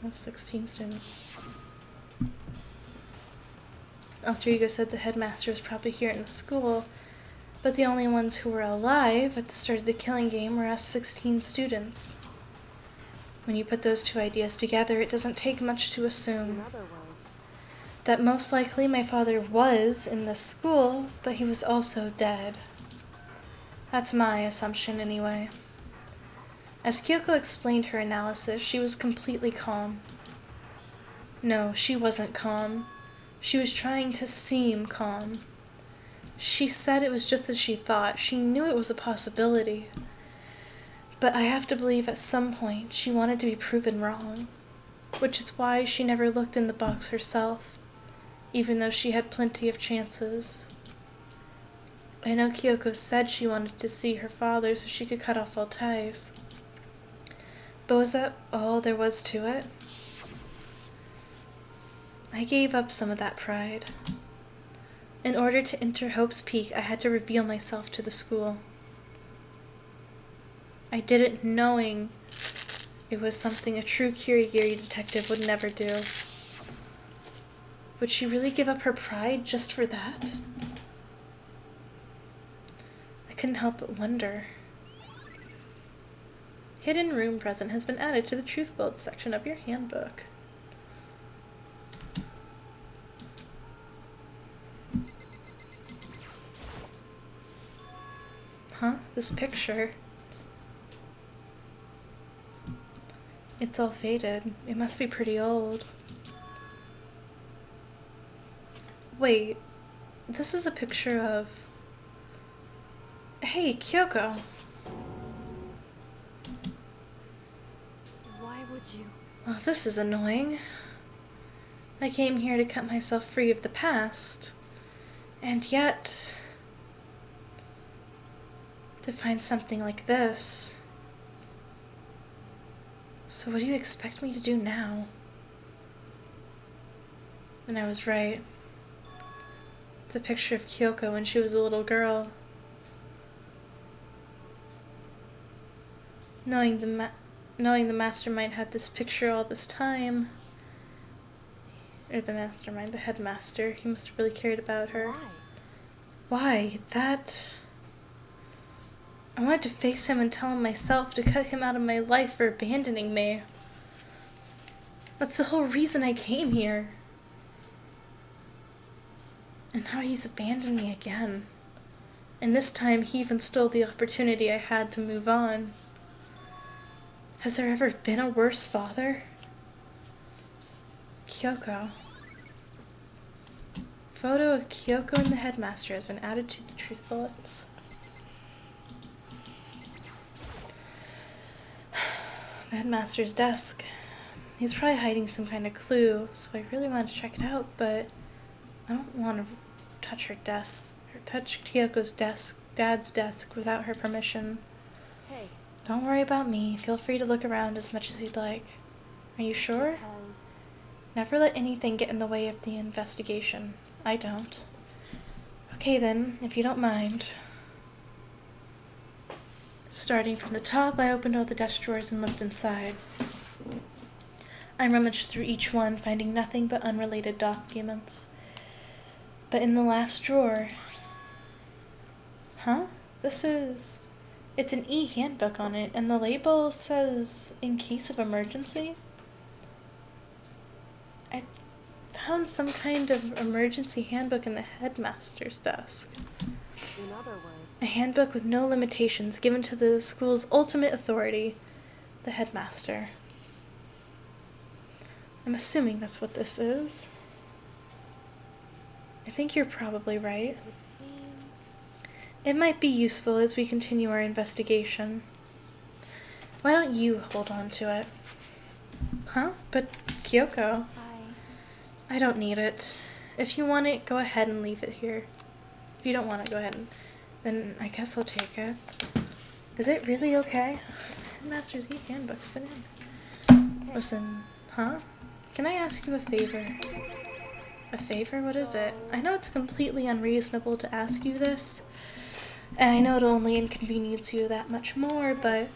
No, 16 students. Alter Ego said the headmaster was probably here in the school, but the only ones who were alive at the start of the killing game were us 16 students. When you put those two ideas together, it doesn't take much to in assume other words, that most likely my father was in the school, but he was also dead. That's my assumption anyway. As Kyoko explained her analysis, she was completely calm. No, she wasn't calm. She was trying to seem calm. She said it was just as she thought. She knew it was a possibility. But I have to believe at some point she wanted to be proven wrong, which is why she never looked in the box herself, even though she had plenty of chances. I know Kyoko said she wanted to see her father so she could cut off all ties. But was that all there was to it? I gave up some of that pride. In order to enter Hope's Peak, I had to reveal myself to the school. I did it knowing it was something a true Kirigiri detective would never do. Would she really give up her pride just for that? I couldn't help but wonder. Hidden room present has been added to the Truth Build section of your handbook. Huh? This picture. It's all faded. It must be pretty old. Wait, this is a picture of... Hey, Kyoko. Why would you? Well, this is annoying. I came here to cut myself free of the past. And yet... to find something like this. So what do you expect me to do now? And I was right. It's a picture of Kyoko when she was a little girl. Knowing the mastermind had this picture all this time. Or the mastermind, the headmaster. He must have really cared about her. Why? That... I wanted to face him and tell him myself, to cut him out of my life for abandoning me. That's the whole reason I came here. And now he's abandoned me again. And this time he even stole the opportunity I had to move on. Has there ever been a worse father? Kyoko. Photo of Kyoko and the headmaster has been added to the truth bullets. The headmaster's desk. He's probably hiding some kind of clue, so I really want to check it out, but I don't want to touch her desk, or touch Kyoko's desk, Dad's desk, without her permission. Hey. Don't worry about me. Feel free to look around as much as you'd like. Are you sure? Because Never let anything get in the way of the investigation. I don't. Okay then, if you don't mind. Starting from the top, I opened all the desk drawers and looked inside. I rummaged through each one, finding nothing but unrelated documents. But in the last drawer... Huh? It's an e-handbook on it, and the label says, in case of emergency? I found some kind of emergency handbook in the headmaster's desk. in other words, A handbook with no limitations given to the school's ultimate authority, the headmaster. I'm assuming that's what this is. I think you're probably right. it would seem It might be useful as we continue our investigation. Why don't you hold on to it? Huh? But Kyoko, I don't need it. If you want it, go ahead and leave it here. If you don't want it, go ahead and... Then I guess I'll take it. Is it really okay? Headmaster's e-handbook's been in. Listen, huh? Can I ask you a favor? A favor? What is it? I know it's completely unreasonable to ask you this, and I know it'll only inconvenience you that much more, but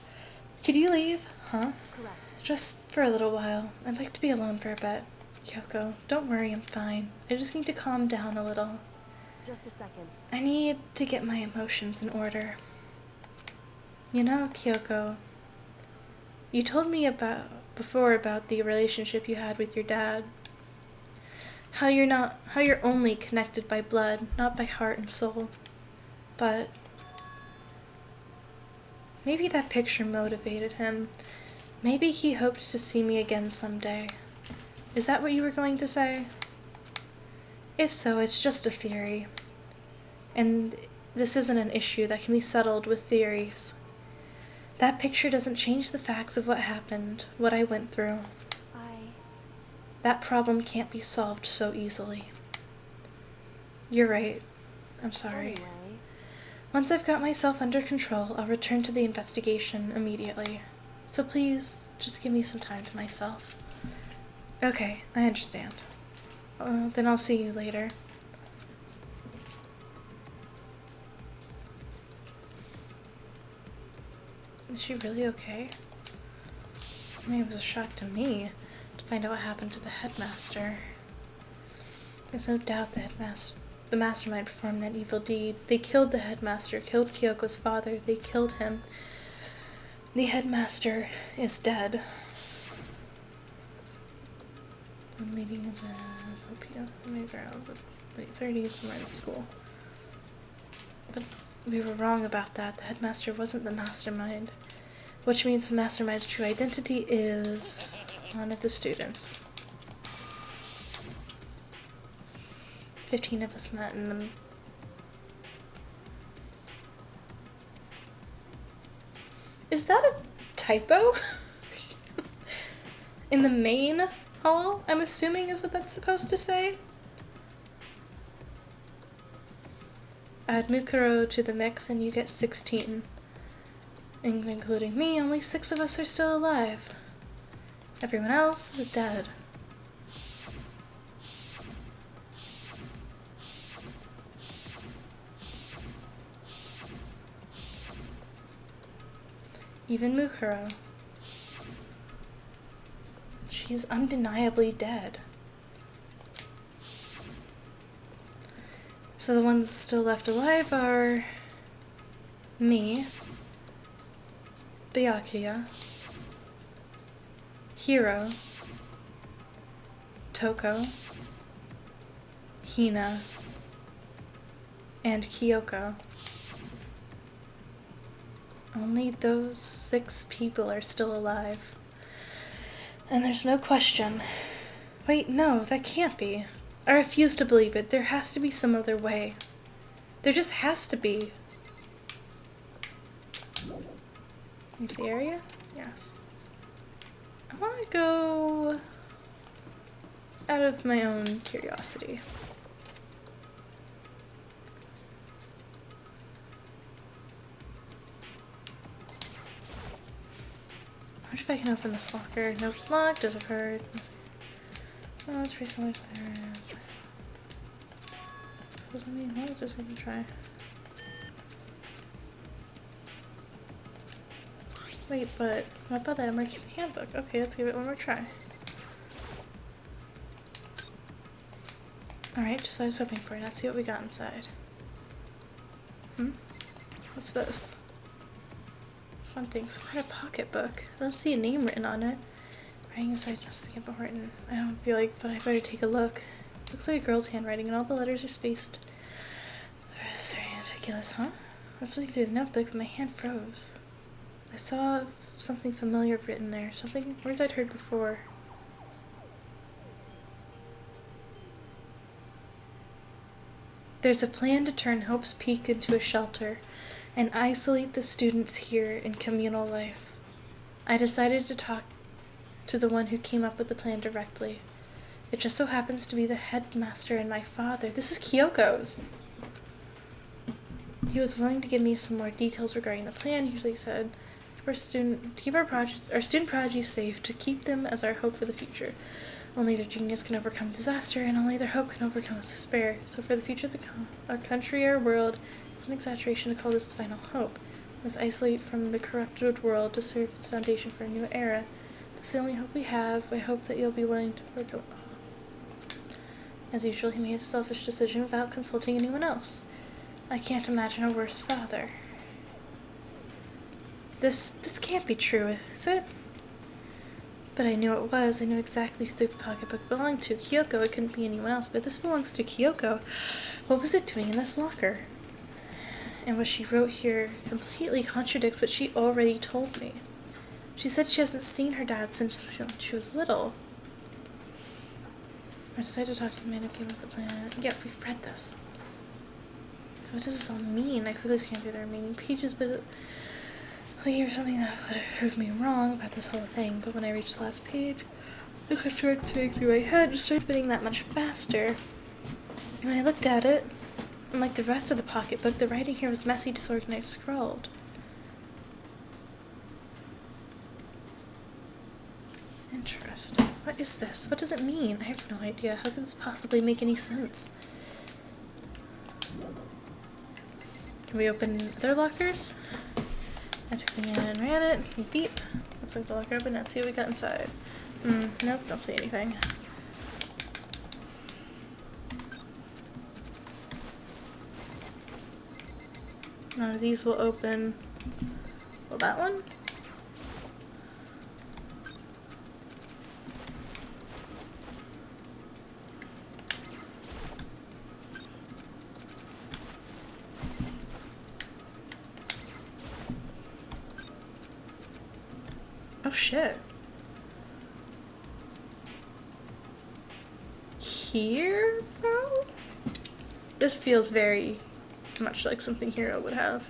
could you leave? Huh? correct. Just for a little while. I'd like to be alone for a bit. Kyoko, don't worry, I'm fine. I just need to calm down a little. Just a second. I need to get my emotions in order. You know, Kyoko, you told me before about the relationship you had with your dad. How you're only connected by blood, not by heart and soul. But maybe that picture motivated him. Maybe he hoped to see me again someday. Is that what you were going to say? If so, it's just a theory. And this isn't an issue that can be settled with theories. That picture doesn't change the facts of what happened, what I went through. That problem can't be solved so easily. You're right. I'm sorry. Anyway, Once I've got myself under control, I'll return to the investigation immediately. So please, just give me some time to myself. Okay, I understand. Then I'll see you later. Is she really okay? I mean, it was a shock to me to find out what happened to the headmaster. There's no doubt the mastermind performed that evil deed. They killed the headmaster, killed Kyoko's father. They killed him. The headmaster is dead. I'm leading the SLPF, maybe around the late 30s, somewhere in the school. But we were wrong about that. The headmaster wasn't the mastermind. Which means the mastermind's true identity is one of the students. 15 of us met in the... Is that a typo? In the main hall, I'm assuming is what that's supposed to say? Add Mukuro to the mix and you get 16. And including me, only 6 of us are still alive. Everyone else is dead. Even Mukuro. She's undeniably dead. So the ones still left alive are me, Byakuya, Hiro, Toko, Hina, and Kyoko. Only those 6 people are still alive. And there's no question. Wait, no, that can't be. I refuse to believe it. There has to be some other way. There just has to be. Leave the area? Yes. I want to go out of my own curiosity. I wonder if I can open this locker. Nope, locked, doesn't hurt. Oh, it's recently clearance. Doesn't mean what is this gonna try? Wait, but what about that emergency handbook? Okay, let's give it one more try. Alright, just what I was hoping for. Let's see what we got inside. What's this? It's one thing, some kind of pocketbook. I don't see a name written on it. Writing inside must be important. I don't feel like, but I better take a look. Looks like a girl's handwriting and all the letters are spaced. It's very ridiculous, huh? I was looking through the notebook, but my hand froze. I saw something familiar written there. Words I'd heard before. There's a plan to turn Hope's Peak into a shelter and isolate the students here in communal life. I decided to talk to the one who came up with the plan directly. It just so happens to be the headmaster and my father. This is Kyoko's. He was willing to give me some more details regarding the plan. He usually said, keep our student prodigies safe, to keep them as our hope for the future. Only their genius can overcome disaster, and only their hope can overcome despair. So for the future of our country, our world, it's an exaggeration to call this final hope. We must isolate from the corrupted world to serve as foundation for a new era. That's the only hope we have. I hope that you'll be willing to forego. As usual, he made a selfish decision without consulting anyone else. I can't imagine a worse father. This can't be true, is it? But I knew it was. I knew exactly who the pocketbook belonged to. Kyoko. It couldn't be anyone else, but this belongs to Kyoko. What was it doing in this locker? And what she wrote here completely contradicts what she already told me. She said she hasn't seen her dad since she was little. I decided to talk to the man who came up with the plan. Yeah, we've read this. So what does this all mean? I quickly scanned through the remaining pages, but looking for something that would have proved me wrong about this whole thing. But when I reached the last page, I kept directing through my head, just started spinning that much faster. And when I looked at it, unlike the rest of the pocketbook, the writing here was messy, disorganized, scrawled. Interesting. What is this? What does it mean? I have no idea. How could this possibly make any sense? Can we open other lockers? I took the man and ran it. Beep. Looks like the locker open. Let's see what we got inside. Nope, don't see anything. None of these will open. Well, that one? Oh shit. Here, bro? This feels very much like something Hero would have.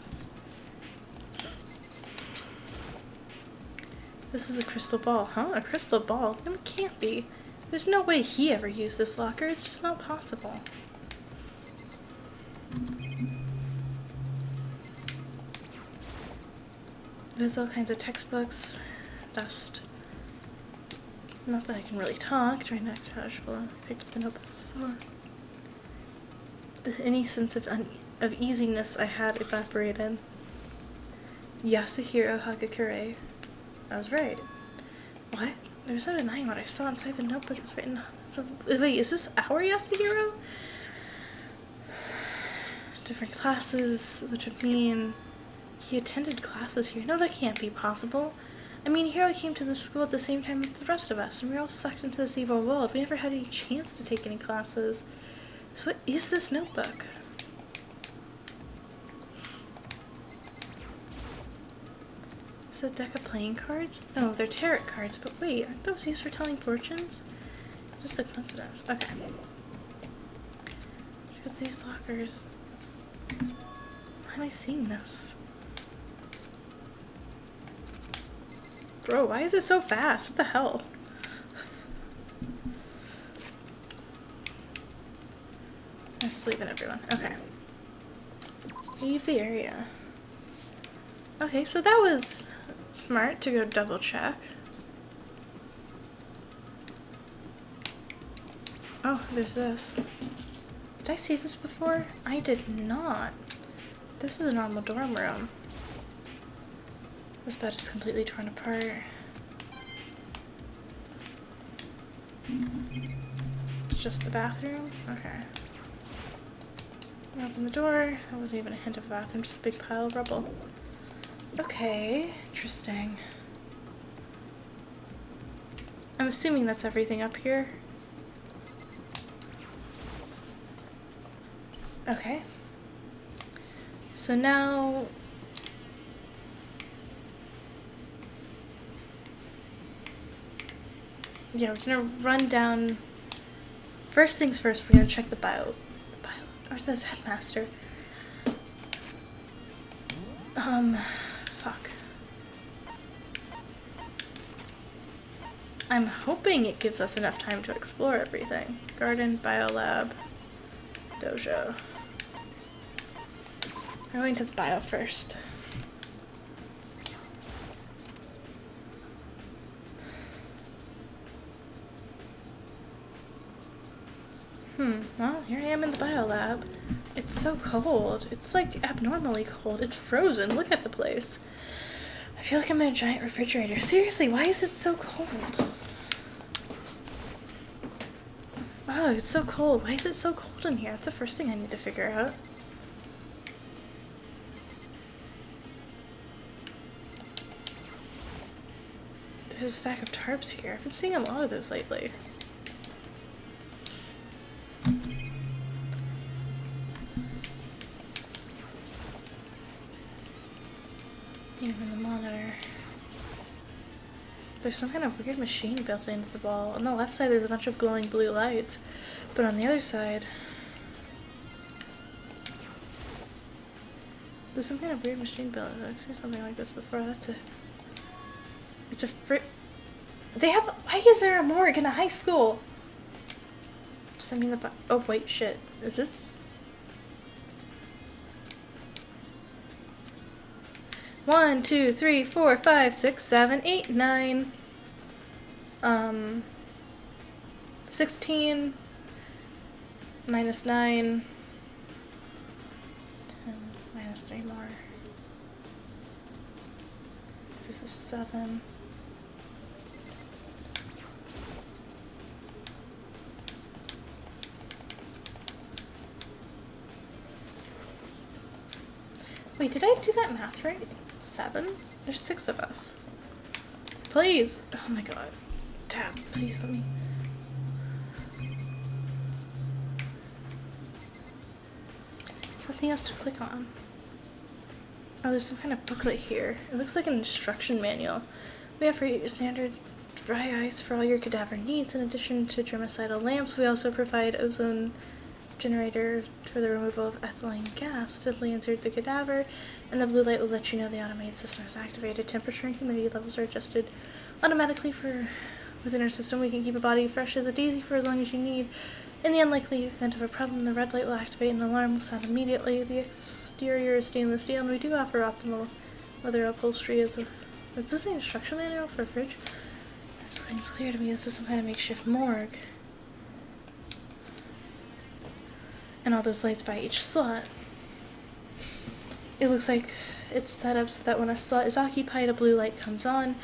This is a crystal ball, huh? A crystal ball? No, it can't be. There's no way he ever used this locker. It's just not possible. There's all kinds of textbooks. Dust. Not that I can really talk. Trying not to touch. Well, I picked up the notebooks. So any sense of easiness I had evaporated. Yasuhiro Hagakure. I was right. What? There's no denying what I saw inside the notebook. It was written. So wait, is this our Yasuhiro? Different classes, which would mean he attended classes here. No, that can't be possible. I mean, Hiro came to this school at the same time as the rest of us, and we were all sucked into this evil world. We never had any chance to take any classes. So what is this notebook? Is it a deck of playing cards? No, they're tarot cards, but wait, aren't those used for telling fortunes? Just a coincidence. Okay. Because these lockers... Why am I seeing this? Bro, why is it so fast? What the hell? I just believe in everyone. Okay. Leave the area. Okay, so that was smart to go double check. Oh, there's this. Did I see this before? I did not. This is a normal dorm room. This bed is completely torn apart. Just the bathroom? Okay. Open the door. There wasn't even a hint of a bathroom, just a big pile of rubble. Okay, interesting. I'm assuming that's everything up here. Okay. So now... Yeah, we're gonna run down... First things first, we're gonna check the bio... Or the headmaster. Fuck. I'm hoping it gives us enough time to explore everything. Garden, biolab, dojo. We're going to the bio first. Well, here I am in the biolab. It's so cold. It's like abnormally cold. It's frozen. Look at the place. I feel like I'm in a giant refrigerator. Seriously, why is it so cold? Oh, it's so cold. Why is it so cold in here? That's the first thing I need to figure out. There's a stack of tarps here. I've been seeing a lot of those lately. Even the monitor. There's some kind of weird machine built into the wall. On the left side there's a bunch of glowing blue lights, but on the other side there's some kind of weird machine built. I've seen something like this before. That's it. It's a They have. Why is there a morgue in a high school? Does that mean the? Oh wait, shit. Is this? 1, 2, 3, 4, 5, 6, 7, 8, 9. 16 minus 9. 10 minus 3 more. This is 7. Wait, did I do that math right? 7? There's 6 of us. Please! Oh my god. Tab, please let me... Nothing else to click on. Oh, there's some kind of booklet here. It looks like an instruction manual. We offer you standard dry ice for all your cadaver needs. In addition to germicidal lamps, we also provide ozone generator for the removal of ethylene gas. Simply insert the cadaver, and the blue light will let you know the automated system is activated. Temperature and humidity levels are adjusted automatically within our system. We can keep a body fresh as a daisy for as long as you need. In the unlikely event of a problem, the red light will activate and an alarm will sound immediately. The exterior is stainless steel, and we do offer optimal leather upholstery as a... Is this an instruction manual for a fridge? It seems clear to me this is some kind of makeshift morgue. And all those lights by each slot. It looks like it's set up so that when a slot is occupied, a blue light comes on,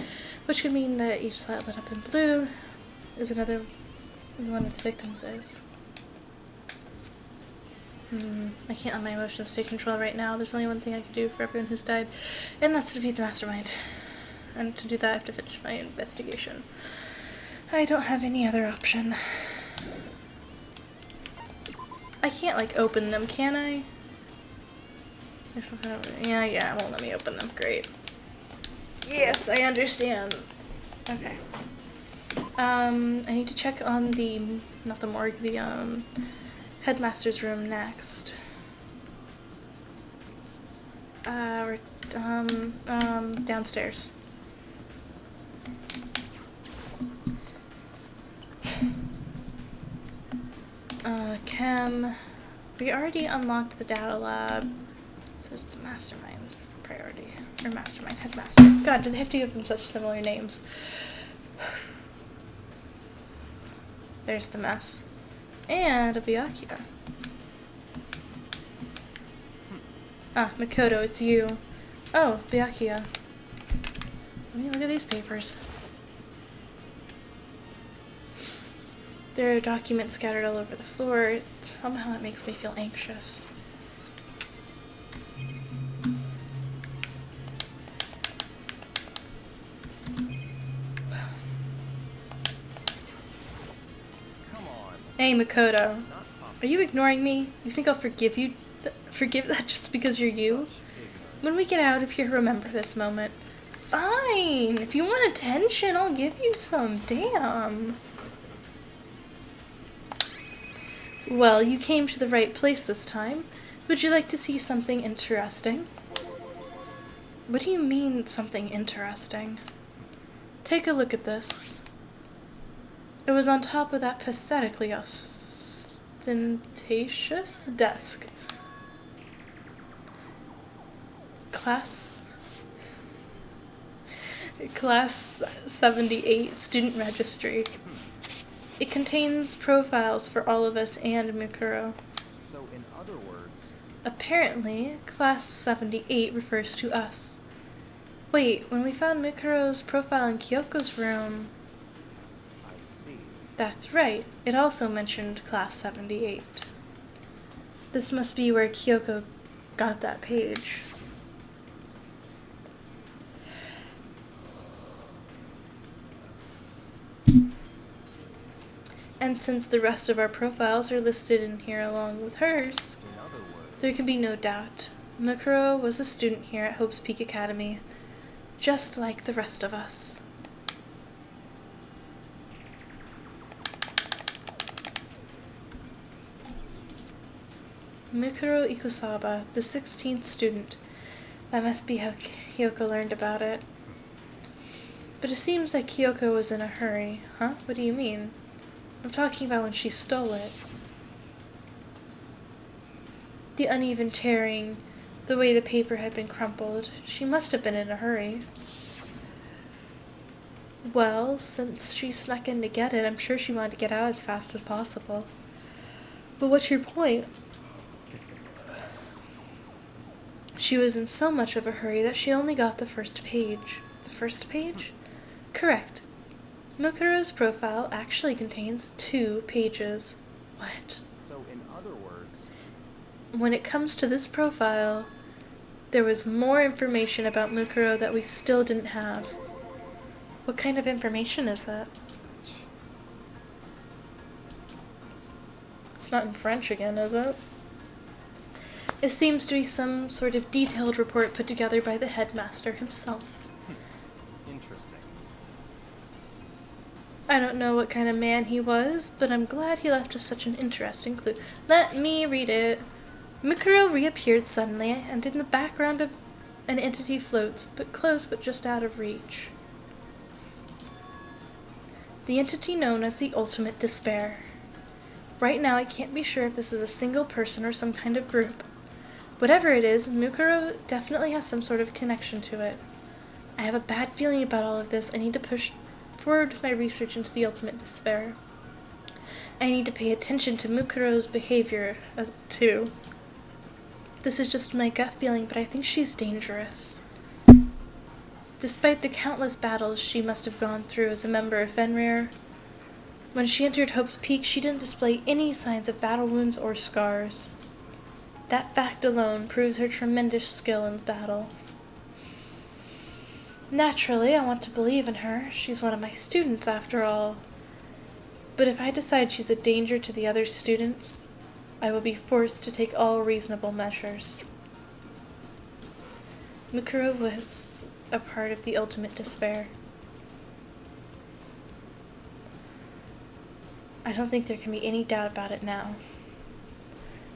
which could mean that each slot lit up in blue is another one of the victims is. I can't let my emotions take control right now. There's only one thing I can do for everyone who's died, and that's to defeat the mastermind. And to do that, I have to finish my investigation. I don't have any other option. I can't, like, open them, can I? There's some kind of... Yeah, it won't let me open them. Great. Yes, I understand. Okay. I need to check on the... Not the morgue, the, headmaster's room next. We're, downstairs. Chem. We already unlocked the data lab, so it's mastermind priority. Or mastermind headmaster. God, do they have to give them such similar names? There's the mess. And a Byakuya. Ah, Makoto, it's you. Oh, Byakuya. Let me look at these papers. There are documents scattered all over the floor. Somehow it makes me feel anxious. Come on. Hey, Makoto. Not possible. Are you ignoring me? You think I'll forgive you? Forgive that just because you're you? When we get out of here, remember this moment. Fine! If you want attention, I'll give you some. Damn. Well, you came to the right place this time. Would you like to see something interesting? What do you mean, something interesting? Take a look at this. It was on top of that pathetically ostentatious desk. Class 78 student registry. It contains profiles for all of us and Mikuro. So, in other words... Apparently, Class 78 refers to us. Wait, when we found Mikuro's profile in Kyoko's room... I see. That's right, it also mentioned Class 78. This must be where Kyoko got that page. And since the rest of our profiles are listed in here along with hers, In other words... there can be no doubt. Mikuro was a student here at Hope's Peak Academy, just like the rest of us. Mikuro Ikusaba, the 16th student. That must be how Kyoko learned about it. But it seems that Kyoko was in a hurry. Huh? What do you mean? I'm talking about when she stole it. The uneven tearing, the way the paper had been crumpled. She must have been in a hurry. Well, since she snuck in to get it, I'm sure she wanted to get out as fast as possible. But what's your point? She was in so much of a hurry that she only got the first page. The first page? Correct. Mukuro's profile actually contains 2 pages. What? So, in other words, When it comes to this profile, there was more information about Mukuro that we still didn't have. What kind of information is that? It's not in French again, is it? It seems to be some sort of detailed report put together by the headmaster himself. interesting. I don't know what kind of man he was, but I'm glad he left us such an interesting clue. Let me read it. Mukuro reappeared suddenly, and in the background of an entity floats, but close but just out of reach. The entity known as the Ultimate Despair. Right now I can't be sure if this is a single person or some kind of group. Whatever it is, Mukuro definitely has some sort of connection to it. I have a bad feeling about all of this. I need to push forward my research into the Ultimate Despair. I need to pay attention to Mukuro's behavior, too. This is just my gut feeling, but I think she's dangerous. Despite the countless battles she must have gone through as a member of Fenrir, when she entered Hope's Peak, she didn't display any signs of battle wounds or scars. That fact alone proves her tremendous skill in battle. Naturally, I want to believe in her. She's one of my students, after all. But if I decide she's a danger to the other students, I will be forced to take all reasonable measures. Mukuro was a part of the Ultimate Despair. I don't think there can be any doubt about it now.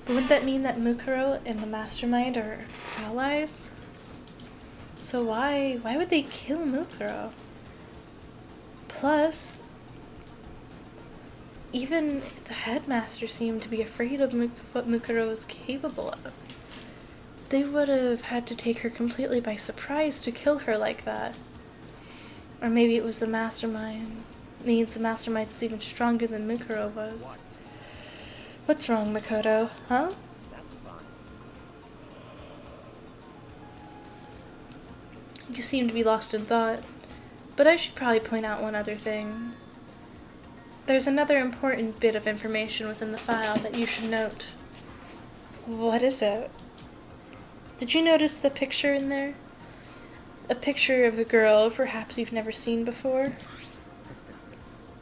But wouldn't that mean that Mukuro and the Mastermind are allies? So why would they kill Mukuro? Plus, even the headmaster seemed to be afraid of what Mukuro was capable of. They would have had to take her completely by surprise to kill her like that. Or maybe it was the Mastermind. Means the Mastermind is even stronger than Mukuro was. What's wrong, Makoto? Huh? That's fine. You seem to be lost in thought. But I should probably point out one other thing. There's another important bit of information within the file that you should note. What is it? Did you notice the picture in there? A picture of a girl perhaps you've never seen before?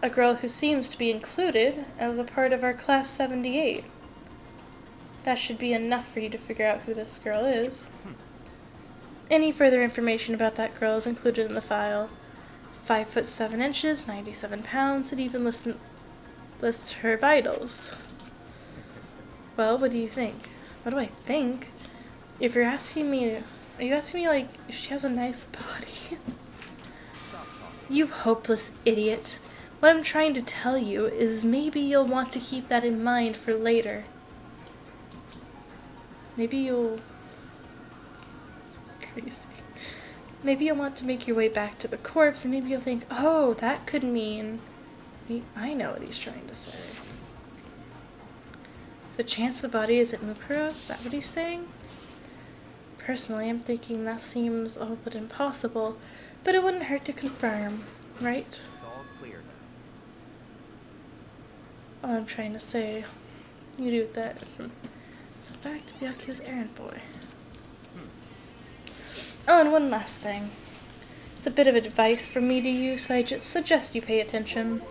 A girl who seems to be included as a part of our Class 78. That should be enough for you to figure out who this girl is. Any further information about that girl is included in the file. 5 foot 7 inches, 97 pounds, it even lists her vitals. Well, what do you think? What do I think? If you're asking me, are you asking me like if she has a nice body? You hopeless idiot. What I'm trying to tell you is maybe you'll want to keep that in mind for later. Maybe you'll... This is crazy. Maybe you'll want to make your way back to the corpse, and maybe you'll think, oh, that could mean... I know what he's trying to say. Is the chance the body is at Mukuro? Is that what he's saying? Personally, I'm thinking that seems all but impossible, but it wouldn't hurt to confirm, right? It's all clear now. All I'm trying to say, you do that. So back to Byaku's errand boy. Oh, and one last thing. It's a bit of advice from me to you, so I just suggest you pay attention.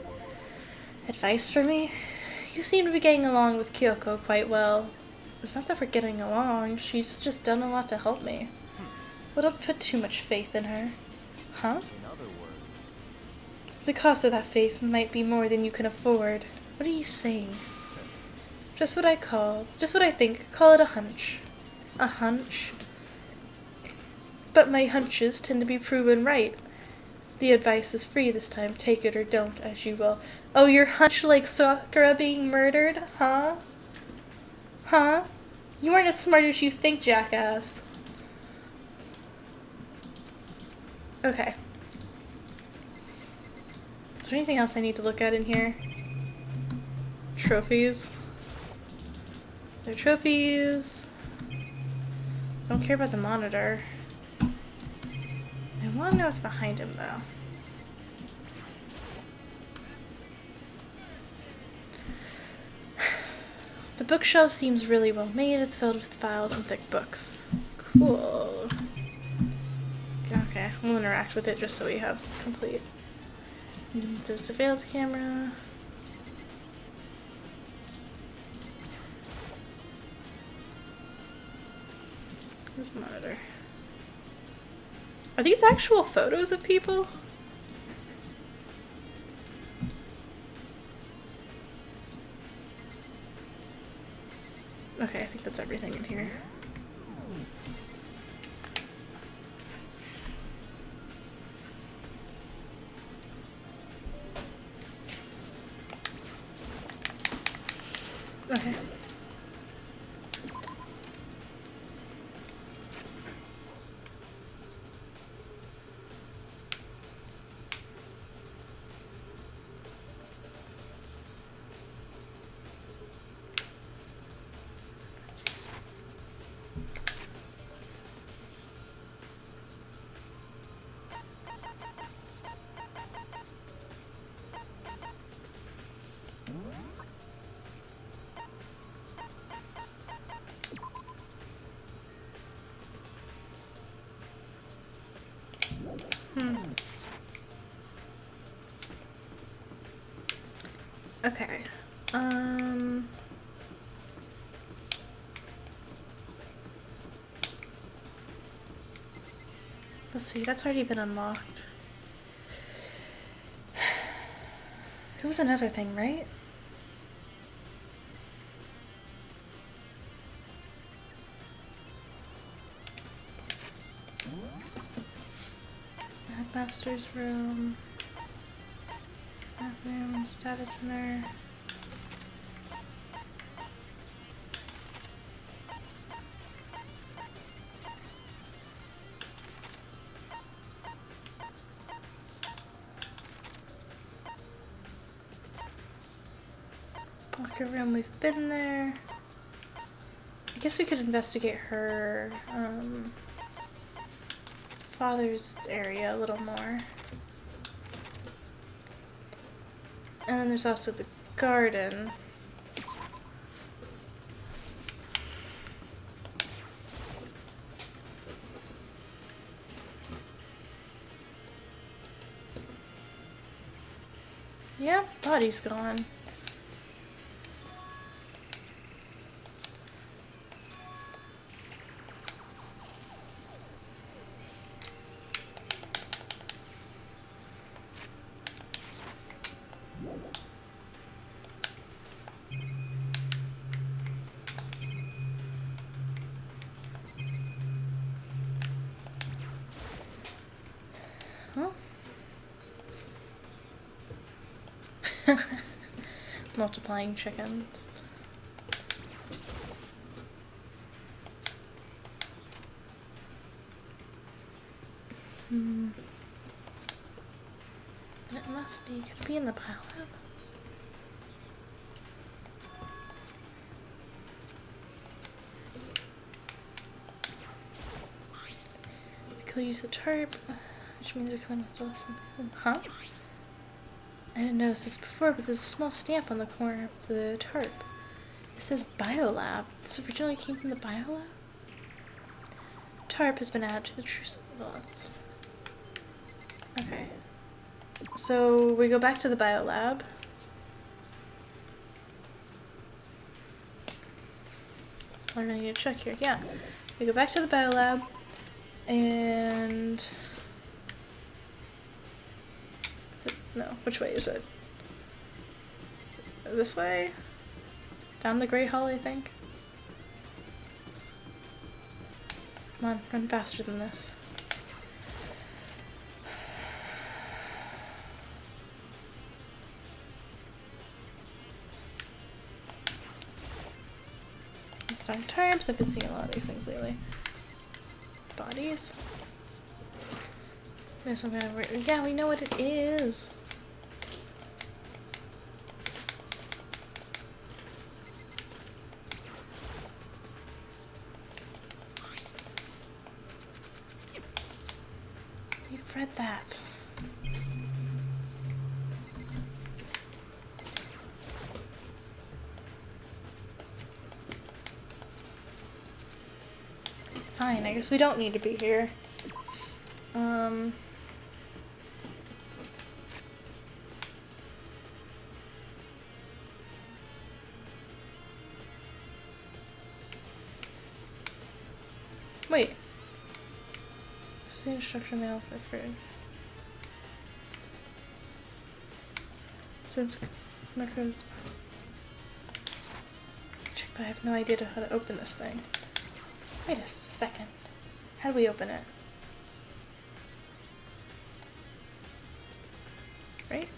Advice for me? You seem to be getting along with Kyoko quite well. It's not that we're getting along, she's just done a lot to help me. But don't put too much faith in her. Huh? In other words, The cost of that faith might be more than you can afford. What are you saying? Just what I think, call it a hunch. A hunch? But my hunches tend to be proven right. The advice is free this time, take it or don't, as you will. Oh, your hunch like Sakura being murdered? Huh? Huh? You aren't as smart as you think, jackass. Okay. Is there anything else I need to look at in here? Trophies. There are trophies. Don't care about the monitor. I I want to know what's behind him, though. The bookshelf seems really well made. It's filled with files and thick books. Cool. Okay, we'll interact with it just so we have complete. There's a surveillance camera. This monitor. Are these actual photos of people? Okay, I think that's everything in here. Okay. Okay. Let's see, that's already been unlocked. There was another thing, right? Headmaster's room. Bathroom, status center. Locker room, we've been there. I guess we could investigate her father's area a little more. And then there's also the garden. Yeah, body's gone. Multiplying chickens. It must be. Could it be in the pile lab? Could use the tarp, which means it's must listen. Huh? I didn't notice this before, but there's a small stamp on the corner of the tarp. It says Biolab. This originally came from the Biolab? Tarp has been added to the truce vaults. Okay. So we go back to the Biolab. I'm gonna need to check here. Yeah. We go back to the Biolab and no, which way is it? This way? Down the Great Hall, I think? Come on, run faster than this. Stone tarps, I've been seeing a lot of these things lately. Bodies? There's some kind of yeah, we know what it is. I've read that. Fine, I guess we don't need to be here. Wait. See instruction mail for food. Since macros. Check, but I have no idea how to open this thing. Wait a second. How do we open it? Right?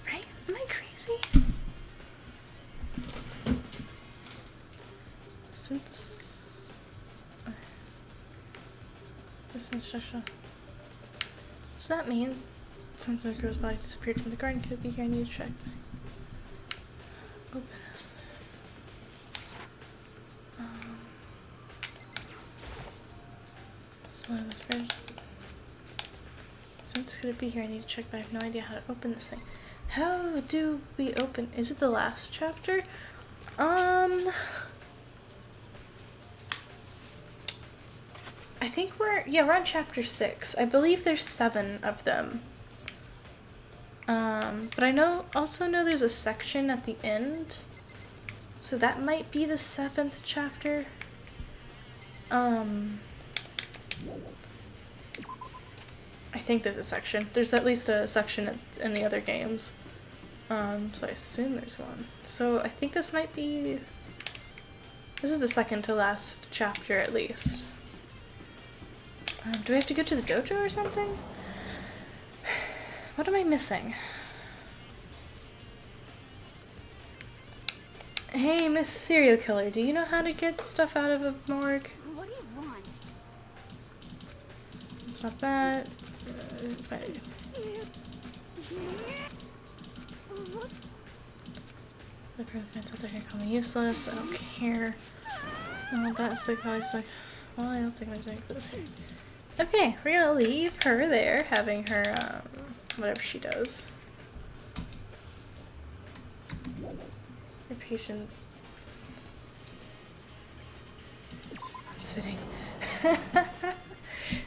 Right? Am I crazy? Since this instruction, does that mean since Micro's body disappeared from the garden, could it be here? I need to check. Open this thing. It's one of those fridge. Since could it be here? I need to check, but I have no idea how to open this thing. How do we open? Is it the last chapter? I think we're on chapter 6. I believe there's 7 of them. But I also know there's a section at the end. So that might be the 7th chapter. I think there's a section. There's at least a section in the other games. So I assume there's one. So I think this might be... This is the second to last chapter at least. Do we have to go to the dojo or something? What am I missing? Hey, Miss Serial Killer, do you know how to get stuff out of a morgue? What do you want? It's not that. The girl finds out they're gonna call me useless. I don't care. Oh, that's the guy's like. Well, I don't think there's any clues here. Okay, we're gonna leave her there, having her, whatever she does. Her patient. I'm sitting.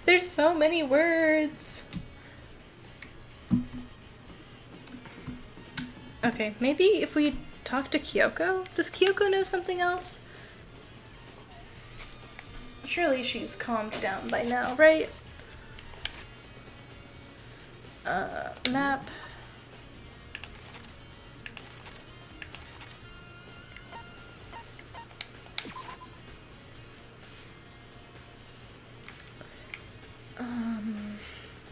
There's so many words. Okay, maybe if we talk to Kyoko? Does Kyoko know something else? Surely she's calmed down by now, right? Map.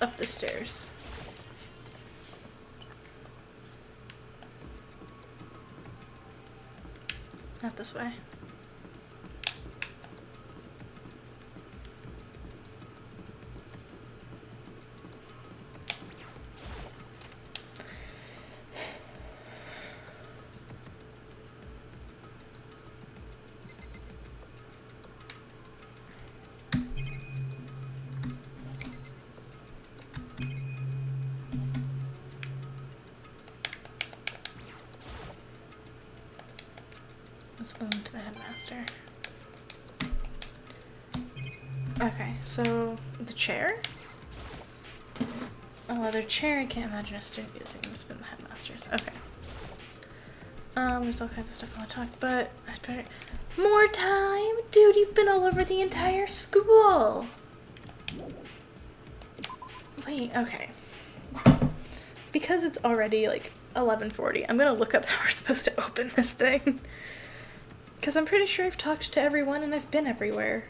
Up the stairs. Not this way. Let's go to the headmaster. Okay, so the chair? Oh, their chair, I can't imagine a student using. It must have been the headmaster's. Okay. There's all kinds of stuff I want to talk, but I'd better... More time? Dude, you've been all over the entire school! Wait, okay. Because it's already, like, 11:40, I'm gonna look up how we're supposed to open this thing. Because I'm pretty sure I've talked to everyone and I've been everywhere.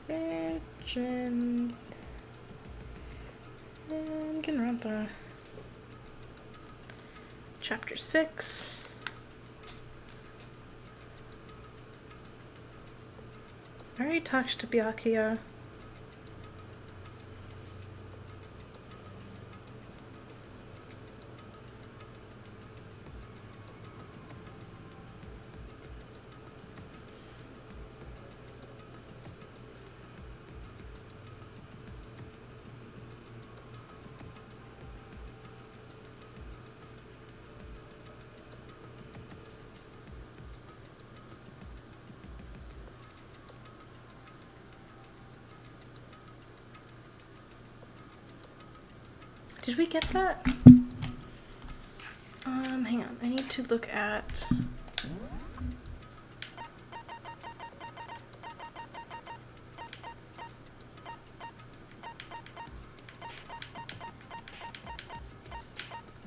Fridge and danganronpa. Chapter 6. I already talked to Byakuya. Did we get that? Hang on. I need to look at...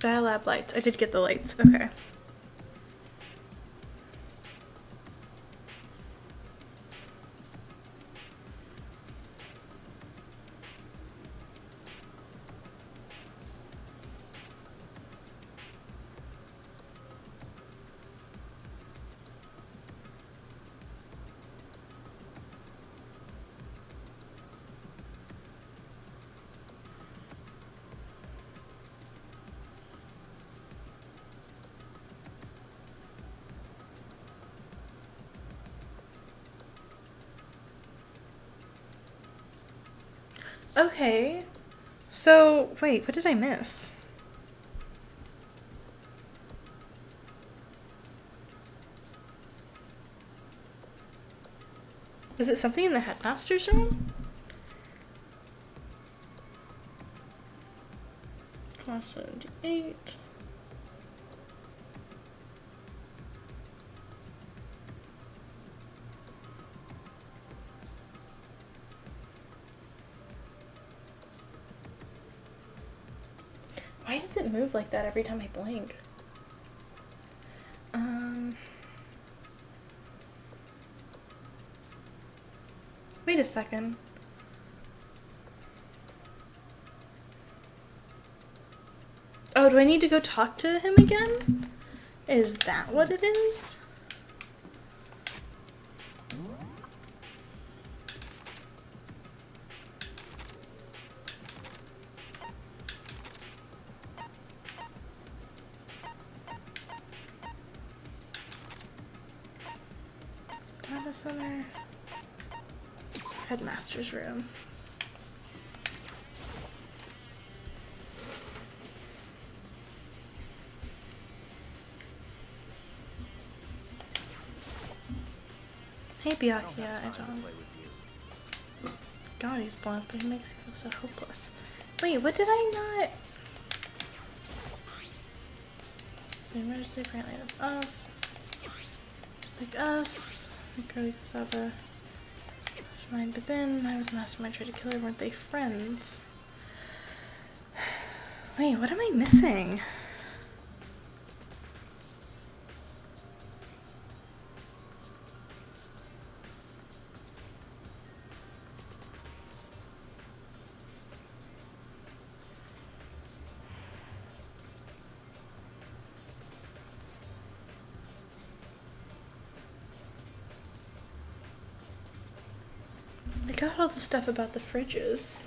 Dialab lights. I did get the lights. Okay. Okay. So, wait, what did I miss? Is it something in the headmaster's room? Class 78. Why does it move like that every time I blink? Wait a second. Oh, do I need to go talk to him again? Is that what it is? Data center. Headmaster's room. Hey Byakuya, I don't. God, he's blunt, but he makes you feel so hopeless. Wait, what did I not? So emergency, apparently that's us. Just like us. Like Girly Kusaba. Mastermind, but then I was the mastermind tried to kill her, weren't they friends? Wait, what am I missing? I got all the stuff about the fridges.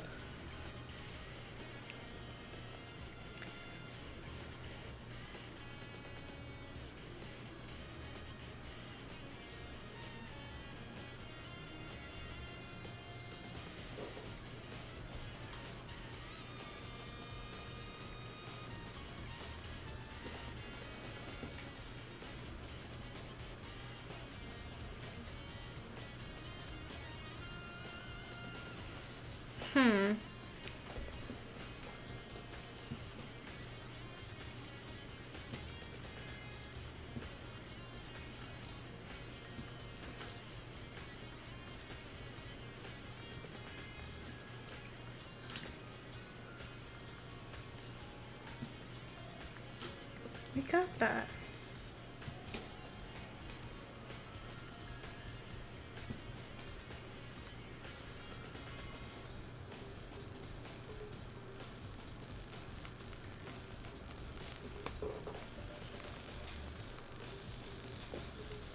We got that.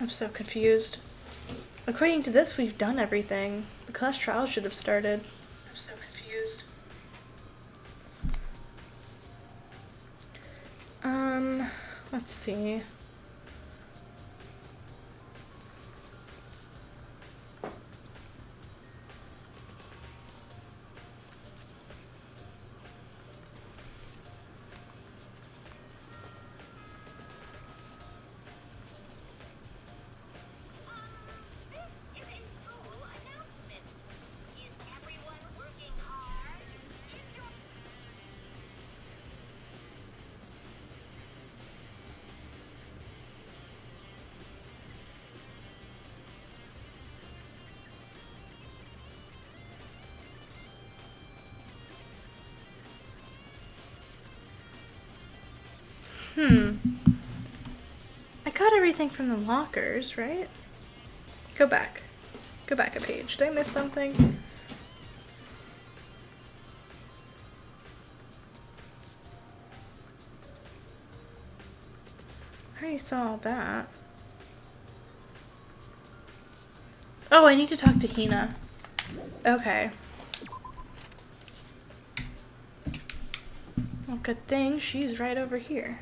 I'm so confused. According to this, we've done everything. The class trial should have started. I'm so confused. Let's see. I got everything from the lockers, right? Go back. Go back a page. Did I miss something? I already saw all that. Oh, I need to talk to Hina. Okay. Well, good thing she's right over here.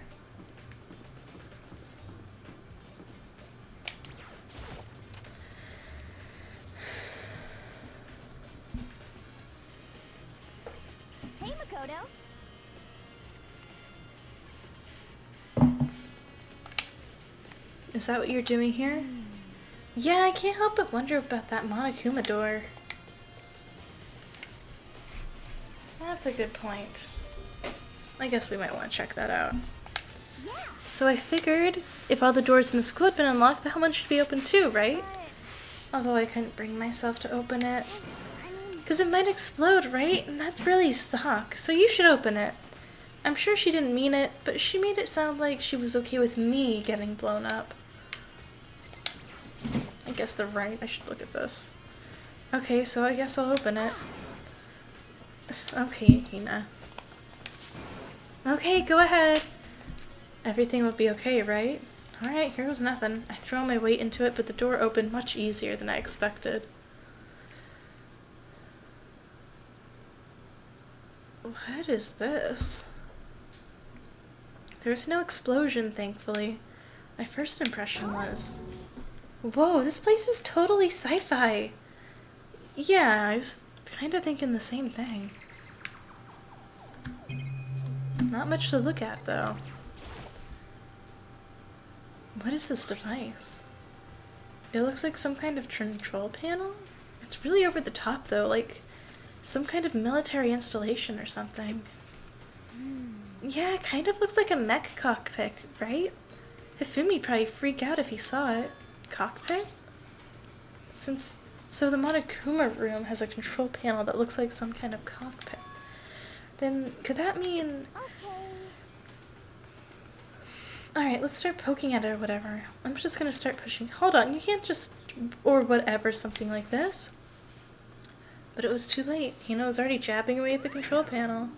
Hey, Makoto. Is that what you're doing here? Yeah, I can't help but wonder about that Monokuma door. That's a good point. I guess we might want to check that out. So I figured if all the doors in the school had been unlocked, that one should be open too, right? Although I couldn't bring myself to open it. Because it might explode, right? And that really sucks. So you should open it. I'm sure she didn't mean it, but she made it sound like she was okay with me getting blown up. I guess they're right. I should look at this. Okay, so I guess I'll open it. Okay, Hina. Okay, go ahead. Everything will be okay, right? Alright, here goes nothing. I threw all my weight into it, but the door opened much easier than I expected. What is this? There was no explosion, thankfully. My first impression was... Whoa, this place is totally sci-fi! Yeah, I was kind of thinking the same thing. Not much to look at, though. What is this device? It looks like some kind of control panel? It's really over the top, though, like some kind of military installation or something. Yeah, it kind of looks like a mech cockpit, right? Hifumi'd probably freak out if he saw it. Cockpit? So the Monokuma room has a control panel that looks like some kind of cockpit. Then, could that mean... Alright, let's start poking at it or whatever. I'm just gonna start pushing. Hold on, you can't just... or whatever, something like this. But it was too late. Hina was already jabbing away at the control panel.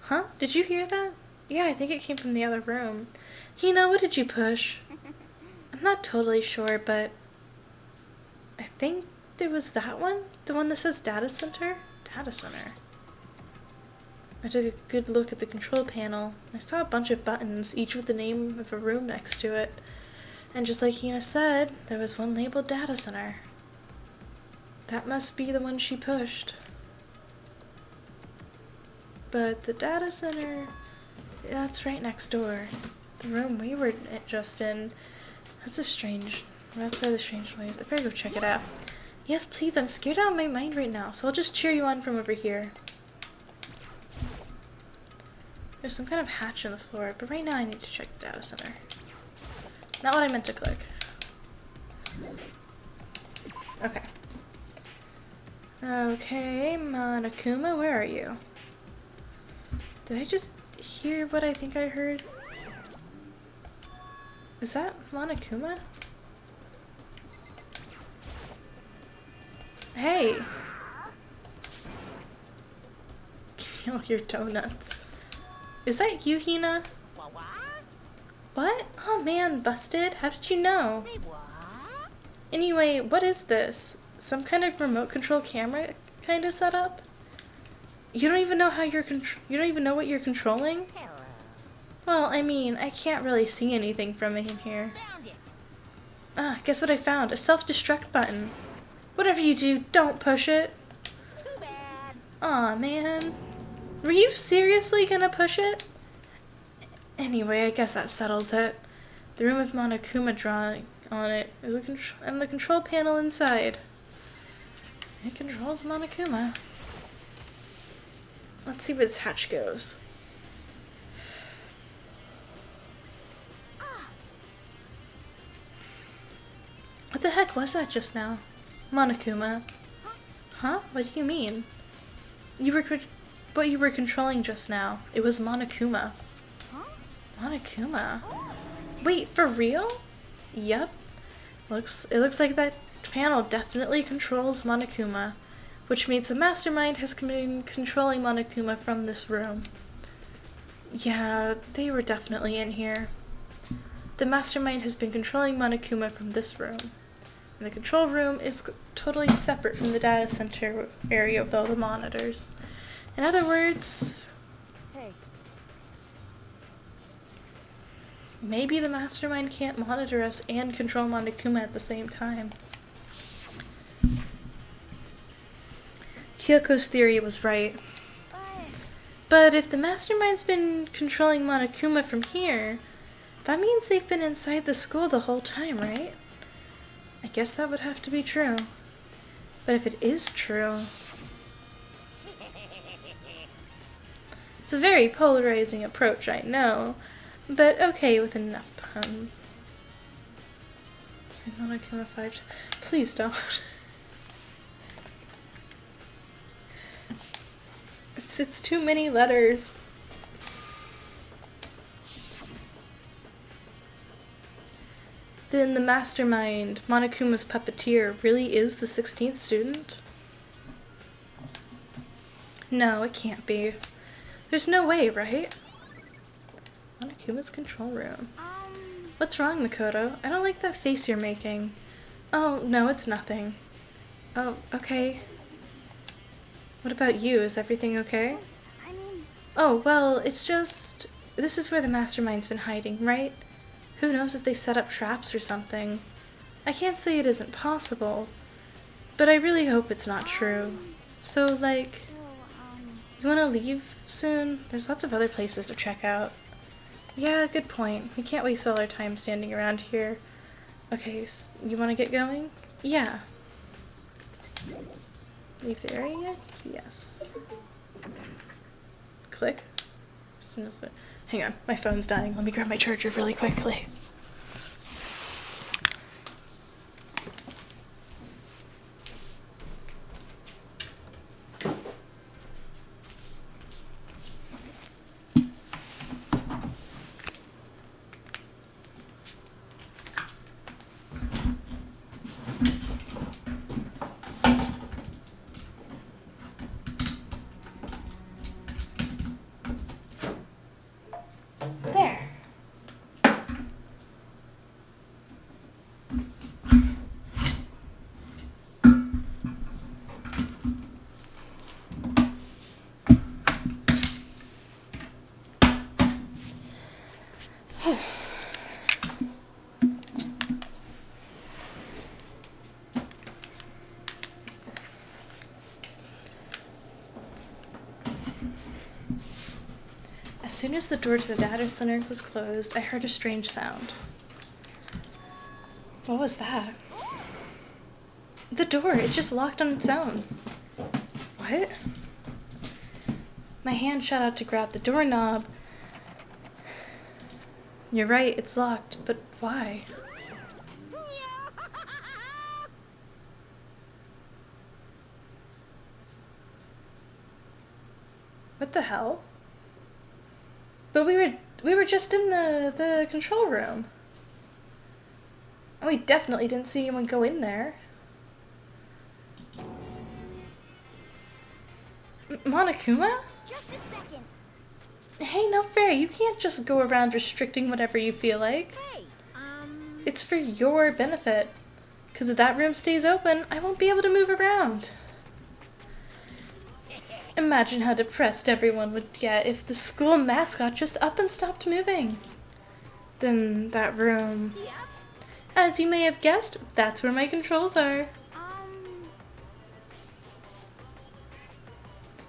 Huh? Did you hear that? Yeah, I think it came from the other room. Hina, what did you push? I'm not totally sure, but... I think there was that one? The one that says data center? Data center. I took a good look at the control panel. I saw a bunch of buttons, each with the name of a room next to it. And just like Hina said, there was one labeled data center. That must be the one she pushed. But the data center, that's right next door. The room we were just in. That's where the strange noise. I better go check it out. Yes, please, I'm scared out of my mind right now, so I'll just cheer you on from over here. There's some kind of hatch in the floor, but right now I need to check the data center. Not what I meant to click. Okay. Okay, Monokuma, where are you? Did I just hear what I think I heard? Is that Monokuma? Hey! Give me all your donuts. Is that you, Hina? What? Oh man, busted. How did you know? Say what? Anyway, what is this? Some kind of remote control camera kind of setup? You don't even know how you don't even know what you're controlling? Hello. Well, I mean, I can't really see anything from in here. Found it. Ah, guess what I found? A self-destruct button. Whatever you do, don't push it. Too bad. Aw, man. Were you seriously gonna push it? Anyway, I guess that settles it. The room with Monokuma drawing on it is and the control panel inside. It controls Monokuma. Let's see where this hatch goes. What the heck was that just now? Monokuma. Huh? What do you mean? What you were controlling just now. It was Monokuma. Monokuma? Wait, for real? Yep. It looks like that panel definitely controls Monokuma, which means the mastermind has been controlling Monokuma from this room. Yeah, they were definitely in here. The mastermind has been controlling Monokuma from this room. And the control room is totally separate from the data center area with all the monitors. In other words, Hey, maybe the mastermind can't monitor us and control Monokuma at the same time. Kyoko's theory was right. But if the mastermind's been controlling Monokuma from here, that means they've been inside the school the whole time, right? I guess that would have to be true. But if it is true... It's a very polarizing approach, I know, but okay with enough puns. Say Monokuma 5 Please don't. It's too many letters. Then the mastermind, Monokuma's puppeteer, really is the 16th student? No, it can't be. There's no way, right? Monokuma's control room. What's wrong, Makoto? I don't like that face you're making. Oh, no, it's nothing. Oh, okay. What about you? Is everything okay? I mean, Oh, well, it's just... This is where the mastermind's been hiding, right? Who knows if they set up traps or something. I can't say it isn't possible, but I really hope it's not true. So, like, you wanna leave soon? There's lots of other places to check out. Yeah, good point. We can't waste all our time standing around here. Okay, you wanna get going? Yeah. Leave the area? Yes. Click. As soon as hang on, my phone's dying. Let me grab my charger really quickly. There. As soon as the door to the data center was closed, I heard a strange sound. What was that? The door, it just locked on its own. What? My hand shot out to grab the doorknob. You're right, it's locked, but why? What the hell? But we were just in the control room. And we definitely didn't see anyone go in there. Monokuma? just a second. Hey, no fair. You can't just go around restricting whatever you feel like. Hey, It's for your benefit. Because if that room stays open, I won't be able to move around. Imagine how depressed everyone would get if the school mascot just up and stopped moving. Then that room... yep. As you may have guessed, that's where my controls are.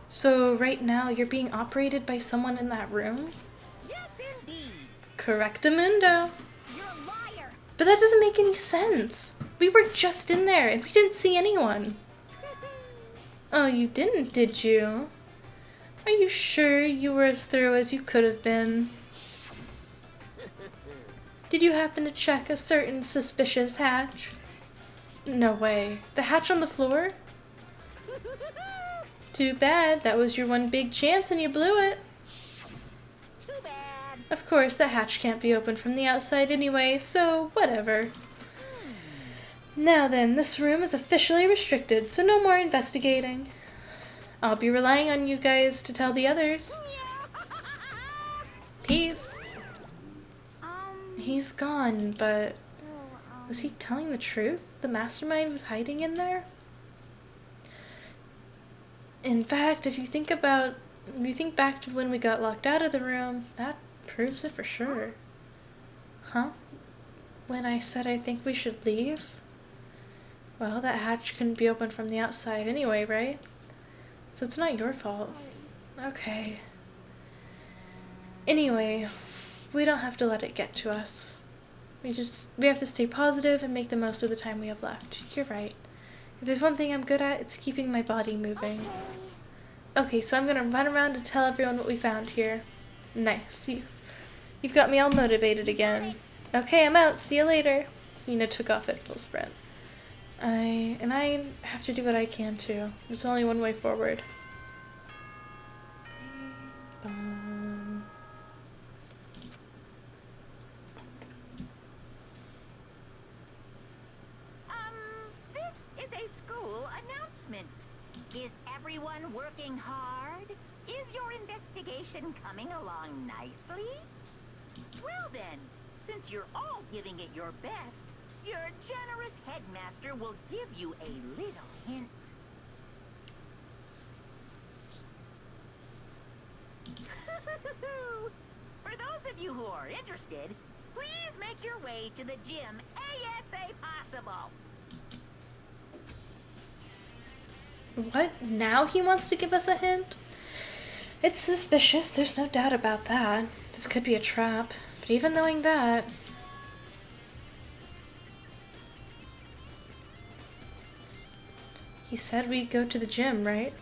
So right now, you're being operated by someone in that room? Yes, indeed. Correctamundo. You're a liar. But that doesn't make any sense. We were just in there and we didn't see anyone. Oh, you didn't, did you? Are you sure you were as thorough as you could have been? Did you happen to check a certain suspicious hatch? No way. The hatch on the floor? Too bad. That was your one big chance and you blew it. Too bad. Of course, the hatch can't be opened from the outside anyway, so whatever. Now then, this room is officially restricted, so no more investigating. I'll be relying on you guys to tell the others. Peace. He's gone, but was he telling the truth? The mastermind was hiding in there? In fact, if you think back to when we got locked out of the room, that proves it for sure. Huh? When I said I think we should leave? Well, that hatch couldn't be opened from the outside anyway, right? So it's not your fault. Okay. Anyway, we don't have to let it get to us. We have to stay positive and make the most of the time we have left. You're right. If there's one thing I'm good at, it's keeping my body moving. Okay, so I'm gonna run around and tell everyone what we found here. Nice. You've got me all motivated again. Okay, I'm out. See you later. Mina took off at full sprint. I have to do what I can too. There's only one way forward. This is a school announcement. Is everyone working hard? Is your investigation coming along nicely? Well then, since you're all giving it your best, your generous headmaster will give you a little hint. For those of you who are interested, please make your way to the gym ASA possible. What? Now he wants to give us a hint? It's suspicious, there's no doubt about that. This could be a trap. But even knowing that... He said we'd go to the gym, right?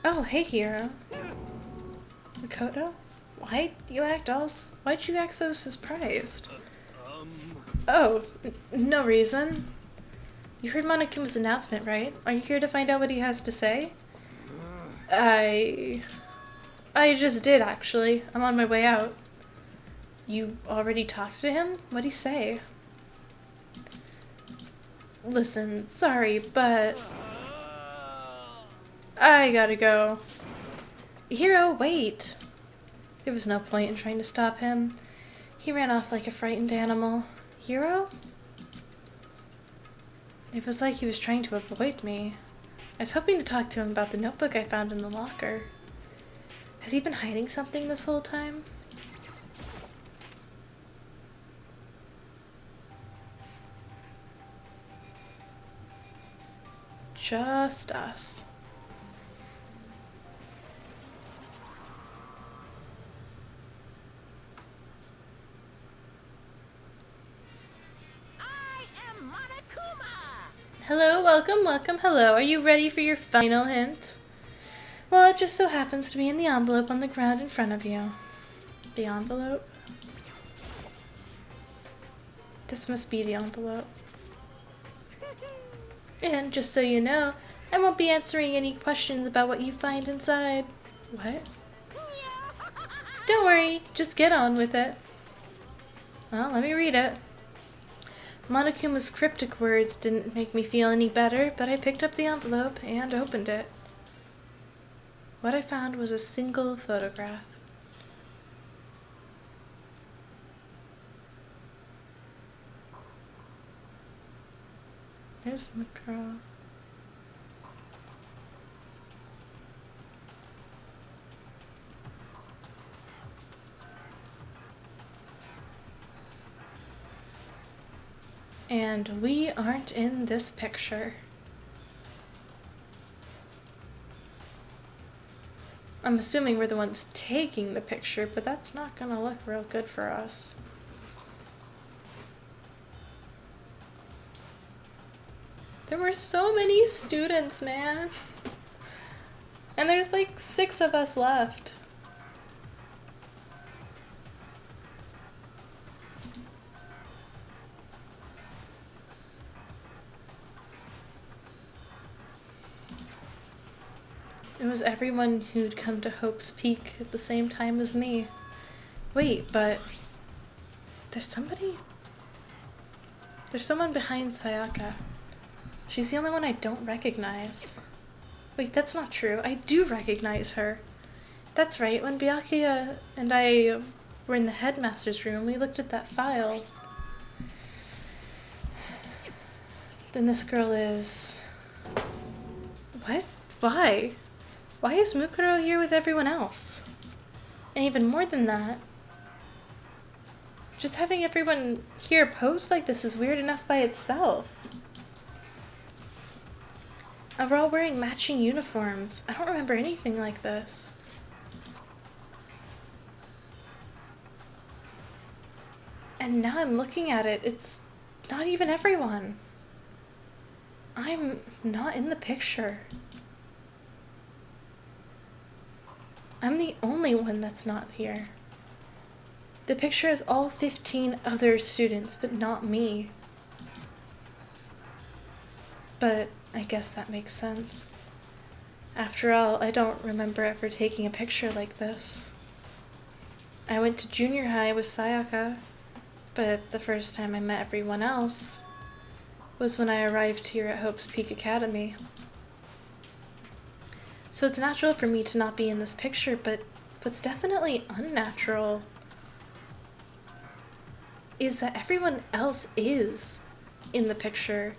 Oh, hey, Hero. Makoto? Why'd you act so surprised? Oh, no reason. You heard Monokuma's announcement, right? Are you here to find out what he has to say? I just did, actually. I'm on my way out. You already talked to him? What'd he say? Listen, sorry, but... I gotta go. Hero, wait! There was no point in trying to stop him. He ran off like a frightened animal. Hero? It was like he was trying to avoid me. I was hoping to talk to him about the notebook I found in the locker. Has he been hiding something this whole time? Just us. I am Monokuma! Hello, welcome, hello. Are you ready for your final hint? Well, it just so happens to be in the envelope on the ground in front of you. The envelope? This must be the envelope. And just so you know, I won't be answering any questions about what you find inside. What? Don't worry, just get on with it. Well, let me read it. Monokuma's cryptic words didn't make me feel any better, but I picked up the envelope and opened it. What I found was a single photograph. There's Makuro. And we aren't in this picture. I'm assuming we're the ones taking the picture, but that's not gonna look real good for us. There were so many students, man. And there's like 6 of us left. It was everyone who'd come to Hope's Peak at the same time as me. Wait, but there's someone behind Sayaka. She's the only one I don't recognize. Wait, that's not true. I do recognize her. That's right, when Byakuya and I were in the headmaster's room, we looked at that file. Then this girl is... What? Why? Why is Mukuro here with everyone else? And even more than that, just having everyone here posed like this is weird enough by itself. We're all wearing matching uniforms. I don't remember anything like this. And now I'm looking at it, it's not even everyone. I'm not in the picture. I'm the only one that's not here. The picture has all 15 other students, but not me. But I guess that makes sense. After all, I don't remember ever taking a picture like this. I went to junior high with Sayaka, but the first time I met everyone else was when I arrived here at Hope's Peak Academy. So it's natural for me to not be in this picture, but what's definitely unnatural is that everyone else is in the picture.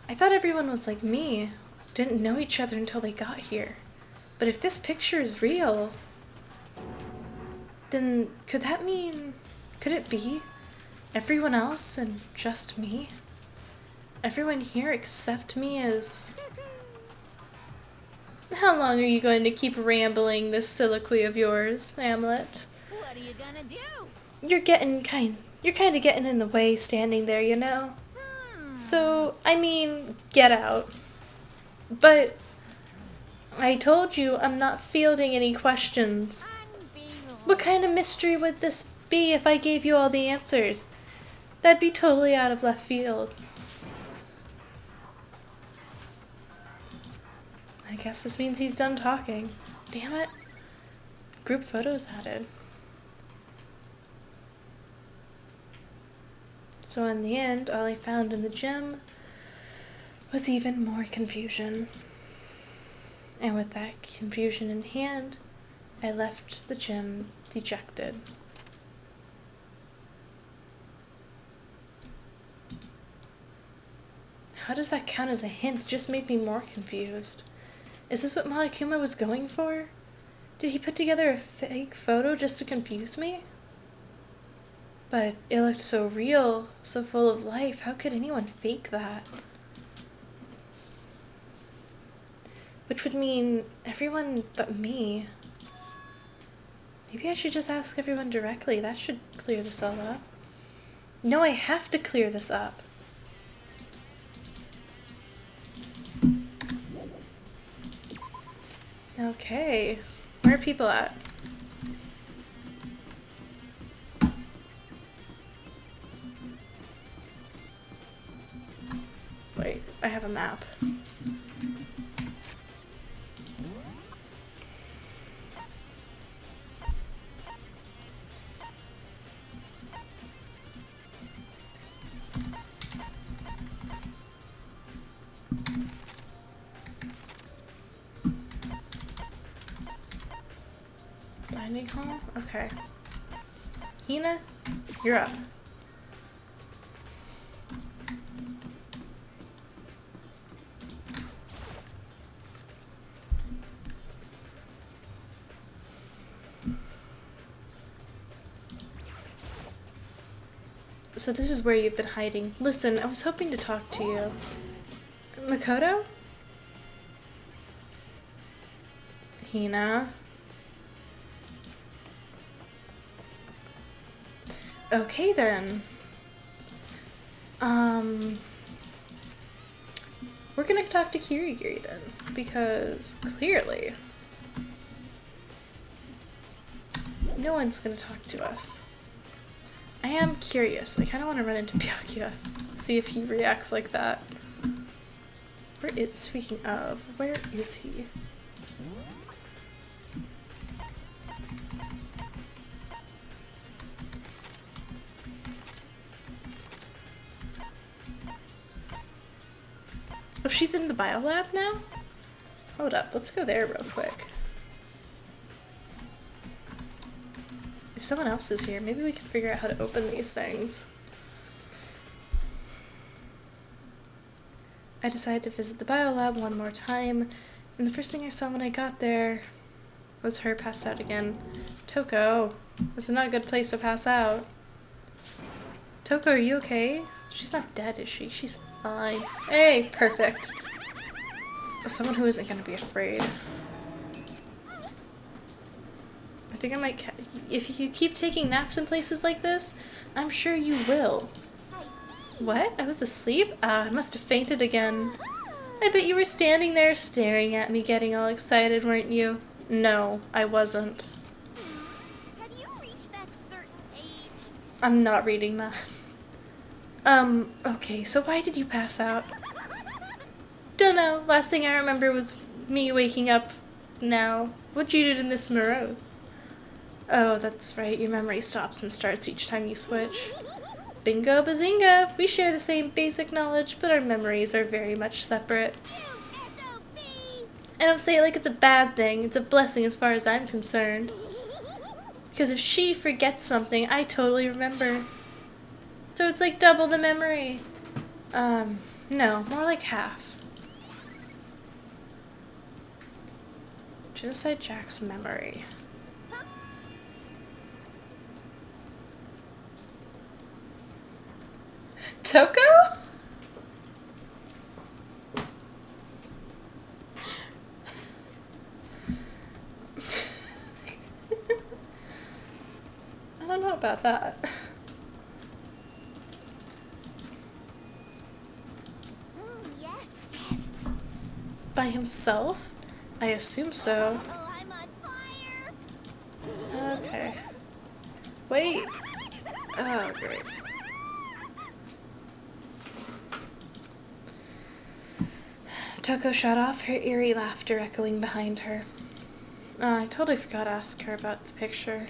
I thought everyone was like me, didn't know each other until they got here. But if this picture is real, then could it be everyone else and just me? Everyone here except me is... How long are you going to keep rambling this soliloquy of yours, Hamlet? What are you gonna do? You're kind of getting in the way standing there, you know? So, I mean, get out. But I told you I'm not fielding any questions. What kind of mystery would this be if I gave you all the answers? That'd be totally out of left field. I guess this means he's done talking. Damn it. Group photos added. So in the end, all I found in the gym was even more confusion. And with that confusion in hand, I left the gym dejected. How does that count as a hint? It just made me more confused. Is this what Monokuma was going for? Did he put together a fake photo just to confuse me? But it looked so real, so full of life. How could anyone fake that? Which would mean everyone but me. Maybe I should just ask everyone directly. That should clear this all up. No, I have to clear this up. Okay, where are people at? Wait, I have a map. dining hall? Okay. Hina, you're up. So this is where you've been hiding. Listen, I was hoping to talk to you. Makoto? Hina? Okay then. We're gonna talk to Kirigiri then, because clearly no one's gonna talk to us. I am curious. I kind of want to run into Byakuya, see if he reacts like that. Speaking of, where is he? Oh, she's in the biolab now? Hold up, let's go there real quick. If someone else is here, maybe we can figure out how to open these things. I decided to visit the biolab one more time, and the first thing I saw when I got there was her passed out again. Toko, this is not a good place to pass out. Toko, are you okay? She's not dead, is she? She's fine. Hey, perfect. Someone who isn't gonna be afraid. I think I might if you keep taking naps in places like this, I'm sure you will. What? I was asleep? I must have fainted again. I bet you were standing there staring at me getting all excited, weren't you? No, I wasn't. Have you reached that certain age? I'm not reading that. Okay, so why did you pass out? Dunno. Last thing I remember was me waking up now. What'd you do to Miss Morose? Oh, that's right. Your memory stops and starts each time you switch. Bingo bazinga! We share the same basic knowledge, but our memories are very much separate. I don't say it like it's a bad thing. It's a blessing as far as I'm concerned. Because if she forgets something, I totally remember. So it's like double the memory. No, more like half. Genocide Jack's memory. Toko? I don't know about that. Yes, yes. By himself? I assume so. Oh, I'm on fire. Okay. Wait. Oh, great. Toko shut off, her eerie laughter echoing behind her. I totally forgot to ask her about the picture.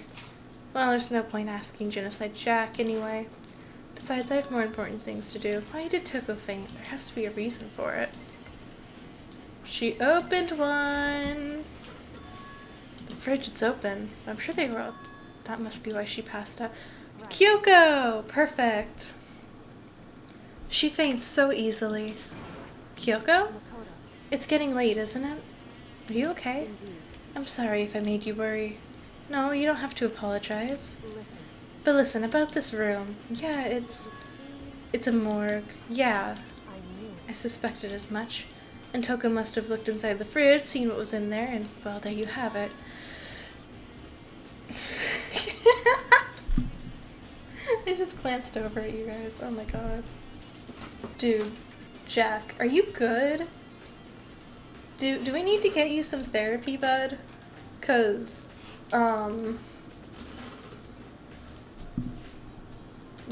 Well, there's no point asking Genocide Jack anyway. Besides, I have more important things to do. Why did Toko faint? There has to be a reason for it. She opened one! The fridge is open. I'm sure they were all... That must be why she passed out. Right. Kyoko! Perfect! She faints so easily. Kyoko? It's getting late, isn't it? Are you okay? Indeed. I'm sorry if I made you worry. No, you don't have to apologize. Listen. But listen, about this room. Yeah, it's a morgue. Yeah, I knew. I suspected as much. And Toko must have looked inside the fridge, seen what was in there, and, well, there you have it. I just glanced over at you guys. Oh my god. Dude, Jack, are you good? Do we need to get you some therapy, bud? 'Cause,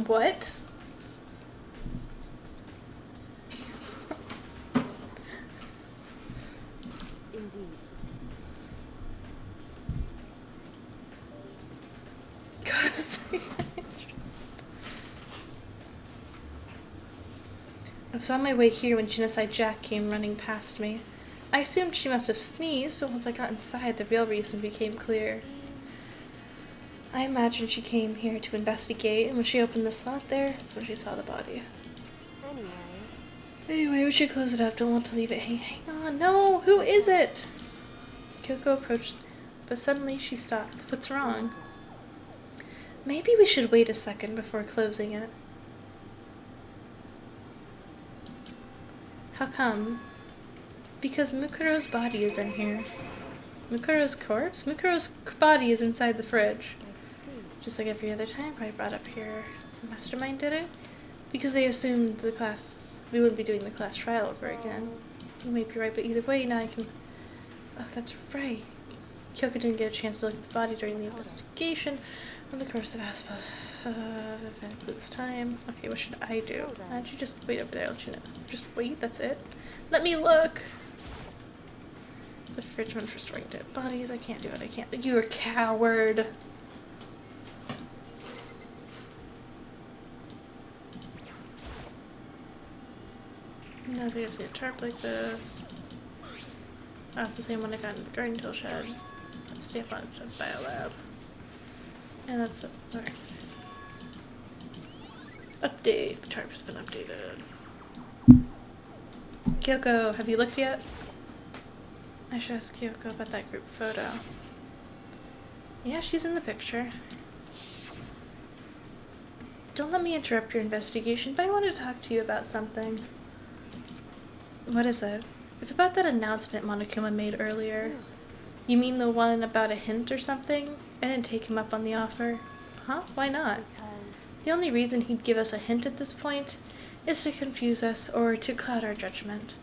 what? Indeed. I was on my way here when Genocide Jack came running past me. I assumed she must have sneezed, but once I got inside, the real reason became clear. I imagine she came here to investigate, and when she opened the slot there, that's when she saw the body. Anyway, we should close it up. Don't want to leave it hang on. No! Who is it? Kyoko approached, but suddenly she stopped. What's wrong? Maybe we should wait a second before closing it. How come? Because Mukuro's body is in here. Mukuro's corpse? Mukuro's body is inside the fridge. Just like every other time I brought up here. The mastermind did it? Because they assumed the class, we wouldn't be doing the class trial over again. You might be right, but either way, now I can... Oh, that's right. Kyoko didn't get a chance to look at the body during the investigation on the course of events this time. Okay, what should I do? Why don't you just wait over there? I'll let you know. Just wait, that's it? Let me look! It's a fridge one for storing dead bodies. I can't do it. I can't. You're a coward! Nothing I've seen a tarp like this. Oh, it's the same one I found in the garden tool shed. That stamp on it said Biolab. And that's it. Alright. Update. The tarp has been updated. Kyoko, have you looked yet? I should ask Kyoko about that group photo. Yeah, she's in the picture. Don't let me interrupt your investigation, but I want to talk to you about something. What is it? It's about that announcement Monokuma made earlier. You mean the one about a hint or something? I didn't take him up on the offer. Huh? Why not? The only reason he'd give us a hint at this point is to confuse us or to cloud our judgment.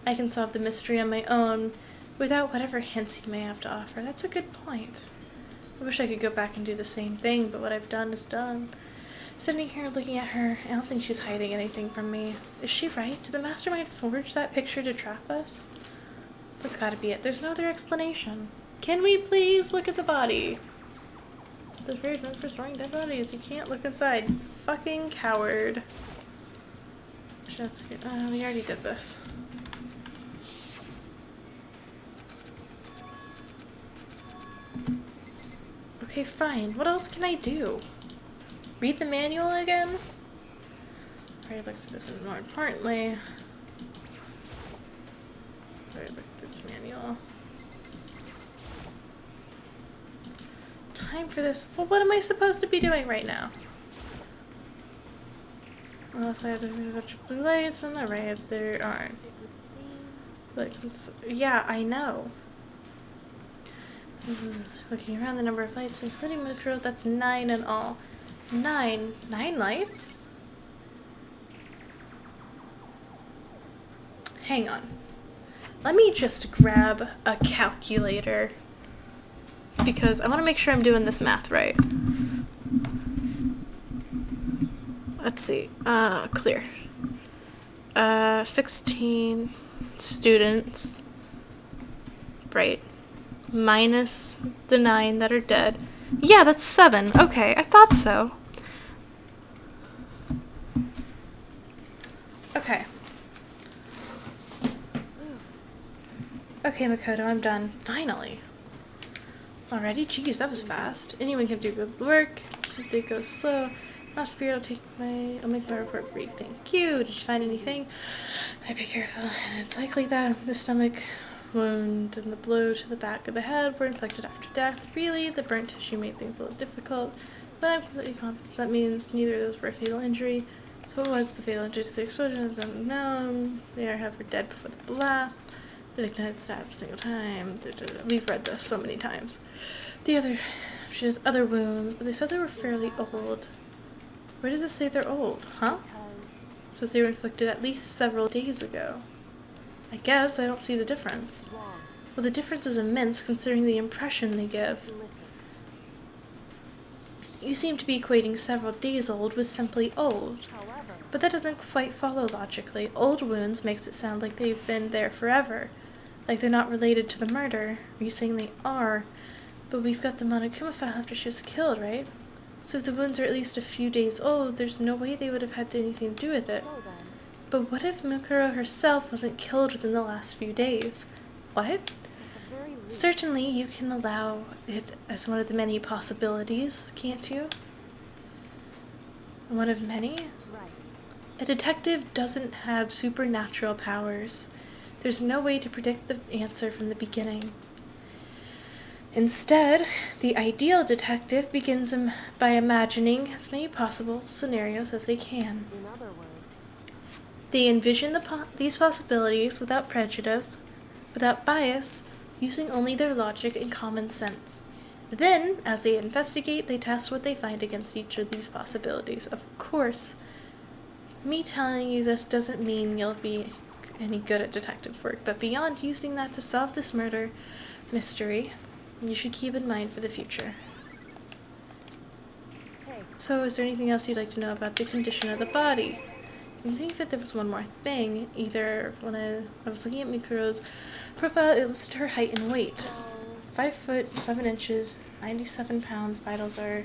I can solve the mystery on my own without whatever hints he may have to offer. That's a good point. I wish I could go back and do the same thing, but what I've done is done. Sitting here looking at her, I don't think she's hiding anything from me. Is she right? Did the mastermind forge that picture to trap us? That's gotta be it. There's no other explanation. Can we please look at the body? The fridge meant for storing dead bodies. You can't look inside. Fucking coward. That's good. We already did this. Okay, fine. What else can I do? Read the manual again? Alright, look through this, and more importantly, alright, look through this manual. Time for this. Well, what am I supposed to be doing right now? Unless I have a bunch of blue lights on the right, there aren't. Like, yeah, I know. Looking around the number of lights, including Mukuro, that's 9 in all. 9 lights? Hang on. Let me just grab a calculator because I want to make sure I'm doing this math right. Let's see. Clear. 16 students. Right. Minus the 9 that are dead. Yeah, that's 7. Okay, I thought so. Okay. Okay, Makoto, I'm done. Finally. Alrighty, geez, that was fast. Anyone can do good work. If they go slow. Last period, I'll make my report brief. Thank you. Did you find anything? I'd be careful. And it's likely that the stomach wound and the blow to the back of the head were inflicted after death. Really, the burnt tissue made things a little difficult, but I'm completely confident that means neither of those were a fatal injury. So what was the fatal injury to the explosion is unknown. They are, however, dead before the blast. The victim had stabbed a single time. We've read this so many times. She has other wounds, but they said they were fairly old. Where does it say they're old, huh? It says they were inflicted at least several days ago. I guess I don't see the difference. Well, the difference is immense considering the impression they give. You seem to be equating several days old with simply old. But that doesn't quite follow logically. Old wounds makes it sound like they've been there forever. Like they're not related to the murder. Are you saying they are? But we've got the Monokuma file after she was killed, right? So if the wounds are at least a few days old, there's no way they would have had anything to do with it. But what if Mukuro herself wasn't killed within the last few days? What? Certainly, you can allow it as one of the many possibilities, can't you? One of many? Right. A detective doesn't have supernatural powers. There's no way to predict the answer from the beginning. Instead, the ideal detective begins by imagining as many possible scenarios as they can. In other words, They envision these possibilities without prejudice, without bias, using only their logic and common sense. Then, as they investigate, they test what they find against each of these possibilities. Of course, me telling you this doesn't mean you'll be any good at detective work, but beyond using that to solve this murder mystery, you should keep in mind for the future. hey, So, is there anything else you'd like to know about the condition of the body? I think that there was one more thing. Either when I was looking at Mikuro's profile, it listed her height and weight. so 5 foot 7 inches, 97 pounds. Vitals are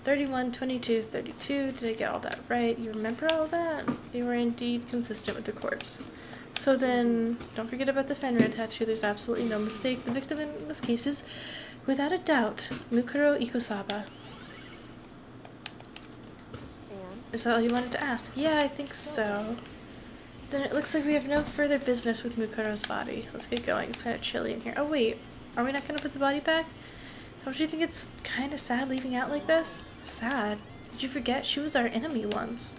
31, 22, 32. Did I get all that right? You remember all that? They were indeed consistent with the corpse. So then, don't forget about the Fenrir tattoo. There's absolutely no mistake. The victim in this case is, without a doubt, Mukuro Ikusaba. and Is that all you wanted to ask? Yeah, I think so. Then it looks like we have no further business with Mukuro's body. Let's get going. It's kind of chilly in here. Oh, wait. Are we not going to put the body back? Don't you think it's kind of sad leaving out like this? Sad? Did you forget? She was our enemy once.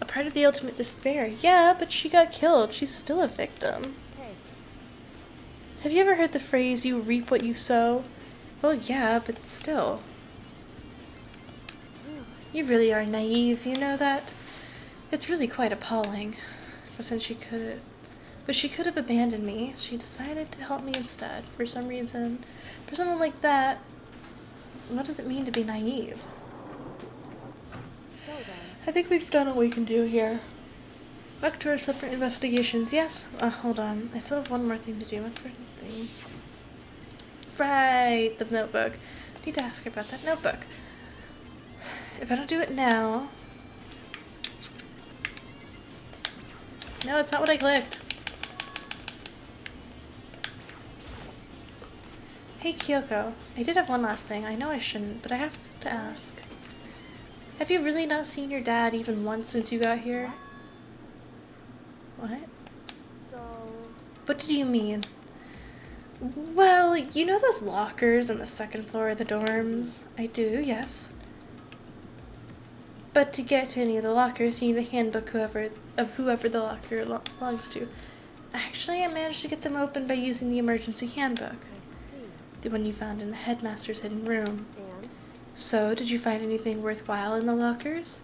A part of the ultimate despair. Yeah, but she got killed. She's still a victim. hey, Have you ever heard the phrase, you reap what you sow? Well, yeah, but still. You really are naive, you know that? It's really quite appalling. But she could have abandoned me. She decided to help me instead, for some reason. For someone like that, what does it mean to be naive? so then, I think we've done what we can do here. Back to our separate investigations, yes? Hold on. I still have one more thing to do. What's the thing? Right, the notebook. I need to ask her about that notebook. If I don't do it now... No, it's not what I clicked. Hey, Kyoko. I did have one last thing. I know I shouldn't, but I have to ask. Have you really not seen your dad even once since you got here? What? so What did you mean? Well, you know those lockers on the second floor of the dorms? I do, yes. But to get to any of the lockers, you need the handbook of whoever the locker belongs to. Actually, I managed to get them open by using the emergency handbook. I see. The one you found in the headmaster's hidden room. And So, did you find anything worthwhile in the lockers?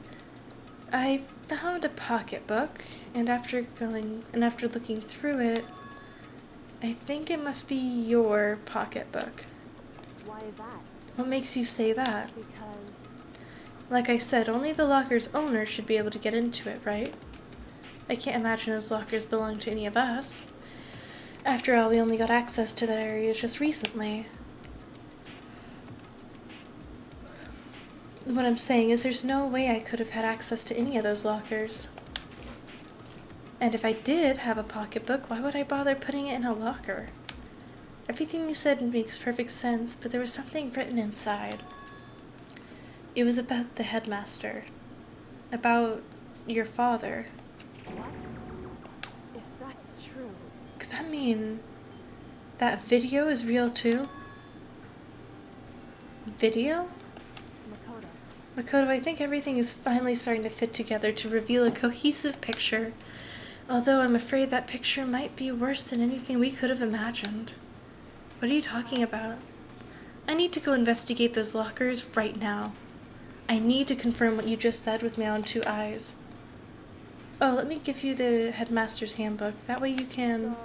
I found a pocketbook, and after looking through it, I think it must be your pocketbook. why is that? What makes you say that? Because Like I said, only the locker's owner should be able to get into it, right? I can't imagine those lockers belong to any of us. After all, we only got access to that area just recently. What I'm saying is there's no way I could have had access to any of those lockers. And if I did have a pocketbook, why would I bother putting it in a locker? Everything you said makes perfect sense, but there was something written inside. It was about the headmaster. About your father. what? If that's true, Could that mean that video is real too? Video? Makoto, Makoto, I think everything is finally starting to fit together to reveal a cohesive picture. Although I'm afraid that picture might be worse than anything we could have imagined. What are you talking about? I need to go investigate those lockers right now. I need to confirm what you just said with my own two eyes. Oh, let me give you the headmaster's handbook. That way you can... so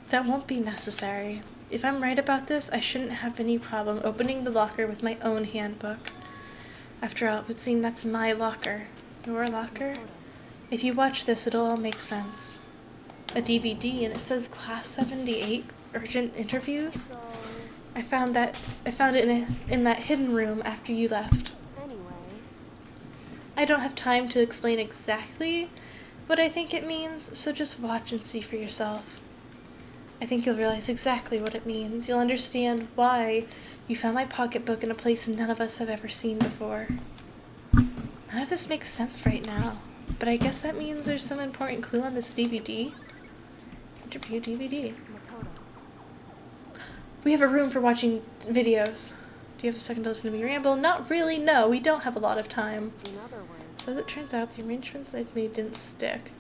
That won't be necessary. If I'm right about this, I shouldn't have any problem opening the locker with my own handbook. After all, it would seem that's my locker. Your locker? Makoto, If you watch this, it'll all make sense. A DVD, and it says Class 78 Urgent Interviews. so I found it in that hidden room after you left. anyway, I don't have time to explain exactly what I think it means, so just watch and see for yourself. I think you'll realize exactly what it means. You'll understand why you found my pocketbook in a place none of us have ever seen before. None of this makes sense right now, but I guess that means there's some important clue on this DVD. Interview DVD. Makoto. We have a room for watching videos. Do you have a second to listen to me ramble? Not really, no. We don't have a lot of time. In other words, So as it turns out, the arrangements I'd made didn't stick.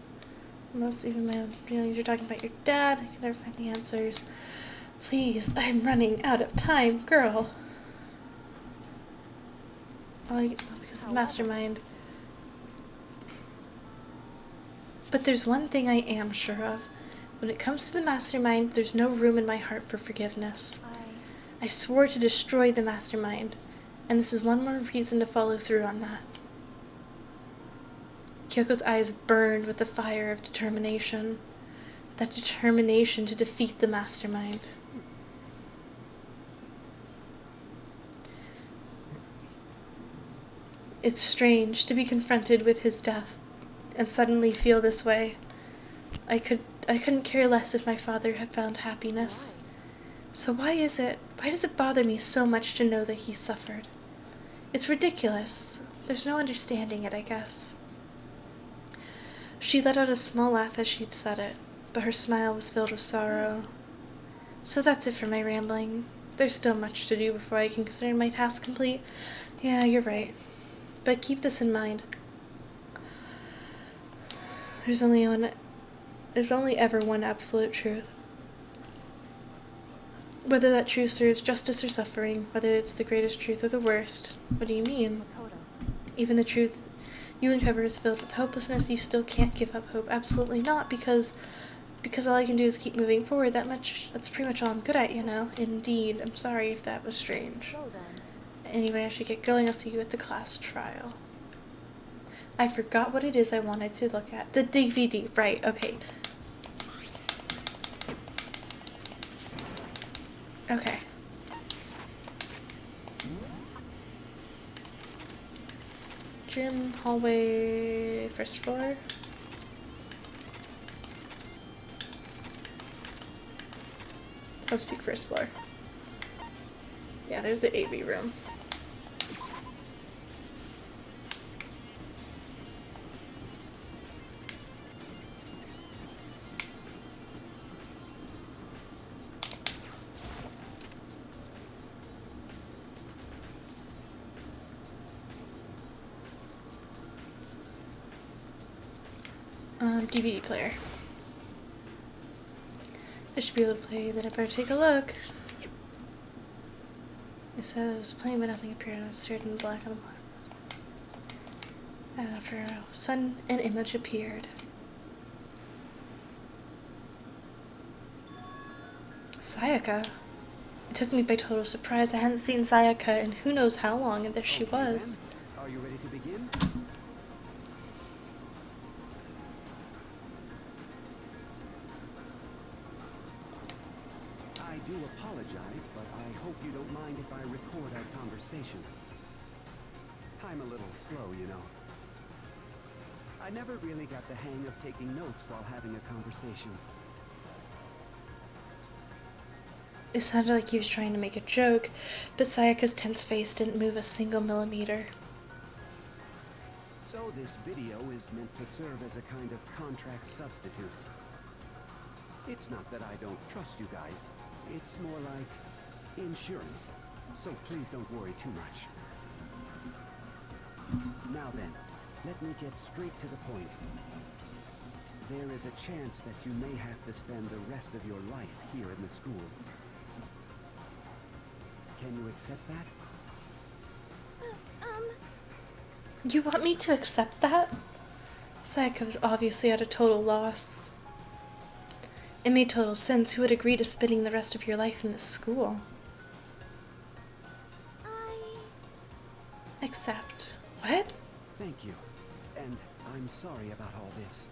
Unless even my own feelings are talking about your dad, I can never find the answers. Please, I'm running out of time, girl. Because of the mastermind. But there's one thing I am sure of. When it comes to the mastermind, there's no room in my heart for forgiveness. I swore to destroy the mastermind, and this is one more reason to follow through on that. Kyoko's eyes burned with the fire of determination. That determination to defeat the mastermind. It's strange to be confronted with his death and suddenly feel this way. I couldn't care less if my father had found happiness. So why does it bother me so much to know that he suffered? It's ridiculous. There's no understanding it, I guess. She let out a small laugh as she'd said it, but her smile was filled with sorrow. So that's it for my rambling. There's still much to do before I can consider my task complete. Yeah, you're right. But keep this in mind. There's only ever one absolute truth. Whether that truth serves justice or suffering, whether it's the greatest truth or the worst. What do you mean? Makoto. Even the truth you uncover is filled with hopelessness, you still can't give up hope. Absolutely not, because all I can do is keep moving forward. That's pretty much all I'm good at, you know? Indeed. I'm sorry if that was strange. So then, Anyway, I should get going. I'll see you at the class trial. I forgot what it is I wanted to look at. The DVD. Right, okay. Okay. Gym, hallway, first floor. I'll speak first floor. Yeah, there's the AV room. DVD player. I should be able to play, then I better take a look. It said it was playing, but nothing appeared, and I stared in the black on the bottom. And after a sudden, an image appeared. Sayaka? It took me by total surprise. I hadn't seen Sayaka in who knows how long, and there she was. Then, are you ready to begin? I do apologize, but I hope you don't mind if I record our conversation. I'm a little slow, you know. I never really got the hang of taking notes while having a conversation. It sounded like he was trying to make a joke, but Sayaka's tense face didn't move a single millimeter. So this video is meant to serve as a kind of contract substitute. It's not that I don't trust you guys. It's more like insurance. So please don't worry too much. Now then, let me get straight to the point. There is a chance that you may have to spend the rest of your life here in the school. Can you accept that? You want me to accept that? Sayaka was obviously at a total loss. It made total sense. Who would agree to spending the rest of your life in this school? Accept. What? Thank you. And I'm sorry about all this.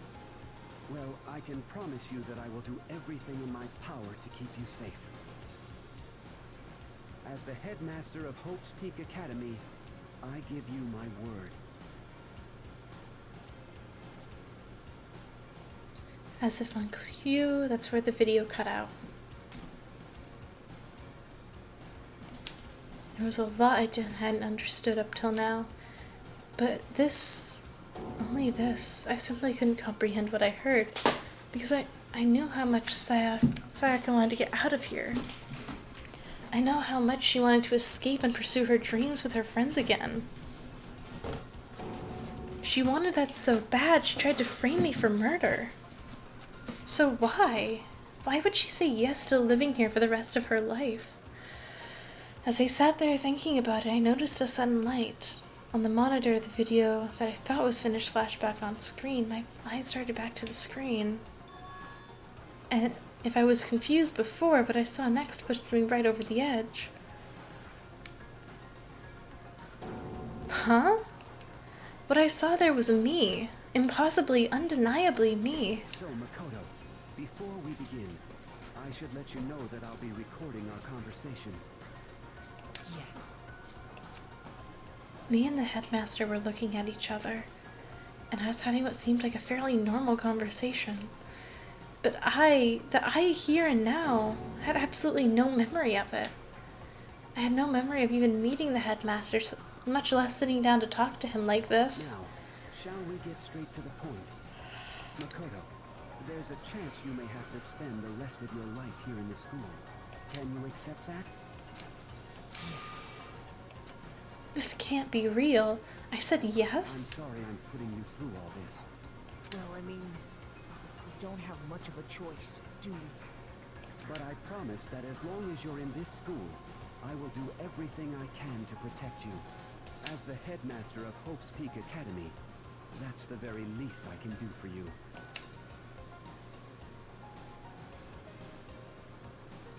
Well, I can promise you that I will do everything in my power to keep you safe. As the headmaster of Hope's Peak Academy, I give you my word. As if on cue, that's where the video cut out. There was a lot I hadn't understood up till now. But this, only this, I simply couldn't comprehend what I heard. Because I knew how much Sayaka wanted to get out of here. I know how much she wanted to escape and pursue her dreams with her friends again. She wanted that so bad, she tried to frame me for murder. So why? Why would she say yes to living here for the rest of her life? As I sat there thinking about it, I noticed a sudden light. On the monitor, the video that I thought was finished flashed back on screen. My eyes started back to the screen. And if I was confused before, what I saw next pushed me right over the edge. Huh? What I saw there was me. Impossibly, undeniably me. So, Makoto, before we begin, I should let you know that I'll be recording our conversation. Yes. Me and the headmaster were looking at each other, and I was having what seemed like a fairly normal conversation. But the I here and now, had absolutely no memory of it. I had no memory of even meeting the headmaster, much less sitting down to talk to him like this. Now, shall we get straight to the point? Makoto, there's a chance you may have to spend the rest of your life here in the school. Can you accept that? Yes. This can't be real. I said I'm yes? sorry I'm putting you through all this. Well, I mean, we don't have much of a choice, do we? But I promise that as long as you're in this school, I will do everything I can to protect you. As the headmaster of Hope's Peak Academy, that's the very least I can do for you.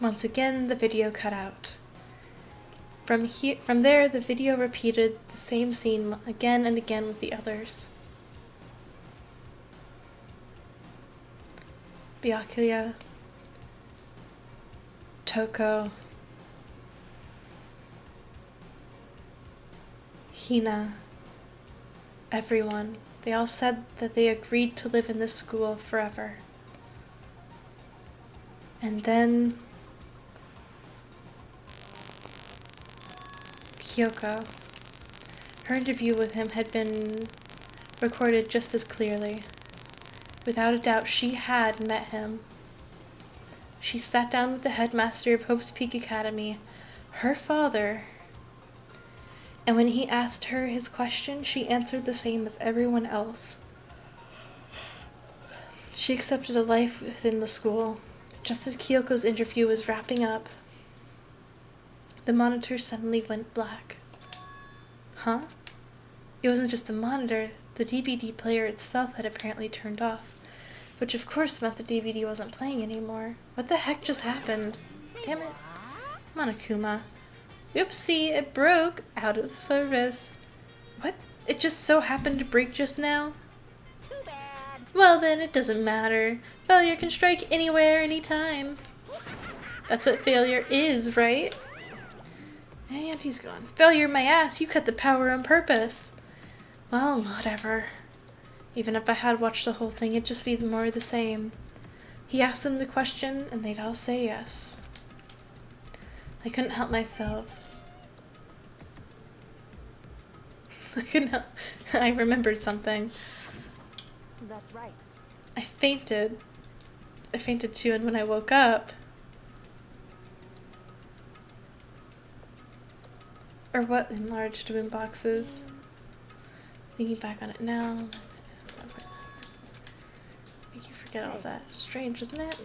Once again, the video cut out. From there, the video repeated the same scene again and again with the others. Byakuya, Toko, Hina, everyone. They all said that they agreed to live in this school forever. And then Kyoko. Her interview with him had been recorded just as clearly. Without a doubt, she had met him. She sat down with the headmaster of Hope's Peak Academy, her father, and when he asked her his question, she answered the same as everyone else. She accepted a life within the school. Just as Kyoko's interview was wrapping up, the monitor suddenly went black. Huh? It wasn't just the monitor, the DVD player itself had apparently turned off, which of course meant the DVD wasn't playing anymore. What the heck just happened? Damn it. Monokuma. Oopsie, it broke. Out of service. What? It just so happened to break just now? Too bad. Well then, it doesn't matter. Failure can strike anywhere, anytime. That's what failure is, right? And he's gone. Failure, my ass, you cut the power on purpose. Well, whatever. Even if I had watched the whole thing, it'd just be more of the same. He asked them the question, and they'd all say yes. I couldn't help myself. I couldn't help. I remembered something. That's right. I fainted. I fainted too, and when I woke up... Or what enlarged boom boxes? Thinking back on it now... Make you forget all that. Strange, isn't it?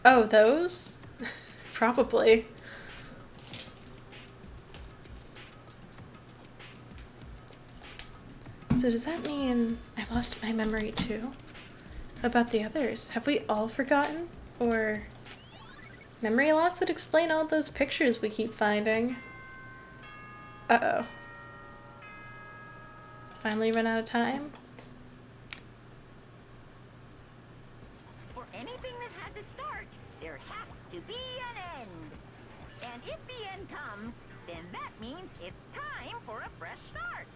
Oh, those? Probably. So does that mean I've lost my memory too? About the others? Have we all forgotten? Or memory loss would explain all those pictures we keep finding. Uh-oh. Finally run out of time? For anything that had to start, there has to be an end. And if the end comes, then that means it's time for a fresh start.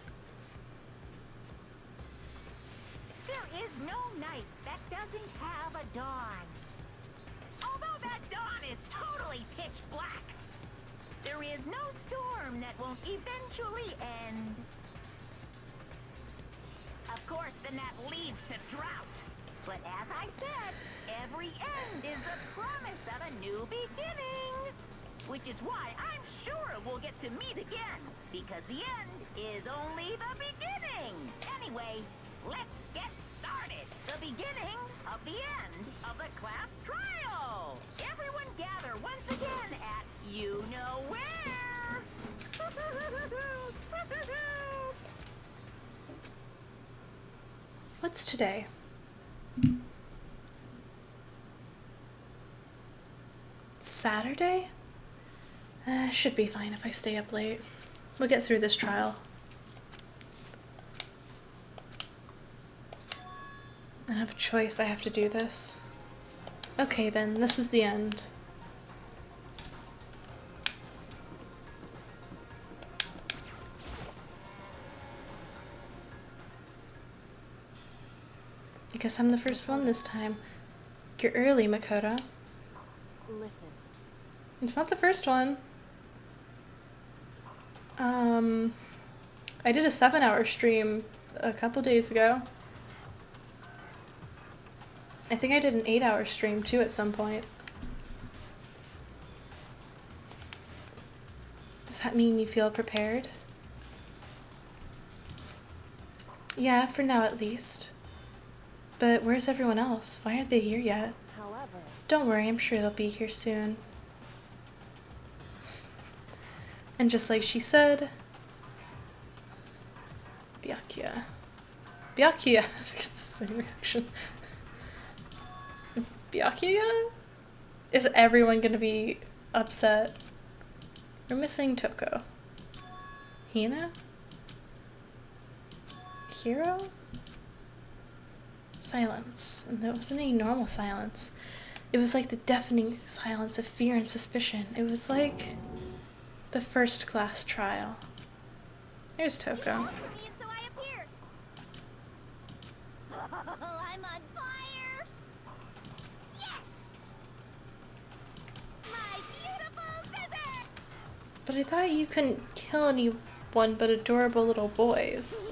There is no night that doesn't have a dawn. Although that dawn is totally pitch black. There is no storm that won't eventually end. Of course, then that leads to drought. But as I said, every end is the promise of a new beginning. Which is why I'm sure we'll get to meet again. Because the end is only the beginning. Anyway, let's get started. The beginning of the end of the class trial. Everyone gather once again at you know where. What's today? Saturday? Should be fine if I stay up late. We'll get through this trial. I don't have a choice, I have to do this. Okay then, this is the end. I guess I'm the first one this time. You're early, Makoto. Listen, It's not the first one. I did a 7-hour stream a couple days ago. I think I did an 8-hour stream too at some point. Does that mean you feel prepared? Yeah, for now at least. But where's everyone else? Why aren't they here yet? however, Don't worry, I'm sure they'll be here soon. And just like she said, Byakuya. Byakuya! It's the same reaction. Byakuya? Is everyone gonna be upset? We're missing Toko. Hina? Hiro? Silence. And there wasn't any normal silence. It was like the deafening silence of fear and suspicion. It was like the first class trial. There's Toko. So I appeared. I'm on fire. Yes. My beautiful scissors. But I thought you couldn't kill anyone but adorable little boys.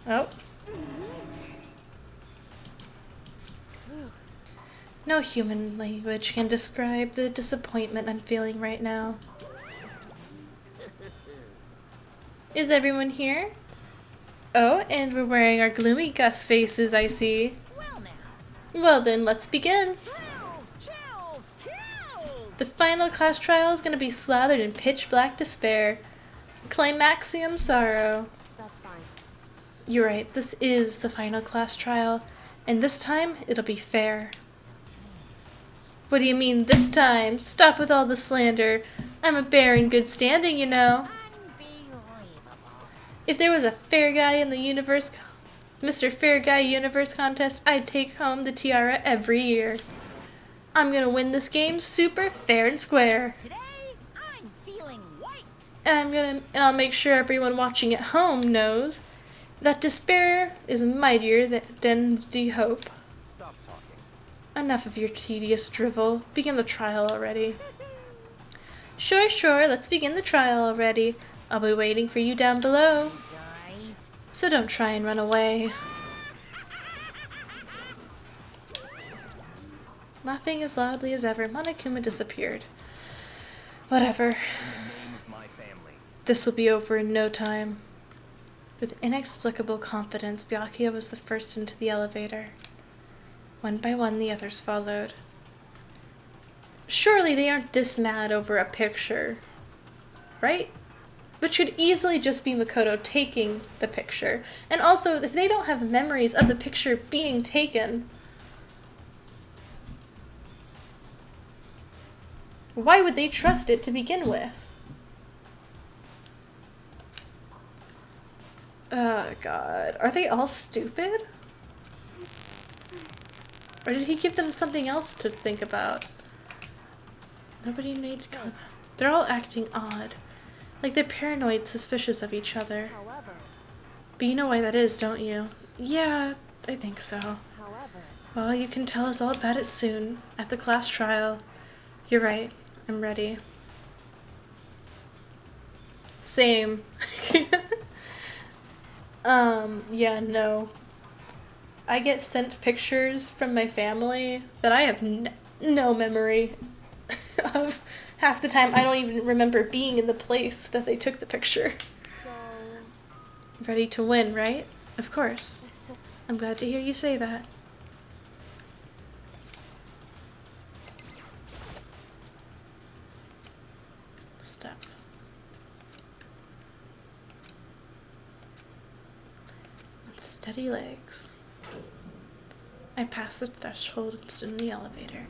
Oh. No human language can describe the disappointment I'm feeling right now. Is everyone here? Oh, and we're wearing our gloomy Gus faces, I see. Well now, Well then, let's begin. thrills, chills, kills! The final class trial is going to be slathered in pitch black despair. Climaxium sorrow. that's fine. You're right, this is the final class trial, and this time it'll be fair. What do you mean, this time? Stop with all the slander. I'm a bear in good standing, you know. Unbelievable. If there was a fair guy in the universe, Mr. Fair Guy Universe contest, I'd take home the tiara every year. I'm gonna win this game super fair and square. Today, I'm feeling white. And I'll make sure everyone watching at home knows that despair is mightier than the hope. Stop talking. Enough of your tedious drivel. Begin the trial already. Sure, let's begin the trial already. I'll be waiting for you down below. Guys, So don't try and run away. Laughing as loudly as ever, Monokuma disappeared. Whatever. In the name of my family. This will be over in no time. With inexplicable confidence, Byakuya was the first into the elevator. One by one, the others followed. Surely they aren't this mad over a picture, right? Which could easily just be Makoto taking the picture. And also, if they don't have memories of the picture being taken, why would they trust it to begin with? Oh god. Are they all stupid? Or did he give them something else to think about? Nobody made comment. They're all acting odd. Like they're paranoid, suspicious of each other. However, But you know why that is, don't you? Yeah, I think so. however, Well, you can tell us all about it soon, at the class trial. You're right. I'm ready. Same. Yeah, no. I get sent pictures from my family that I have no memory of. Half the time, I don't even remember being in the place that they took the picture. So, Ready to win, right? Of course. I'm glad to hear you say that. Step. With steady legs. I passed the threshold and stood in the elevator.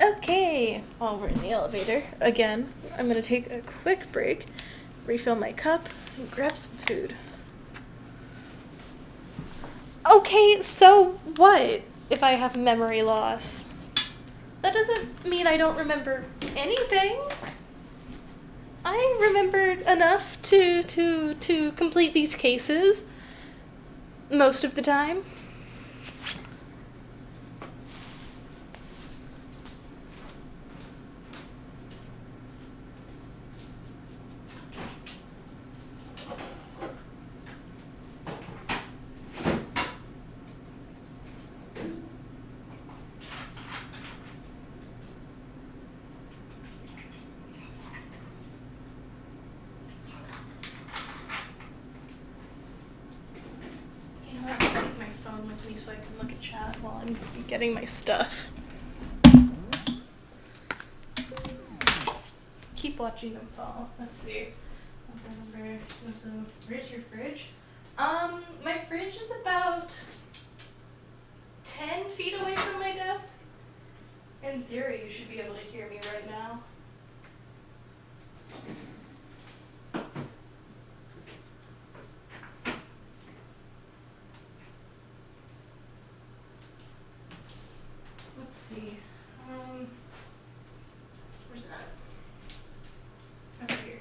Okay, while we're in the elevator, again, I'm gonna take a quick break, refill my cup, and grab some food. Okay, so what if I have memory loss? That doesn't mean I don't remember anything. I remembered enough to complete these cases most of the time. You know, I can leave my phone with me so I can look at chat while I'm getting my stuff. Keep watching them fall. Let's see. Number. So, where's your fridge? My fridge is about 10 feet away from my desk. In theory, you should be able to hear me right now. Let's see. Where's that? Over here.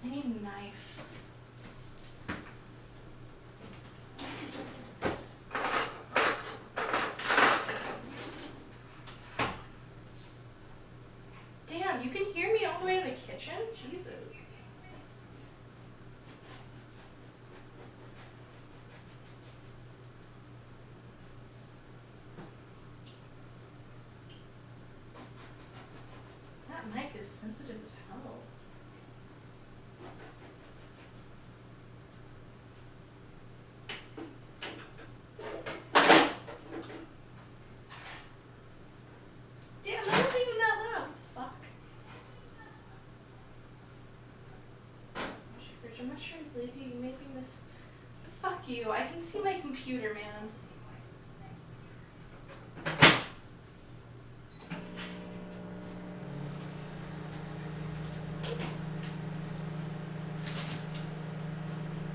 I need a knife. Damn, you can hear me all the way in the kitchen? Jesus. That mic is sensitive as hell. Damn, that wasn't even that loud. Fuck. Where's your fridge? I'm not sure I believe you. You made me miss. Fuck you. I can see my computer, man.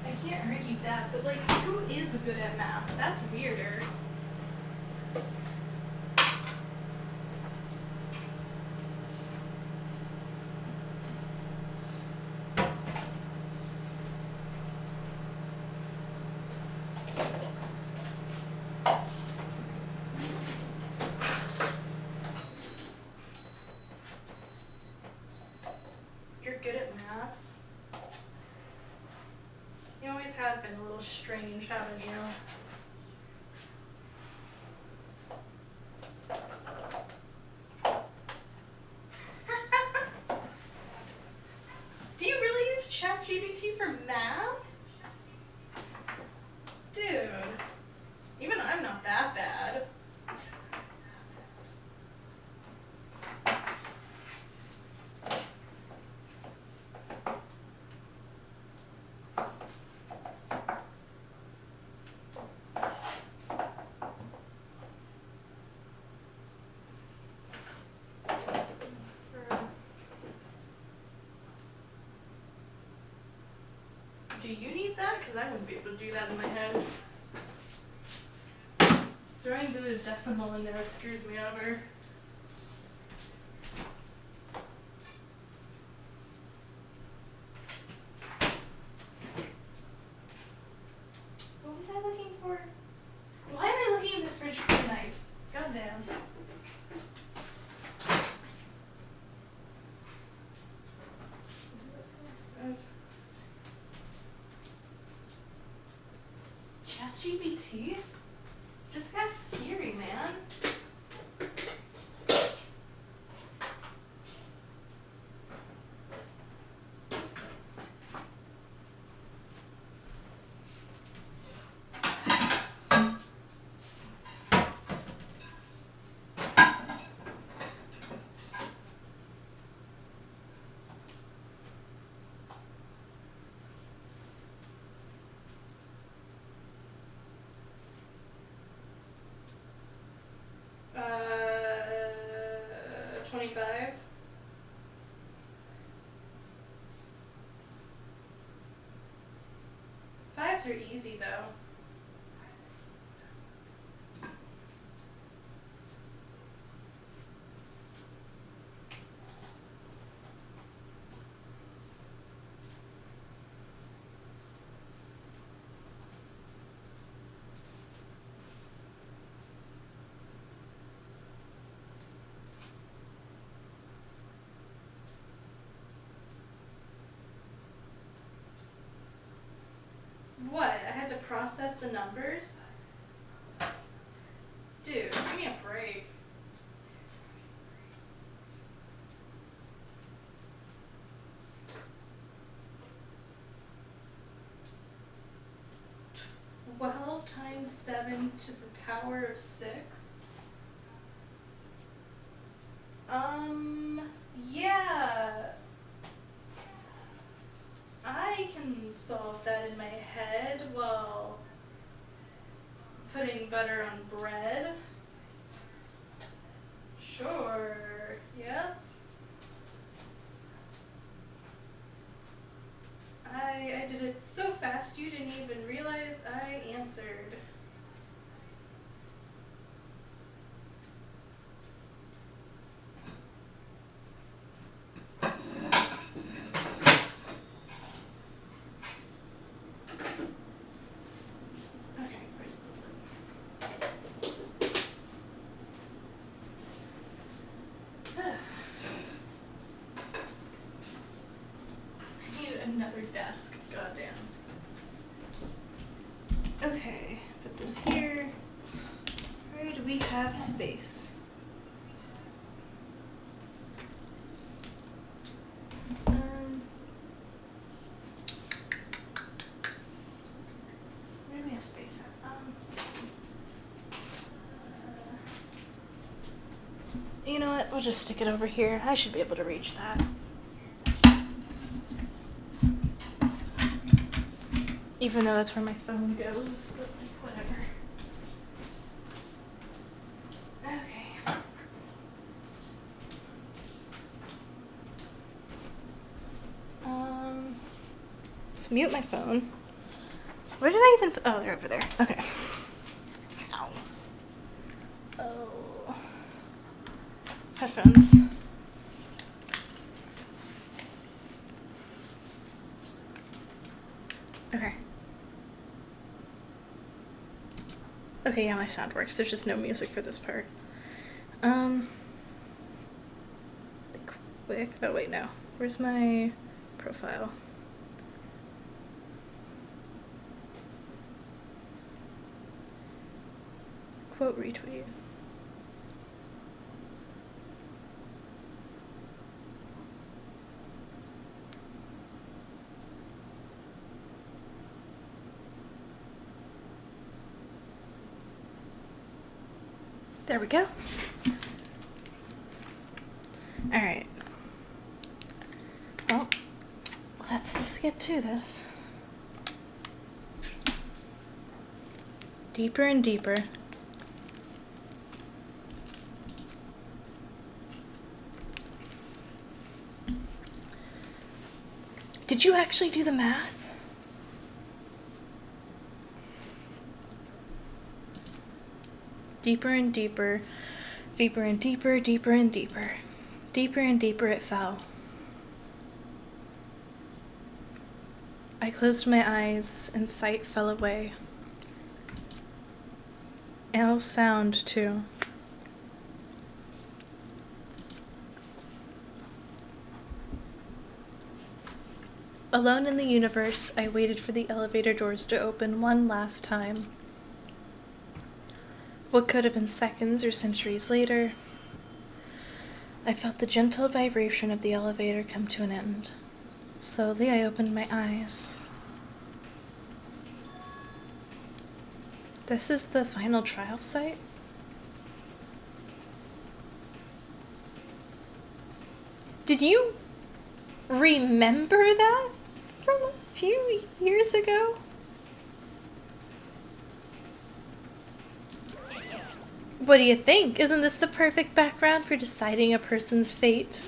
I can't argue that, but like, who is good at math? That's weirder. You're good at math? You always have been a little strange, haven't you? Do you really use ChatGPT for math? Dude, even I'm not that bad. Do you need that? Because I wouldn't be able to do that in my head. Throwing the decimal in there screws me over. ChatGPT? Just ask Siri, man. Uh, 25. Fives are easy though. What? I had to process the numbers? Dude, give me a break. Twelve times 7 to the power of 6? Yeah. I can solve that in my head while putting butter on bread. Sure. Yep. I did it so fast you didn't even realize I answered. Okay, where's the I need another desk. Goddamn. Okay, put this here. Where do we have space? Where do we have space at? Let's see. You know what? We'll just stick it over here. I should be able to reach that. Even though that's where my phone goes, but like, whatever. Okay. Let's mute my phone. Where did I even put? Oh, they're over there. Okay. Ow. Oh. Headphones. Okay. Okay, yeah, my sound works. There's just no music for this part. Quick. Oh, wait, no. Where's my profile? Quote retweet. There we go. Alright. Well, let's just get to this. Deeper and deeper. Did you actually do the math? Deeper and deeper, deeper and deeper, deeper and deeper. Deeper and deeper it fell. I closed my eyes and sight fell away. And all sound too. Alone in the universe, I waited for the elevator doors to open one last time. What could have been seconds or centuries later, I felt the gentle vibration of the elevator come to an end. Slowly, I opened my eyes. This is the final trial site? Did you remember that from a few years ago? What do you think? Isn't this the perfect background for deciding a person's fate?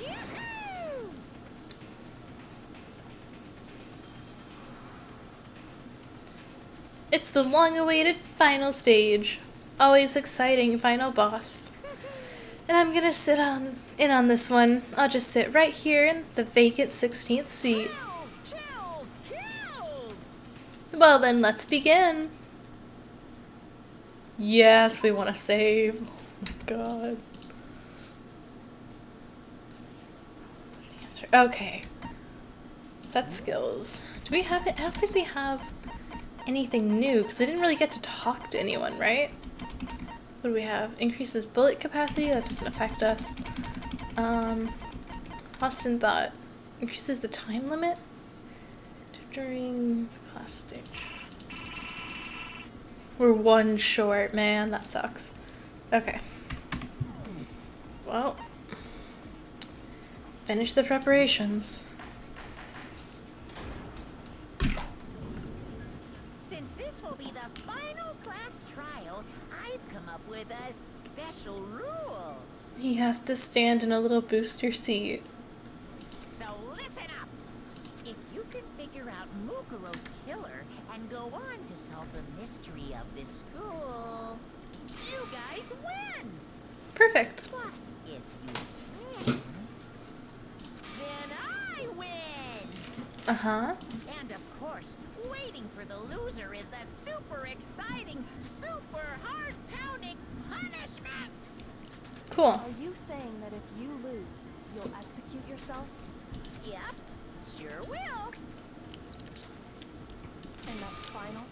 It's the long-awaited final stage. Always exciting final boss. And I'm gonna sit in on this one. I'll just sit right here in the vacant 16th seat. Chills, kills! Well then, let's begin. Yes, we want to save. Oh my god. The answer. Okay. Set skills. Do we have it? I don't think we have anything new because we didn't really get to talk to anyone, right? What do we have? Increases bullet capacity. That doesn't affect us. Lost in thought. Increases the time limit during the class stage. We're one short, man. That sucks. Okay. Well, finish the preparations. Since this will be the final class trial, I've come up with a special rule. He has to stand in a little booster seat. So listen up. If you can figure out Mukuro's killer and go on to solve the mystery of this school, you guys win. Perfect. But if you can't, then I win. Uh-huh. And of course, waiting for the loser is the super exciting, super heart-pounding punishment. Cool. Are you saying that if you lose, you'll execute yourself? Yep, sure will. And that's final?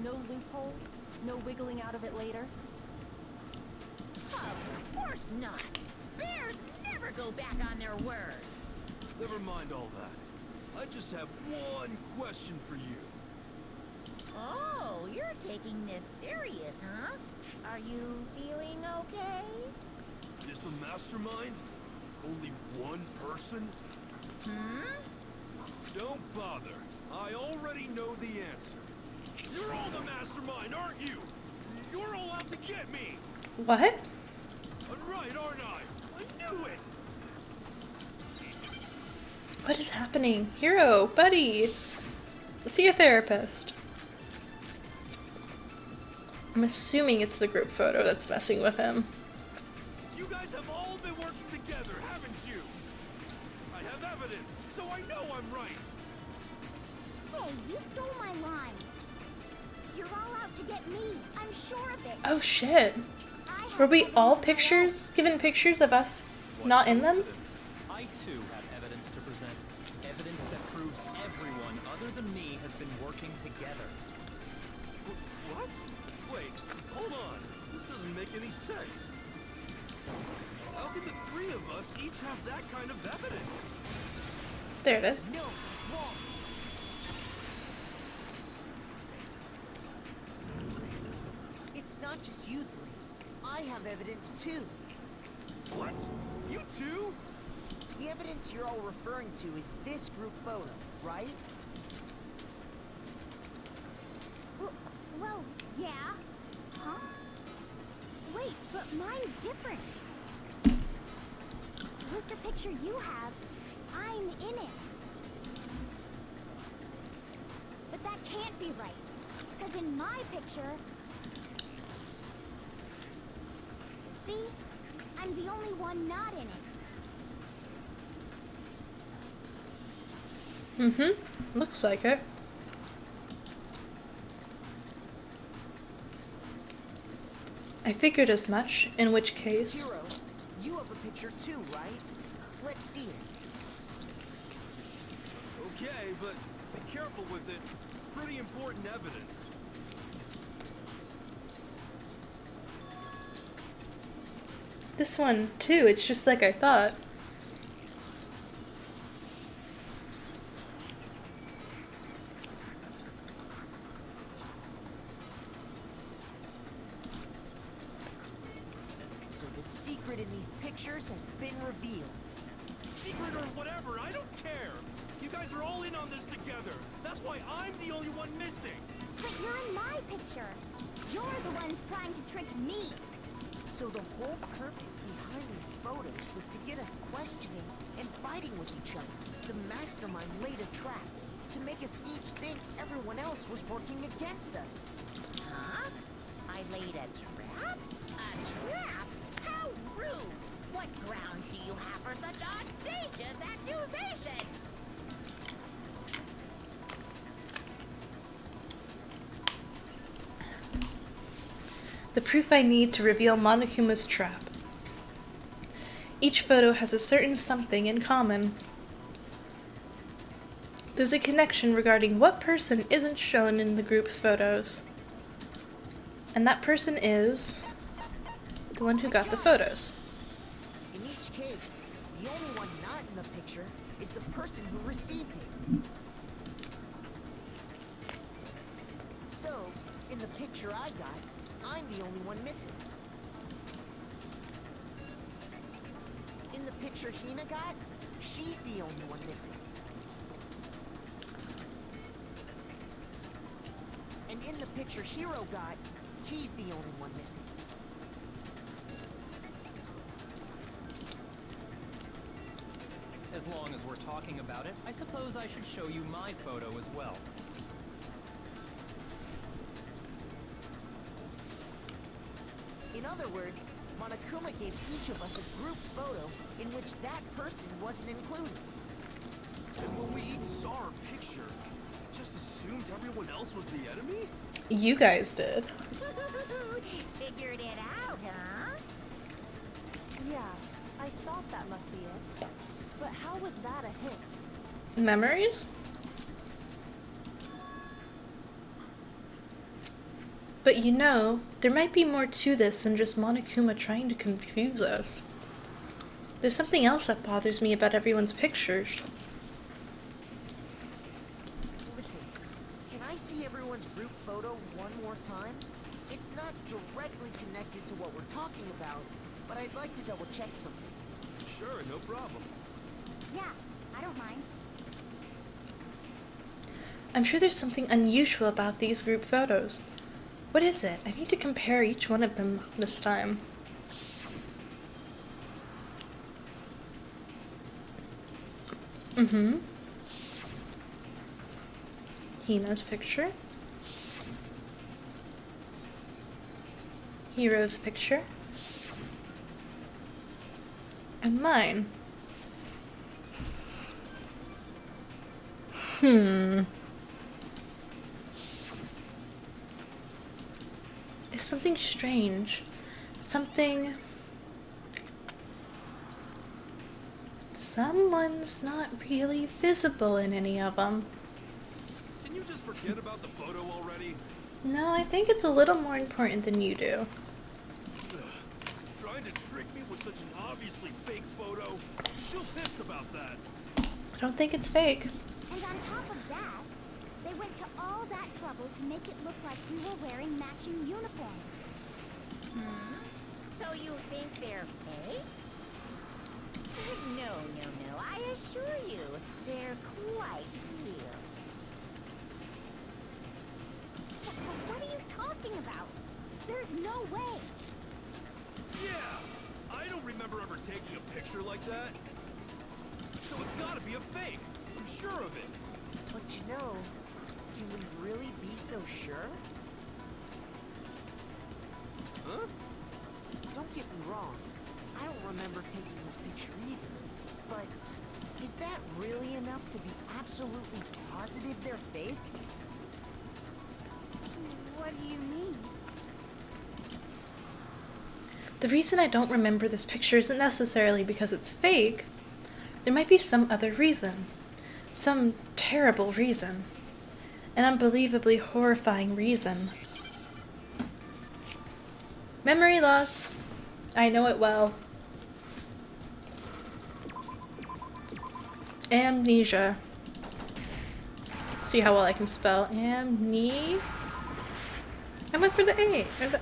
No loopholes? No wiggling out of it later? Of course not. Bears never go back on their word. Never mind all that. I just have one question for you. Oh, you're taking this serious, huh? Are you feeling okay? Is the mastermind only one person? Don't bother. I already know the answer. You're all the mastermind, aren't you? You're all out to get me. What? I'm right, aren't I? I knew it. What is happening? Hero, buddy. See a therapist. I'm assuming it's the group photo that's messing with him. You guys have all been working together, haven't you? I have evidence, so I know I'm right. Hey, you stole my line. You're all out to get me. I'm sure of it. Oh shit. I have Were we evidence all of my own. given pictures of us not in them? Coincidence. I too have evidence to present. Evidence that proves everyone other than me has been working together. What? Wait, hold on. This doesn't make any sense. How can the three of us each have that kind of evidence? There it is. No, it's wrong. It's not just you three. I have evidence too. What? You too? The evidence you're all referring to is this group photo, right? Well, yeah. Huh? Wait, but mine's different. With the picture you have, I'm in it. But that can't be right. Because in my picture... See? I'm the only one not in it. Mm-hmm. Looks like it. I figured as much, in which case... Hero, you have a picture too, right? Let's see it. Okay, but be careful with it. It's pretty important evidence. This one, too, it's just like I thought. So the secret in these pictures has been revealed. Secret or whatever, I don't care. You guys are all in on this together. That's why I'm the only one missing. But you're in my picture. You're the ones trying to trick me. So the whole purpose behind these photos was to get us questioning and fighting with each other. The mastermind laid a trap to make us each think everyone else was working against us. Huh? I laid a trap? A trap? How rude! What grounds do you have for such audacious accusations? The proof I need to reveal Monokuma's trap. Each photo has a certain something in common. There's a connection regarding what person isn't shown in the group's photos. And that person is the one who got the photos. In each case, the only one not in the picture is the person who received it. So, in the picture I got, I'm the only one missing. In the picture Hina got, she's the only one missing. And in the picture Hiro got, he's the only one missing. As long as we're talking about it, I suppose I should show you my photo as well. In other words, Monokuma gave each of us a group photo in which that person wasn't included. And when we each saw our picture, just assumed everyone else was the enemy? You guys did. Figured it out, huh? Yeah, I thought that must be it. But how was that a hint? Memories? But you know, there might be more to this than just Monokuma trying to confuse us. There's something else that bothers me about everyone's pictures. Listen, can I see everyone's group photo one more time? It's not directly connected to what we're talking about, but I'd like to double check something. Sure, no problem. Yeah, I don't mind. I'm sure there's something unusual about these group photos. What is it? I need to compare each one of them this time. Hina's picture. Hiro's picture. And mine. There's something strange. Someone's not really visible in any of them. Can you just forget about the photo already? No, I think it's a little more important than you do. Ugh. Trying to trick me with such an obviously fake photo? I'm still pissed about that. I don't think it's fake. And on top of that, they went to all that trouble to make it look like we were wearing matching uniforms. So you think they're fake? No, I assure you, they're quite real. What are you talking about? There's no way. Yeah! I don't remember ever taking a picture like that. So it's gotta be a fake. I'm sure of it. But you know, can we really be so sure? Huh? Don't get me wrong, I don't remember taking this picture either. But is that really enough to be absolutely positive they're fake? What do you mean? The reason I don't remember this picture isn't necessarily because it's fake. There might be some other reason. Some terrible reason. An unbelievably horrifying reason. Memory loss. I know it well. Amnesia. Let's see how well I can spell. I went for the A. Or the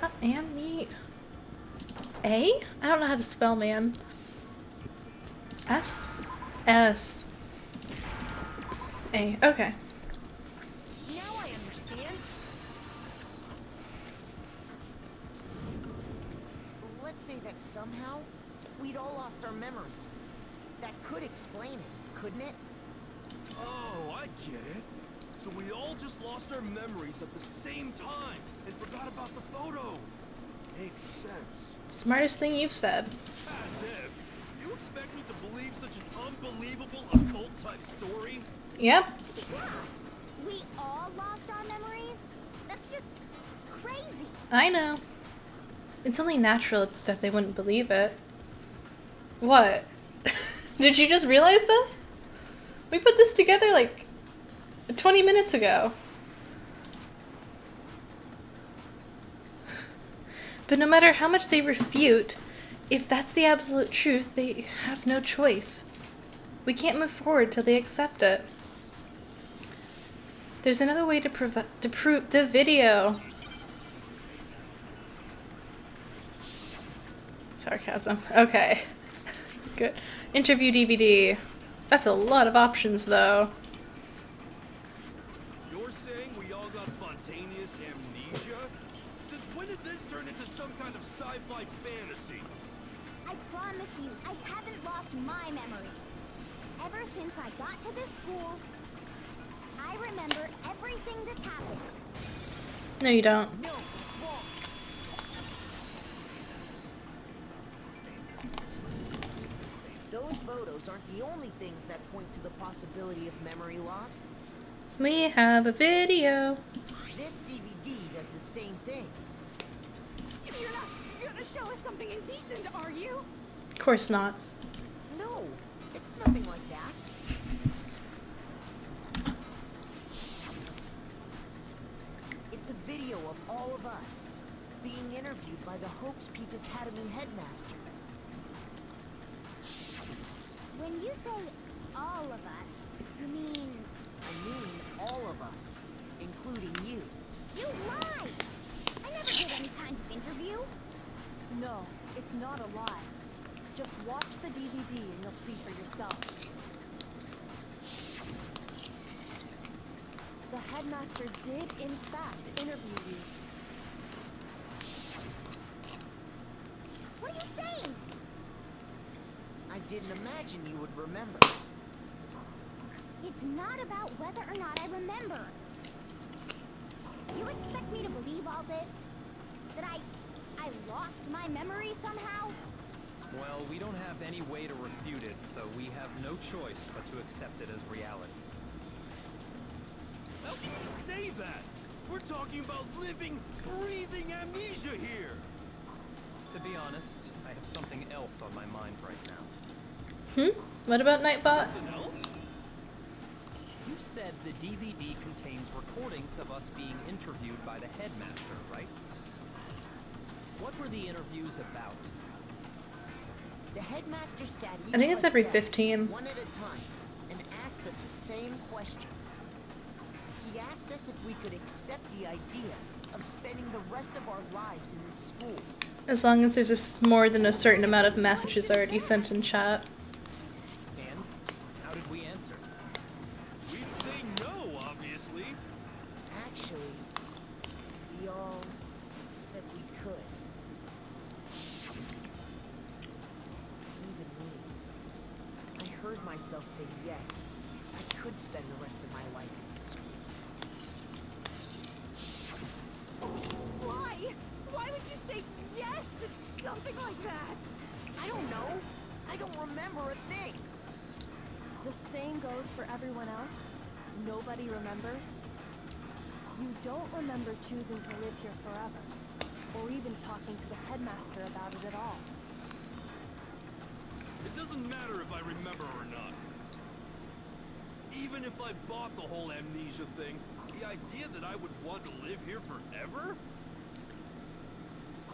A? I don't know how to spell, man. S? S. A. Okay. Now I understand. Let's say that somehow we'd all lost our memories. That could explain it, couldn't it? Oh, I get it. So we all just lost our memories at the same time and forgot about the photo. Makes sense. Smartest thing you've said. As if. You expect me to believe such an unbelievable occult-type story? Yep. Yeah, we all lost our memories? That's just crazy. I know. It's only natural that they wouldn't believe it. What? Did you just realize this? We put this together like 20 minutes ago. But no matter how much they refute, if that's the absolute truth, they have no choice. We can't move forward till they accept it. There's another way to prove the video. Sarcasm. Okay. Good. Interview DVD. That's a lot of options, though. You're saying we all got spontaneous amnesia? Since when did this turn into some kind of sci-fi fantasy? I promise you, I haven't lost my memory. Ever since I got to this school, I remember everything that's happened. No, you don't. No, it's wrong. Those photos aren't the only things that point to the possibility of memory loss. We have a video. This DVD does the same thing. You're not gonna show us something indecent, are you? Of course not. No, it's nothing like that. It's a video of all of us being interviewed by the Hope's Peak Academy headmaster. When you say all of us, you mean I mean all of us, including you. you lied! I never did any kind of interview. No, it's not a lie. Just watch the DVD and you'll see for yourself. The headmaster did, in fact, interview you. What are you saying? I didn't imagine you would remember. It's not about whether or not I remember. You expect me to believe all this? That I lost my memory somehow? Well, we don't have any way to refute it, so we have no choice but to accept it as reality. How can you say that? We're talking about living, breathing amnesia here. To be honest, I have something else on my mind right now. What about Nightbot? Something else? You said the DVD contains recordings of us being interviewed by the headmaster, right? What were the interviews about? The headmaster sat each I think it's of us every down, 15. one at a time, and asked us the same question. He asked us if we could accept the idea of spending the rest of our lives in this school. As long as there's more than a certain amount of messages already sent in chat. And how did we answer? We'd say no, obviously. Actually, we all said we could. Even me. I heard myself say yes. I could spend the rest of my life in this school. Why? Why would you say yes to something like that? I don't know. I don't remember a thing. The same goes for everyone else. Nobody remembers. You don't remember choosing to live here forever, or even talking to the headmaster about it at all. It doesn't matter if I remember or not. Even if I bought the whole amnesia thing, the idea that I would want to live here forever?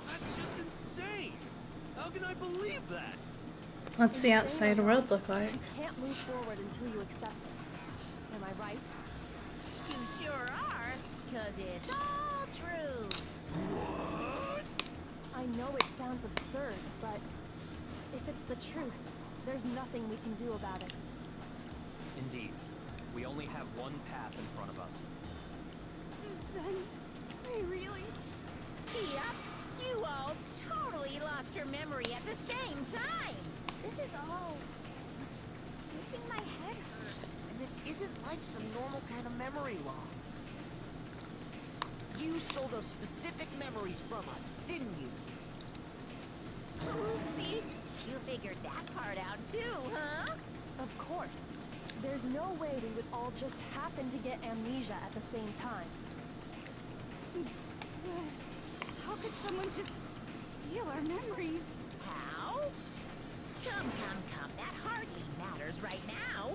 That's just insane! How can I believe that? What's the Insane outside or world not, look like? You can't move forward until you accept it. Am I right? You sure are, 'cause it's all true. I know it sounds absurd, but if it's the truth, there's nothing we can do about it. Indeed. We only have one path in front of us. Then I really... Yep, you all totally lost your memory at the same time. This is all making my head hurt. And this isn't like some normal kind of memory loss. You stole those specific memories from us, didn't you? Oopsie, you figured that part out too, huh? Of course. There's no way we would all just happen to get amnesia at the same time. How could someone just steal our memories? How? Come, that hardly matters right now.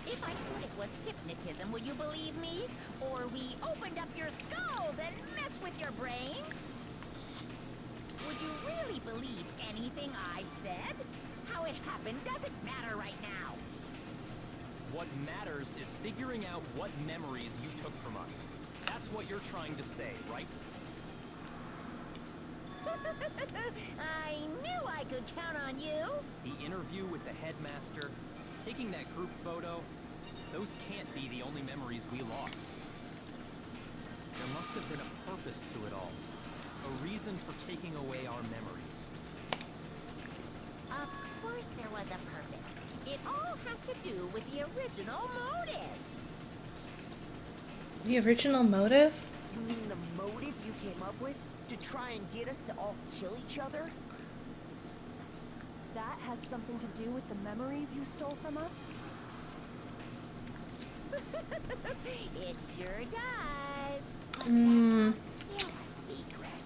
If I said it was hypnotism, would you believe me? Or we opened up your skulls and messed with your brains? Would you really believe anything I said? How it happened doesn't matter right now. What matters is figuring out what memories you took from us. That's what you're trying to say, right? I knew I could count on you. The interview with the headmaster, taking that group photo, those can't be the only memories we lost. There must have been a purpose to it all. A reason for taking away our memories. Of course there was a purpose. It all has to do with the original motive. The original motive? You mean the motive you came up with? To try and get us to all kill each other? That has something to do with the memories you stole from us? It sure does. But Hmm. that's still a secret.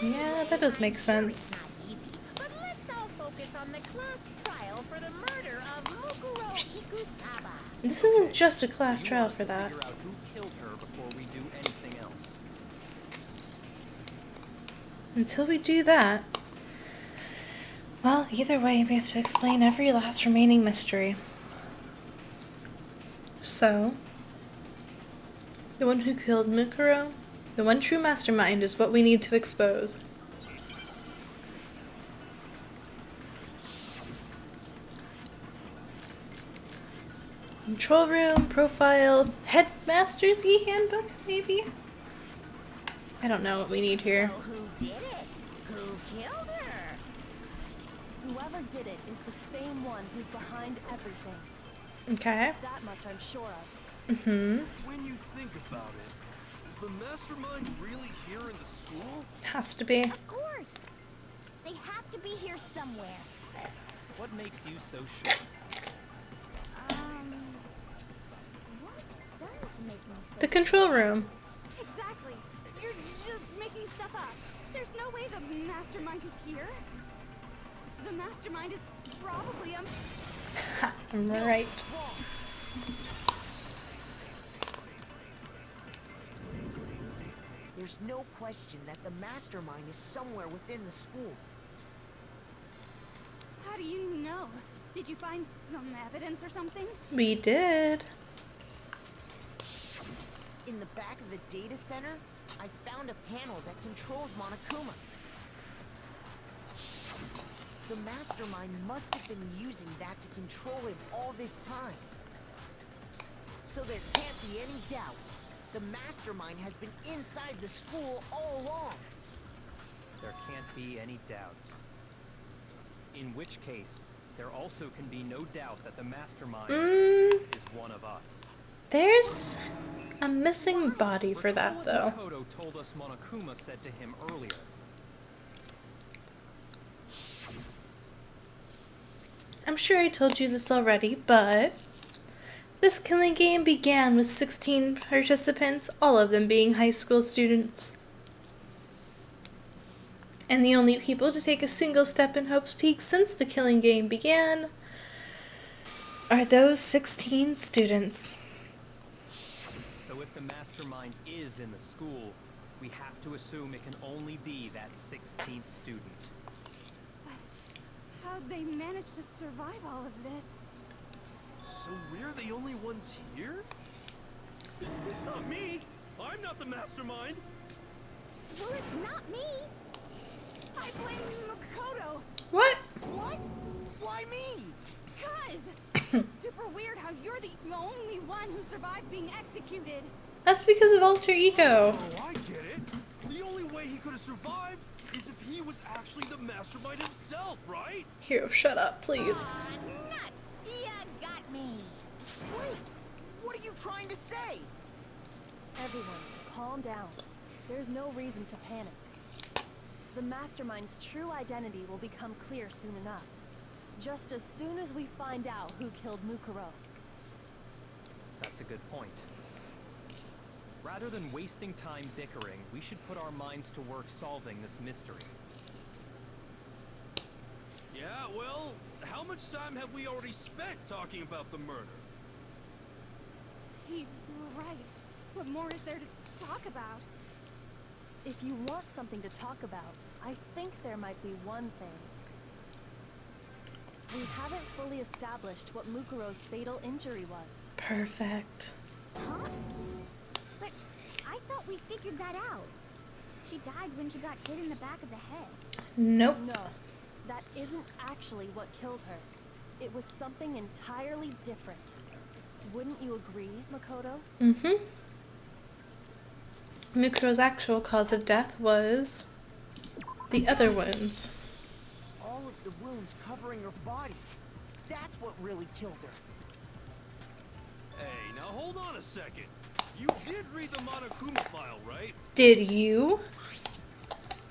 Yeah, that does make sense. Not easy, but let's all focus on the class trial for the murder of Mukuro Ikusaba. This isn't just a class You trial want us for to that. figure out who killed her before we do anything else. Until we do that, well, either way, we have to explain every last remaining mystery. So, the one who killed Mikuro, the one true mastermind, is what we need to expose. Control room, profile, headmaster's e-handbook, maybe? I don't know what we need here. So who did it? Who killed her? Whoever did it is the same one who's behind everything. Okay. That much I'm sure of. Mm-hmm. When you think about it, is the mastermind really here in the school? Has to be. Of course. They have to be here somewhere. What makes you so sure? What does make me so... The control room. Exactly. You're just making stuff up. There's no way the mastermind is here. The mastermind is probably I'm right. There's no question that the mastermind is somewhere within the school. How do you know? Did you find some evidence or something? We did. In the back of the data center, I found a panel that controls Monokuma. The mastermind must have been using that to control him all this time. So there can't be any doubt. The mastermind has been inside the school all along. There can't be any doubt. In which case, there also can be no doubt that the mastermind is one of us. There's a missing body for that, Recall though. what Makoto told us Monokuma said to him earlier. I'm sure I told you this already, but this killing game began with 16 participants, all of them being high school students. And the only people to take a single step in Hope's Peak since the killing game began are those 16 students. So if the mastermind is in the school, we have to assume it can only be that 16th student. How'd they manage to survive all of this? So we're the only ones here? It's not me! I'm not the mastermind! Well, it's not me. I blame Makoto. What? What? Why me? Cuz it's super weird how you're the only one who survived being executed. That's because of alter ego. Oh, I get it! The only way he could have survived is if he was actually the mastermind himself, right? Hero, shut up, please. Nuts! You got me. Wait, what are you trying to say? Everyone, calm down. There's no reason to panic. The Mastermind's true identity will become clear soon enough. Just as soon as we find out who killed Mukuro. That's a good point. Rather than wasting time bickering, we should put our minds to work solving this mystery. Yeah, well, how much time have we already spent talking about the murder? He's right. What more is there to talk about? If you want something to talk about, I think there might be one thing. We haven't fully established what Mukuro's fatal injury was. Perfect. Huh? But I thought we figured that out. She died when she got hit in the back of the head. Nope. No, that isn't actually what killed her. It was something entirely different. Wouldn't you agree, Makoto? Mm-hmm. Mukuro's actual cause of death was the other wounds. All of the wounds covering her body. That's what really killed her. Hey, now hold on a second. You did read the Monokuma file, right? Did you?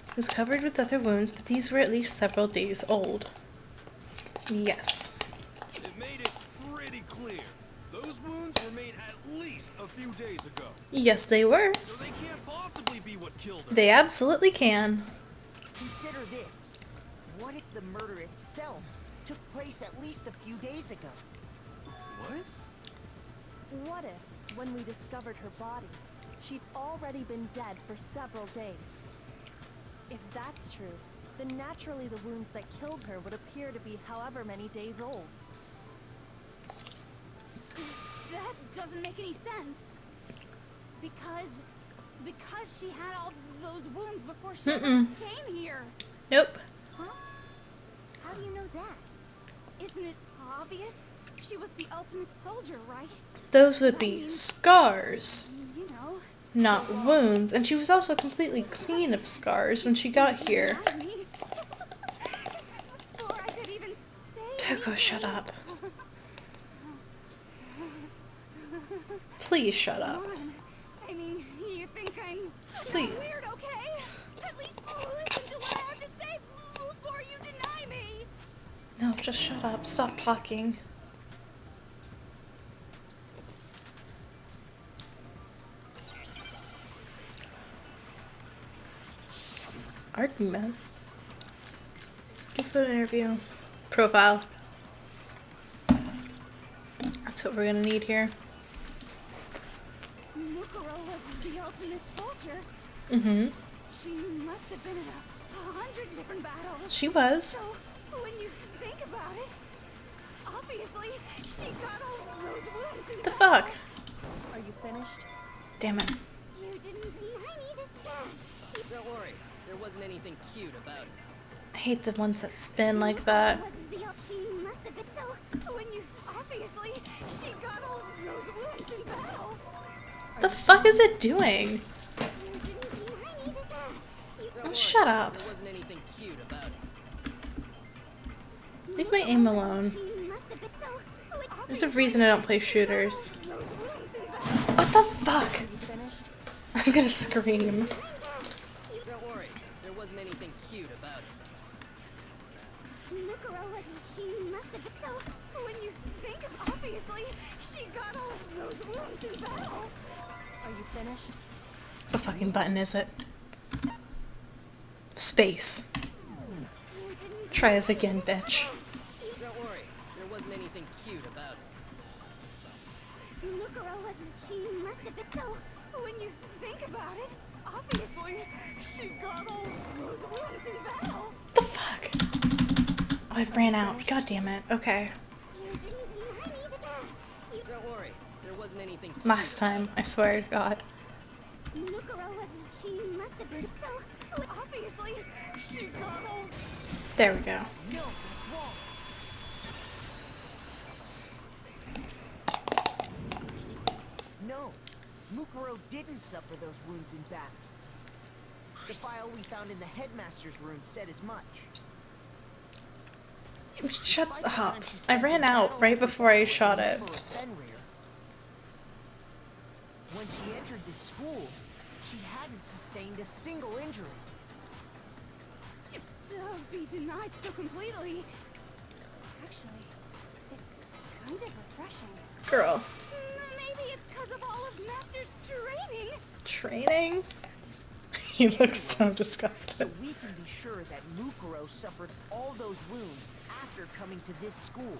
It was covered with other wounds, but these were at least several days old. Yes. It made it pretty clear. Those wounds were made at least a few days ago. Yes, they were. So they can't possibly be what killed her. They absolutely can. Consider this. What if the murder itself took place at least a few days ago? What? What if, when we discovered her body, she'd already been dead for several days? If that's true, then naturally the wounds that killed her would appear to be however many days old. That doesn't make any sense. Because she had all those wounds before she ever came here. Nope. Huh? How do you know that? Isn't it obvious? She was the ultimate soldier, right? Those would be scars, You know. not wounds. And she was also completely clean of scars when she got here. Before I could even say Toko, shut up. Please shut up. I mean, you think I'm Please. weird, okay? At least listen to what I have to say before you deny me. No, just shut up. Stop talking. Argument. Do photo interview. Profile. That's what we're gonna need here. Mukuro was the ultimate soldier. Mm-hmm. She must have been in 100 different battles. She was. So, when you think about it, obviously, she got all those wounds in The battle. fuck? Are you finished? Damn it. You didn't deny me this. Don't worry, there wasn't anything cute about it. I hate the ones that spin like that. She must have been so. When you obviously, she got all those wounds in battle. The fuck is it doing? You didn't deny me this. Don't worry, Shut up. there wasn't anything cute about it. Leave my aim alone. She must have been so. There's a reason I don't play shooters. Those wounds in battle. What the fuck? You finished? I'm gonna scream. Don't worry, there wasn't anything cute about it. Mukuro was. She must have been so. When you think of obviously, she got all those wounds in battle. Are you finished? What fucking button is it? Space. Try us again, bitch. Don't worry, there wasn't anything cute about it. Mukuro was. She must have been so. When you think about it, obviously, she got all those wounds in battle. What the fuck? Oh, I ran out. God damn it. Okay. You didn't deny me the Don't worry, there wasn't anything cute Last about time. I swear to God. Mukuro was... She must have been so... Obviously, she got old. There we go. No, that's wrong. No, Mukuro didn't suffer those wounds in battle. The file we found in the headmaster's room said as much. Shut Despite the up. time she I spent ran in out battle right with before I the shot it. Emperor Fenrir, when she entered this school, she hadn't sustained a single injury. To be denied so completely. Actually, it's kind of refreshing. Girl. Maybe it's because of all of Master's training. Training? He looks so So disgusted. we can be sure that Mukuro suffered all those wounds after coming to this school.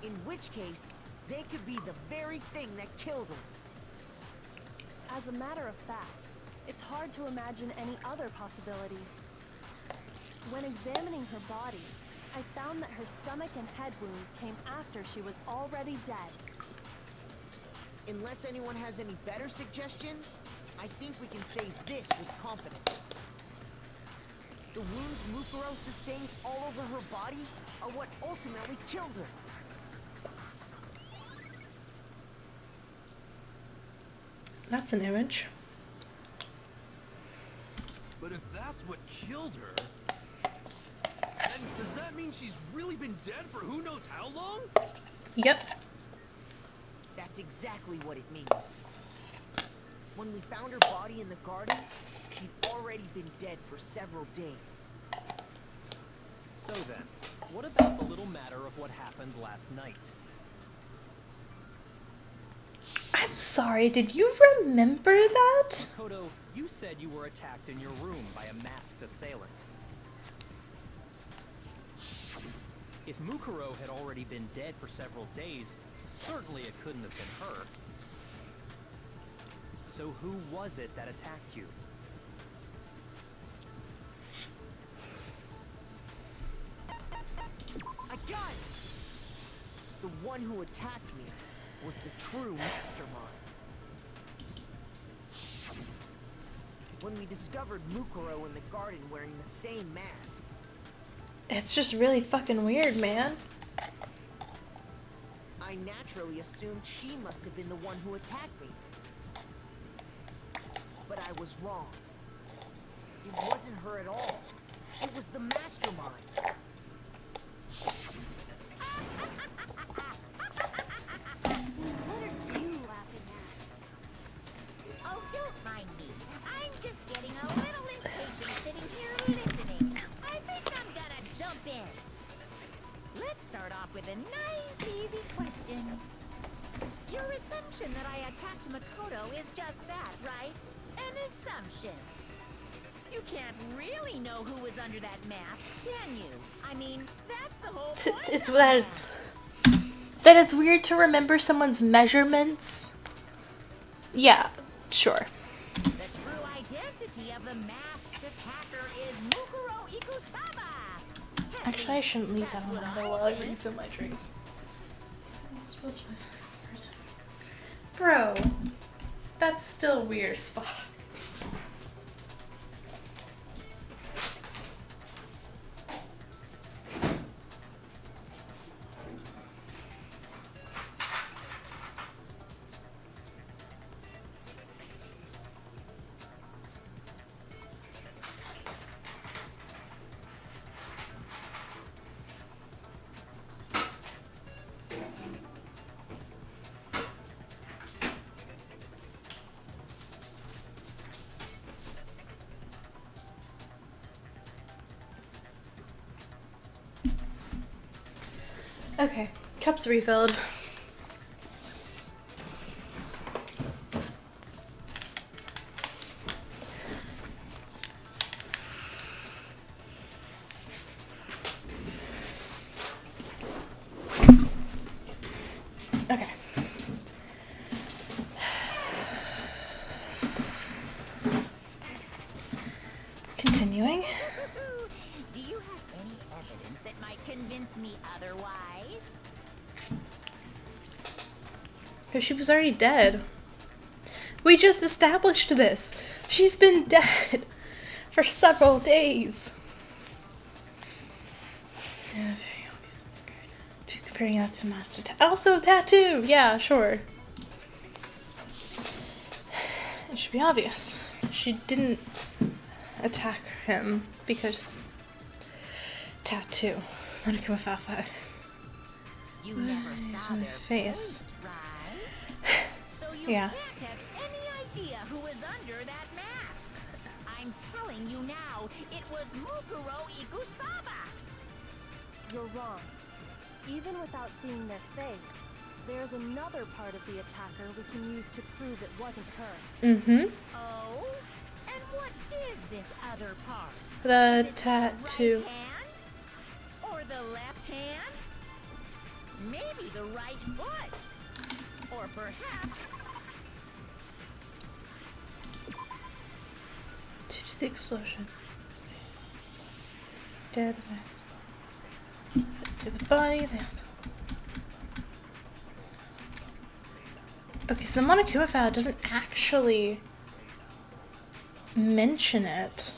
In which case, they could be the very thing that killed her. As a matter of fact, it's hard to imagine any other possibility. When examining her body, I found that her stomach and head wounds came after she was already dead. Unless anyone has any better suggestions, I think we can say this with confidence. The wounds Mukuro sustained all over her body are what ultimately killed her. That's an image. But if that's what killed her, then does that mean she's really been dead for who knows how long? Yep. That's exactly what it means. When we found her body in the garden, she'd already been dead for several days. So then, what about the little matter of what happened last night? I'm sorry, did you remember that? Makoto, you said you were attacked in your room by a masked assailant. If Mukuro had already been dead for several days, certainly it couldn't have been her. So who was it that attacked you? I got it! The one who attacked me was the true mastermind. When we discovered Mukuro in the garden wearing the same mask, It's just really fucking weird, man. I naturally assumed she must have been the one who attacked me. But I was wrong. It wasn't her at all. It was the mastermind. What are you laughing at? Oh, don't mind me. I'm just getting a little impatient sitting here listening. I think I'm gonna jump in. Let's start off with a nice, easy question. Your assumption that I attacked Makoto is just that, right? An assumption. You can't really know who was under that mask, can you? I mean, that's the whole point It's of that the it's that it's weird to remember someone's measurements. Yeah, sure. The true identity of the masked attacker is Mukuro Ikusaba. At Actually, I least, shouldn't leave that that's on what though I while I think. refill my drink. Bro, that's still weird as fuck. Okay, cup's refilled. Okay. Continuing. Do you have any evidence that might convince convince me otherwise. Because she was already dead. We just established this. She's been dead for several days. Comparing that to master also tattoo. Yeah, sure. It should be obvious. She didn't attack him because tattoo. Monokuma Fafa. You never saw on their the face. right? So you Yeah. can't have any idea who was under that mask. I'm telling you now, it was Mukuro Ikusaba. You're wrong. Even without seeing their face, there's another part of the attacker we can use to prove it wasn't her. Mm-hmm. Oh? And what is this other part? The Is it tattoo. The right hand? Or the left hand? Maybe the right foot? Or perhaps... Due to the explosion. Dead. Through the body. Okay, so the Monokuma file doesn't actually mention it.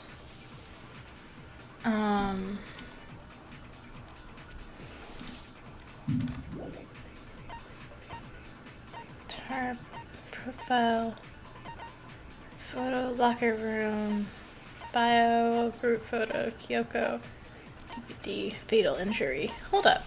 Tar profile, photo, locker room, bio, group photo, Kyoko, DVD, fatal injury. Hold up.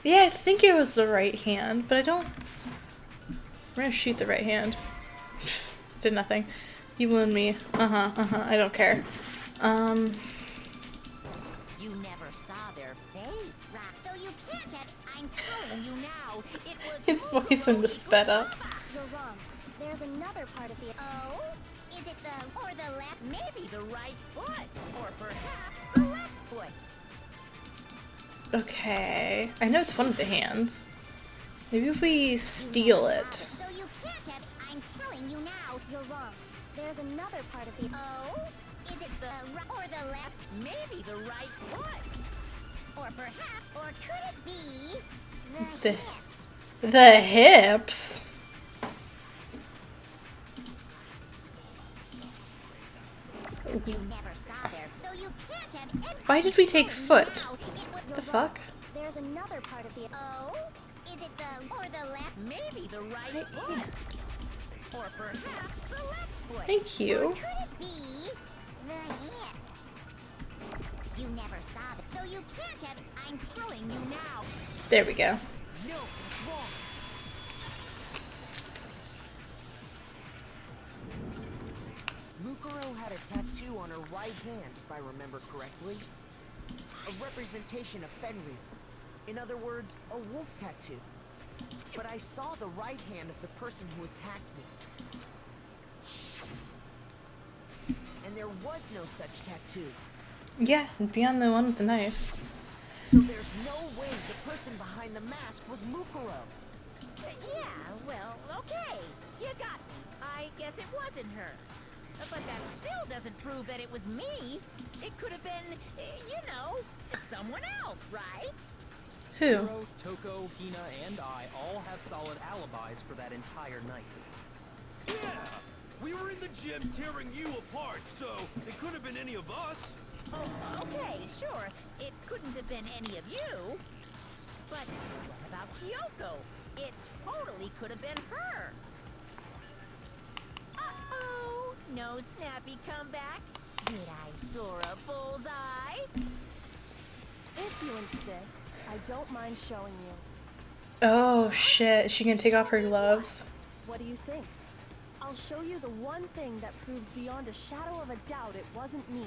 Yeah, I think it was the right hand, but I don't... We're gonna shoot the right hand. Did nothing. You and me. I don't care. You never saw their face, right? So you can't have... I'm telling you now, it was... His voice in the sped up. You're wrong. There's another part of the... Oh? Is it the... or the left? Maybe the right foot. Or perhaps the left foot. Okay. I know it's one of the hands. Maybe if we steal it. So you can't have... I'm telling you now. You're wrong. There's another part of the... Oh? Is it the right or the left? Maybe the right foot. Or perhaps... or could it be... The- the hips? The hips? You never saw their... so you can't have... any... Why did we take foot? Now, it was The fuck? There's another part of the... Oh? Is it the... or the left? Maybe the right foot. Or perhaps the left foot. Thank you. Could it be the hip? You never saw it, so you can't have... I'm telling you now. There we go. No, it's wrong. Mukuro had a tattoo on her right hand, if I remember correctly. A representation of Fenrir. In other words, a wolf tattoo. But I saw the right hand of the person who attacked me. And there was no such tattoo. Yeah, beyond the one with the knife. So there's no way the person behind the mask was Mukuro. Yeah, well, okay. You got me. I guess it wasn't her. But that still doesn't prove that it was me. It could have been, you know, someone else, right? Who? Hiro, Toko, Hina, and I all have solid alibis for that entire night. Yeah! We were in the gym tearing you apart, so it could have been any of us. Oh, okay, sure. It couldn't have been any of you. But what about Kyoko? It totally could have been her. Uh-oh, no snappy comeback. Did I score a bullseye? If you insist, I don't mind showing you. Oh shit, is she gonna take off her gloves? What do you think? I'll show you the one thing that proves beyond a shadow of a doubt it wasn't me.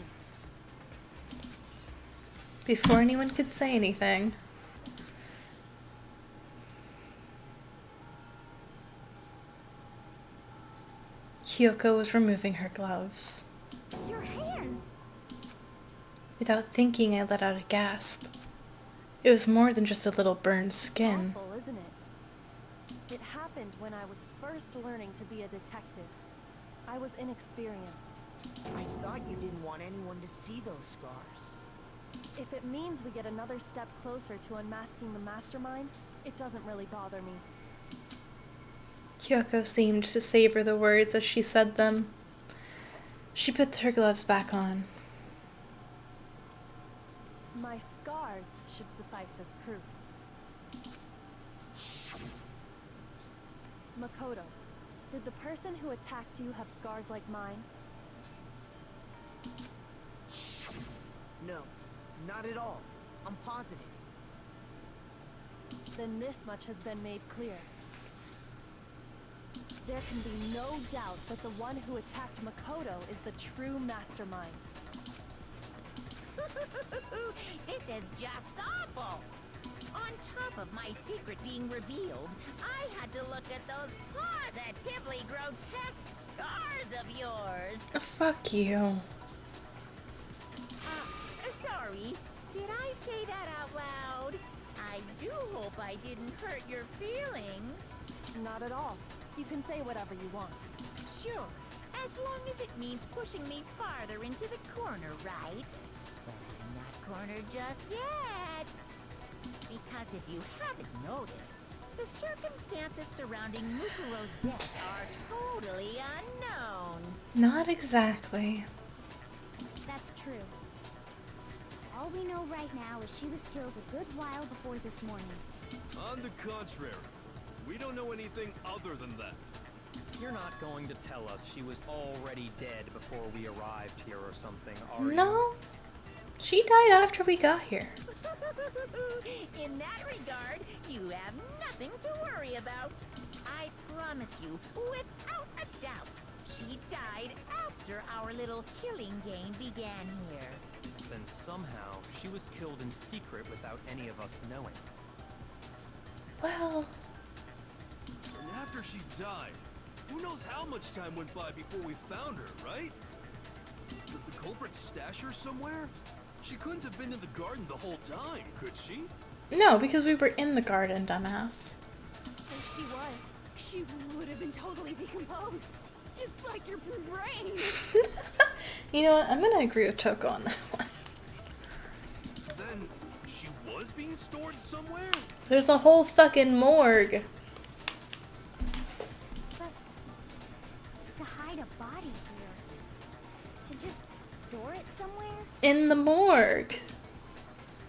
Before anyone could say anything. Kyoko was removing her gloves. Your hands! Without thinking, I let out a gasp. It was more than just a little burned skin. Awful, isn't it? It happened when I was first learning to be a detective. I was inexperienced. I thought you didn't want anyone to see those scars. If it means we get another step closer to unmasking the mastermind, it doesn't really bother me. Kyoko seemed to savor the words as she said them. She put her gloves back on. My scars should suffice as proof. Makoto, did the person who attacked you have scars like mine? No, not at all. I'm positive. Then this much has been made clear. There can be no doubt that the one who attacked Makoto is the true mastermind. This is just awful! On top of my secret being revealed, I had to look at those positively grotesque scars of yours. Fuck you. Sorry, did I say that out loud? I do hope I didn't hurt your feelings. Not at all. You can say whatever you want. Sure, as long as it means pushing me farther into the corner, right? But I'm not cornered just yet. Because if you haven't noticed, the circumstances surrounding Mukuro's death are totally unknown. Not exactly. That's true. All we know right now is she was killed a good while before this morning. On the contrary, we don't know anything other than that. You're not going to tell us she was already dead before we arrived here or something, are you? No. She died after we got here. In that regard, you have nothing to worry about. I promise you, without a doubt, she died after our little killing game began here. Then somehow she was killed in secret without any of us knowing. Well, And after she died, who knows how much time went by before we found her, right? Did the culprit stash her somewhere? She couldn't have been in the garden the whole time, could she? no, because we were in the garden, dumbass. If she was, she would have been totally decomposed. Just like your brain. You know what? I'm gonna agree with Toko on that one. Then she was being stored somewhere? There's a whole fucking morgue. But to hide a body here, to just store it somewhere? In the morgue.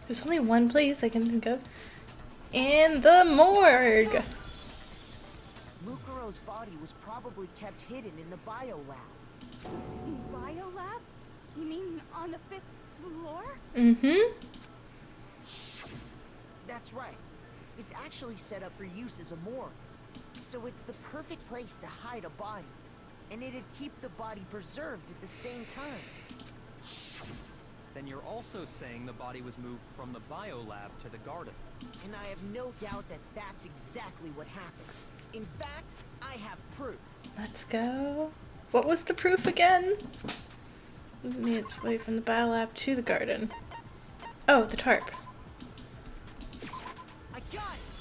There's only one place I can think of. In the morgue. Mukuro's body was probably kept hidden in the biolab. Biolab? You mean on the 5th floor? Mm-hmm. That's right. It's actually set up for use as a morgue. So it's the perfect place to hide a body. And it'd keep the body preserved at the same time. Then you're also saying the body was moved from the biolab to the garden. And I have no doubt that that's exactly what happened. In fact, I have proof. Let's go. What was the proof again? Made its way from the biolab to the garden. Oh, the tarp. I got it!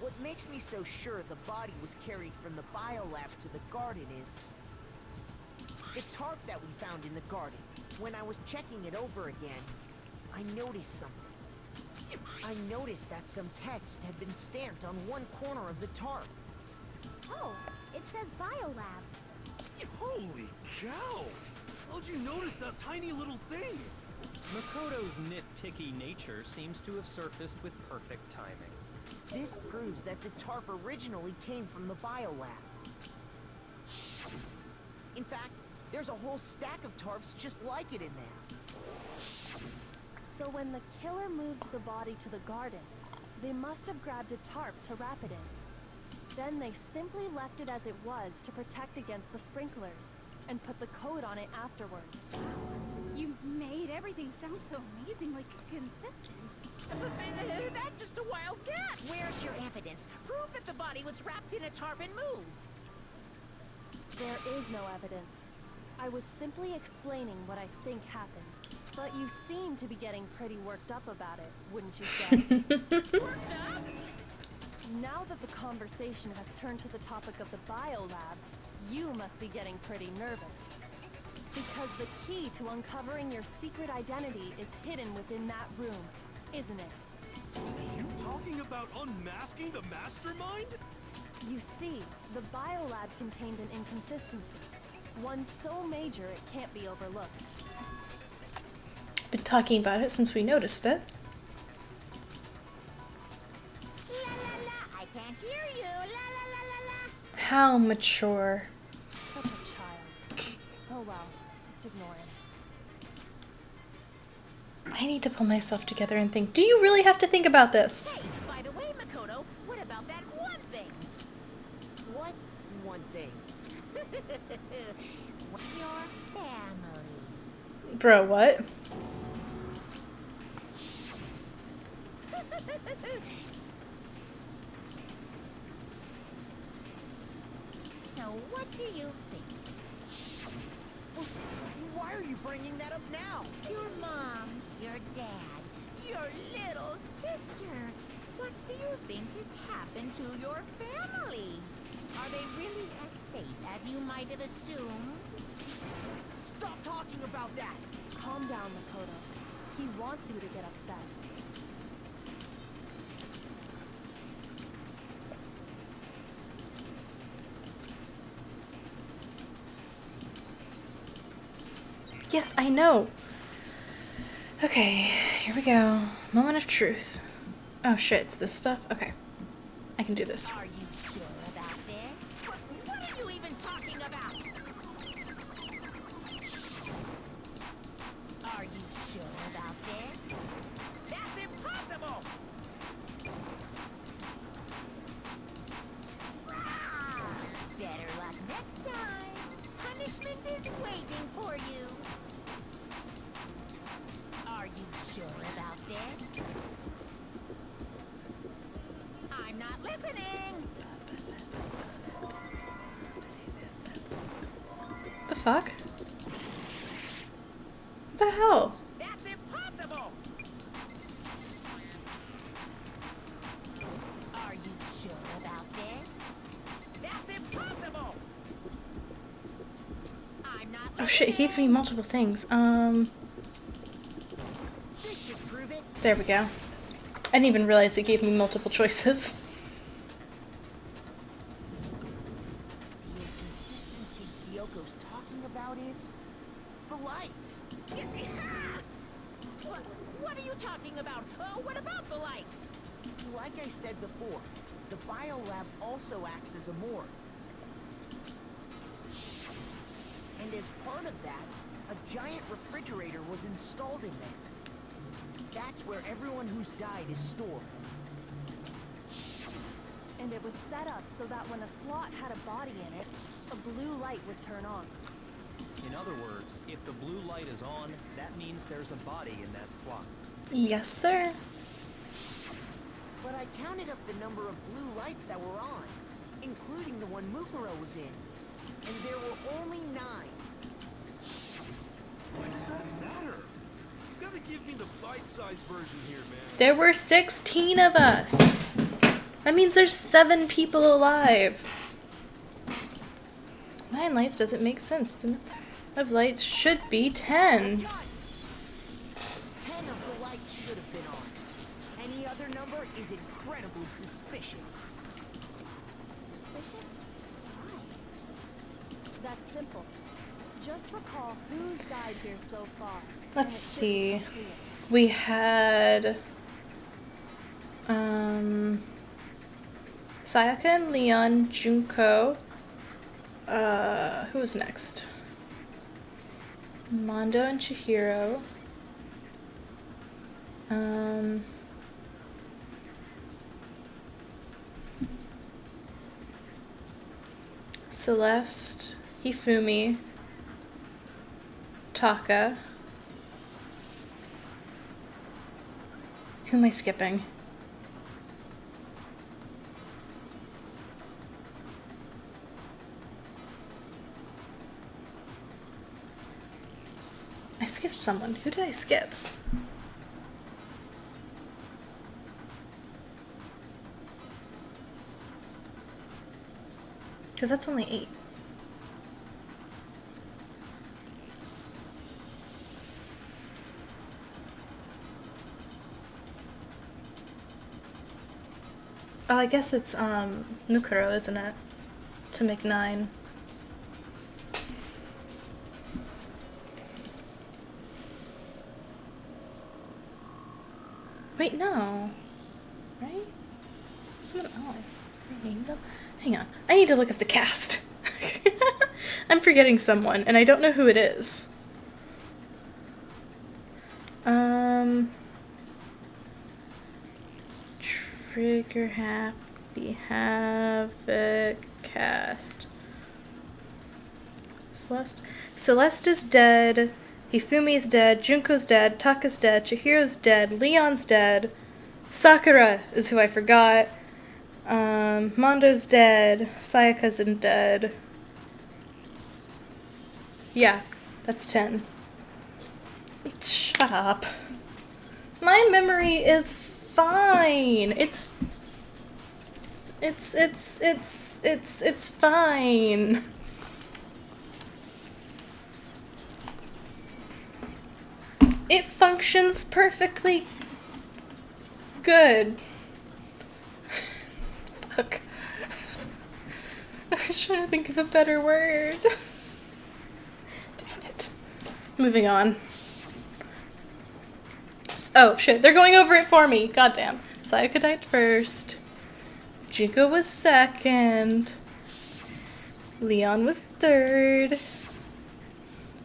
What makes me so sure the body was carried from the biolab to the garden is the tarp that we found in the garden. When I was checking it over again, I noticed something. I noticed that some text had been stamped on one corner of the tarp. Oh, it says biolab. Holy cow! How'd you notice that tiny little thing? Makoto's nitpicky nature seems to have surfaced with perfect timing. This proves that the tarp originally came from the biolab. In fact, there's a whole stack of tarps just like it in there. So when the killer moved the body to the garden, they must have grabbed a tarp to wrap it in. Then they simply left it as it was to protect against the sprinklers, and put the coat on it afterwards. You made everything sound so amazingly consistent. That's just a wild guess. Where's your evidence? Prove that the body was wrapped in a tarp and moved. There is no evidence. I was simply explaining what I think happened. But you seem to be getting pretty worked up about it, wouldn't you say? Worked up? Now that the conversation has turned to the topic of the biolab, you must be getting pretty nervous. Because the key to uncovering your secret identity is hidden within that room, isn't it? You talking about unmasking the mastermind? You see, the biolab contained an inconsistency. One so major it can't be overlooked. Been talking about it since we noticed it. La la la, I can't hear you. La la la la la. How mature. Such a child. Oh well, just ignore him. I need to pull myself together and think, do you really have to think about this? Hey, by the way, Makoto, what about that one thing? What one thing? Your family. Bro, what? So what do you think? Why are you bringing that up now? Your mom, your dad, your little sister. What do you think has happened to your family? Are they really as safe as you might have assumed? Stop talking about that! Calm down, Makoto. He wants you to get upset. Yes, I know. Okay, here we go. Moment of truth. Oh shit, it's this stuff? Okay. I can do this. Are you sure about this? What are you even talking about? Are you sure about this? That's impossible! Better luck next time. Punishment is waiting for you. Are you sure about this? I'm not listening. The fuck? What the hell? That's impossible. Are you sure about this? That's impossible. I'm not listening. Oh shit, he gave me multiple things. This should prove it. There we go. I didn't even realize it gave me multiple choices. The inconsistency Kyoko's talking about is the lights. What are you talking about? What about the lights? Like I said before, the biolab also acts as a morgue. And as part of that, a giant refrigerator was installed in there. That's where everyone who's died is stored. And it was set up so that when a slot had a body in it, a blue light would turn on. In other words, if the blue light is on, that means there's a body in that slot. Yes, sir. But I counted up the number of blue lights that were on, including the one Mukuro was in. And there were only 9. Why does that matter? You gotta give me the bite-sized version here, man. There were 16 of us. That means there's 7 people alive. 9 lights doesn't make sense. The number of lights should be 10. 10 of the lights should have been on. Any other number is incredibly suspicious. Suspicious? Why? That's simple. Just recall who's died here so far. Let's see. We had Sayaka and Leon, Junko. Who was next? Mondo and Chihiro. Celeste, Hifumi, Taka. Who am I skipping? I skipped someone. Who did I skip? Because that's only 8. Oh, I guess it's Mukuro, isn't it? To make 9. Wait, no. Right? Someone else. Rename them? Hang on. I need to look up the cast. I'm forgetting someone, and I don't know who it is. Trigger Happy Havoc cast. Celeste is dead. Hifumi's dead. Junko's dead. Taka's dead. Chihiro's dead. Leon's dead. Sakura is who I forgot. Mondo's dead. Sayaka's dead. Yeah, that's 10. Shut up. My memory is fine. It's fine. It functions perfectly good. Fuck. I was trying to think of a better word. Damn it. Moving on. Oh shit, they're going over it for me. Goddamn. Sayaka died first. Junko was second. Leon was third.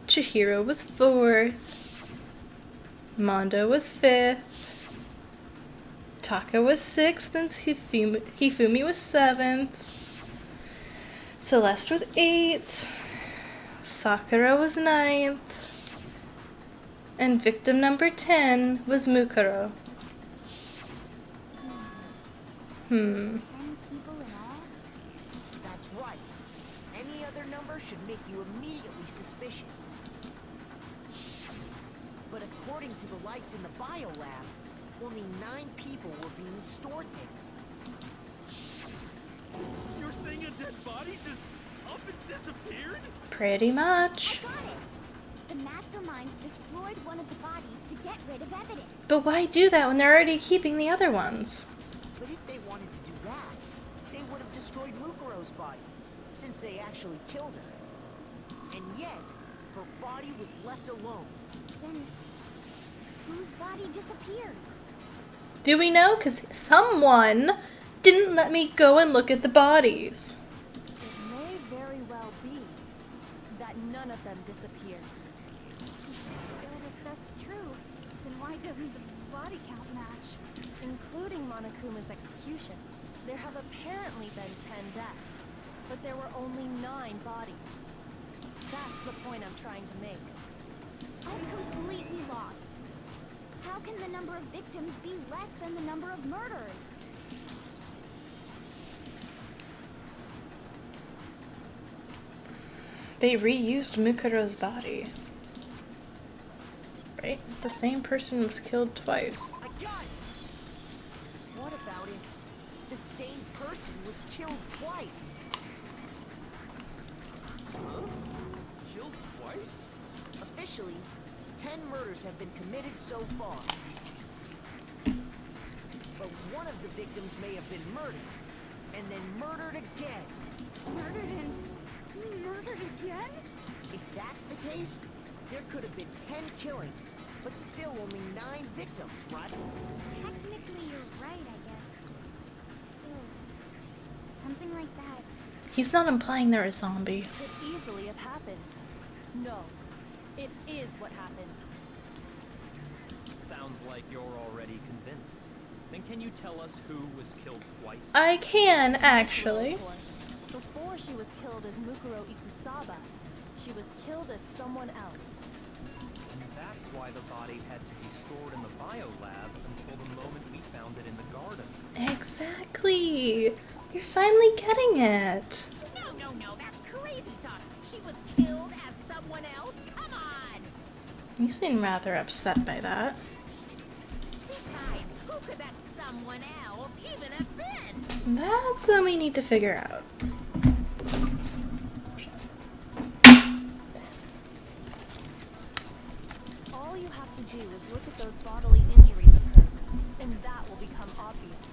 Chihiro was fourth. Mondo was 5th. Taka was 6th, and Hifumi was 7th. Celeste was 8th. Sakura was 9th. And victim number 10 was Mukuro. 10 people in all? That's right. Any other number should make you immediately suspicious. But according to the lights in the biolab, only 9 people were being stored there. You're saying a dead body just up and disappeared? Pretty much. I got it! The mastermind destroyed one of the bodies to get rid of evidence. But why do that when they're already keeping the other ones? But if they wanted to do that, they would have destroyed Mukuro's body, since they actually killed her. And yet, her body was left alone. Then, whose body disappeared? Do we know? Because someone didn't let me go and look at the bodies. It may very well be that none of them disappeared. But if that's true, then why doesn't the body count match? Including Monokuma's executions, there have apparently been 10 deaths, but there were only 9 bodies. That's the point I'm trying to make. I'm completely lost. How can the number of victims be less than the number of murders? They reused Mukuro's body. Right? The same person was killed twice. I got it! What about if the same person was killed twice? Huh? Killed twice? Officially, 10 murders have been committed so far. But one of the victims may have been murdered, and then murdered again. Murdered and murdered again? If that's the case, there could have been 10 killings, but still only 9 victims, right? Technically, you're right, I guess. Still, something like that. He's not implying they're a zombie. Could easily have happened. No, it is what happened. Sounds like you're already convinced. Then can you tell us who was killed twice? I can, actually. Of course. Before she was killed as Mukuro Ikusaba, she was killed as someone else. And that's why the body had to be stored in the biolab until the moment we found it in the garden. Exactly. You're finally getting it. No, that's crazy talk. She was killed as someone else? Come on! You seem rather upset by that. Besides, who could that someone else even have been? That's what we need to figure out. you have to do is look at those bodily injuries of hers, and that will become obvious.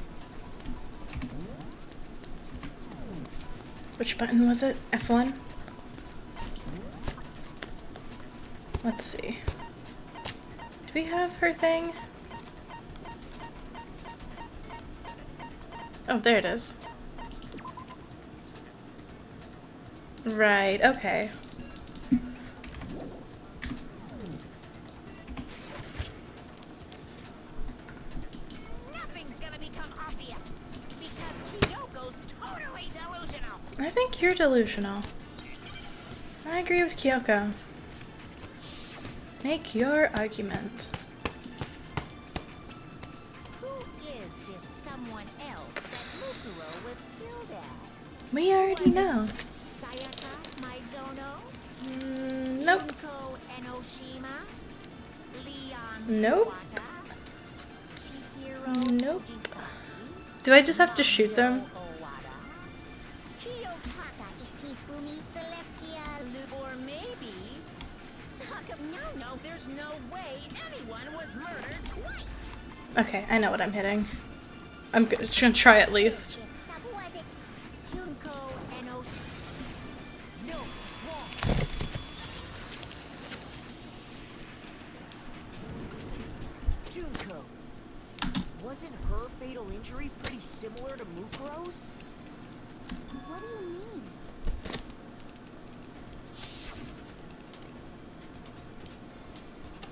Which button was it? F1? Let's see. Do we have her thing? Oh, there it is. Right, okay. Nothing's gonna become obvious because Kyoko's totally delusional. I think you're delusional. I agree with Kyoko. Make your argument. Who is this someone else that Mukuro was killed as? We already know. Sayaka Maizono? Nope. Junko Enoshima? Leon Nope. Iwata? Chihiro Nope. Fujisaki? Do I just have to shoot them? Kiyotaka is Hifumi Celestia, or maybe no, there's no way anyone was murdered twice. Okay, I know what I'm hitting. I'm just gonna try at least. Was it Junko Enoshima? No, it's wrong. Junko. Wasn't her fatal injury pretty similar to Mukuro's? What do you mean?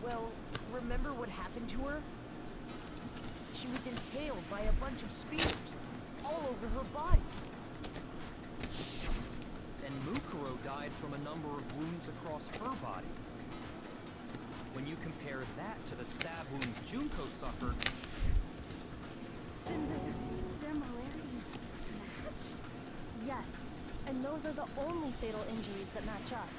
Well, remember what happened to her? She was impaled by a bunch of spears, all over her body. And Mukuro died from a number of wounds across her body. When you compare that to the stab wounds Junko suffered, And the similarities match? Yes, and those are the only fatal injuries that match up.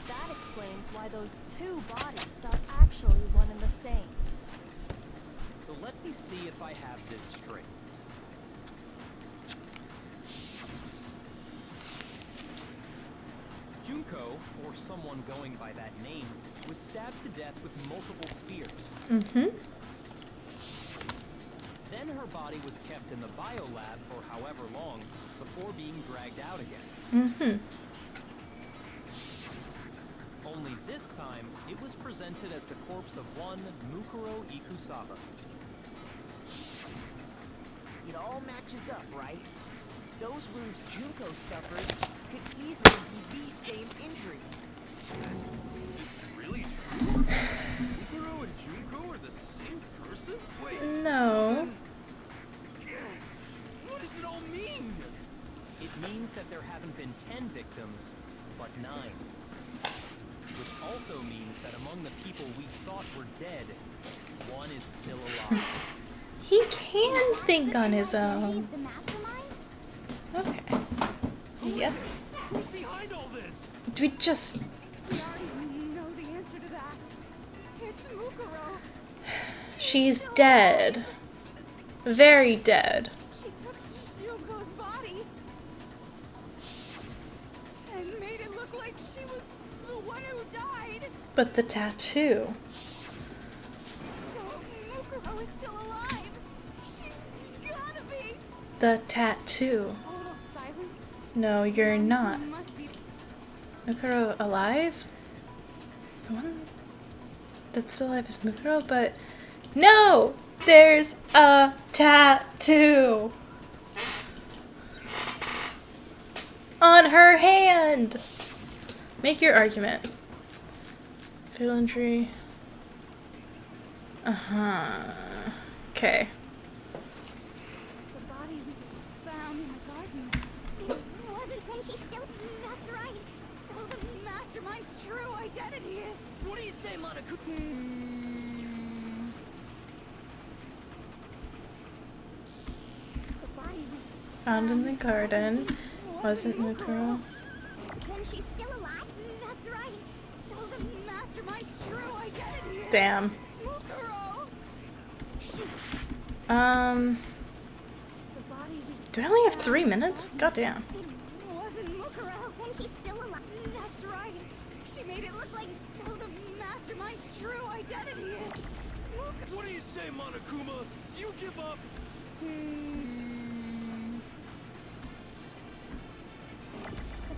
That explains why those two bodies are actually one and the same. so let me see if I have this straight. Junko, or someone going by that name, was stabbed to death with multiple spears. Mm-hmm. Then her body was kept in the biolab for however long before being dragged out again. Mm-hmm. Only this time, it was presented as the corpse of one Mukuro Ikusaba. It all matches up, right? Those wounds Junko suffered could easily be these same injuries. It's really true? Mukuro and Junko are the same person? Wait. No. What does it all mean? It means that there haven't been 10 victims, but 9. Which also means that among the people we thought were dead, one is still alive. He can think on his own. The mastermind? Okay. Yep. Who's behind all this? Do we just... We already know the answer to that. It's Mukuro. She's dead. Very dead. She took Yuko's body and made it look like she was the one who died. But the tattoo. So Mukuro is still alive. She's gotta be. The tattoo. A little silence. No, you're not. Must be. Mukuro alive? The one that's still alive is Mukuro, but... No! There's a tattoo! On her hand! Make your argument. Fatal injury. Uh-huh. Okay. The body we found in the garden. It wasn't when she's still... That's right. So the mastermind's true identity is. What do you say, Monaco? The body we Found in the garden. Wasn't Mukuro. when she's still alive? That's right. So the Mastermind's true identity is. Damn. Mukuro. the The body we Do I only have 3 minutes? God damn. It wasn't Mukuro. when she's still alive. That's right. She made it look look like so the mastermind's true identity is. What do you say, Monokuma? Do you give up? The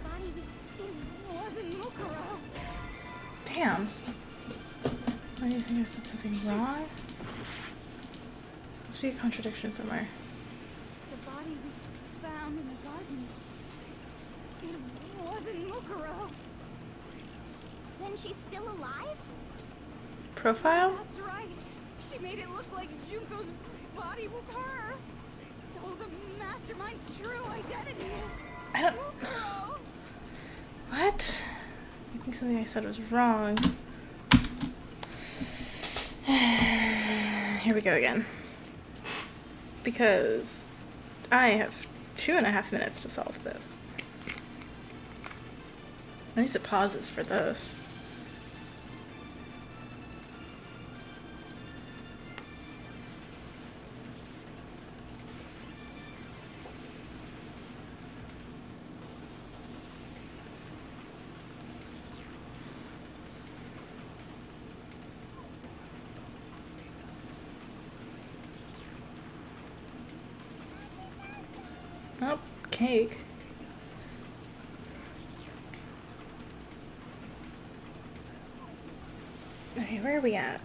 body, it wasn't Mukuro. Damn. Why do you think I said something wrong? Must be a contradiction somewhere. The body we found in the garden, it wasn't Mukuro. Then she's still alive? Profile? That's right. She made it look like Junko's body was her. So the mastermind's true identity is I don't... Mukuro. What? I think something I said was wrong. Here we go again. Because I have 2.5 minutes to solve this. I need to pause this for this. Oh, cake. Okay, where are we at?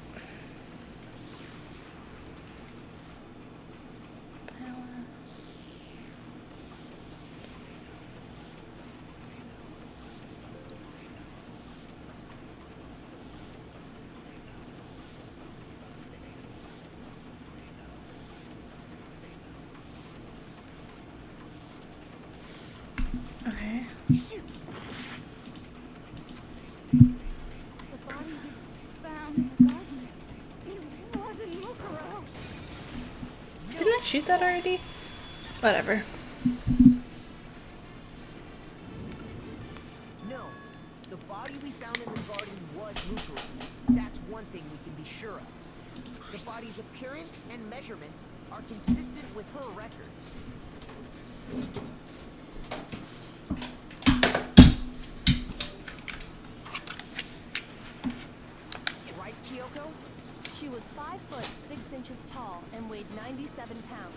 Okay. Shoot. The body we found in the garden, it wasn't Mukuro. Didn't I shoot that already? Whatever. No, the body we found in the garden was Mukuro. That's one thing we can be sure of. The body's appearance and measurements are consistent with her records. Right, Kyoko? She was 5 foot 6 inches tall and weighed 97 pounds.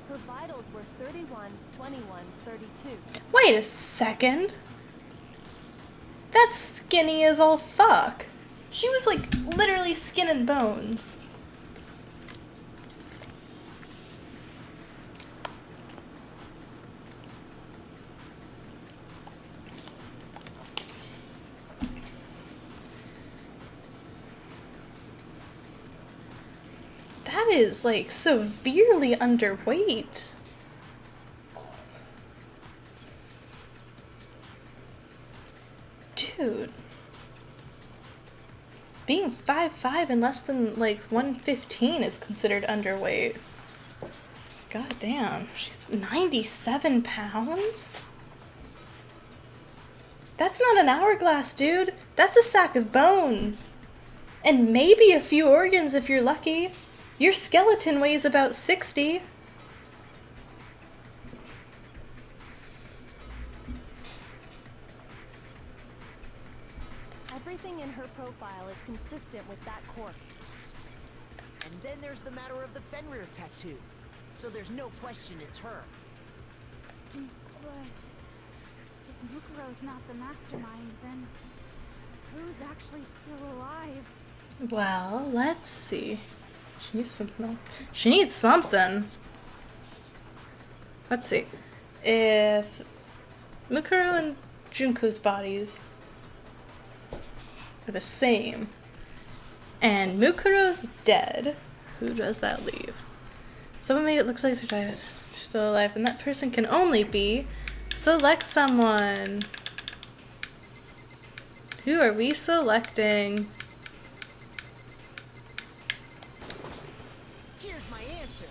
Her vitals were 31, 21, 32. Wait a second. That's skinny as all fuck. She was like literally skin and bones. That is like severely underweight. Dude. Being 5'5" and less than like 115 is considered underweight. God damn, she's 97 pounds? That's not an hourglass, dude. That's a sack of bones. And maybe a few organs if you're lucky. Your skeleton weighs about 60. Everything in her profile is consistent with that corpse. And then there's the matter of the Fenrir tattoo. So there's no question it's her. But if Mukuro's not the mastermind, then who's actually still alive? Well, let's see. She needs something. She needs something. Let's see. If Mukuro and Junko's bodies are the same, and Mukuro's dead, who does that leave? Someone made it look like they're still alive, and that person can only be... Select someone. Who are we selecting? Here's my answer.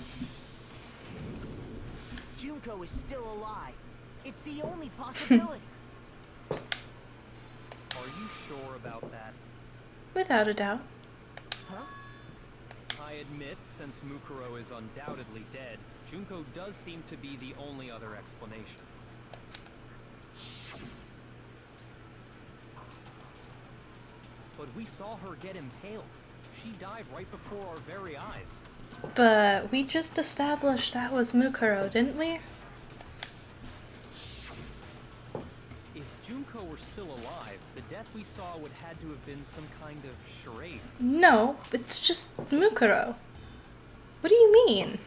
Junko is still alive. It's the only possibility. Are you sure about that? Without a doubt. Huh? I admit, since Mukuro is undoubtedly dead, Junko does seem to be the only other explanation. But we saw her get impaled. She died right before our very eyes. But we just established that was Mukuro, didn't we? If Junko were still alive, the death we saw would had to have been some kind of charade. No, it's just Mukuro. What do you mean?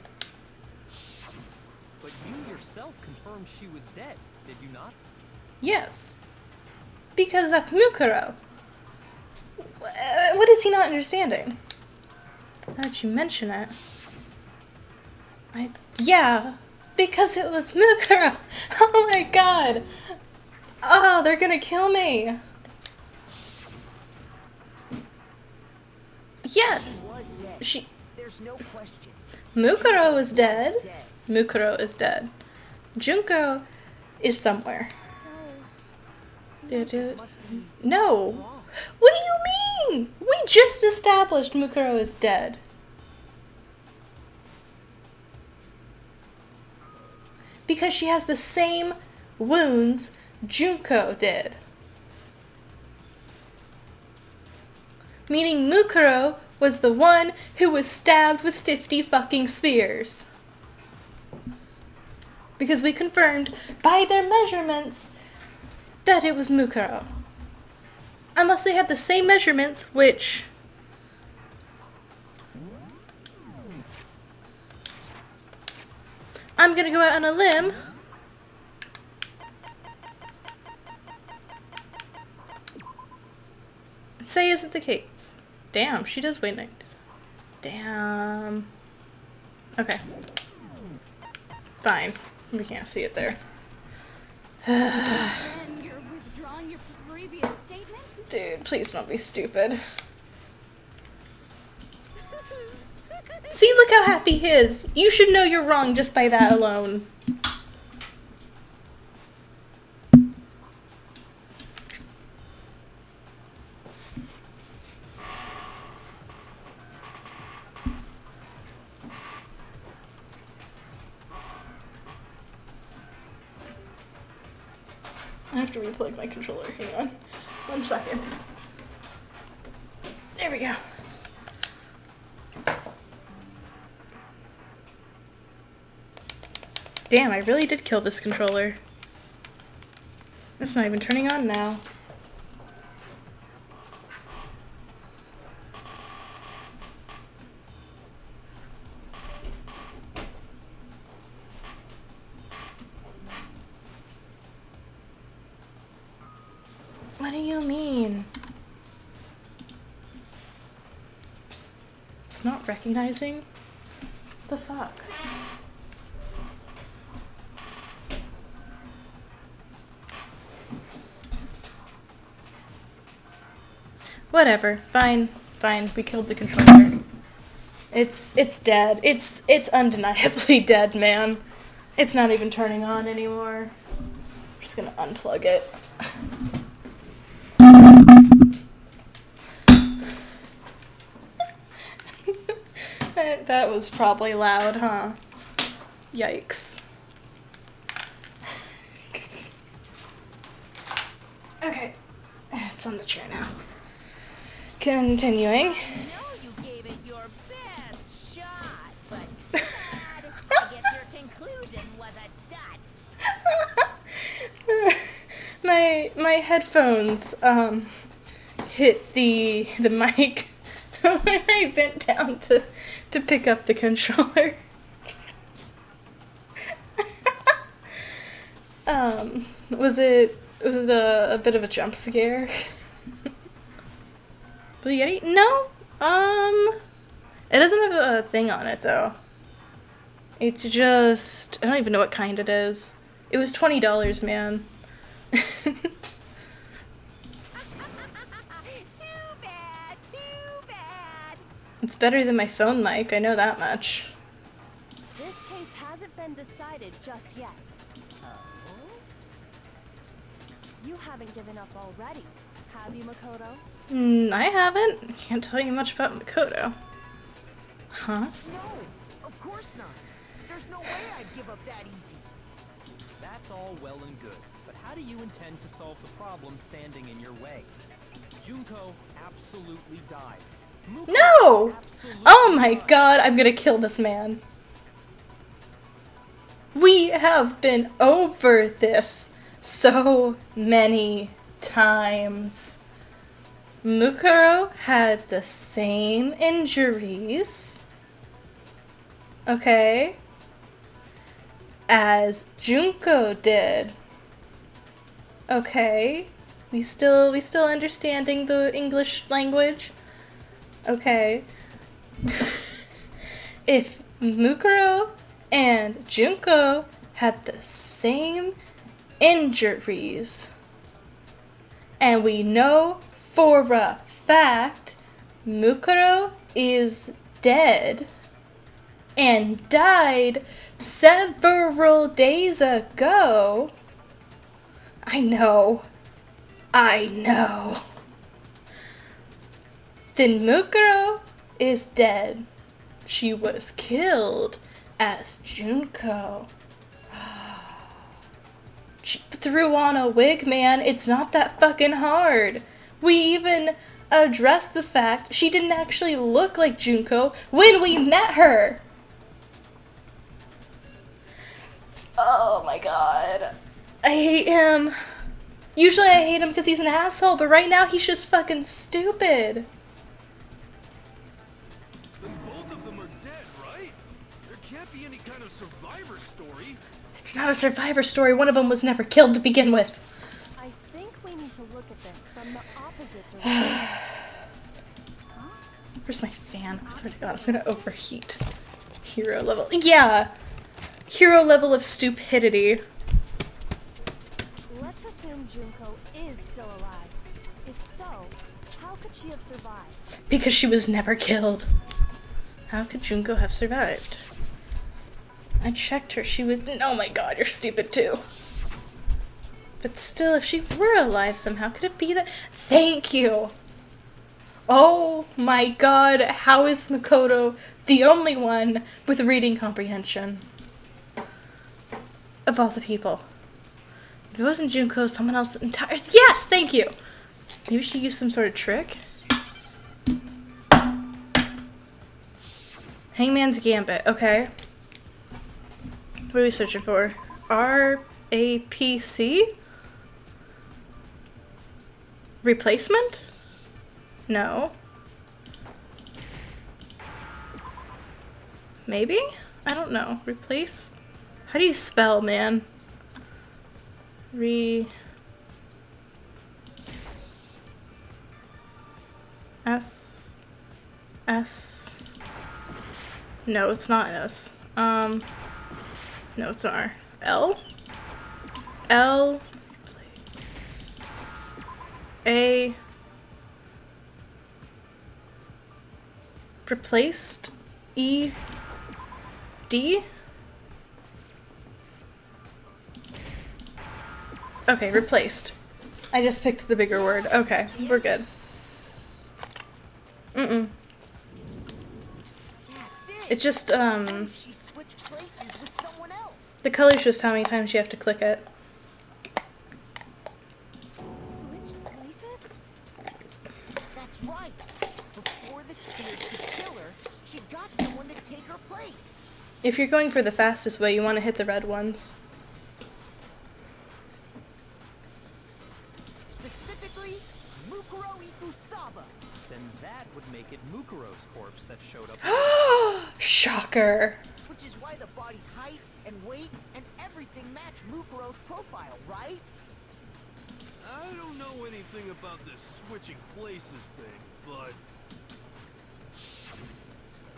But you yourself confirmed she was dead, did you not? Yes. Because that's Mukuro. What is he not understanding? Now that you mention it. Yeah, because it was Mukuro. Oh my god. Oh, they're gonna kill me. Yes. She. There's no question. Mukuro is dead. Dead. Mukuro is dead. Junko is somewhere. No. What do you mean? We just established Mukuro is dead. Because she has the same wounds Junko did. Meaning Mukuro was the one who was stabbed with 50 fucking spears. Because we confirmed by their measurements that it was Mukuro. Unless they had the same measurements, which... I'm gonna go out on a limb. Say isn't the case. Damn, she does weigh 90. Damn. Okay. Fine. We can't see it there. And you're withdrawing your previous statement? Dude, please don't be stupid. See, look how happy he is. You should know you're wrong just by that alone. I have to replug my controller. Hang on. 1 second. There we go. Damn, I really did kill this controller. It's not even turning on now. What do you mean? It's not recognizing? The fuck? Whatever. Fine. Fine. We killed the controller. It's dead. It's undeniably dead, man. It's not even turning on anymore. I'm just gonna unplug it. That was probably loud, huh? Yikes. Okay. It's on the chair now. Continuing. I know you gave it your best shot, but I guess your conclusion was a dud. My headphones hit the mic when I bent down to pick up the controller. Was it a bit of a jump scare? Blue Yeti? No. It doesn't have a thing on it though. It's just, I don't even know what kind it is. It was $20, man. Too bad. It's better than my phone mic, I know that much. This case hasn't been decided just yet. You haven't given up already, have you, Makoto? I haven't. Can't tell you much about Makoto. Huh? No, of course not. There's no way I'd give up that easy. That's all well and good, but how do you intend to solve the problem standing in your way? Junko absolutely died. Mukuro No! absolutely Oh my died. god, I'm gonna kill this man. We have been over this so many times. Mukuro had the same injuries, okay, as Junko did. Okay, we still understanding the English language? Okay. If Mukuro and Junko had the same injuries, and we know for a fact Mukuro is dead and died several days ago. I know. Then Mukuro is dead. She was killed as Junko. She threw on a wig, man. It's not that fucking hard. We even addressed the fact she didn't actually look like Junko when we met her. Oh my god. I hate him. Usually I hate him because he's an asshole, but right now he's just fucking stupid. Then both of them are dead, right? There can't be any kind of survivor story. It's not a survivor story. One of them was never killed to begin with. I think we need to look at this from the opposite direction. Where's my fan? I swear to God, I'm gonna overheat. Hero level. Yeah! Hero level of stupidity. Let's assume Junko is still alive. If so, how could she have survived? Because she was never killed. How could Junko have survived? I checked her. She was. Oh my god, you're stupid too. But still, if she were alive somehow, could it be that? Thank you! Oh my god, how is Makoto the only one with reading comprehension? Of all the people. If it wasn't Junko, someone else entire. Yes! Thank you! Maybe she used some sort of trick? Hangman's Gambit, okay. What are we searching for? RAPC? Replacement? No. Maybe? I don't know. Replace? How do you spell, man? S. No, it's not S. No, it's an R. L? L. A. Replaced. E. D? Okay, replaced. I just picked the bigger word. Okay, we're good. Mm-mm. It just, She switched places with someone else. the colors just how many times you have to click it. Switch places? That's right. Before the spirits could kill her, she got someone to take her place. If you're going for the fastest way, you want to hit the red ones. Specifically, Mukuro Ikusaba. Then that would make it Mukuro's corpse that showed up. Shocker. Which is why the body's height and weight and everything match Mukuro's profile, right? I don't know anything about this switching places thing, but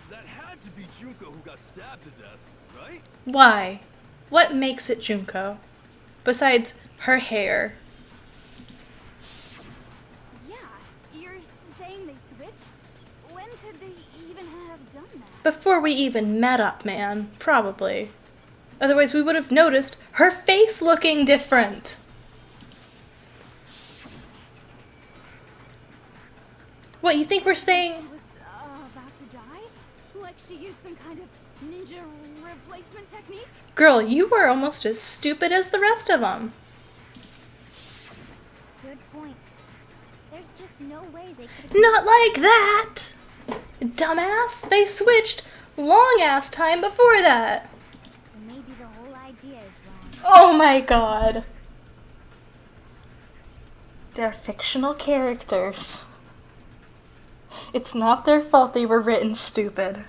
that had to be Junko who got stabbed to death, right? Why? What makes it Junko? Besides her hair. Yeah, you're saying they switched? When could they even have done that? Before we even met up, man. Probably. Otherwise, we would have noticed her face looking different. What, you think we're saying? She was about to die? Like she used some kind of ninja replacement technique? Girl, you were almost as stupid as the rest of them. Good point. There's just no way they could have... Not like that! Dumbass! They switched long-ass time before that! So maybe the whole idea is wrong. Oh my god. They're fictional characters. It's not their fault they were written stupid.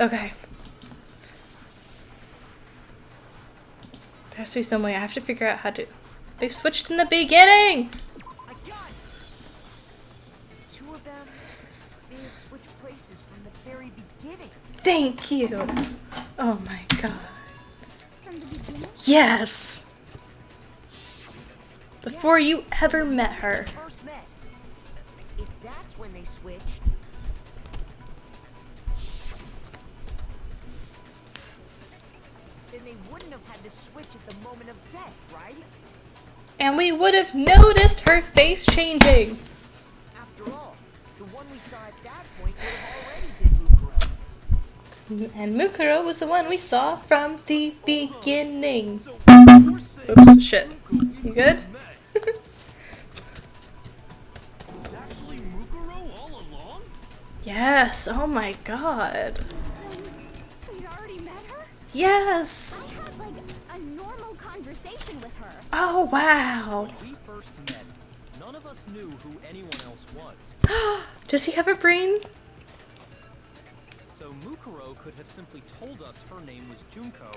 Okay. There has to be some way. I have to figure out how to... They switched in the beginning! I got it! Two of them, they have switched places from the very beginning. Thank you! Oh my god. From the beginning? Yes! Before you ever met her. First met. If that's when they switched, then they wouldn't have had to switch at the moment of death, right? And we would have noticed her face changing. After all, the one we saw at that point would have already been Mukuro. And Mukuro was the one we saw from the beginning. So you're saying Oops, shit. You good? was actually Mukuro all along? Yes, oh my god. We'd already met her? Yes! I had, like, a normal conversation with her. Oh wow. When we first met, none of us knew who anyone else was. Does he have a brain? So Mukuro could have simply told us her name was Junko,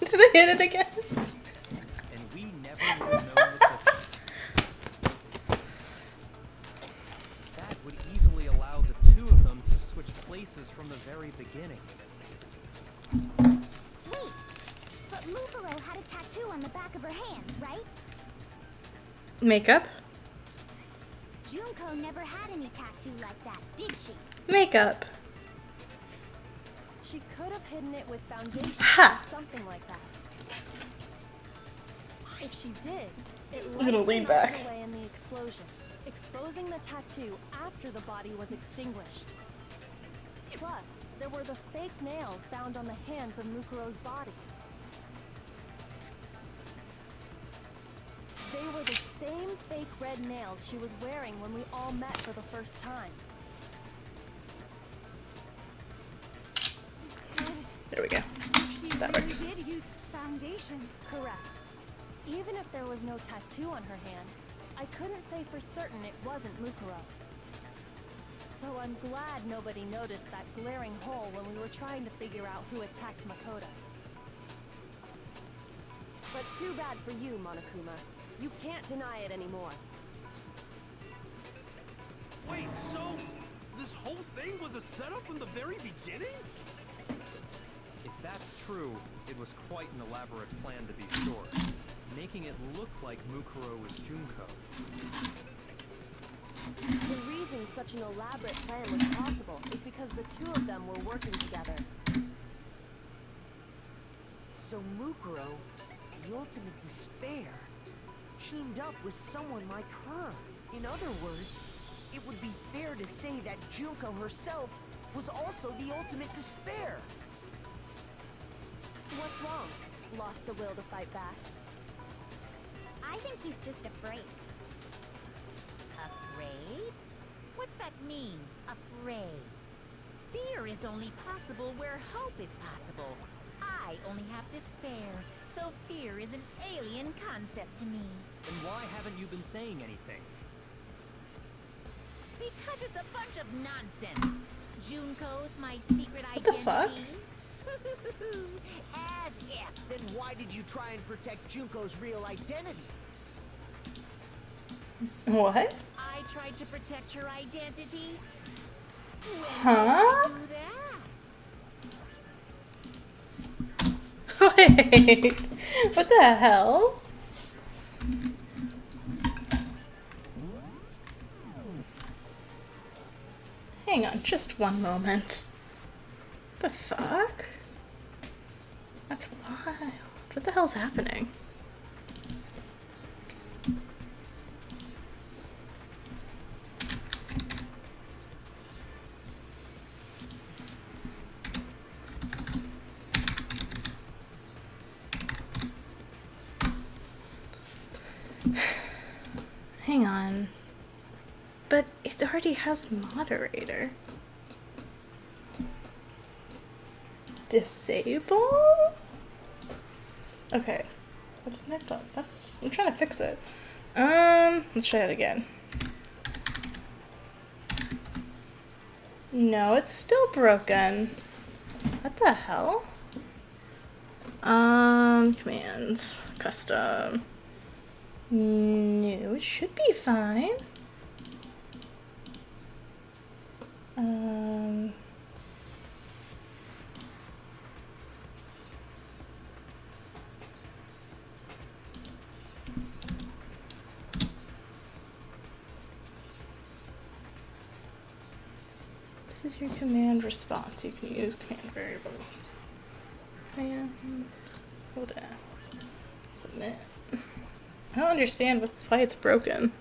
Did I hit it again? and we never would have known the difference. That would easily allow the two of them to switch places from the very beginning. Wait, but Mukuro had a tattoo on the back of her hand, right? Makeup? Junko never had any tattoo like that, did she? Makeup. She could have hidden it with foundation Ha! or something like that. If she did, it I'm gonna likely lean melted back. away in the explosion, exposing the tattoo after the body was extinguished. Plus, there were the fake nails found on the hands of Mukuro's body. They were the same fake red nails she was wearing when we all met for the first time. There we go. She That really works. did use foundation. Correct. Even if there was no tattoo on her hand, I couldn't say for certain it wasn't Mukuro. So I'm glad nobody noticed that glaring hole when we were trying to figure out who attacked Makoto. But too bad for you, Monokuma. You can't deny it anymore. Wait, so this whole thing was a setup from the very beginning? If that's true, it was quite an elaborate plan to be sure, making it look like Mukuro was Junko. The reason such an elaborate plan was possible is because the two of them were working together. So Mukuro, the ultimate despair, teamed up with someone like her. In other words, it would be fair to say that Junko herself was also the ultimate despair. What's wrong? Lost the will to fight back? I think he's just afraid. Afraid? What's that mean, afraid? Fear is only possible where hope is possible. I only have despair, so fear is an alien concept to me. Then why haven't you been saying anything? Because it's a bunch of nonsense. Junko's my secret What the identity. fuck? As if. Then why did you try and protect Junko's real identity? What? I tried to protect her identity. When Huh? did I do that? Wait, what the hell? Hang on, just one moment. The fuck? That's wild. What the hell's happening? Hang on. But it already has moderator. Disable? Okay. What did I thought? I'm trying to fix it. Let's try it again. No, it's still broken. What the hell? Commands. Custom. No, it should be fine. This is your command response. You can use command variables. Command. Hold on. Submit. I don't understand why it's broken.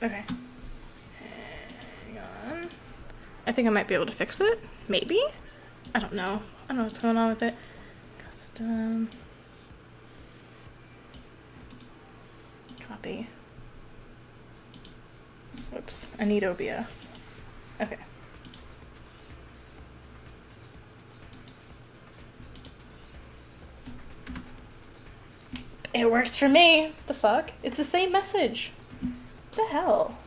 Okay. Hang on. I think I might be able to fix it. Maybe? I don't know. I don't know what's going on with it. Custom. Copy. Whoops. I need OBS. Okay. It works for me. The fuck? It's the same message. What the hell?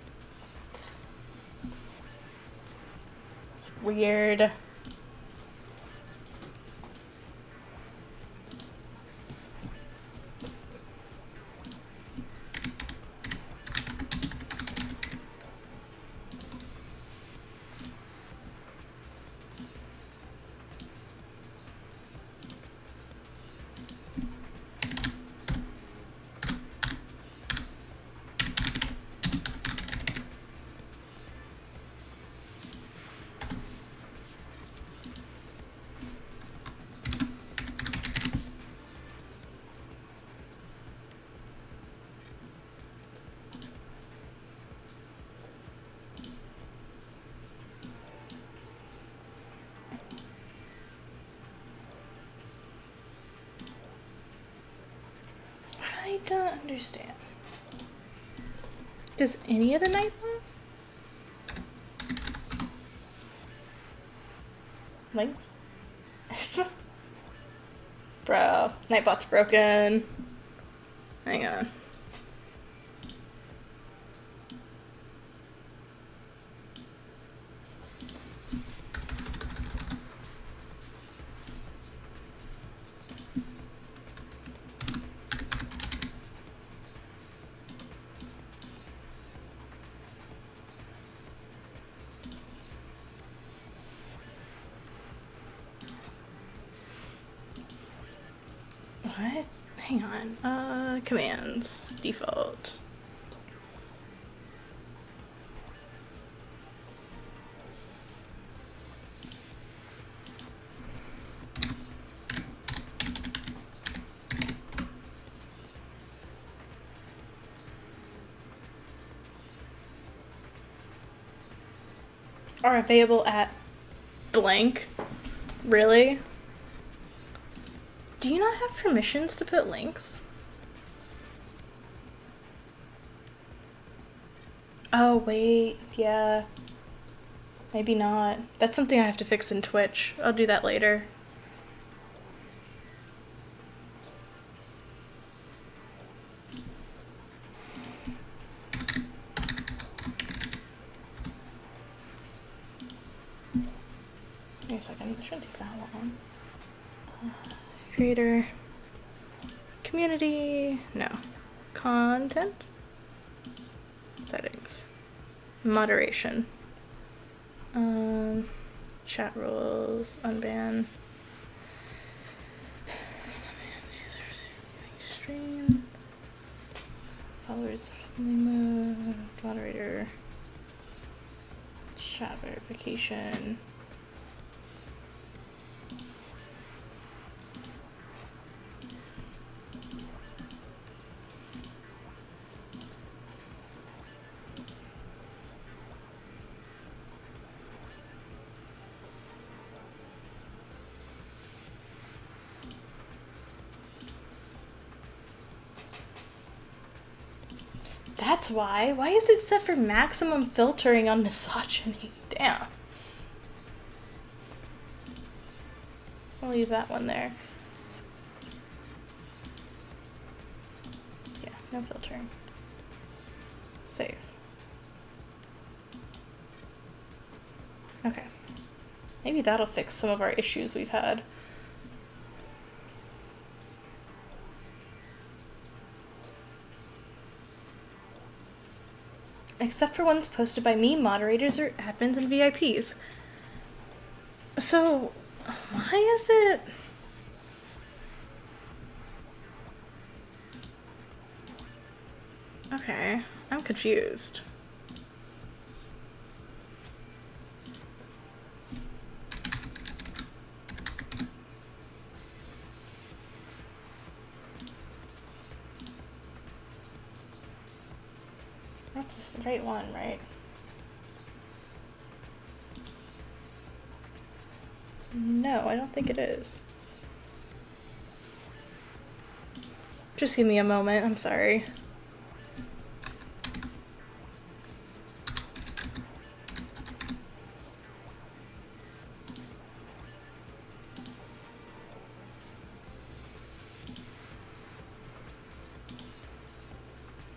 It's weird. I don't understand. Does any of the Nightbot? Links? Bro, Nightbot's broken. Hang on. What? Hang on. Commands. Default. Are available at blank? Really? Do you not have permissions to put links? Oh, wait. Yeah. Maybe not. That's something I have to fix in Twitch. I'll do that later. Wait a second. It shouldn't take that long. Creator. Community. No. Content. Settings. Moderation. Chat rules. Unban. Stream. Followers only mode. Moderator. Chat verification. That's why. Why is it set for maximum filtering on misogyny? Damn. I'll leave that one there. Yeah, no filtering. Save. Okay. Maybe that'll fix some of our issues we've had. Except for ones posted by me, moderators, or admins and VIPs. So, why is it... Okay, I'm confused. That's the right one, right? No, I don't think it is. Just give me a moment, I'm sorry.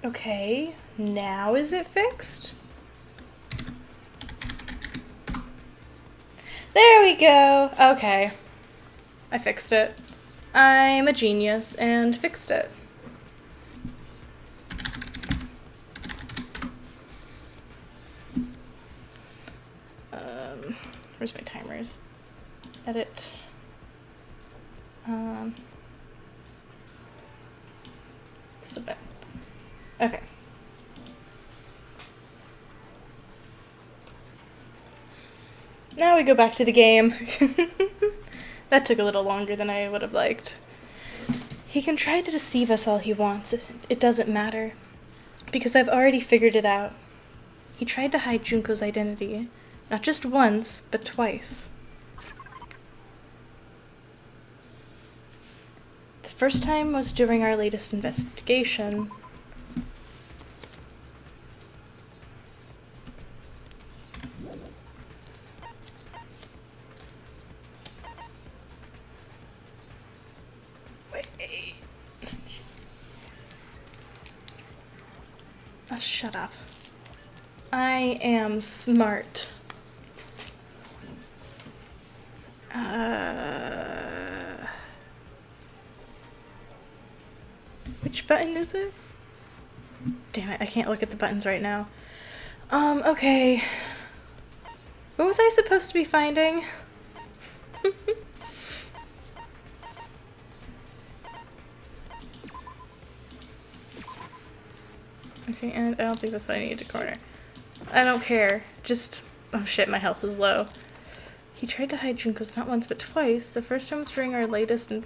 Okay, now is it fixed? There we go! Okay. I fixed it. I'm a genius and fixed it. Where's my timers? Edit. Submit. Okay. Now we go back to the game. That took a little longer than I would have liked. He can try to deceive us all he wants. It doesn't matter. Because I've already figured it out. He tried to hide Junko's identity. Not just once, but twice. The first time was during our latest investigation. Wait. Oh, shut up. I am smart. Which button is it? Damn it, I can't look at the buttons right now. Okay. What was I supposed to be finding? Okay, and I don't think that's what I need to corner. I don't care. Just... Oh shit, my health is low. He tried to hide Junko's not once but twice. The first time was during our latest and...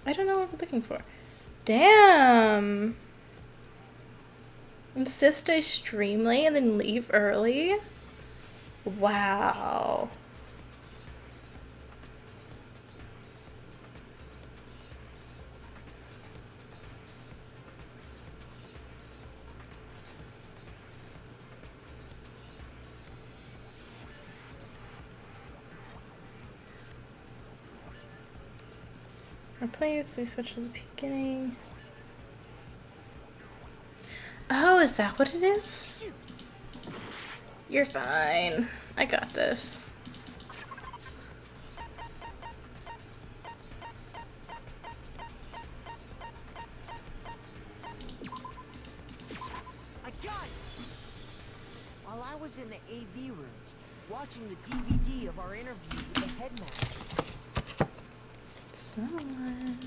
I don't know what we're looking for. Damn! Insist I stream late and then leave early? Wow. Replace, they switch to the beginning. Oh, is that what it is? You're fine. I got this. I got it! While I was in the AV rooms, watching the DVD of our interviews with the headmaster. Someone.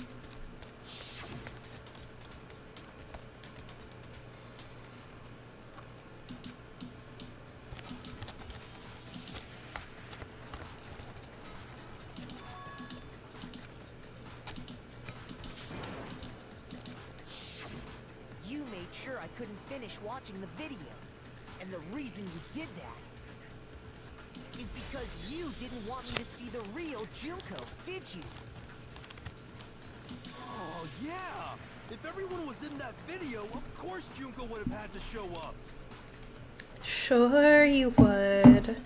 You made sure I couldn't finish watching the video. And the reason you did that is because you didn't want me to see the real Junko, did you? Oh, yeah! If everyone was in that video, of course Junko would have had to show up. Sure you would.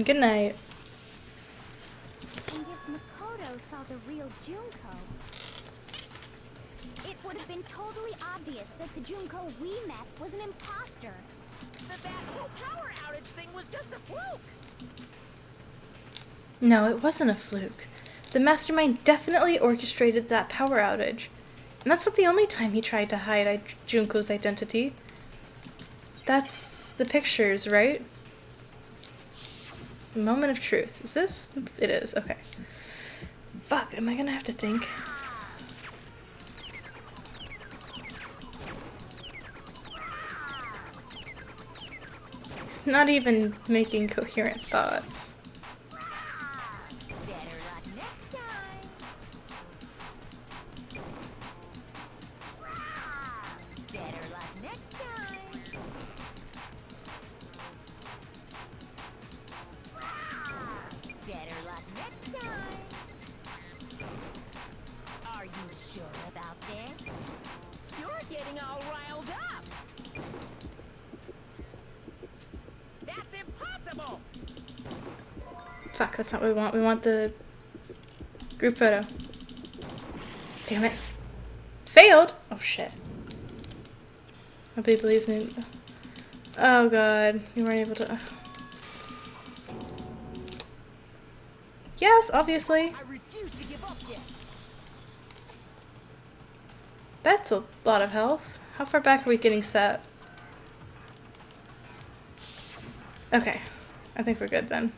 Good night. And if Makoto saw the real Junko, it would have been totally obvious that the Junko we met was an imposter. That whole power outage thing was just a fluke. No, it wasn't a fluke. The mastermind definitely orchestrated that power outage. And that's not the only time he tried to hide Junko's identity. That's the pictures, right? Moment of truth. Is this? It is. Okay. Fuck, am I gonna have to think? He's not even making coherent thoughts. Better luck next time. Better luck next time. Better luck next time. Are you sure about this? You're getting all riled up. That's impossible. Fuck, that's not what we want. We want the group photo. Damn it. Failed? Oh shit. Nobody believes me. Oh god, you weren't able to. Yes, obviously. I refuse to give up yet. That's a lot of health. How far back are we getting set? Okay. I think we're good then.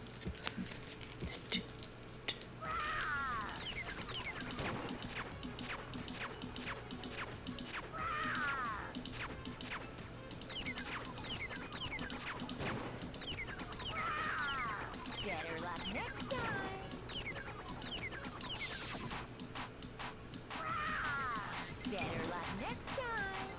Better luck next time. Better luck next time.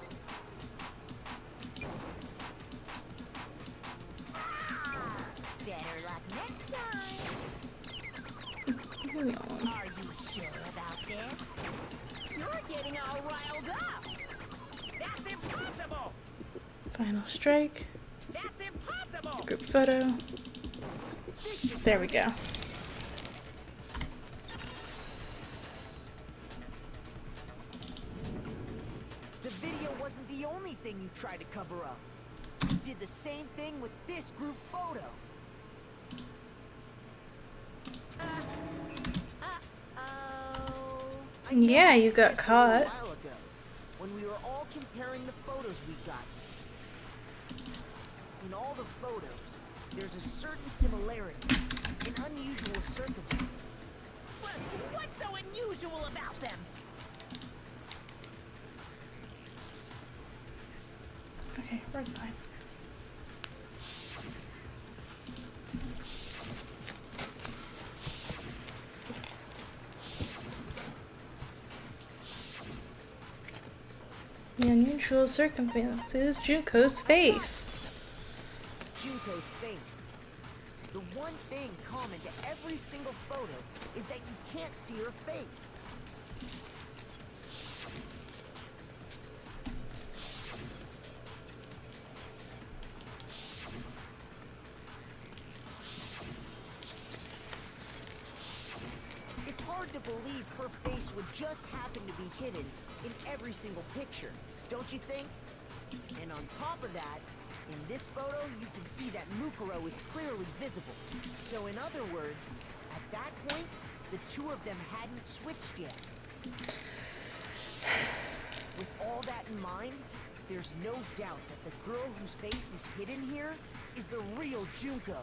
Better luck next time. Are you sure about this? You're getting all riled up. That's impossible. Final strike. That's impossible. Group photo. There we go. The video wasn't the only thing you tried to cover up. You did the same thing with this group photo. I Yeah, you noticed got this a caught. little while ago, when we were all comparing the photos we got. In all the photos, there's a certain similarity, an unusual circumstance. What's so unusual about them? Okay, we're fine. The unusual circumstances, Junko's face. Junko's face. The one thing common to every single photo is that you can't see her face. hard to believe her face would just happen to be hidden in every single picture, don't you think? And on top of that, in this photo, you can see that Mukuro is clearly visible. So in other words, at that point, the two of them hadn't switched yet. With all that in mind, there's no doubt that the girl whose face is hidden here is the real Junko.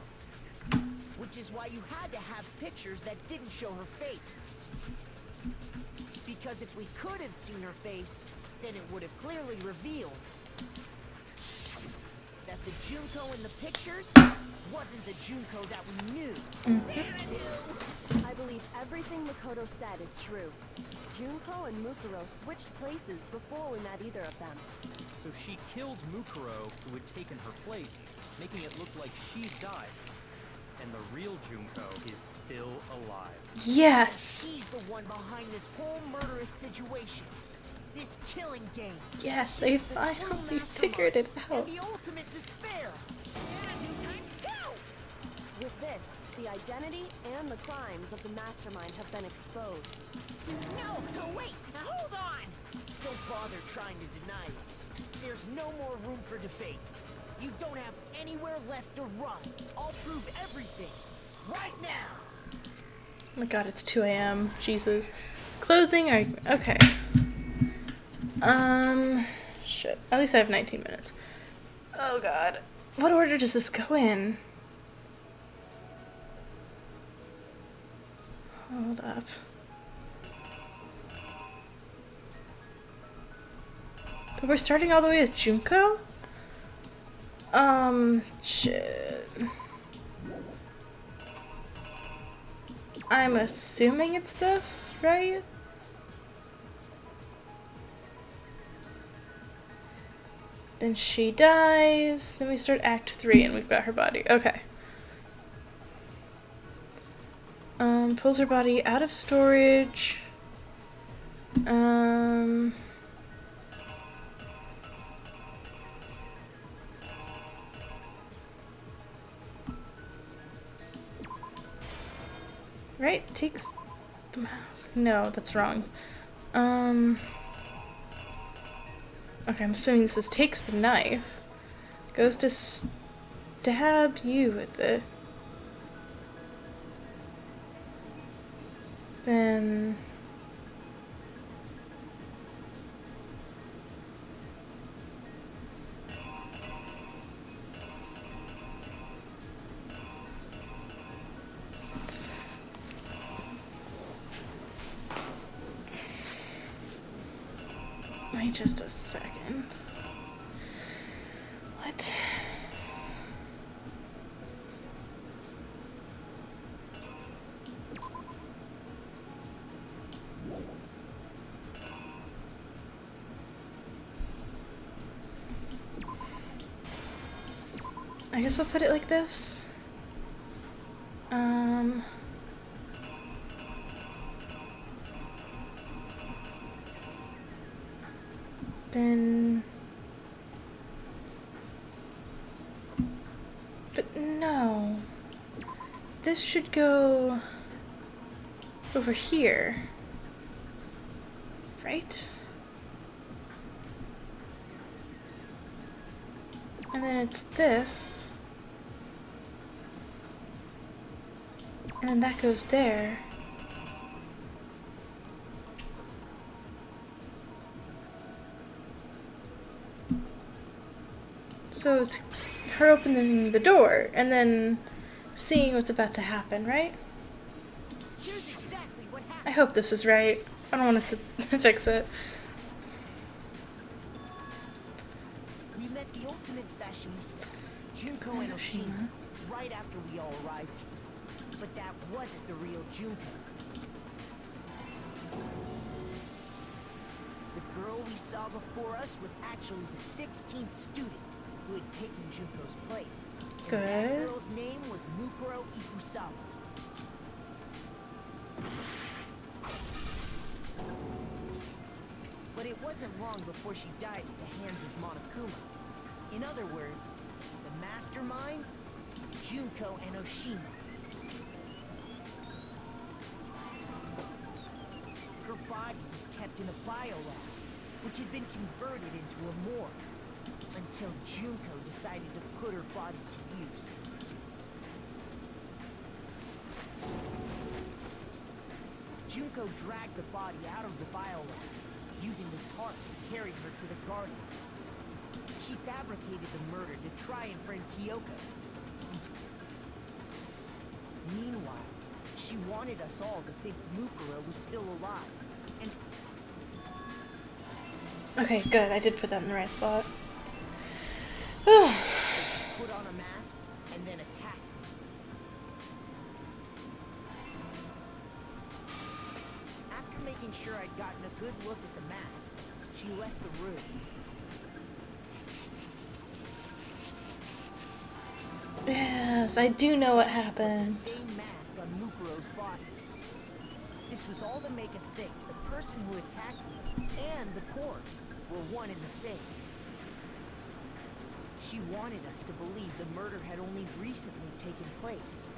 Which is why you had to have pictures that didn't show her face. Because if we could have seen her face, then it would have clearly revealed that the Junko in the pictures wasn't the Junko that we knew. I believe everything Makoto said is true. Junko and Mukuro switched places before we met either of them. So she killed Mukuro, who had taken her place, making it look like she died. And the real Junko is still alive. Yes. He's the one behind this whole murderous situation. This killing game. Yes, they finally figured it out. And the ultimate despair. With this, the identity and the crimes of the mastermind have been exposed. No, wait! Now hold on! Don't bother trying to deny it. There's no more room for debate. You don't have anywhere left to run. I'll prove everything. Right now! Oh my god, it's 2 a.m. Jesus. Closing argument. Okay. Shit. At least I have 19 minutes. Oh god. What order does this go in? Hold up. But we're starting all the way with Junko? Shit. I'm assuming it's this, right? Then she dies. Then we start Act 3 and we've got her body. Okay. Pulls her body out of storage. Right? Takes the mask. No, that's wrong. Okay, I'm assuming this is takes the knife. Goes to stab you with it. Then... wait just a second. What? I guess we'll put it like this. Then... but no. This should go over here. Right? And then it's this. And then that goes there. So it's her opening the door and then seeing what's about to happen, right? Here's exactly what happened. I hope this is right. I don't want to fix it. We met the ultimate fashionista, Junko and Oshima, right after we all arrived here. But that wasn't the real Junko. The girl we saw before us was actually the 16th student who had taken Junko's place. And Good. that girl's name was Mukuro Ikusawa. But it wasn't long before she died at the hands of Monokuma. In other words, the mastermind, Junko and Oshima. was kept in a biolab, which had been converted into a morgue, until Junko decided to put her body to use. Junko dragged the body out of the biolab, using the tarp to carry her to the garden. She fabricated the murder to try and friend Kyoko. Meanwhile, she wanted us all to think Mukuro was still alive, and... Okay, good. I did put that in the right spot. put on a mask and then attacked me. After making sure I'd gotten a good look at the mask, she left the room. Yes, I do know what The happened. same mask on Mukuro's body. This was all to make us think the person who attacked me and the corpse were one and the same. She wanted us to believe the murder had only recently taken place.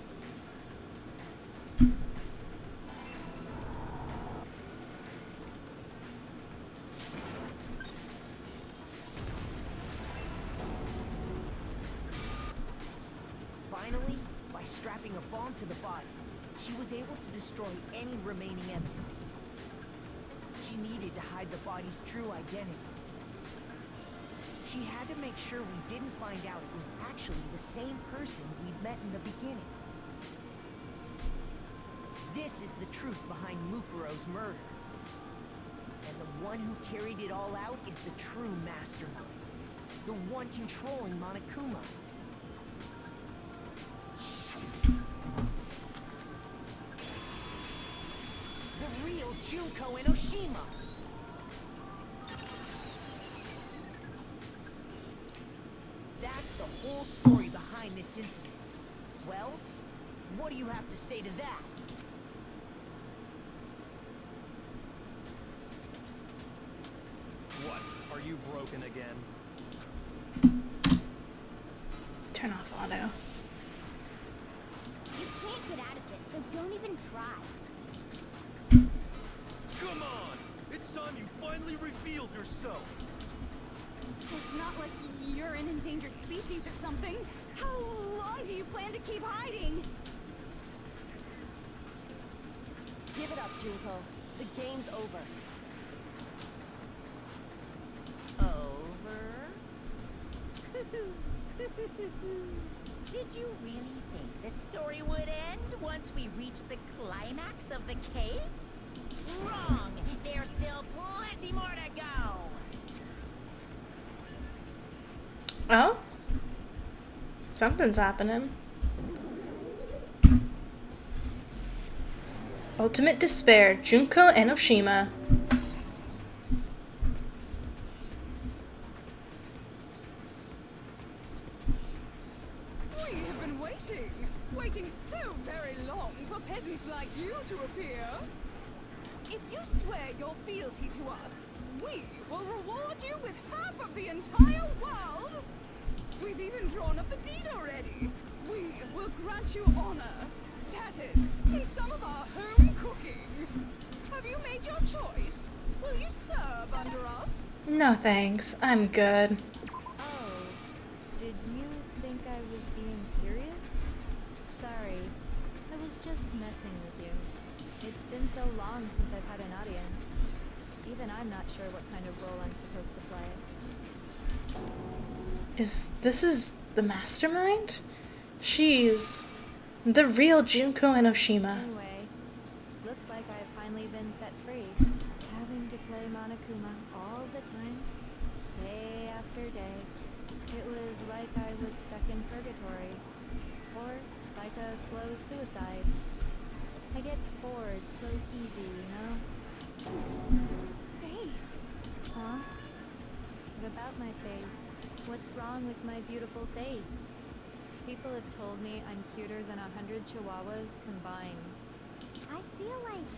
Finally, by strapping a bomb to the body, she was able to destroy any remaining evidence. She needed to hide the body's true identity. She had to make sure we didn't find out it was actually the same person we'd met in the beginning. This is the truth behind Mukuro's murder. And the one who carried it all out is the true mastermind. The one controlling Monokuma. The real Junko Enoshima. That's the whole story behind this incident. Well, what do you have to say to that? What? Are you broken again? Turn off auto. You can't get out of this, so don't even try. Come on! It's time you finally revealed yourself! It's not like you're an endangered species or something. How long do you plan to keep hiding? Give it up, Junko. The game's over. Over? Did you really think the story would end once we reached the climax of the case? Wrong! There's still plenty more to go! Oh? Something's happening. Ultimate Despair, Junko Enoshima. We have been waiting so very long for peasants like you to appear. If you swear your fealty to us, we will reward you with half of the entire world. We've even drawn up the deed already. We will grant you honor, status, and some of our home cooking. Have you made your choice? Will you serve under us? No thanks, I'm good. Oh, did you think I was being serious? Sorry, I was just messing with you. It's been so long since I've had an audience. Even I'm not sure what kind of role I'm supposed to play. This is the mastermind? She's the real Junko Enoshima. Anyway, looks like I've finally been set free. Having to play Monokuma all the time, day after day. It was like I was stuck in purgatory. Or like a slow suicide. I get bored so easy, you know? Face. Huh? What about my face? What's wrong with my beautiful face? People have told me I'm cuter than 100 chihuahuas combined. I feel like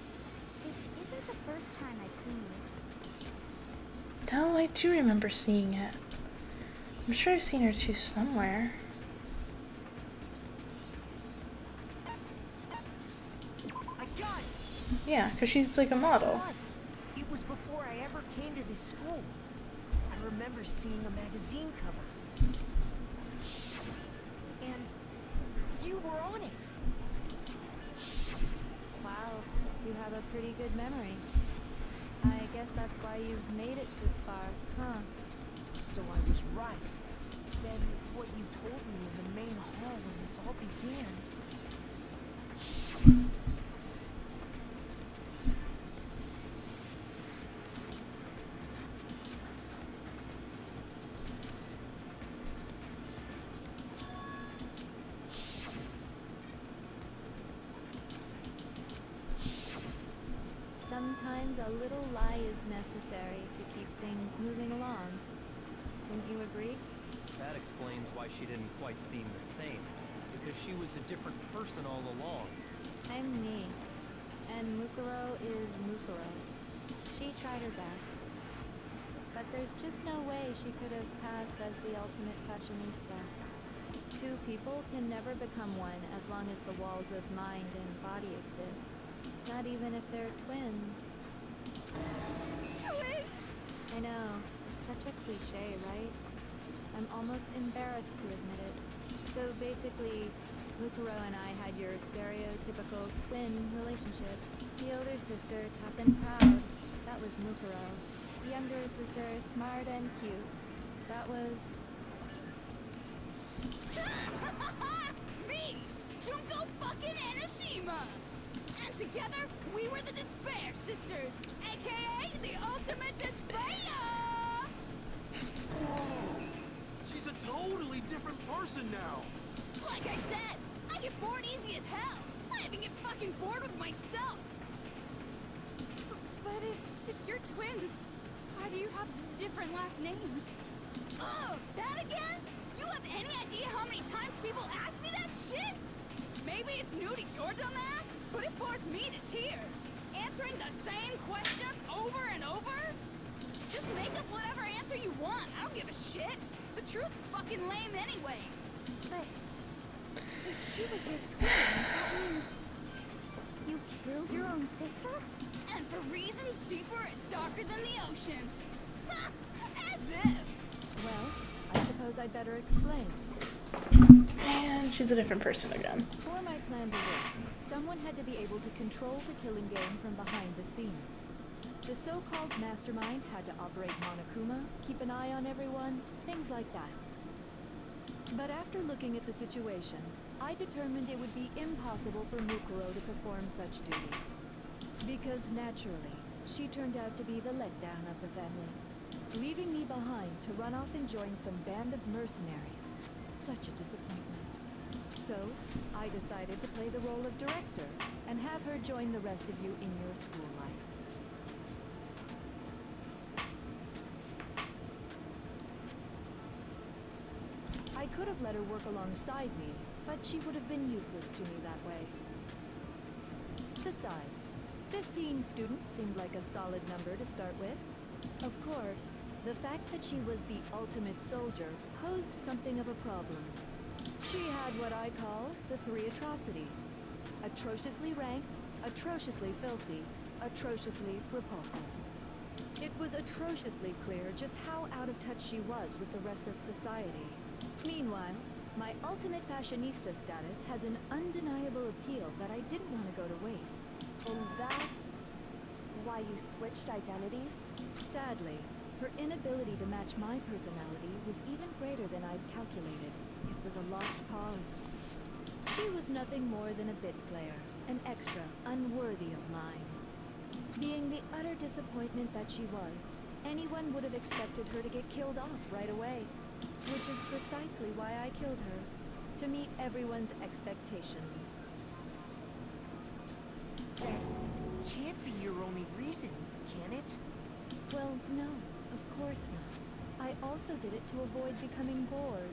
this isn't the first time I've seen you. No, I do remember seeing it. I'm sure I've seen her too somewhere. I got it! Yeah, because she's like a model. It's It was before I ever came to this school. I remember seeing a magazine cover. And you were on it. Wow, you have a pretty good memory. I guess that's why you've made it this far, huh? So I was right. Then what you told me in the main hall when this all began. Sometimes a little lie is necessary to keep things moving along. Wouldn't you agree? That explains why she didn't quite seem the same. Because she was a different person all along. I'm me. And Mukuro is Mukuro. She tried her best. But there's just no way she could have passed as the ultimate fashionista. Two people can never become one as long as the walls of mind and body exist. Not even if they're twins. Twins! I know. It's such a cliche, right? I'm almost embarrassed to admit it. So basically, Mukuro and I had your stereotypical twin relationship. The older sister, tough and proud. That was Mukuro. The younger sister, smart and cute. That was... Me! Junko fucking Enoshima! And together, we were the Despair Sisters, aka the Ultimate Despair! Whoa! She's a totally different person now! Like I said, I get bored easy as hell! I even get fucking bored with myself! But if you're twins, why do you have different last names? Oh, that again? You have any idea how many times people ask me that shit? Maybe it's new to your dumb ass, but it bores me to tears. Answering the same questions over and over? Just make up whatever answer you want. I don't give a shit. The truth's fucking lame anyway. But if she was your twin, that means you killed your own sister? And for reasons deeper and darker than the ocean. Ha! As if. Well, I suppose I'd better explain. And she's a different person again. For my plan to work, someone had to be able to control the killing game from behind the scenes. The so-called mastermind had to operate Monokuma, keep an eye on everyone, things like that. But after looking at the situation, I determined it would be impossible for Mukuro to perform such duties. Because naturally, she turned out to be the letdown of the family, leaving me behind to run off and join some band of mercenaries. Such a disappointment. So, I decided to play the role of director and have her join the rest of you in your school life. I could have let her work alongside me, but she would have been useless to me that way. Besides, 15 students seemed like a solid number to start with. Of course, the fact that she was the ultimate soldier posed something of a problem. She had what I call the three atrocities. Atrociously rank, atrociously filthy, atrociously repulsive. It was atrociously clear just how out of touch she was with the rest of society. Meanwhile, my ultimate fashionista status has an undeniable appeal that I didn't want to go to waste. And that's why you switched identities? Sadly, her inability to match my personality was even greater than I'd calculated. It was a lost cause. She was nothing more than a bit player, an extra, unworthy of lines. Being the utter disappointment that she was, anyone would have expected her to get killed off right away. Which is precisely why I killed her, to meet everyone's expectations. That can't be your only reason, can it? Well, no, of course not. I also did it to avoid becoming bored.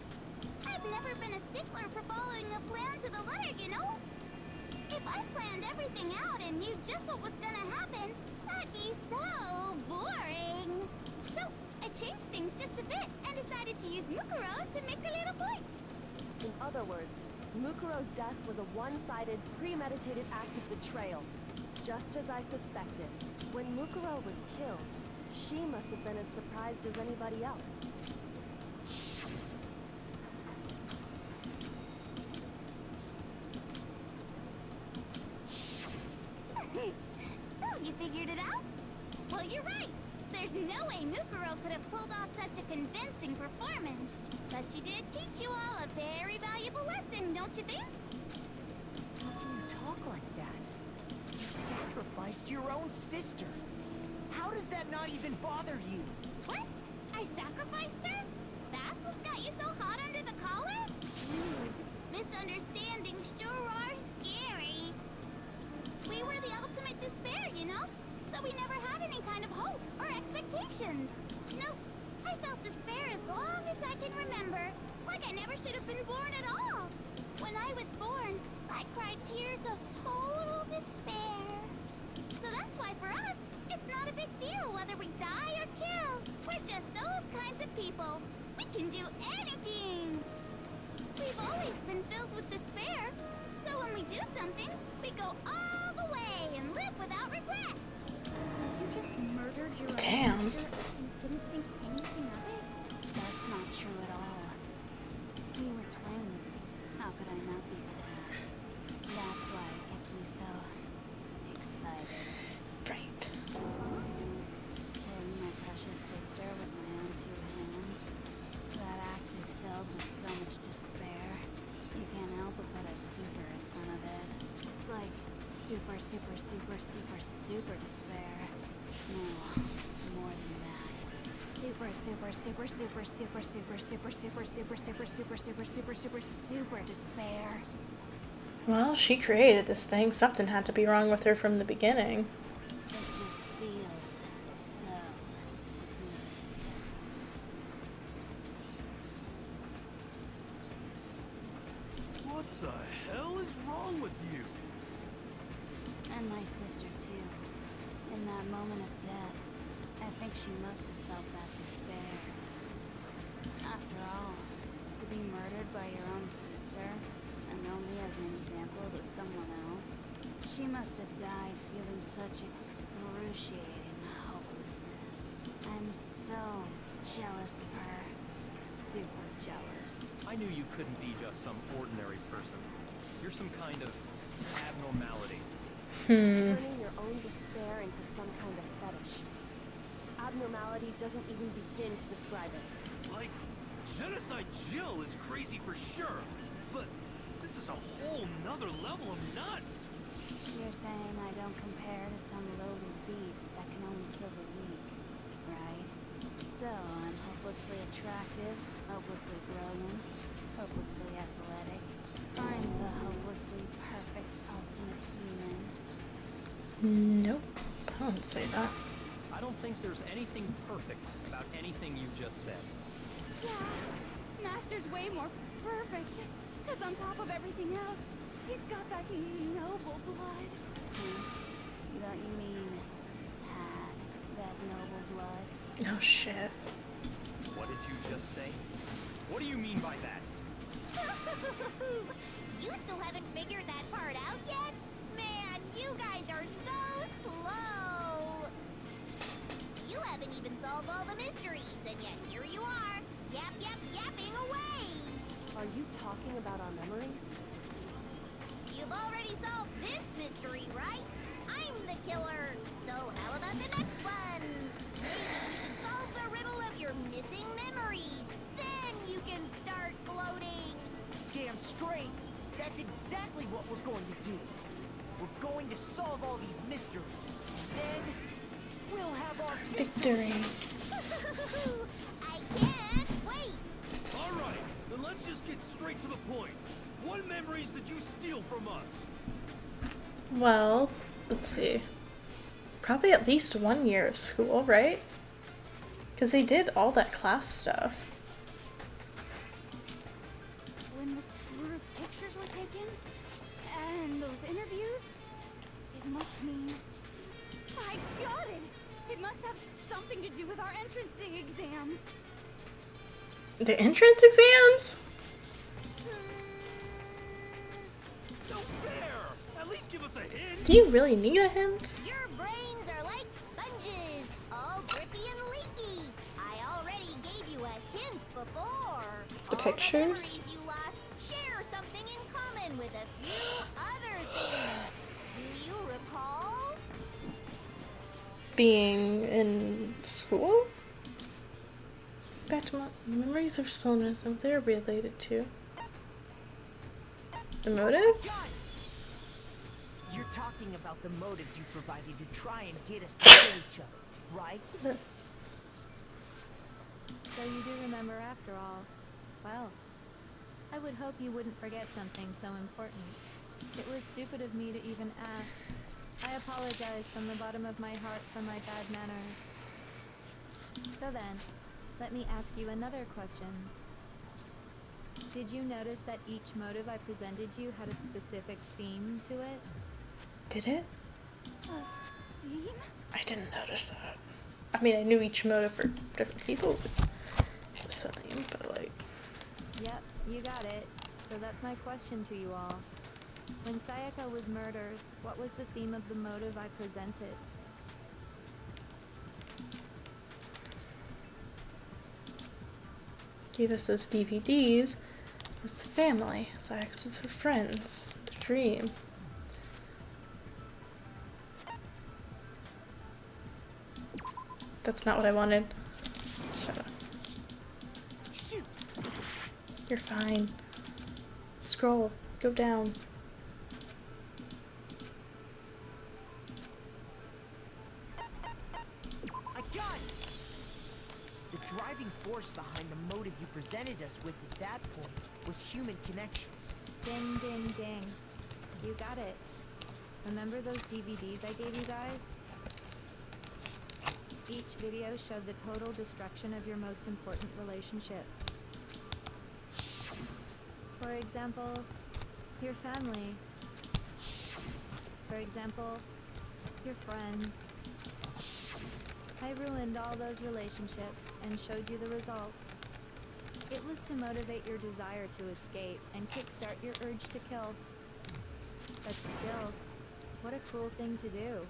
I've never been a stickler for following a plan to the letter, you know? If I planned everything out and knew just what was gonna happen, that'd be so boring. So, I changed things just a bit and decided to use Mukuro to make a little point. In other words, Mukuro's death was a one-sided, premeditated act of betrayal. Just as I suspected. When Mukuro was killed, she must have been as surprised as anybody else. So, you figured it out? Well, you're right. There's no way Mukuro could have pulled off such a convincing performance. But she did teach you all a very valuable lesson, don't you think? How can you talk like that? You sacrificed your own sister. How does that not even bother you? What? I sacrificed her? That's what's got you so hot under the collar? Jeez, misunderstandings sure are scary. We were the ultimate despair, you know? So we never had any kind of hope or expectations. Nope, I felt despair as long as I can remember. Like I never should have been born at all. When I was born, I cried tears of total despair. So that's why for us, it's not a big deal whether we die or kill. We're just those kinds of people. We can do anything. We've always been filled with despair. So when we do something, we go all the way and live without regret. So you just murdered your Damn. own sister and didn't think anything of it? That's not true at all. We were twins. How could I not be sad? That's why it gets me so excited. Right. Killing my precious sister with my own two hands. That act is filled with so much despair. You can't help but put a super in front of it. It's like super, super, super, super, super despair. No, it's more than that. Super, super, super, super, super, super, super, super, super, super, super, super, super, super, super despair. Well, she created this thing. Something had to be wrong with her from the beginning. It just feels so good. What the hell is wrong with you? And my sister, too. In that moment of death, I think she must have felt that despair. After all, to be murdered by your own sister, and only as an example to someone else, she must have died feeling such excruciating hopelessness. I'm so jealous of her. Super jealous. I knew you couldn't be just some ordinary person. You're some kind of abnormality. Turning your own despair into some kind of fetish. Abnormality doesn't even begin to describe it. Like, Genocide Jill is crazy for sure, but this is a whole nother level of nuts. You're saying I don't compare to some lowly beast that can only kill the weak, right? So I'm hopelessly attractive, hopelessly brilliant, hopelessly athletic. I'm the hopelessly perfect ultimate human. Nope. I wouldn't say that. I don't think there's anything perfect about anything you just said. Yeah, Master's way more perfect. Because on top of everything else, he's got that noble blood. Don't you mean had that noble blood? Oh shit. What did you just say? What do you mean by that? You still haven't figured that part out yet? Man, you guys are so slow! You haven't even solved all the mysteries, and yet here you are, yapping away! Are you talking about our memories? You've already solved this mystery, right? I'm the killer! So how about the next one? Maybe we should solve the riddle of your missing memories. Then you can start floating! Damn straight! That's exactly what we're going to do. We're going to solve all these mysteries. Then we'll have our Victory. I can't wait! Alright, then let's just get straight to the point. What memories did you steal from us? Well, let's see. Probably at least 1 year of school, right? Because they did all that class stuff. When the group pictures were taken, and those interviews, it must mean... I got it! It must have something to do with our entrance exams. The entrance exams? No fair! At least give us a hint. Do you really need a hint? Your brains are like sponges, all drippy and leaky. I already gave you a hint before. The All pictures? the memories you lost share something in common with a few other things. Do you recall? Being in school? Back to my memories are stillness and they're related to the motives? You're talking about the motives you provided to try and get us to kill each other, right? So you do remember after all. Well, I would hope you wouldn't forget something so important. It was stupid of me to even ask. I apologize from the bottom of my heart for my bad manners. So then, let me ask you another question. Did you notice that each motive I presented you had a specific theme to it? Did it? Theme? I didn't notice that. I mean, I knew each motive for different people was the same, but like... Yep, you got it. So that's my question to you all. When Sayaka was murdered, what was the theme of the motive I presented? Gave us those DVDs was the family. Sayaka's was her friends. The dream. That's not what I wanted. Shut up. Shoot! You're fine. Scroll. Go down. I got it! The driving force behind the motive you presented us with at that point was human connections. Ding, ding, ding. You got it. Remember those DVDs I gave you guys? Each video showed the total destruction of your most important relationships. For example, your family. For example, your friends. I ruined all those relationships and showed you the results. It was to motivate your desire to escape and kickstart your urge to kill. But still, what a cruel thing to do.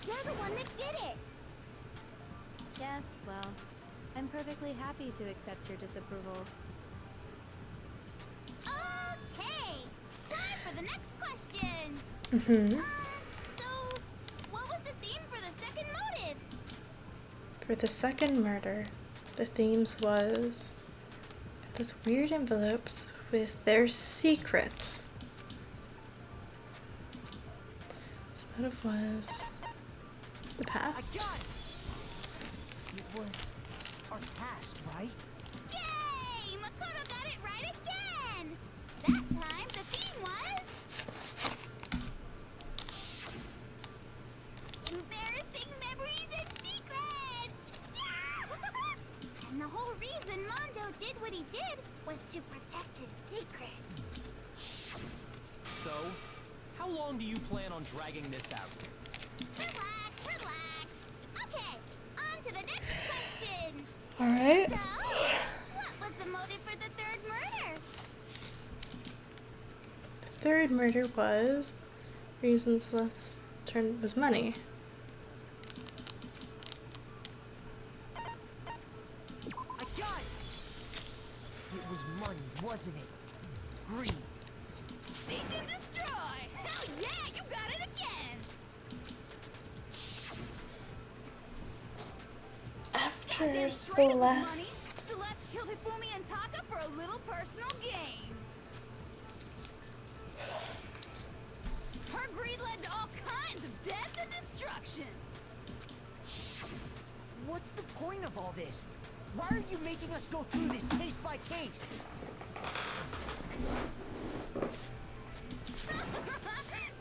You're the one that did it! Yes, well, I'm perfectly happy to accept your disapproval. Okay! Time for the next question! Mm-hmm. So, what was the theme for the second motive? For the second murder, the themes was those weird envelopes with their secrets. So motive was the past. I got it! It was our past, right? Yay! Makoto got it right again! That time, the theme was... embarrassing memories and secrets! Yeah! And the whole reason Mondo did what he did was to protect his secret. So, how long do you plan on dragging this out? Relax, relax. Okay, on to the next question. Alright. So, what was the motive for the third murder? The third murder was reasons less turn was money. I got it! It was money, wasn't it? Greed. Seek and destroy! Hell yeah, you got it again! After Goddamn straight it was money. Celeste. Celeste killed Hifumi and Taka for a little personal gain. Her greed led to all kinds of death and destruction. What's the point of all this? Why are you making us go through this case by case?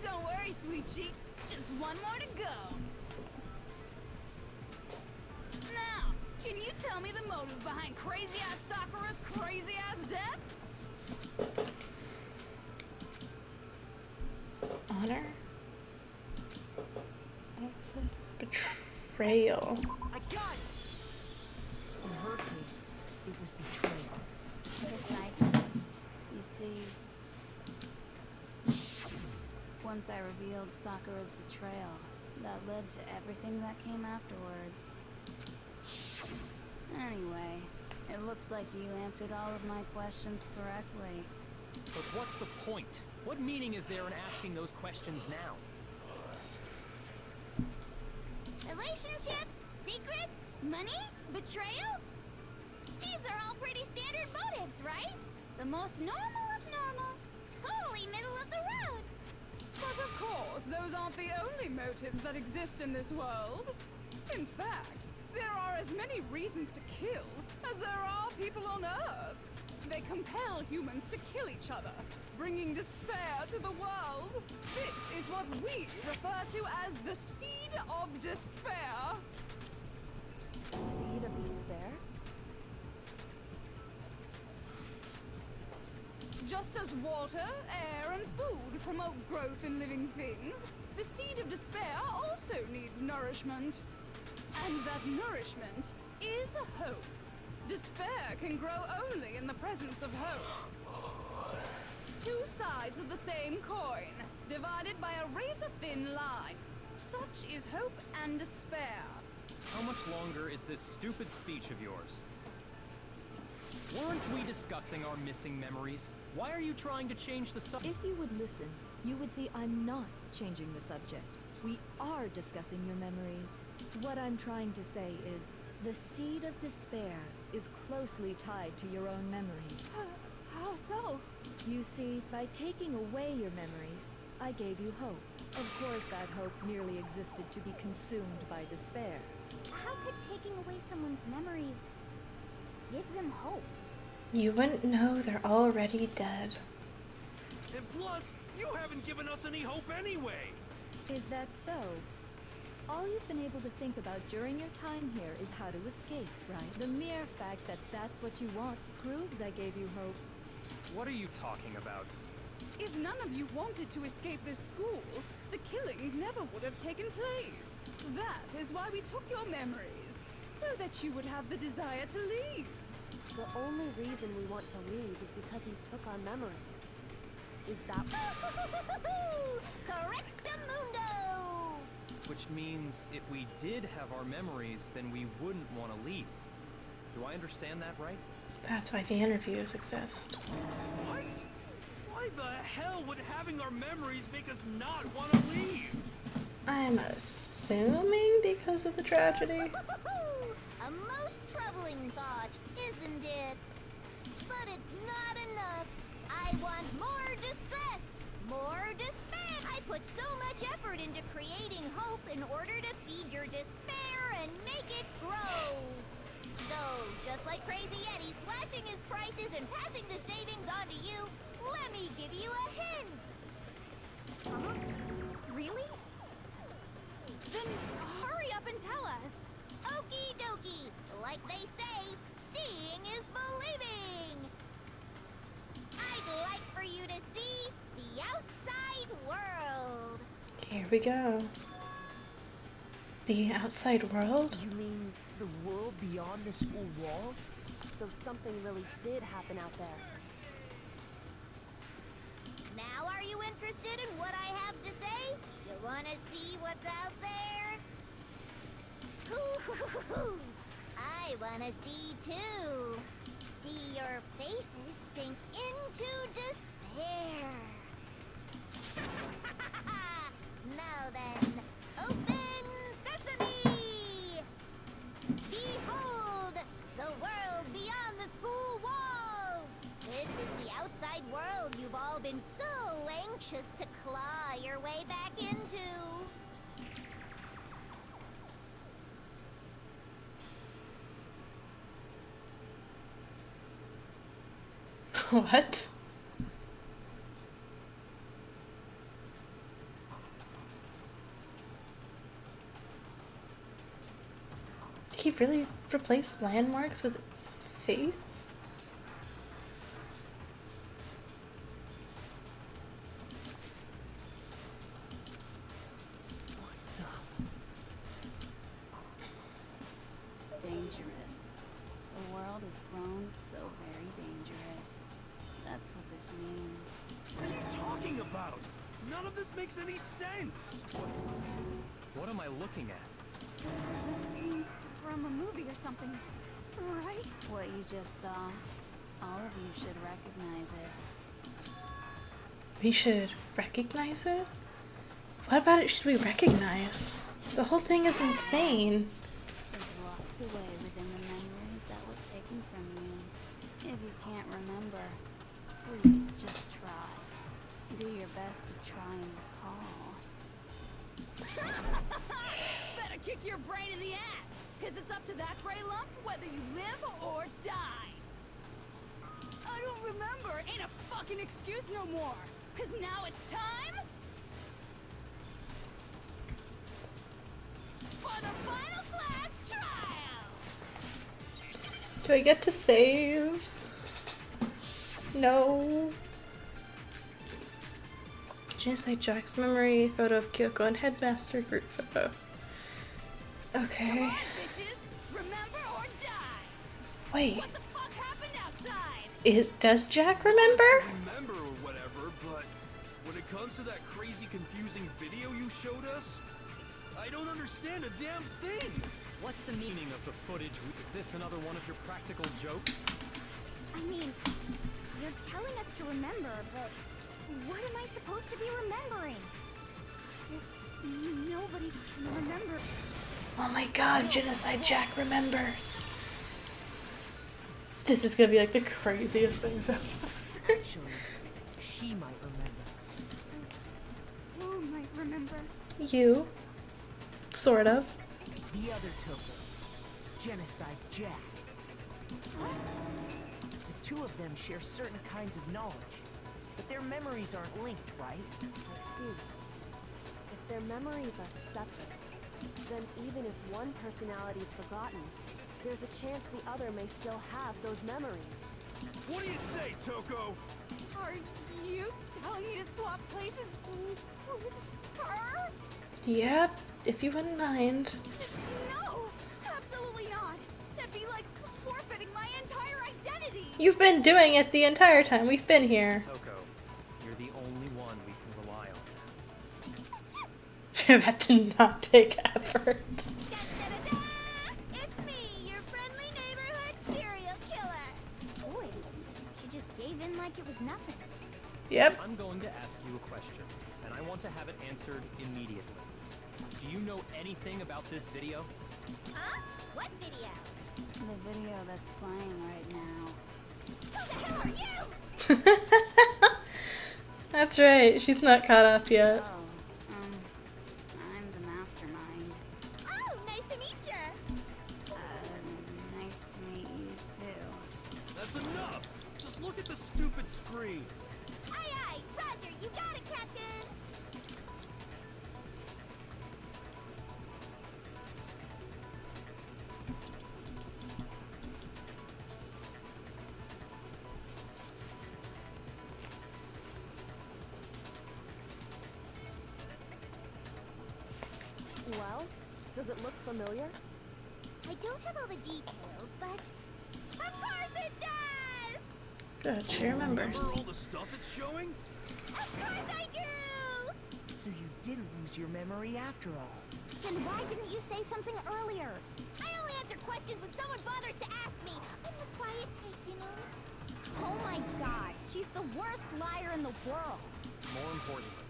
Don't worry, sweet cheeks. Just one more to go. Now, can you tell me the motive behind crazy-ass Sakura's crazy-ass death? Honor? What was it? Betrayal. I got it! In her case, it was betrayal. Besides, you see... once I revealed Sakura's betrayal, that led to everything that came afterwards. Anyway, it looks like you answered all of my questions correctly. But what's the point? What meaning is there in asking those questions now? Relationships? Secrets? Money? Betrayal? These are all pretty standard motives, right? The most normal of normal. Totally middle of the road. But of course, those aren't the only motives that exist in this world. In fact, there are as many reasons to kill as there are people on Earth. They compel humans to kill each other, bringing despair to the world. This is what we refer to as the Seed of Despair. Seed of despair? Just as water, air, and food promote growth in living things, the Seed of Despair also needs nourishment. And that nourishment is hope. Despair can grow only in the presence of hope. Two sides of the same coin, divided by a razor-thin line. Such is hope and despair. How much longer is this stupid speech of yours? Weren't we discussing our missing memories? Why are you trying to change the subject? If you would listen, you would see I'm not changing the subject. We are discussing your memories. What I'm trying to say is, the Seed of Despair is closely tied to your own memories. How so? You see, by taking away your memories, I gave you hope. Of course, that hope merely existed to be consumed by despair. How could taking away someone's memories give them hope? You wouldn't know, they're already dead. And plus, you haven't given us any hope anyway! Is that so? All you've been able to think about during your time here is how to escape, right? The mere fact that that's what you want proves I gave you hope. What are you talking about? If none of you wanted to escape this school, the killings never would have taken place. That is why we took your memories, so that you would have the desire to leave. The only reason we want to leave is because you took our memories. Is that... Correctamundo! Which means if we did have our memories, then we wouldn't want to leave. Do I understand that right? That's why the interviews exist. What? Why the hell would having our memories make us not want to leave? I'm assuming because of the tragedy. A most troubling thought, isn't it? But it's not enough. I want more distress, more despair. I put so much effort into creating hope in order to feed your despair and make it grow. So, just like Crazy Eddie slashing his prices and passing the savings on to you, let me give you a hint. Huh? Really? Then hurry up and tell us. Okie dokie. Like they say, seeing is believing. I'd like for you to see the outside world. Here we go. The outside world? You mean the world beyond the school walls? So something really did happen out there. Now are you interested in what I have to say? You wanna see what's out there? Hoo-hoo-hoo-hoo. I wanna see too. See your faces sink into despair. Now then, open sesame! Behold, the world beyond the school walls! This is the outside world you've all been so anxious to claw your way back into. What? Did he really replace landmarks with its face? Dangerous. The world has grown so very dangerous. That's what this means. What are you talking about? None of this makes any sense! What am I looking at? This is a scene from a movie or something, right? What you just saw, all of you should recognize it. We should recognize it? What about it should we recognize? The whole thing is insane. Is locked away within the memories that were taken from you. If you can't remember, please just try. Do your best to try and recall. Better kick your brain in the ass, because it's up to that gray lump whether you live or die. I don't remember ain't a fucking excuse no more, because now it's time for the final class trial. Do I get to save? No. Genocide Jack's memory, photo of Kyoko and Headmaster, group photo. Okay. Come on, bitches. Remember or die. Wait. What the fuck happened outside? Does Jack remember? Remember or whatever, but when it comes to that crazy confusing video you showed us, I don't understand a damn thing! What's the meaning of the footage? Is this another one of your practical jokes? I mean, you're telling us to remember, but what am I supposed to be remembering? Nobody can remember. Oh my god, Genocide Jack remembers. This is gonna be like the craziest thing ever. Actually, she might remember. Who might remember? You. Sort of. The other token, Genocide Jack. The two of them share certain kinds of knowledge, but their memories aren't linked, right? I see. If their memories are separate, then even if one personality is forgotten, there's a chance the other may still have those memories. What do you say, Toko? Are you telling me to swap places with her? Yep, if you wouldn't mind. No, absolutely not. That'd be like forfeiting my entire identity. You've been doing it the entire time we've been here. Toko, you're the only one we can rely on. That did not take effort. Da-da-da-da! It's me, your friendly neighborhood serial killer. Boy, she just gave in like it was nothing. Yep. I'm going to ask you a question, and I want to have it answered immediately. Do you know anything about this video? Huh? What video? The video that's playing right now. Who the hell are you? That's right, she's not caught up yet. Oh, I'm the mastermind. Oh, nice to meet you. Nice to meet you too. That's enough! Just look at the stupid screen! Aye, aye, Roger, you got it, Captain. Well, does it look familiar? I don't have all the details, but of course it does. Good, she Remember remembers. all the stuff it's showing? Of course I do. So you didn't lose your memory after all. Then why didn't you say something earlier? I only answer questions when someone bothers to ask me. I'm the quiet type, you know. Oh my God, she's the worst liar in the world. More importantly,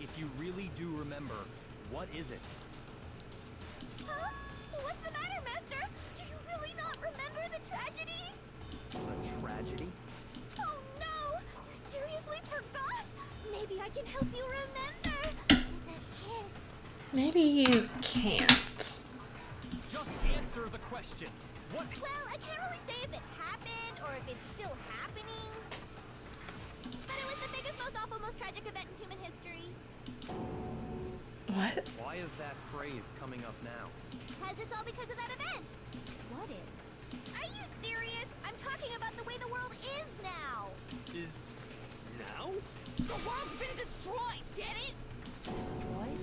if you really do remember, what is it? Huh? What's the matter, Master? Do you really not remember the tragedy? A tragedy? Oh no! You seriously forgot? Maybe I can help you remember with a kiss. Maybe you can't. Just answer the question. What? Well, I can't really say if it happened or if it's still happening. But it was the biggest, most awful, most tragic event in human history. What? Why is that phrase coming up now? Because it's all because of that event. What is? Are you serious? I'm talking about the way the world is now. Is... now? The world's been destroyed, get it? Destroyed?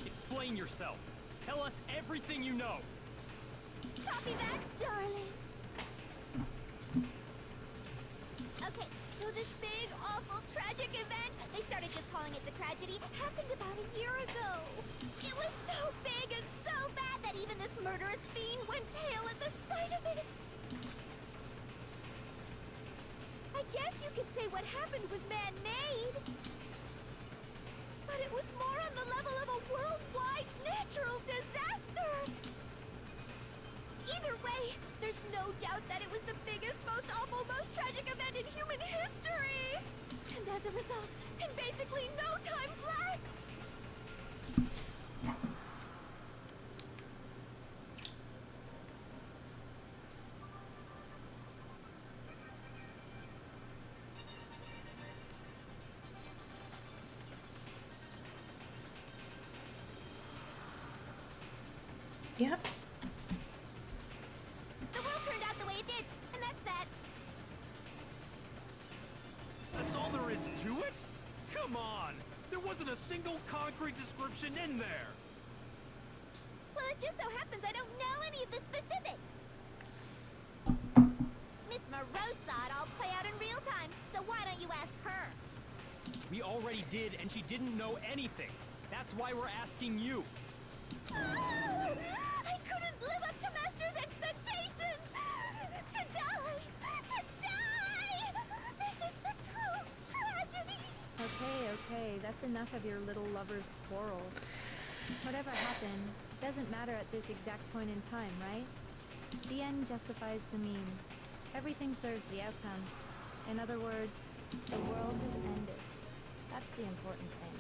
Explain yourself. Tell us everything you know. Copy that, darling. Okay, So this big, awful, tragic event, they started just calling it the tragedy, happened about a year ago. It was so big and so bad that even this murderous fiend went pale at the sight of it. I guess you could say what happened was man-made. But it was more on the level of a worldwide natural disaster. Either way, there's no doubt that it was the biggest, most awful, most tragic event in human history. And as a result, in basically no time flat. Yep. The world turned out the way it did, and that's that. That's all there is to it? Come on! There wasn't a single concrete description in there! Well, it just so happens I don't know any of the specifics. Miss Moreau saw it all play out in real time, so why don't you ask her? We already did, and she didn't know anything. That's why we're asking you. I couldn't live up to Master's expectations! To die! To die! This is the true tragedy! Okay, that's enough of your little lover's quarrel. Whatever happened, doesn't matter at this exact point in time, right? The end justifies the means. Everything serves the outcome. In other words, the world has ended. That's the important thing.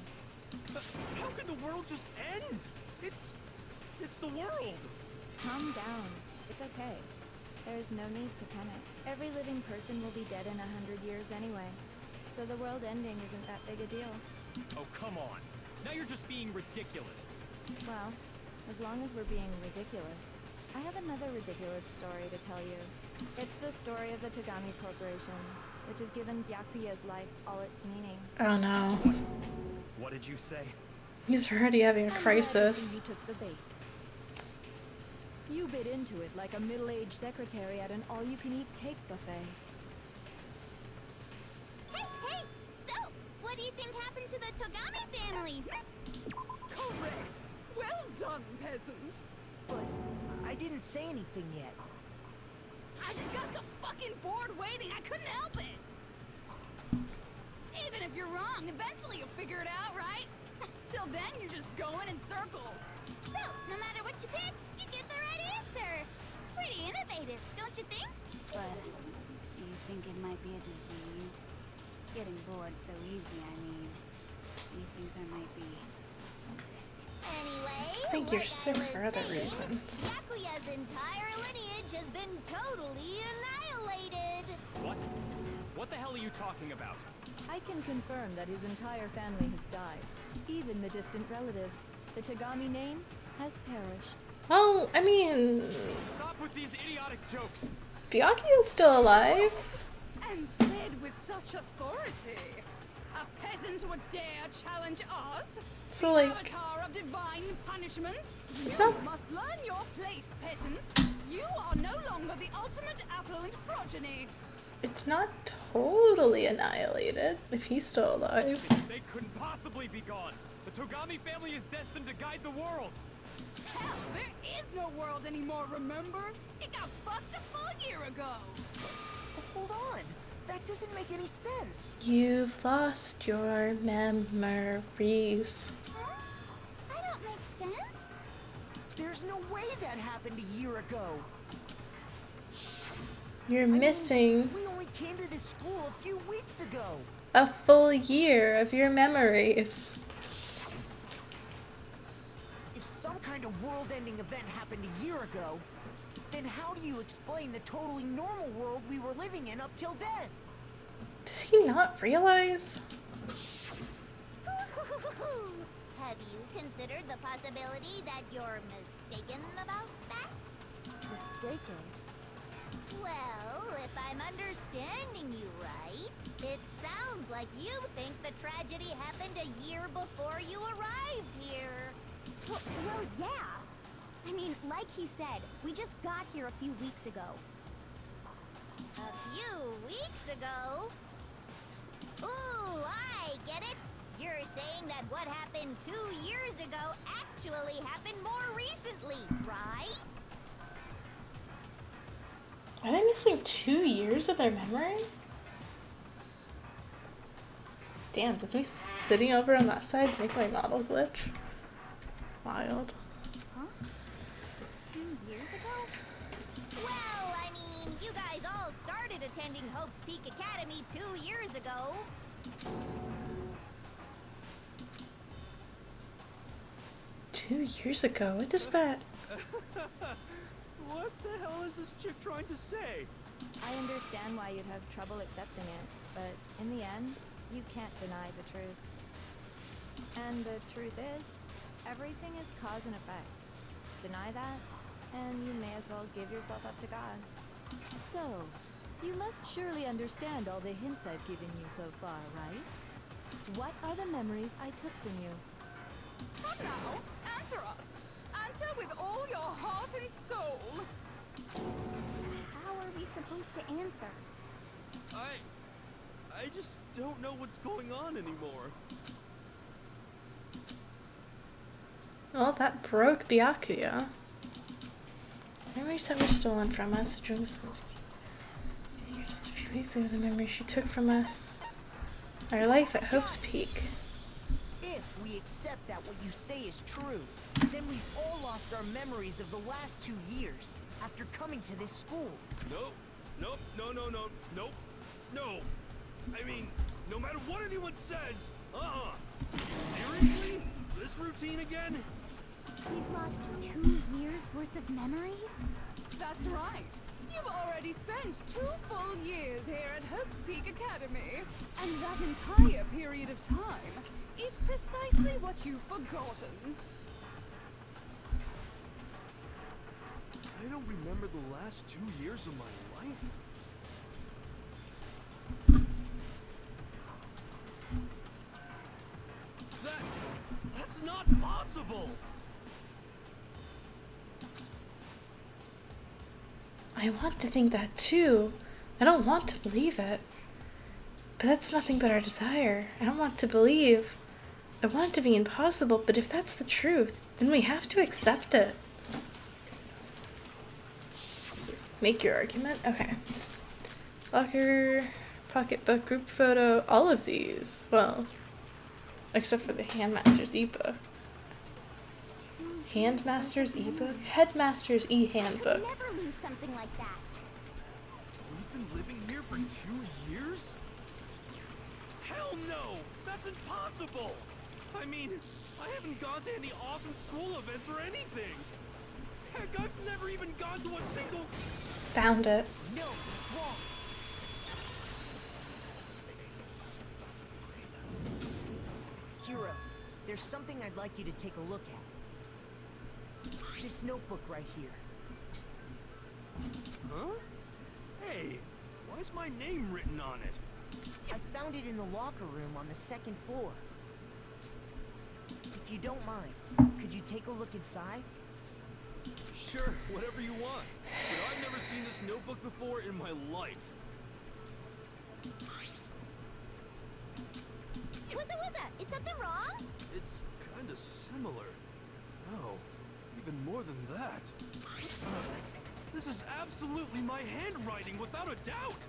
How can the world just end? It's the world! Calm down. It's okay. There's no need to panic. Every living person will be dead in 100 years anyway. So the world ending isn't that big a deal. Oh, come on. Now you're just being ridiculous. Well, as long as we're being ridiculous. I have another ridiculous story to tell you. It's the story of the Tagami Corporation, which has given Byakuya's life all its meaning. Oh no. What did you say? He's already having a I'm crisis. glad you took the bait. You bit into it like a middle-aged secretary at an all-you-can-eat cake buffet. Hey! So, what do you think happened to the Togami family? Correct. Well done, peasant. But I didn't say anything yet. I just got so fucking bored waiting, I couldn't help it. Even if you're wrong, eventually you'll figure it out, right? Till then, you're just going in circles. So, no matter what you pick, you get the right answer. Pretty innovative, don't you think? But do you think it might be a disease? Getting bored so easy, I mean. Do you think I might be sick? Anyway, I think you're like sick I was for other saying, reasons. Byakuya's entire lineage has been totally annihilated. What? What the hell are you talking about? I can confirm that his entire family has died. Even the distant relatives. The Tagami name has perished. Well, I mean, Stop with these idiotic jokes. Byakuya's still alive. And said with such authority. A peasant would dare challenge us? So, The like, avatar of divine punishment? It's You not- must learn your place, peasant. You are no longer the ultimate affluent progeny. it's not totally annihilated if he's still alive. They couldn't possibly be gone. The Togami family is destined to guide the world. Hell, there is no world anymore, remember? It got fucked a full year ago. Hold on. That doesn't make any sense. You've lost your memories. Huh? I don't make sense. There's no way that happened a year ago. You're missing We only came to this school a few weeks ago. a full year of your memories. If some kind of world-ending event happened a year ago, then how do you explain the totally normal world we were living in up till then? Does he not realize? Have you considered the possibility that you're mistaken about that? Mistaken? Well, if I'm understanding you right, it sounds like you think the tragedy happened a year before you arrived here. Well, yeah. I mean, like he said, we just got here a few weeks ago. A few weeks ago? Ooh, I get it. You're saying that what happened 2 years ago actually happened more recently, right? Are they missing 2 years of their memory? Damn, does me sitting over on that side make my model glitch? Wild. Huh? 2 years ago? Well, I mean, you guys all started attending Hope's Peak Academy 2 years ago. 2 years ago? What is that? What the hell is this chick trying to say? I understand why you'd have trouble accepting it, but in the end, you can't deny the truth. And the truth is, everything is cause and effect. Deny that, and you may as well give yourself up to God. So, you must surely understand all the hints I've given you so far, right? What are the memories I took from you? Come now, answer us. Answer with all your heart and soul. How are we supposed to answer? I just don't know what's going on anymore. Well, that broke Byakuya. Memories that were stolen from us. Just a few weeks ago, the memories she took from us. Our life at Hope's Peak. If we accept that what you say is true, then we've all lost our memories of the last 2 years after coming to this school. Nope. Nope. No. No. I mean, no matter what anyone says, Seriously? This routine again? We've lost 2 years worth of memories? That's right. You've already spent 2 full years here at Hope's Peak Academy. And that entire period of time is precisely what you've forgotten. I don't remember the last 2 years of my life. That's not possible! I want to think that too. I don't want to believe it. But that's nothing but our desire. I don't want to believe. I want it to be impossible, but if that's the truth, then we have to accept it. What's this? Make your argument? Okay. Locker, pocketbook, group photo, all of these. Well, except for the Handmaster's ebook. Handmaster's ebook? Headmaster's e-handbook. I could never lose something like that. We've been living here for 2 years? Hell no! That's impossible! I mean, I haven't gone to any awesome school events or anything! Heck, I've never even gone to a single... Found it. No, it's wrong. Hiro, there's something I'd like you to take a look at. This notebook right here. Huh? Hey, why's my name written on it? I found it in the locker room on the 2nd floor. If you don't mind, could you take a look inside? Sure, whatever you want. But I've never seen this notebook before in my life. Wuzza, is something wrong? It's kinda similar. Oh, even more than that. This is absolutely my handwriting, without a doubt!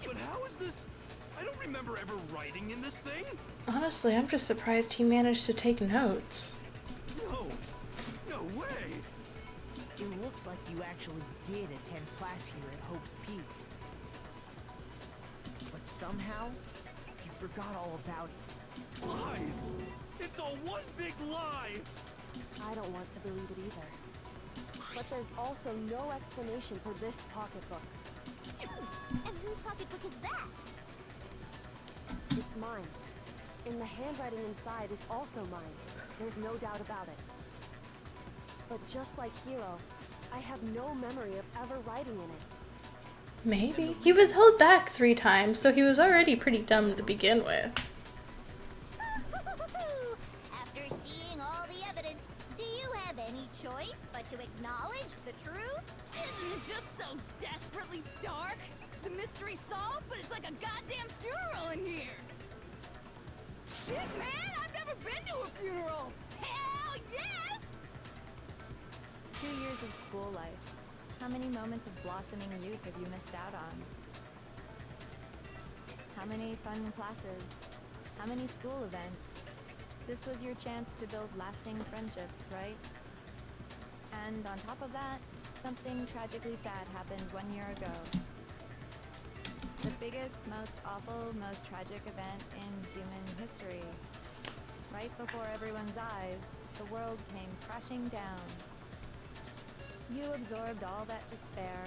But how is this? I don't remember ever writing in this thing! Honestly, I'm just surprised he managed to take notes. No way! It looks like you actually did attend class here at Hope's Peak. But somehow, you forgot all about it. Lies! It's all one big lie! I don't want to believe it either. But there's also no explanation for this pocketbook. And whose pocketbook is that? It's mine. And the handwriting inside is also mine. There's no doubt about it. But just like Hiro, I have no memory of ever writing in it. Maybe. He was held back 3 times, so he was already pretty dumb to begin with. After seeing all the evidence, do you have any choice but to acknowledge the truth? Isn't it just so desperately dark? The mystery's solved, but it's like a goddamn funeral in here. Shit, man! I've never been to a funeral! Hell yes! 2 years of school life. How many moments of blossoming youth have you missed out on? How many fun classes? How many school events? This was your chance to build lasting friendships, right? And on top of that, something tragically sad happened 1 year ago. The biggest, most awful, most tragic event in human history. Right before everyone's eyes, the world came crashing down. You absorbed all that despair,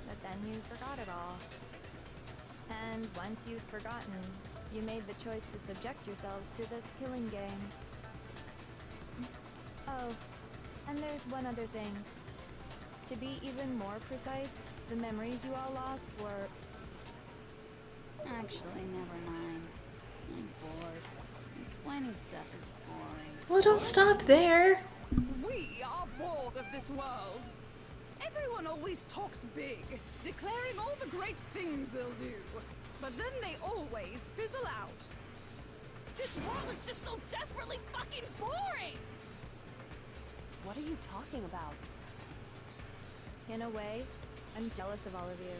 but then you forgot it all. And once you'd forgotten, you made the choice to subject yourselves to this killing game. Oh, and there's one other thing. To be even more precise, the memories you all lost were... Actually, never mind. I'm bored. Explaining stuff is boring. Well, don't stop there. We are bored of this world. Everyone always talks big, declaring all the great things they'll do. But then they always fizzle out. This world is just so desperately fucking boring! What are you talking about? In a way, I'm jealous of all of you.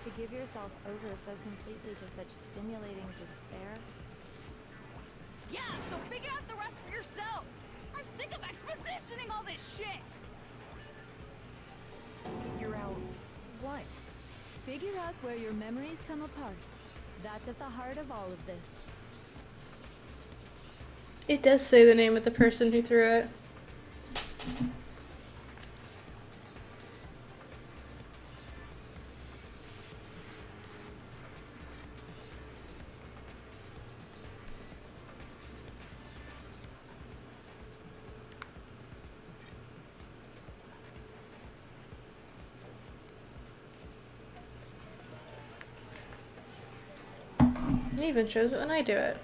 To give yourself over so completely to such stimulating despair. Yeah, so figure out the rest for yourselves! I'm sick of expositioning all this shit! Figure out what? Figure out where your memories come apart. That's at the heart of all of this. It does say the name of the person who threw it. It even shows it when I do it.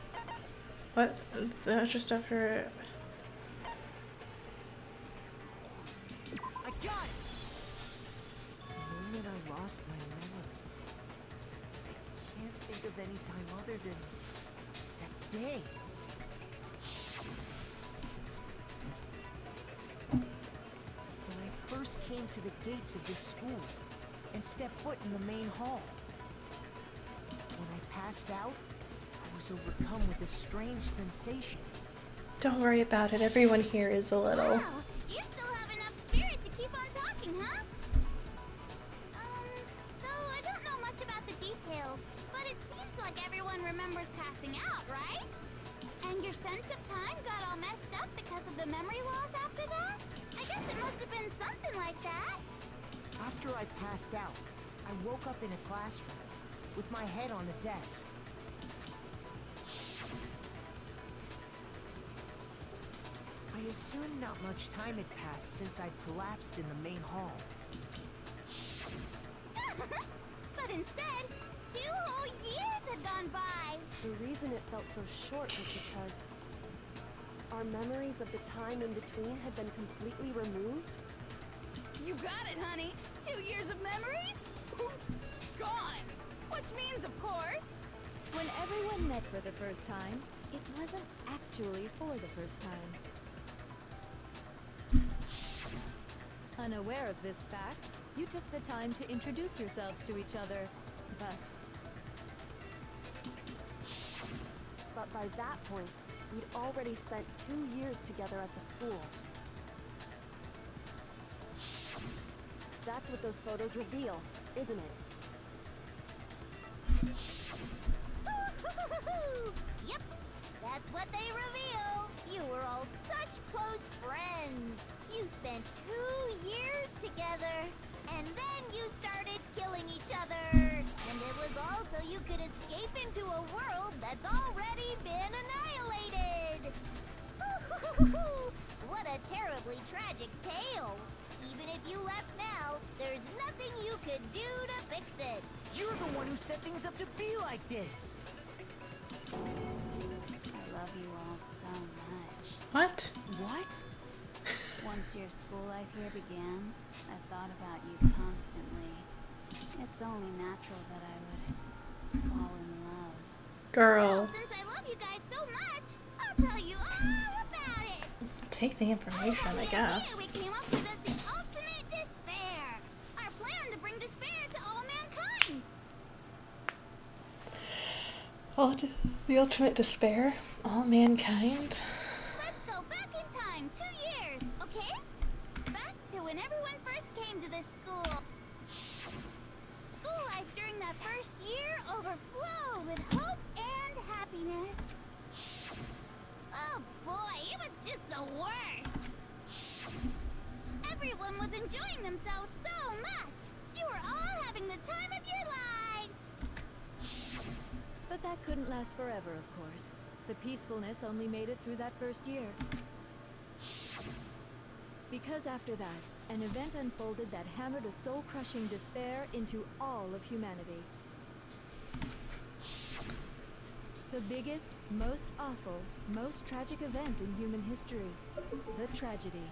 What? The extra stuff for... I got it! The moment I lost my memory. I can't think of any time other than that day. When I first came to the gates of this school and stepped foot in the main hall. When I passed out, I was overcome with a strange sensation. Don't worry about it. Everyone here is a little. Wow, you still have enough spirit to keep on talking, huh? So I don't know much about the details, but it seems like everyone remembers passing out, right? And your sense of time got all messed up because of the memory loss after that? I guess it must have been something like that. After I passed out, I woke up in a classroom with my head on the desk. I assumed not much time had passed since I'd collapsed in the main hall. But instead, 2 whole years had gone by. The reason it felt so short was because our memories of the time in between had been completely removed. You got it, honey. 2 years of memories? Gone. Which means, of course... When everyone met for the first time, it wasn't actually for the first time. Unaware of this fact, you took the time to introduce yourselves to each other, But by that point, we'd already spent 2 years together at the school. That's what those photos reveal, isn't it? Yep, that's what they reveal. You were all such close friends. You spent 2 years together, and then you started killing each other. And it was all so you could escape into a world that's already been annihilated. What a terribly tragic tale. Even if you left now, there's nothing you could do to fix it. You're the one who set things up to be like this! I love you all so much. What? What? Once your school life here began, I thought about you constantly. It's only natural that I would fall in love. Girl. Since I love you guys so much, I'll tell you all about it. Take the information, I guess. We came up with as the ultimate despair. Our plan to bring despair to all mankind. Oh, the ultimate despair? All mankind? Let's go back in time 2 years, okay? Back to when everyone first came to this school. School life during that first year overflowed with hope and happiness. Oh boy, it was just the worst. Everyone was enjoying themselves so much. You were all having the time of your lives. But that couldn't last forever, of course. The peacefulness only made it through that first year. Because after that, an event unfolded that hammered a soul-crushing despair into all of humanity. The biggest, most awful, most tragic event in human history. The tragedy.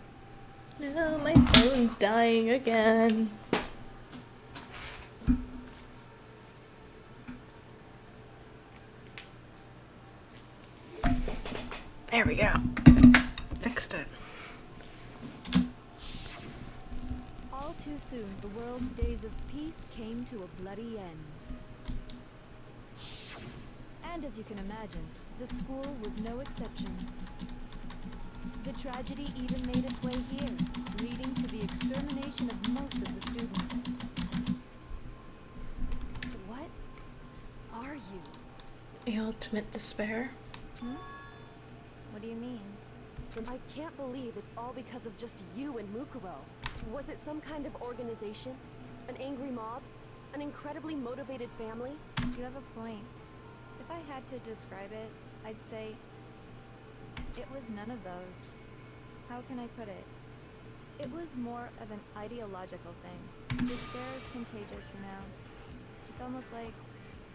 No, my phone's dying again. There we go. Fixed it. All too soon, the world's days of peace came to a bloody end. And as you can imagine, the school was no exception. The tragedy even made its way here, leading to the extermination of most of the students. What are you? The ultimate despair? What do you mean? I can't believe it's all because of just you and Mukuro. Was it some kind of organization? An angry mob? An incredibly motivated family? You have a point. If I had to describe it, I'd say it was none of those. How can I put it? It was more of an ideological thing. Despair is contagious, you know. It's almost like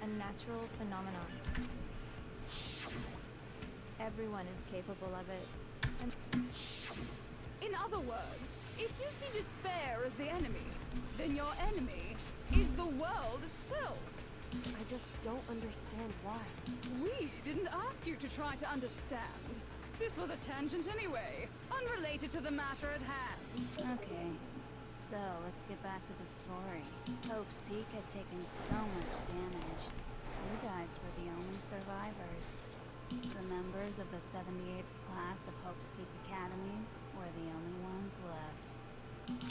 a natural phenomenon. Everyone is capable of it. And In other words, if you see despair as the enemy, then your enemy is the world itself. I just don't understand why. We didn't ask you to try to understand. This was a tangent anyway, unrelated to the matter at hand. Okay, so let's get back to the story. Hope's Peak had taken so much damage. You guys were the only survivors. The members of the 78th class of Hope's Peak Academy were the only ones left.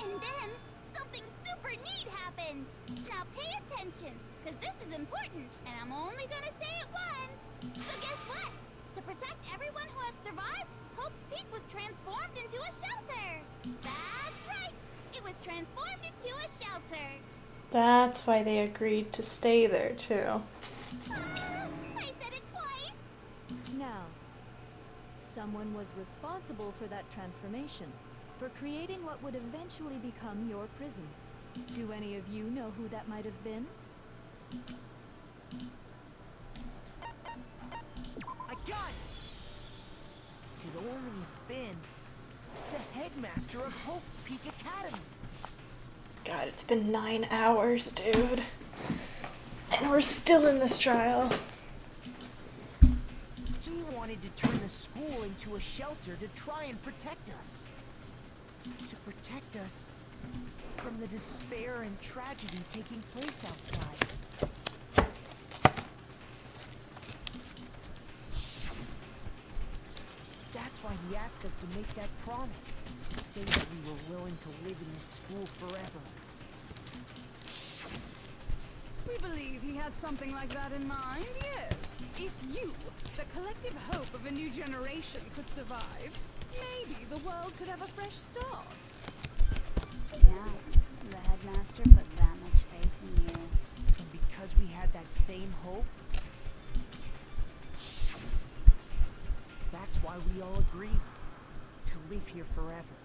And then, something super neat happened. Now pay attention, because this is important, and I'm only gonna say it once. So guess what? To protect everyone who had survived, Hope's Peak was transformed into a shelter. That's right. It was transformed into a shelter. That's why they agreed to stay there, too. I said it twice. now, someone was responsible for that transformation, for creating what would eventually become your prison. Do any of you know who that might have been? I got it! Could only have been the headmaster of Hope Peak Academy. God, it's been 9 hours, dude. And we're still in this trial. He wanted to turn the school into a shelter to try and protect us. To protect us from the despair and tragedy taking place outside. That's why he asked us to make that promise. To say that we were willing to live in this school forever. We believe he had something like that in mind, yes. If you, the collective hope of a new generation, could survive, maybe the world could have a fresh start. Yeah, the headmaster put that much faith in you. And because we had that same hope, that's why we all agreed to live here forever.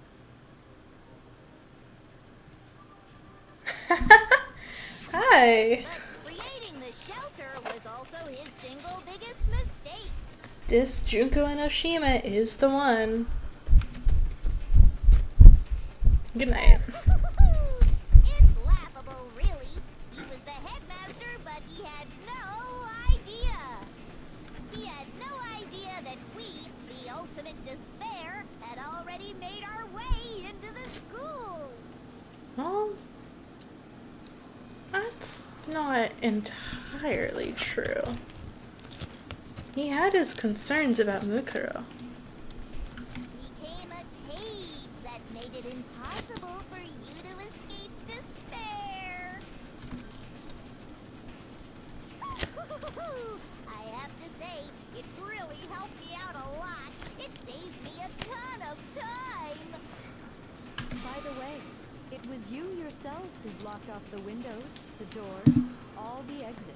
Hi. But creating the shelter was also his single biggest mistake. This Junko Enoshima is the one. Good night. It's laughable, really. He was the headmaster, but he had no idea. that we, the ultimate despair, had already made our way into the school. Well, that's not entirely true. He had his concerns about Mukuro. Became a cage that made it impossible for you to escape despair. I have to say, it really helped me out a lot. It saved me a ton of time. By the way, it was you yourselves who blocked off the windows, the doors, all the exits.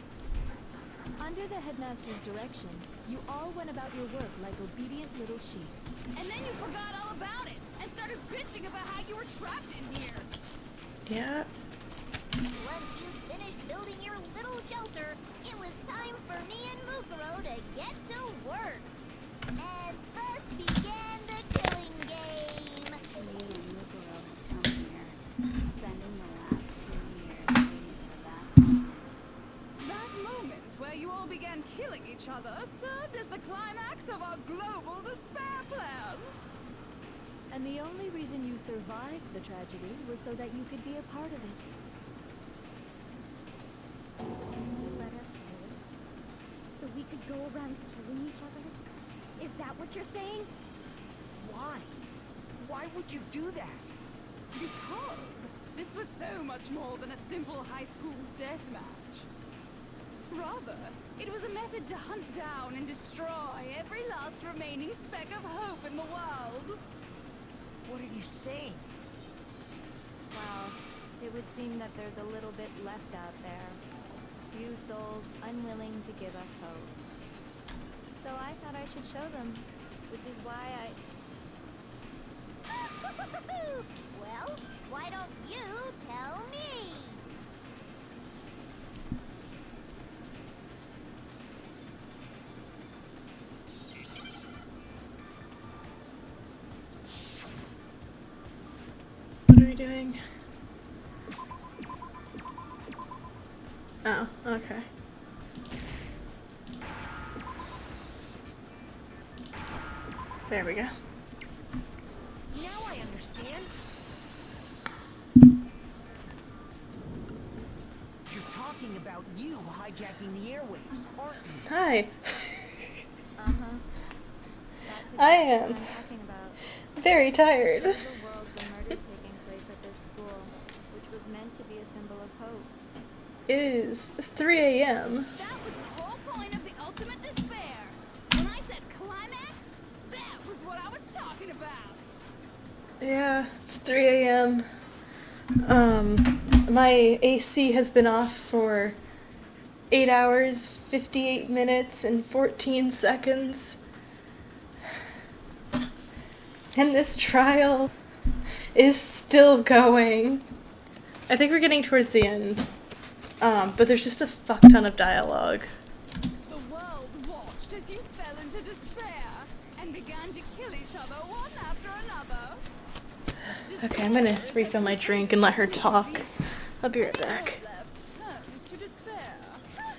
Under the headmaster's direction, you all went about your work like obedient little sheep. And then you forgot all about it and started bitching about how you were trapped in here. Yeah. Once you finished building your little shelter, it was time for me and Mukuro to get to work. And thus began the killing game. Me and Mukuro have come here, spending the last 2 years waiting for that moment. That moment where you all began killing each other served as the climax of our global despair plan. And the only reason you survived the tragedy was so that you could be a part of it. You let us live, so we could go around killing each other? Is that what you're saying? Why? Why would you do that? Because this was so much more than a simple high school death match. Rather, it was a method to hunt down and destroy every last remaining speck of hope in the world. What are you saying? Well, it would seem that there's a little bit left out there. Few souls unwilling to give up hope. So I thought I should show them, which is why Well, why don't you tell me? What are we doing? Oh, okay. There we go. Now I understand. You're talking about you hijacking the airwaves, aren't you? Hi. Uh-huh. That's exactly I am what I'm talking about. very tired. Show the world the murders taking place at this school, which was meant to be a symbol of hope. It is 3 a.m. That was the whole point of the ultimate despair. When I said climax, that was what I was talking about. Yeah, it's 3 a.m. My AC has been off for 8 hours, 58 minutes, and 14 seconds. And this trial is still going. I think we're getting towards the end. But there's just a fuck ton of dialogue. The world watched as you fell into despair and began to kill each other one after another. Okay, I'm gonna refill my drink and let her talk. I'll be right back. Left turns to despair.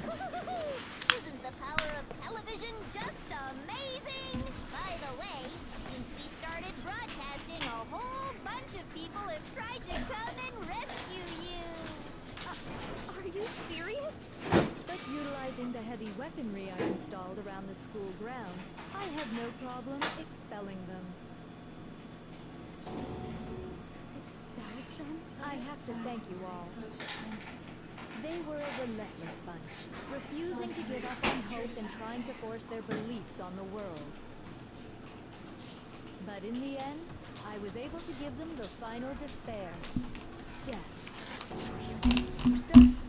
Isn't the power of television just amazing? By the way, since we started broadcasting, a whole bunch of people have tried to come and rescue you. Are you serious? But utilizing the heavy weaponry I installed around the school ground, I had no problem expelling them. Expels them? I have to thank you all. They were a relentless bunch, refusing to give up on hope and trying to force their beliefs on the world. But in the end, I was able to give them the final despair. Death. So you used us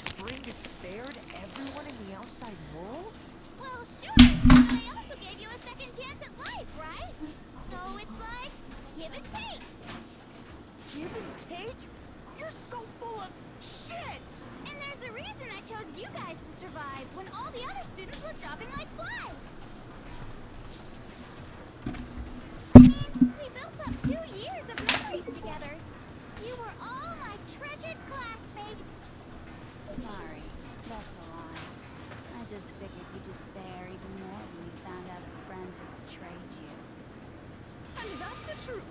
to bring despair to everyone in the outside world? Well, sure, but I also gave you a second chance at life, right? So it's like, give and take. Give and take? You're so full of shit! And there's a reason I chose you guys to survive when all the other students were dropping like flies. I mean, we built up 2 years of memories together. You were all my treasured classmates. Sorry, that's a lie. I just figured you'd despair even more when you found out a friend had betrayed you. And that's the truth,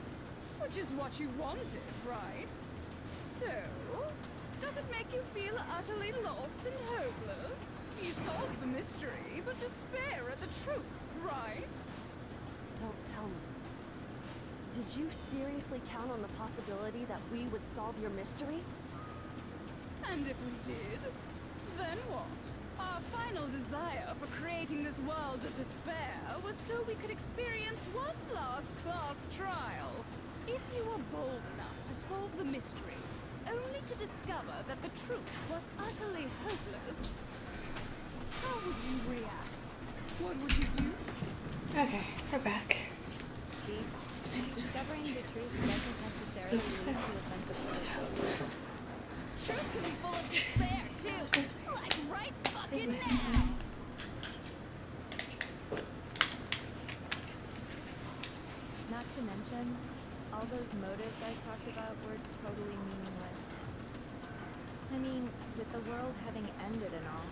which is what you wanted, right? So, does it make you feel utterly lost and hopeless? You solved the mystery, but despair at the truth, right? Don't tell me. Did you seriously count on the possibility that we would solve your mystery? And if we did, then what? Our final desire for creating this world of despair was so we could experience one last class trial. If you were bold enough to solve the mystery, only to discover that the truth was utterly hopeless, how would you react? What would you do? Okay, we're back. See, discovering the truth doesn't necessarily lead to a sense of hope. Truth can be full of despair, too. Like right fucking now. Not to mention, all those motives I talked about were totally meaningless. I mean, with the world having ended and all.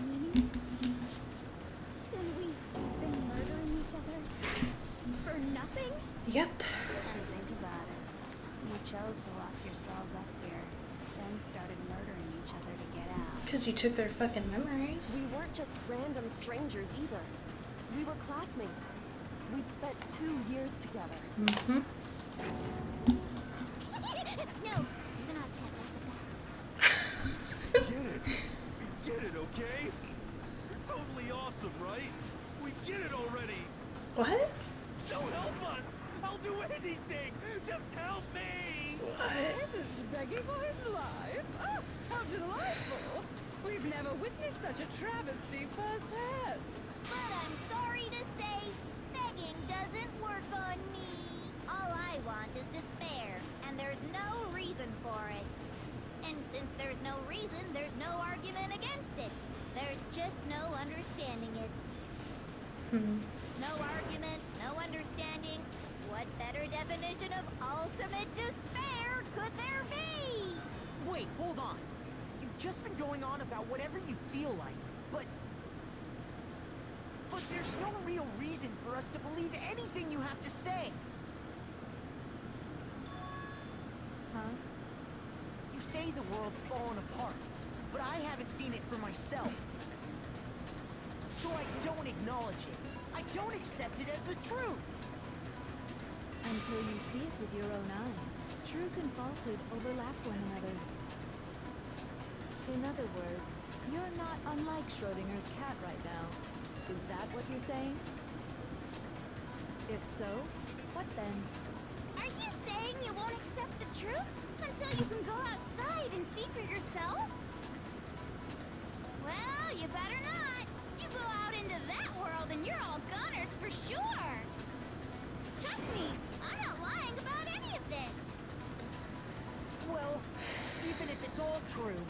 Meaningless? Then we've been murdering each other for nothing? Yep. And think about it. You chose to lock yourselves up here, then started murdering each other to get out. Because you took their fucking memories. We weren't just random strangers either. We were classmates. We'd spent 2 years together. Mm-hmm. No, you're not that. Get it. We get it, okay? You're totally awesome, right? We get it already. What? Don't help us. I'll do anything. Just help me. What? Isn't begging for his life? Oh, how delightful! We've never witnessed such a travesty firsthand. But I'm sorry to say, begging doesn't work on me. All I want is despair, and there's no reason for it. And since there's no reason, there's no argument against it. There's just no understanding it. No argument, no understanding. What better definition of ultimate despair could there be? Wait, hold on. You've just been going on about whatever you feel like, but there's no real reason for us to believe anything you have to say. Huh? You say the world's fallen apart, but I haven't seen it for myself. So I don't acknowledge it. I don't accept it as the truth. Until you see it with your own eyes, truth and falsehood overlap one another. In other words, you're not unlike Schrodinger's cat right now. Is that what you're saying? If so, what then? Are you saying you won't accept the truth until you can go outside and see for yourself? Well, you better not. You go out into that world and you're all goners for sure. Trust me, I'm not lying about any of this. Well, even if it's all true,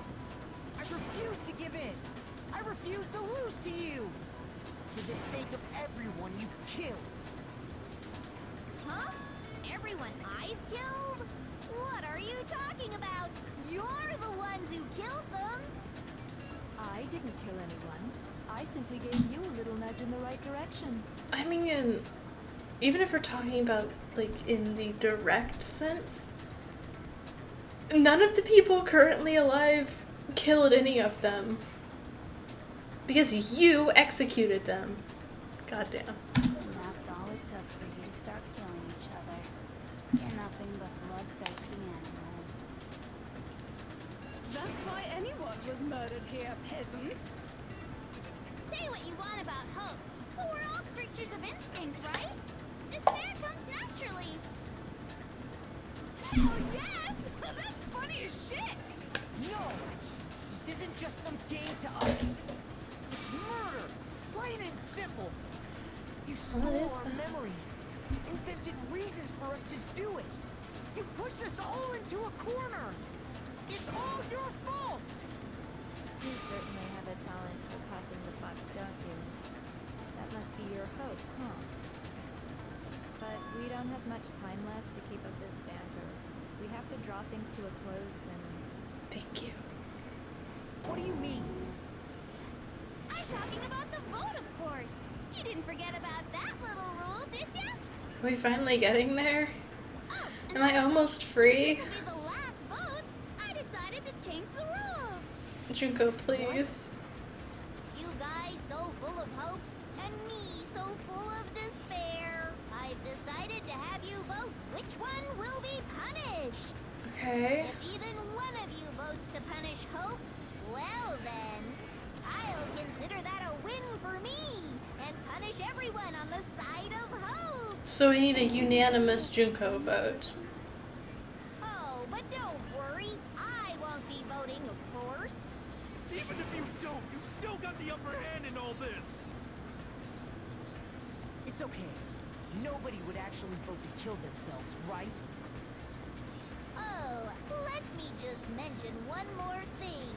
I refuse to give in. I refuse to lose to you. For the sake of everyone you've killed. Huh? Everyone I've killed? What are you talking about? You're the ones who killed them. I didn't kill anyone. I simply gave you a little nudge in the right direction. I mean, even if we're talking about, like, in the direct sense, none of the people currently alive killed any of them. Because you executed them. Goddamn. And that's all it took for you to start killing each other. You're nothing but bloodthirsty animals. That's why anyone was murdered here, peasant. Say what you want about hope, but we're all creatures of instinct, right? Despair comes naturally. Oh, yes! That's funny as shit! No! This isn't just some game to us. It's murder! Plain and simple. You stole is our that? memories. Invented reasons for us to do it. You pushed us all into a corner. It's all your fault! You certainly have a talent for passing the buck, don't you? That must be your hope, huh? But we don't have much time left to keep up this banter. We have to draw things to a close and... Thank you. What do you mean? talking about the vote, of course. You didn't forget about that little rule, did ya? Are we finally getting there? Oh, and Am I almost free? this will be the last vote. I decided to change the rules. Junko, please. You guys so full of hope, and me so full of despair. I've decided to have you vote which one will be punished. Okay. If even one of you votes to punish Hope, well then, I'll consider that a win for me, and punish everyone on the side of Hope. So we need a unanimous Junko vote. Oh, but don't worry, I won't be voting, of course. Even if you don't, you've still got the upper hand in all this. It's okay. Nobody would actually vote to kill themselves, right? Oh, let me just mention one more thing.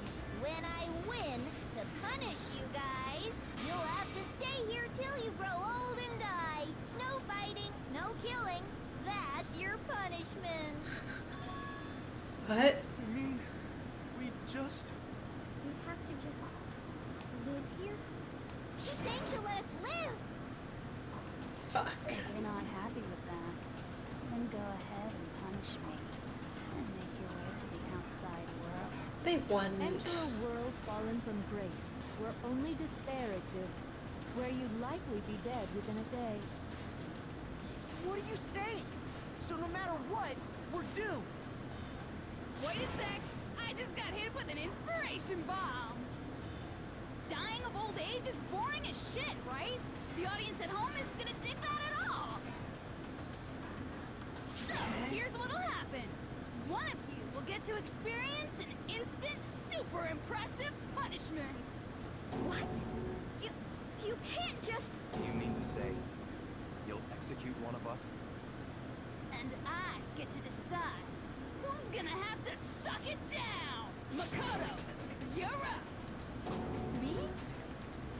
When I win to punish you guys, you'll have to stay here till you grow old and die. No fighting, no killing. That's your punishment. What? You mean we just... We have to just live here? She's saying she'll let us live. Fuck. If you're not happy with that, then go ahead and punish me. And make your way to the outside world. They won. Enter a world fallen from grace, where only despair exists, where you'd likely be dead within a day. What are you saying? So no matter what, we're doomed. Wait a sec. I just got hit with an inspiration bomb. Dying of old age is boring as shit, right? The audience at home isn't gonna dig that at all. So, here's what'll happen. One of you will get to experience an instant, super impressive punishment. What? You can't just... Do you mean to say you'll execute one of us? And I get to decide who's gonna have to suck it down. Makoto, you're up. Me?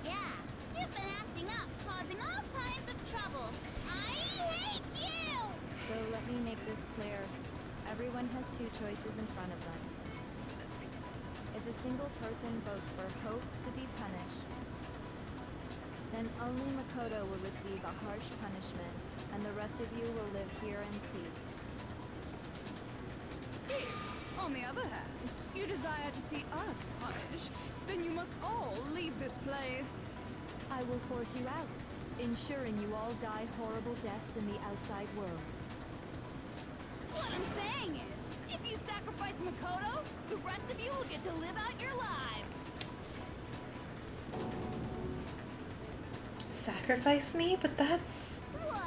Yeah, you've been acting up, causing all kinds of trouble. I hate you! So let me make this clear. Everyone has two choices in front of them. If a single person votes for Hope to be punished, then only Makoto will receive a harsh punishment, and the rest of you will live here in peace. If, on the other hand, you desire to see us punished, then you must all leave this place. I will force you out, ensuring you all die horrible deaths in the outside world. What I'm saying is, if you sacrifice Makoto, the rest of you will get to live out your lives. Sacrifice me? But that's... What?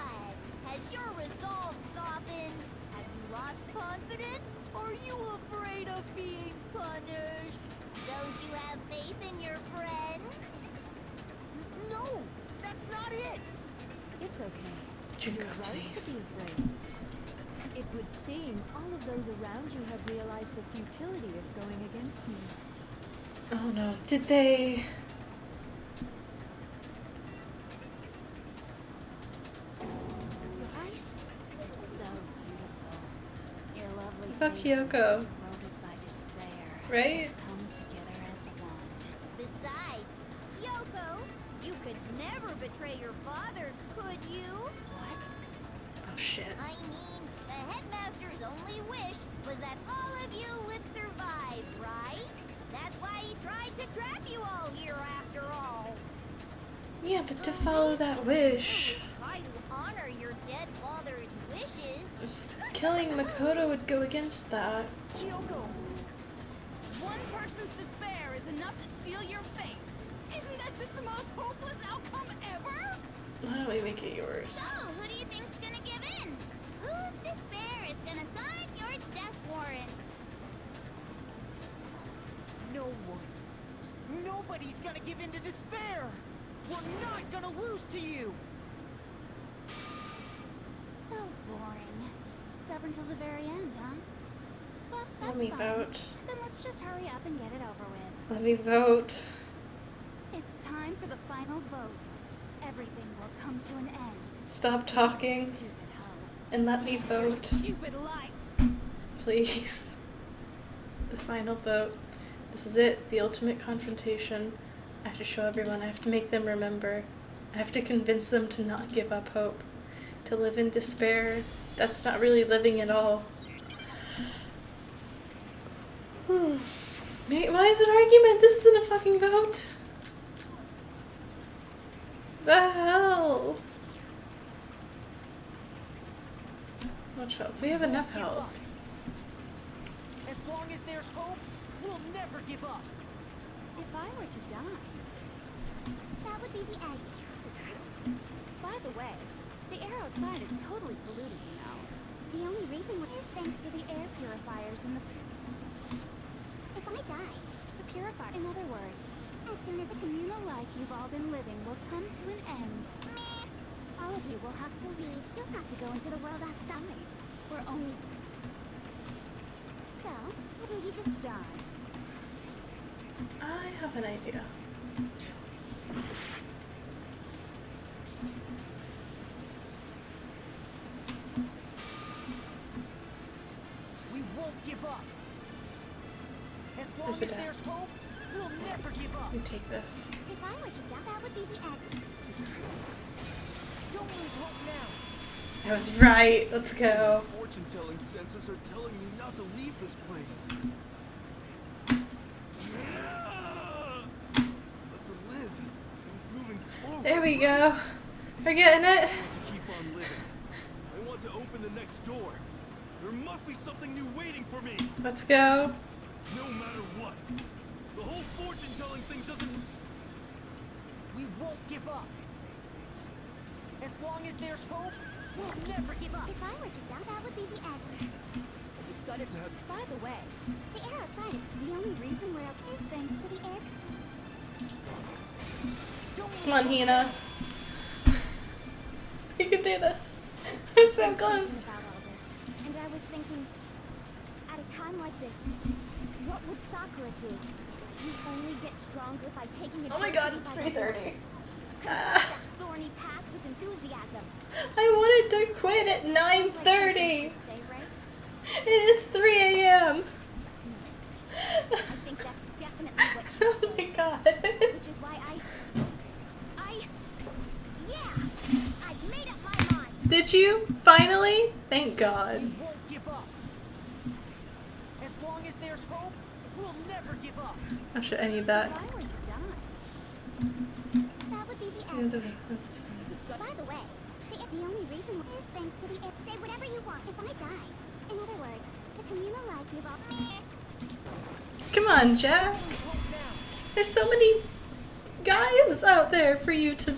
Has your resolve softened? Have you lost confidence? Are you afraid of being punished? Don't you have faith in your friends? No, that's not it. It's okay. Junko, You're right please. to be afraid. It would seem all of those around you have realized the futility of going against me. Oh no. Did they... Guys? It's so beautiful. Your lovely Fuck faces, Kyoko. eroded by despair, Right? come together as one. Besides, Yoko, you could never betray your father, could you? What? Oh shit. I mean, the headmaster's only wish was that all of you would survive, right? That's why he tried to trap you all here after all. Yeah, but to follow that wish... Try to honor your dead father's wishes. Killing Makoto would go against that. Kyoko, One person's despair is enough to seal your fate. Isn't that just the most hopeless outcome ever? Why don't we make it yours? So, who do you think's gonna give in? Whose despair is gonna sign your death warrant? no one. Nobody's gonna give in to despair. We're not gonna lose to you. So boring. Stubborn till the very end, huh? But that's Let me fine. vote. Then let's just hurry up and get it over with. Let me vote. It's time for the final vote. Everything will come to an end. Stop talking Stupid Hope. and let me Your vote. stupid life. Please. The final vote. This is it. The ultimate confrontation. I have to show everyone. I have to make them remember. I have to convince them to not give up hope. To live in despair. That's not really living at all. Mate, why is it argument? This isn't a fucking vote. The hell? Much health. We have enough health. As long as there's hope, we'll never give up. If I were to die, That would be the end. by the way, the air outside is totally polluted, you know. The only reason is thanks to the air purifiers in the... If I die, The purifier, in other words, as soon as the communal life you've all been living will come to an end. all of you will have to leave, you'll have to go into the world outside. We're only... So, Will you just die? I have an idea. We won't give up. As long There's as a death. there's hope, we'll never give up. Let me take this. if I were to die, that would be the end. Don't lose hope now. I was right. Let's go. Fortune-telling senses are telling me not to leave this place. But to live means moving forward. There we go. We're getting I it. want to keep on living. I want to open the next door. There must be something new waiting for me. Let's go. No matter what. The whole fortune-telling thing doesn't... We won't give up. As long as there's hope, we'll never give up. If I were to die, that would be the end. I decided to have... By the way, The air outside is the only reason we're up is thanks to the air. Don't Come on, Hina. You can do this. We're so close. Thinking about all this, and I was thinking, at a time like this, what would Sakura do? You only get stronger by taking Oh my god, adversity it's by the 3:30. horns. Ah. That thorny path with enthusiasm. I wanted to quit at Sounds like something 9:30. you should say, right? It is 3 a.m. I think that's definitely what she Oh said. my god. Which is why yeah, I've made up my mind. Did you? Finally? Thank God. We won't give up. As long as there's hope, we'll never give up. Oh shit, I need that. if I were to die, That would be the Yeah, end. it's okay. That's- By the way, the only reason is thanks to the air. Say whatever you want if I die. In other words, the communal life you've all... Come on, Jack. Lose hope now. There's so many guys out there for you to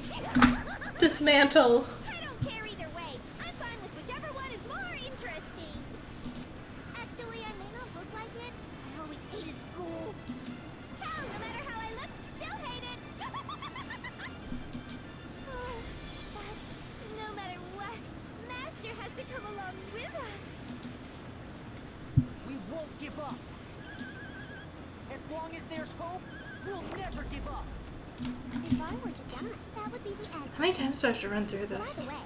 dismantle. I don't care either way. I'm fine with whichever one is more interesting. Actually, I may not look like it. I always hated school. Hell, no matter how I look, still hate it. Oh, but no matter what, Master has to come along with us. We won't give up. As long as there's hope, we'll never give up. If I were to die, that would be the end. How many times do I have to run through By this? the way,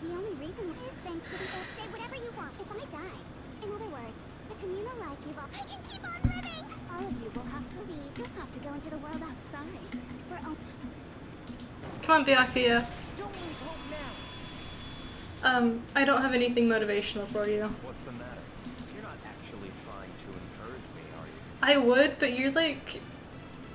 the only reason is thanks to the air. Say whatever you want if I die. In other words, the communal life you've all... I can keep on living! All of you will have to leave. You'll have to go into the world outside. For Come on, Byakuya. Don't lose hope now. I don't have anything motivational for you. What's the matter? You're not actually trying to encourage me, are you? I would, but you're like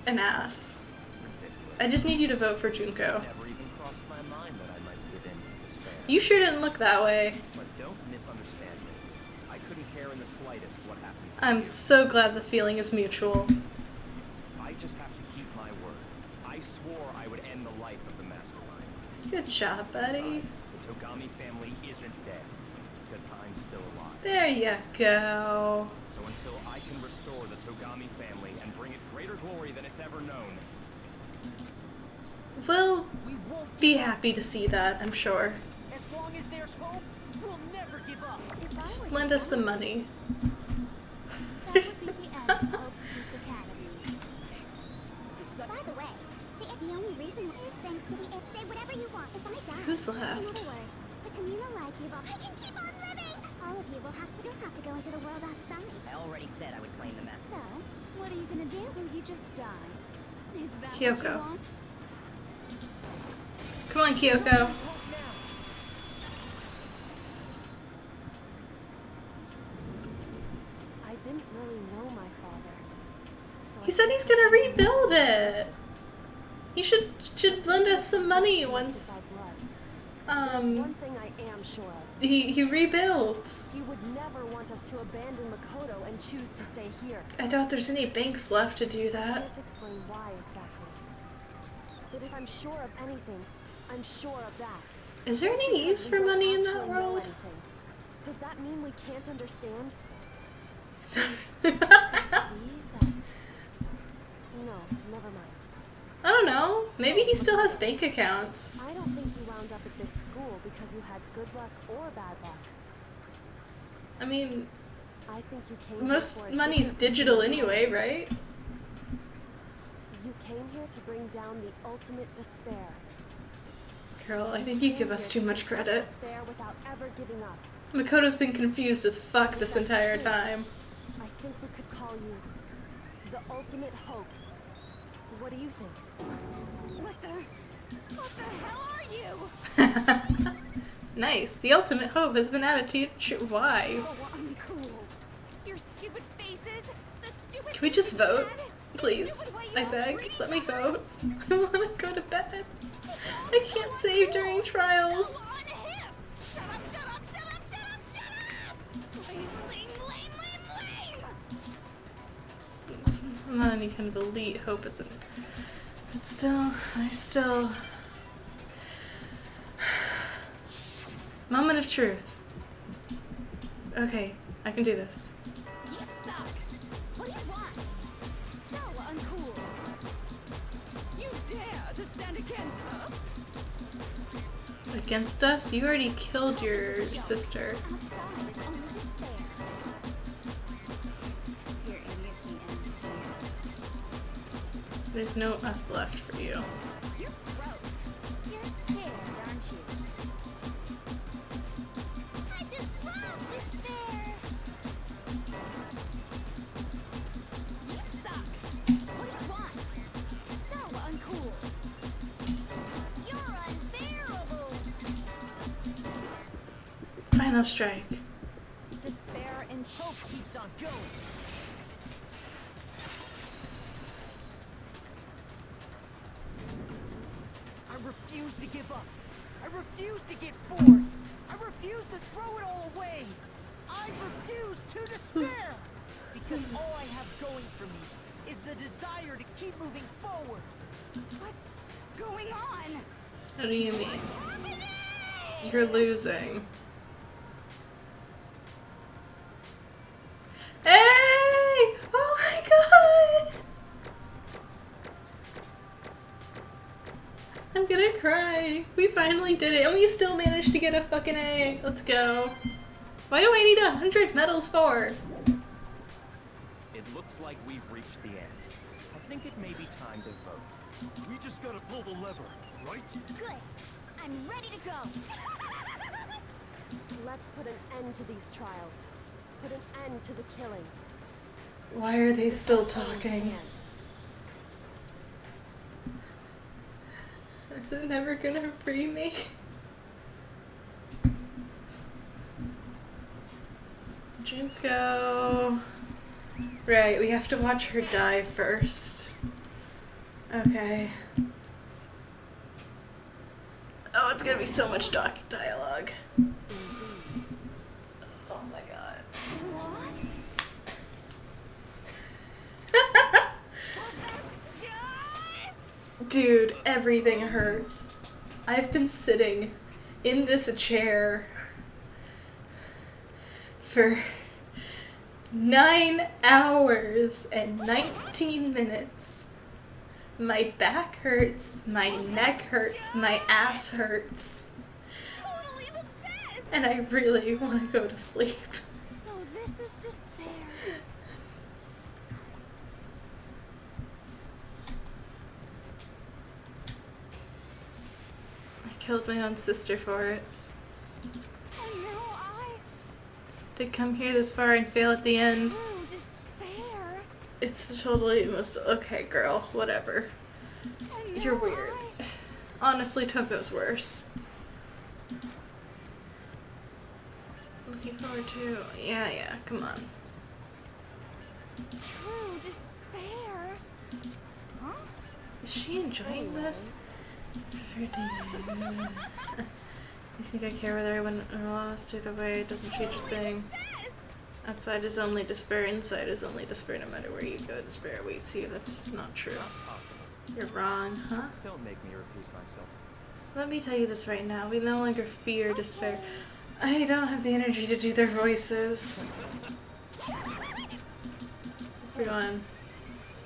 an ass. Ridiculous. I just need you to vote for Junko. Never even crossed my mind that I might give in to despair. You sure didn't look that way. But don't misunderstand me. I couldn't care in the slightest what happens to I'm you. so glad the feeling is mutual. I just have to keep my word. I swore I would end the life of the mastermind. Good job, buddy. Besides, the Togami family isn't dead. Because I'm still alive. There you go. So until I can restore the Togami family and bring it greater glory than it's ever known, We'll We won't be happy to see that, I'm sure. As long as there's hope, we'll never give up. if I Just were lend us some money. that would be the end of Hope's Peak Academy. By the way, the only reason is thanks to the air. Say whatever you want if I die. Who's In left? other words, the communal life you've all... I can keep on living! All of you will have to... You'll have to go into the world outside. I already said I would claim the mess. So, What are you gonna do? Will you just die? Is that what Kyoko. you want? Come on, Kyoko. I didn't really know my father. So He said he's gonna rebuild it. He should lend us some money once one thing I am sure of. he rebuilds. He would never want us to abandon Makoto and choose to stay here. I doubt there's any banks left to do I that. can't explain why exactly. But if I'm sure of anything, I'm sure of that. Is there any use for money in that world? Does that mean we can't understand? No, never mind. I don't know. Maybe he still has bank accounts. I don't think you wound up at this school because you had good luck or bad luck. I mean, I think you came here most for a money's different digital reason. anyway, right? You came here to bring down the ultimate despair. Girl, I think you give us too much credit. Despair without ever giving up. Makoto's been confused as fuck this entire time. I think we could call you the ultimate hope. What do you think? What the hell are you? Nice. The ultimate hope has been added to your why? So uncool. Your stupid faces, the stupid. Can we just vote? head, the Please. stupid way you I all beg. treat Let each me other. vote. I want to go to bed. I can't save during trials. So unhip. Shut up, shut up, shut up, shut up, shut up! Lame, lame, lame, lame, lame! It's not any kind of elite hope, it's but still, I still... Moment of truth. Okay, I can do this. You suck! What do you want? So uncool! You dare to stand against us? Against us? You already killed your sister. Outside is only despair. Your idiocy ends here. There's no us left for you. You're gross. You're scared, aren't you? I just love despair! You suck! What do you want? So uncool! You're unbearable! Final strike. Despair and hope keeps on going. I refuse to give up. I refuse to get bored. I refuse to throw it all away. I refuse to despair. Because all I have going for me is the desire to keep moving forward. What's going on? What do you mean? What's happening? You're losing. Hey! Oh my god! I'm gonna cry. We finally did it, and we still managed to get a fucking A. Let's go. Why do I need 100 medals for? It looks like we've reached the end. I think it may be time to vote. We just gotta pull the lever, right? Good. I'm ready to go. Let's put an end to these trials. Put an end to the killing. Why are they still talking? Is it never gonna free me? Junko. Right, we have to watch her die first. Okay. Oh, it's gonna be so much dialogue. Oh my god. Lost? That's just... Dude, everything hurts. I've been sitting in this chair for 9 hours and 19 minutes. My back hurts, my neck hurts, my ass hurts. Totally the best! And I really want to go to sleep. So this is despair. I killed my own sister for it. And now I... To come here this far and fail at the end. through despair. It's totally most okay, girl, whatever. And You're now weird. Honestly, Toko's worse. Looking forward to... Yeah, come on. True despair. Huh? Is she enjoying this? You think I care whether I win or lost? Either way, it doesn't change a thing. Outside is only despair, inside is only despair. No matter where you go, despair awaits you. That's not true. Not possible. You're wrong, huh? Don't make me repeat myself. Let me tell you this right now. We no longer fear despair. I don't have the energy to do their voices. Everyone. You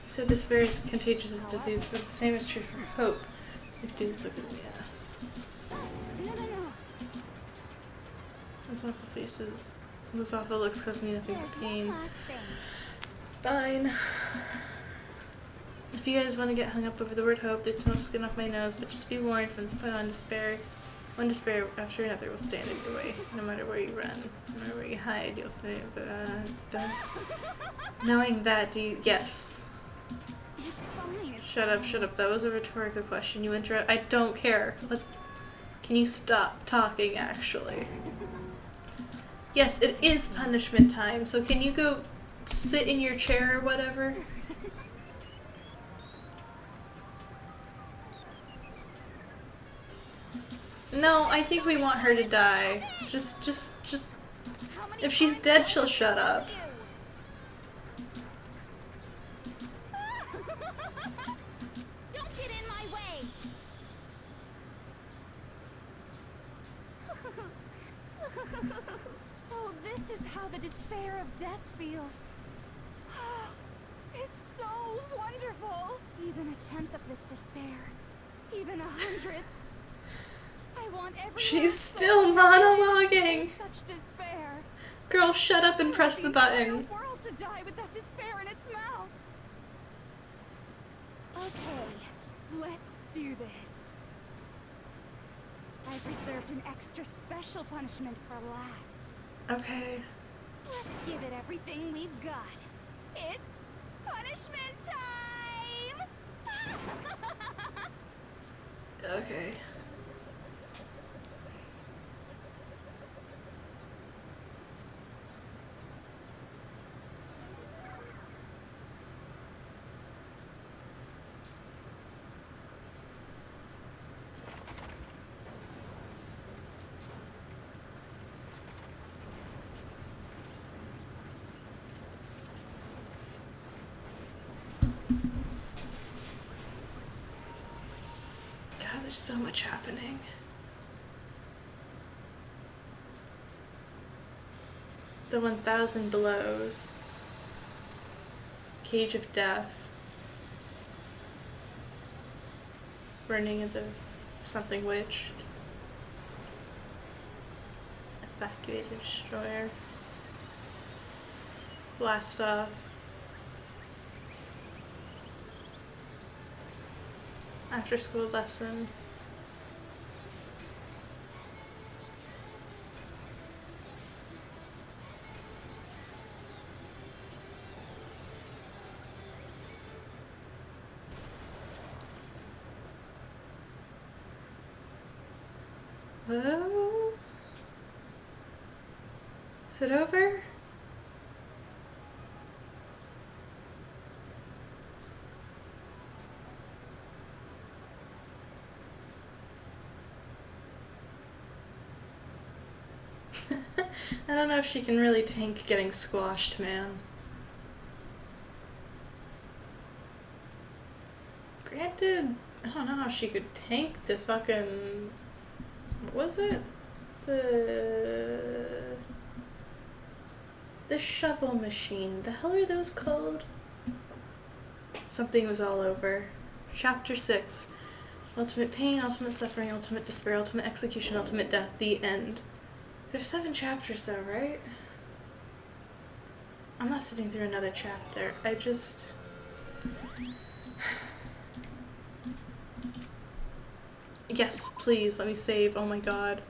said despair is contagious as disease, but the same is true for hope. If dudes look at me, No. Those awful faces, those awful looks cause me nothing but There's pain. one last thing. Fine. If you guys want to get hung up over the word hope, there's some skin off my nose, but just be warned, from this point on, one despair after another will stand in your way. No matter where you run, no matter where you hide, you'll fail. Knowing that, do you... Yes. It's fine. Shut up. That was a rhetorical question. You interrupt. I don't care. Can you stop talking, actually? Yes, it is punishment time, so can you go sit in your chair or whatever? No, I think we want her to die. Just... If she's dead, she'll shut up. Don't get in my way! So this is how the despair of death feels. It's so wonderful. Even a tenth of this despair. Even 100th. I want everyone She's still monologuing. such despair. Girl, shut up and press the button. The world to die with that despair in its mouth. Okay, let's do this. I've reserved an extra special punishment for last. Okay. Let's give it everything we've got. It's punishment time! Okay. God, there's so much happening. The 1,000 blows. Cage of death. Burning of the something witch. Evacuated destroyer. Blast off. After school lesson. Oh. Is it over? I don't know if she can really tank getting squashed, man. Granted, I don't know how she could tank the fucking... What was it? The shovel machine. The hell are those called? Something was all over. Chapter 6. Ultimate pain, ultimate suffering, ultimate despair, ultimate execution, ultimate death. The end. There's 7 chapters though, right? I'm not sitting through another chapter. I just... Yes, please, let me save. Oh my god.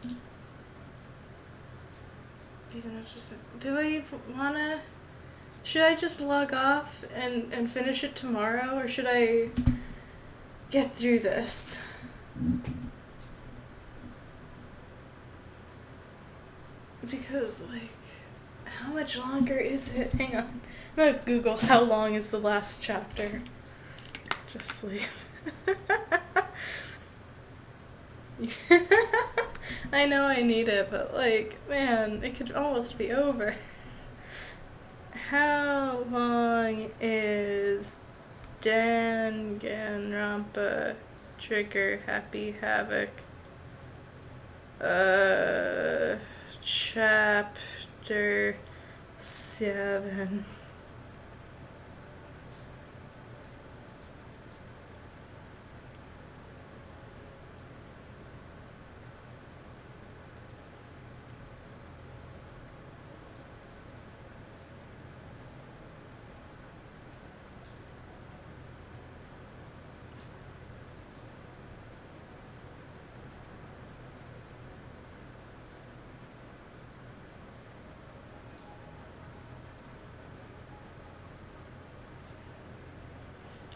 Do I wanna... Should I just log off and finish it tomorrow, or should I get through this. Because, like, how much longer is it? Hang on. I'm gonna Google how long is the last chapter. Just sleep. I know I need it, but, like, man, it could almost be over. How long is danganronpa trigger happy havoc? Chapter 7.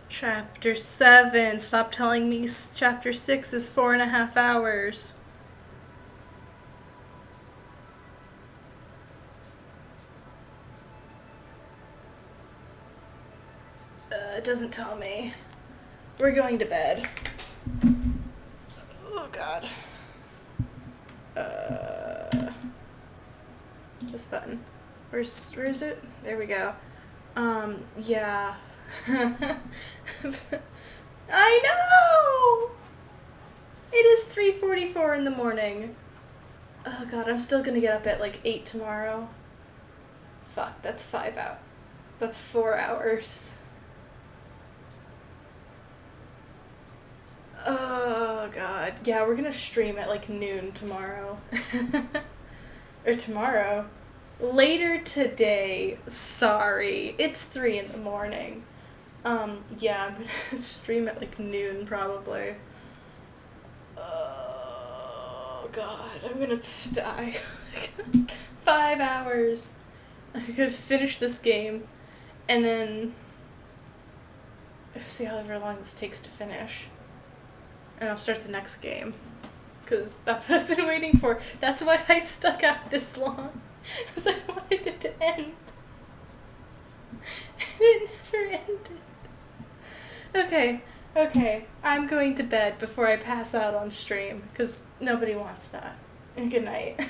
Chapter 7. Stop telling me chapter 6 is 4.5 hours. It doesn't tell me. We're going to bed. Oh god. This button. Where is it? There we go. Yeah. I know! It is 3:44 in the morning. Oh god, I'm still gonna get up at like 8 tomorrow. Fuck, that's 5 hours. That's 4 hours. Oh god. Yeah, we're gonna stream at like noon tomorrow. Or tomorrow. Later today. Sorry. It's 3 in the morning. Yeah, I'm gonna stream at like noon probably. Oh god, I'm gonna die. 5 hours. I'm gonna finish this game and then see however long this takes to finish. And I'll start the next game. Because that's what I've been waiting for. That's why I stuck out this long. Because I wanted it to end. And it never ended. Okay. I'm going to bed before I pass out on stream. Because nobody wants that. And good night.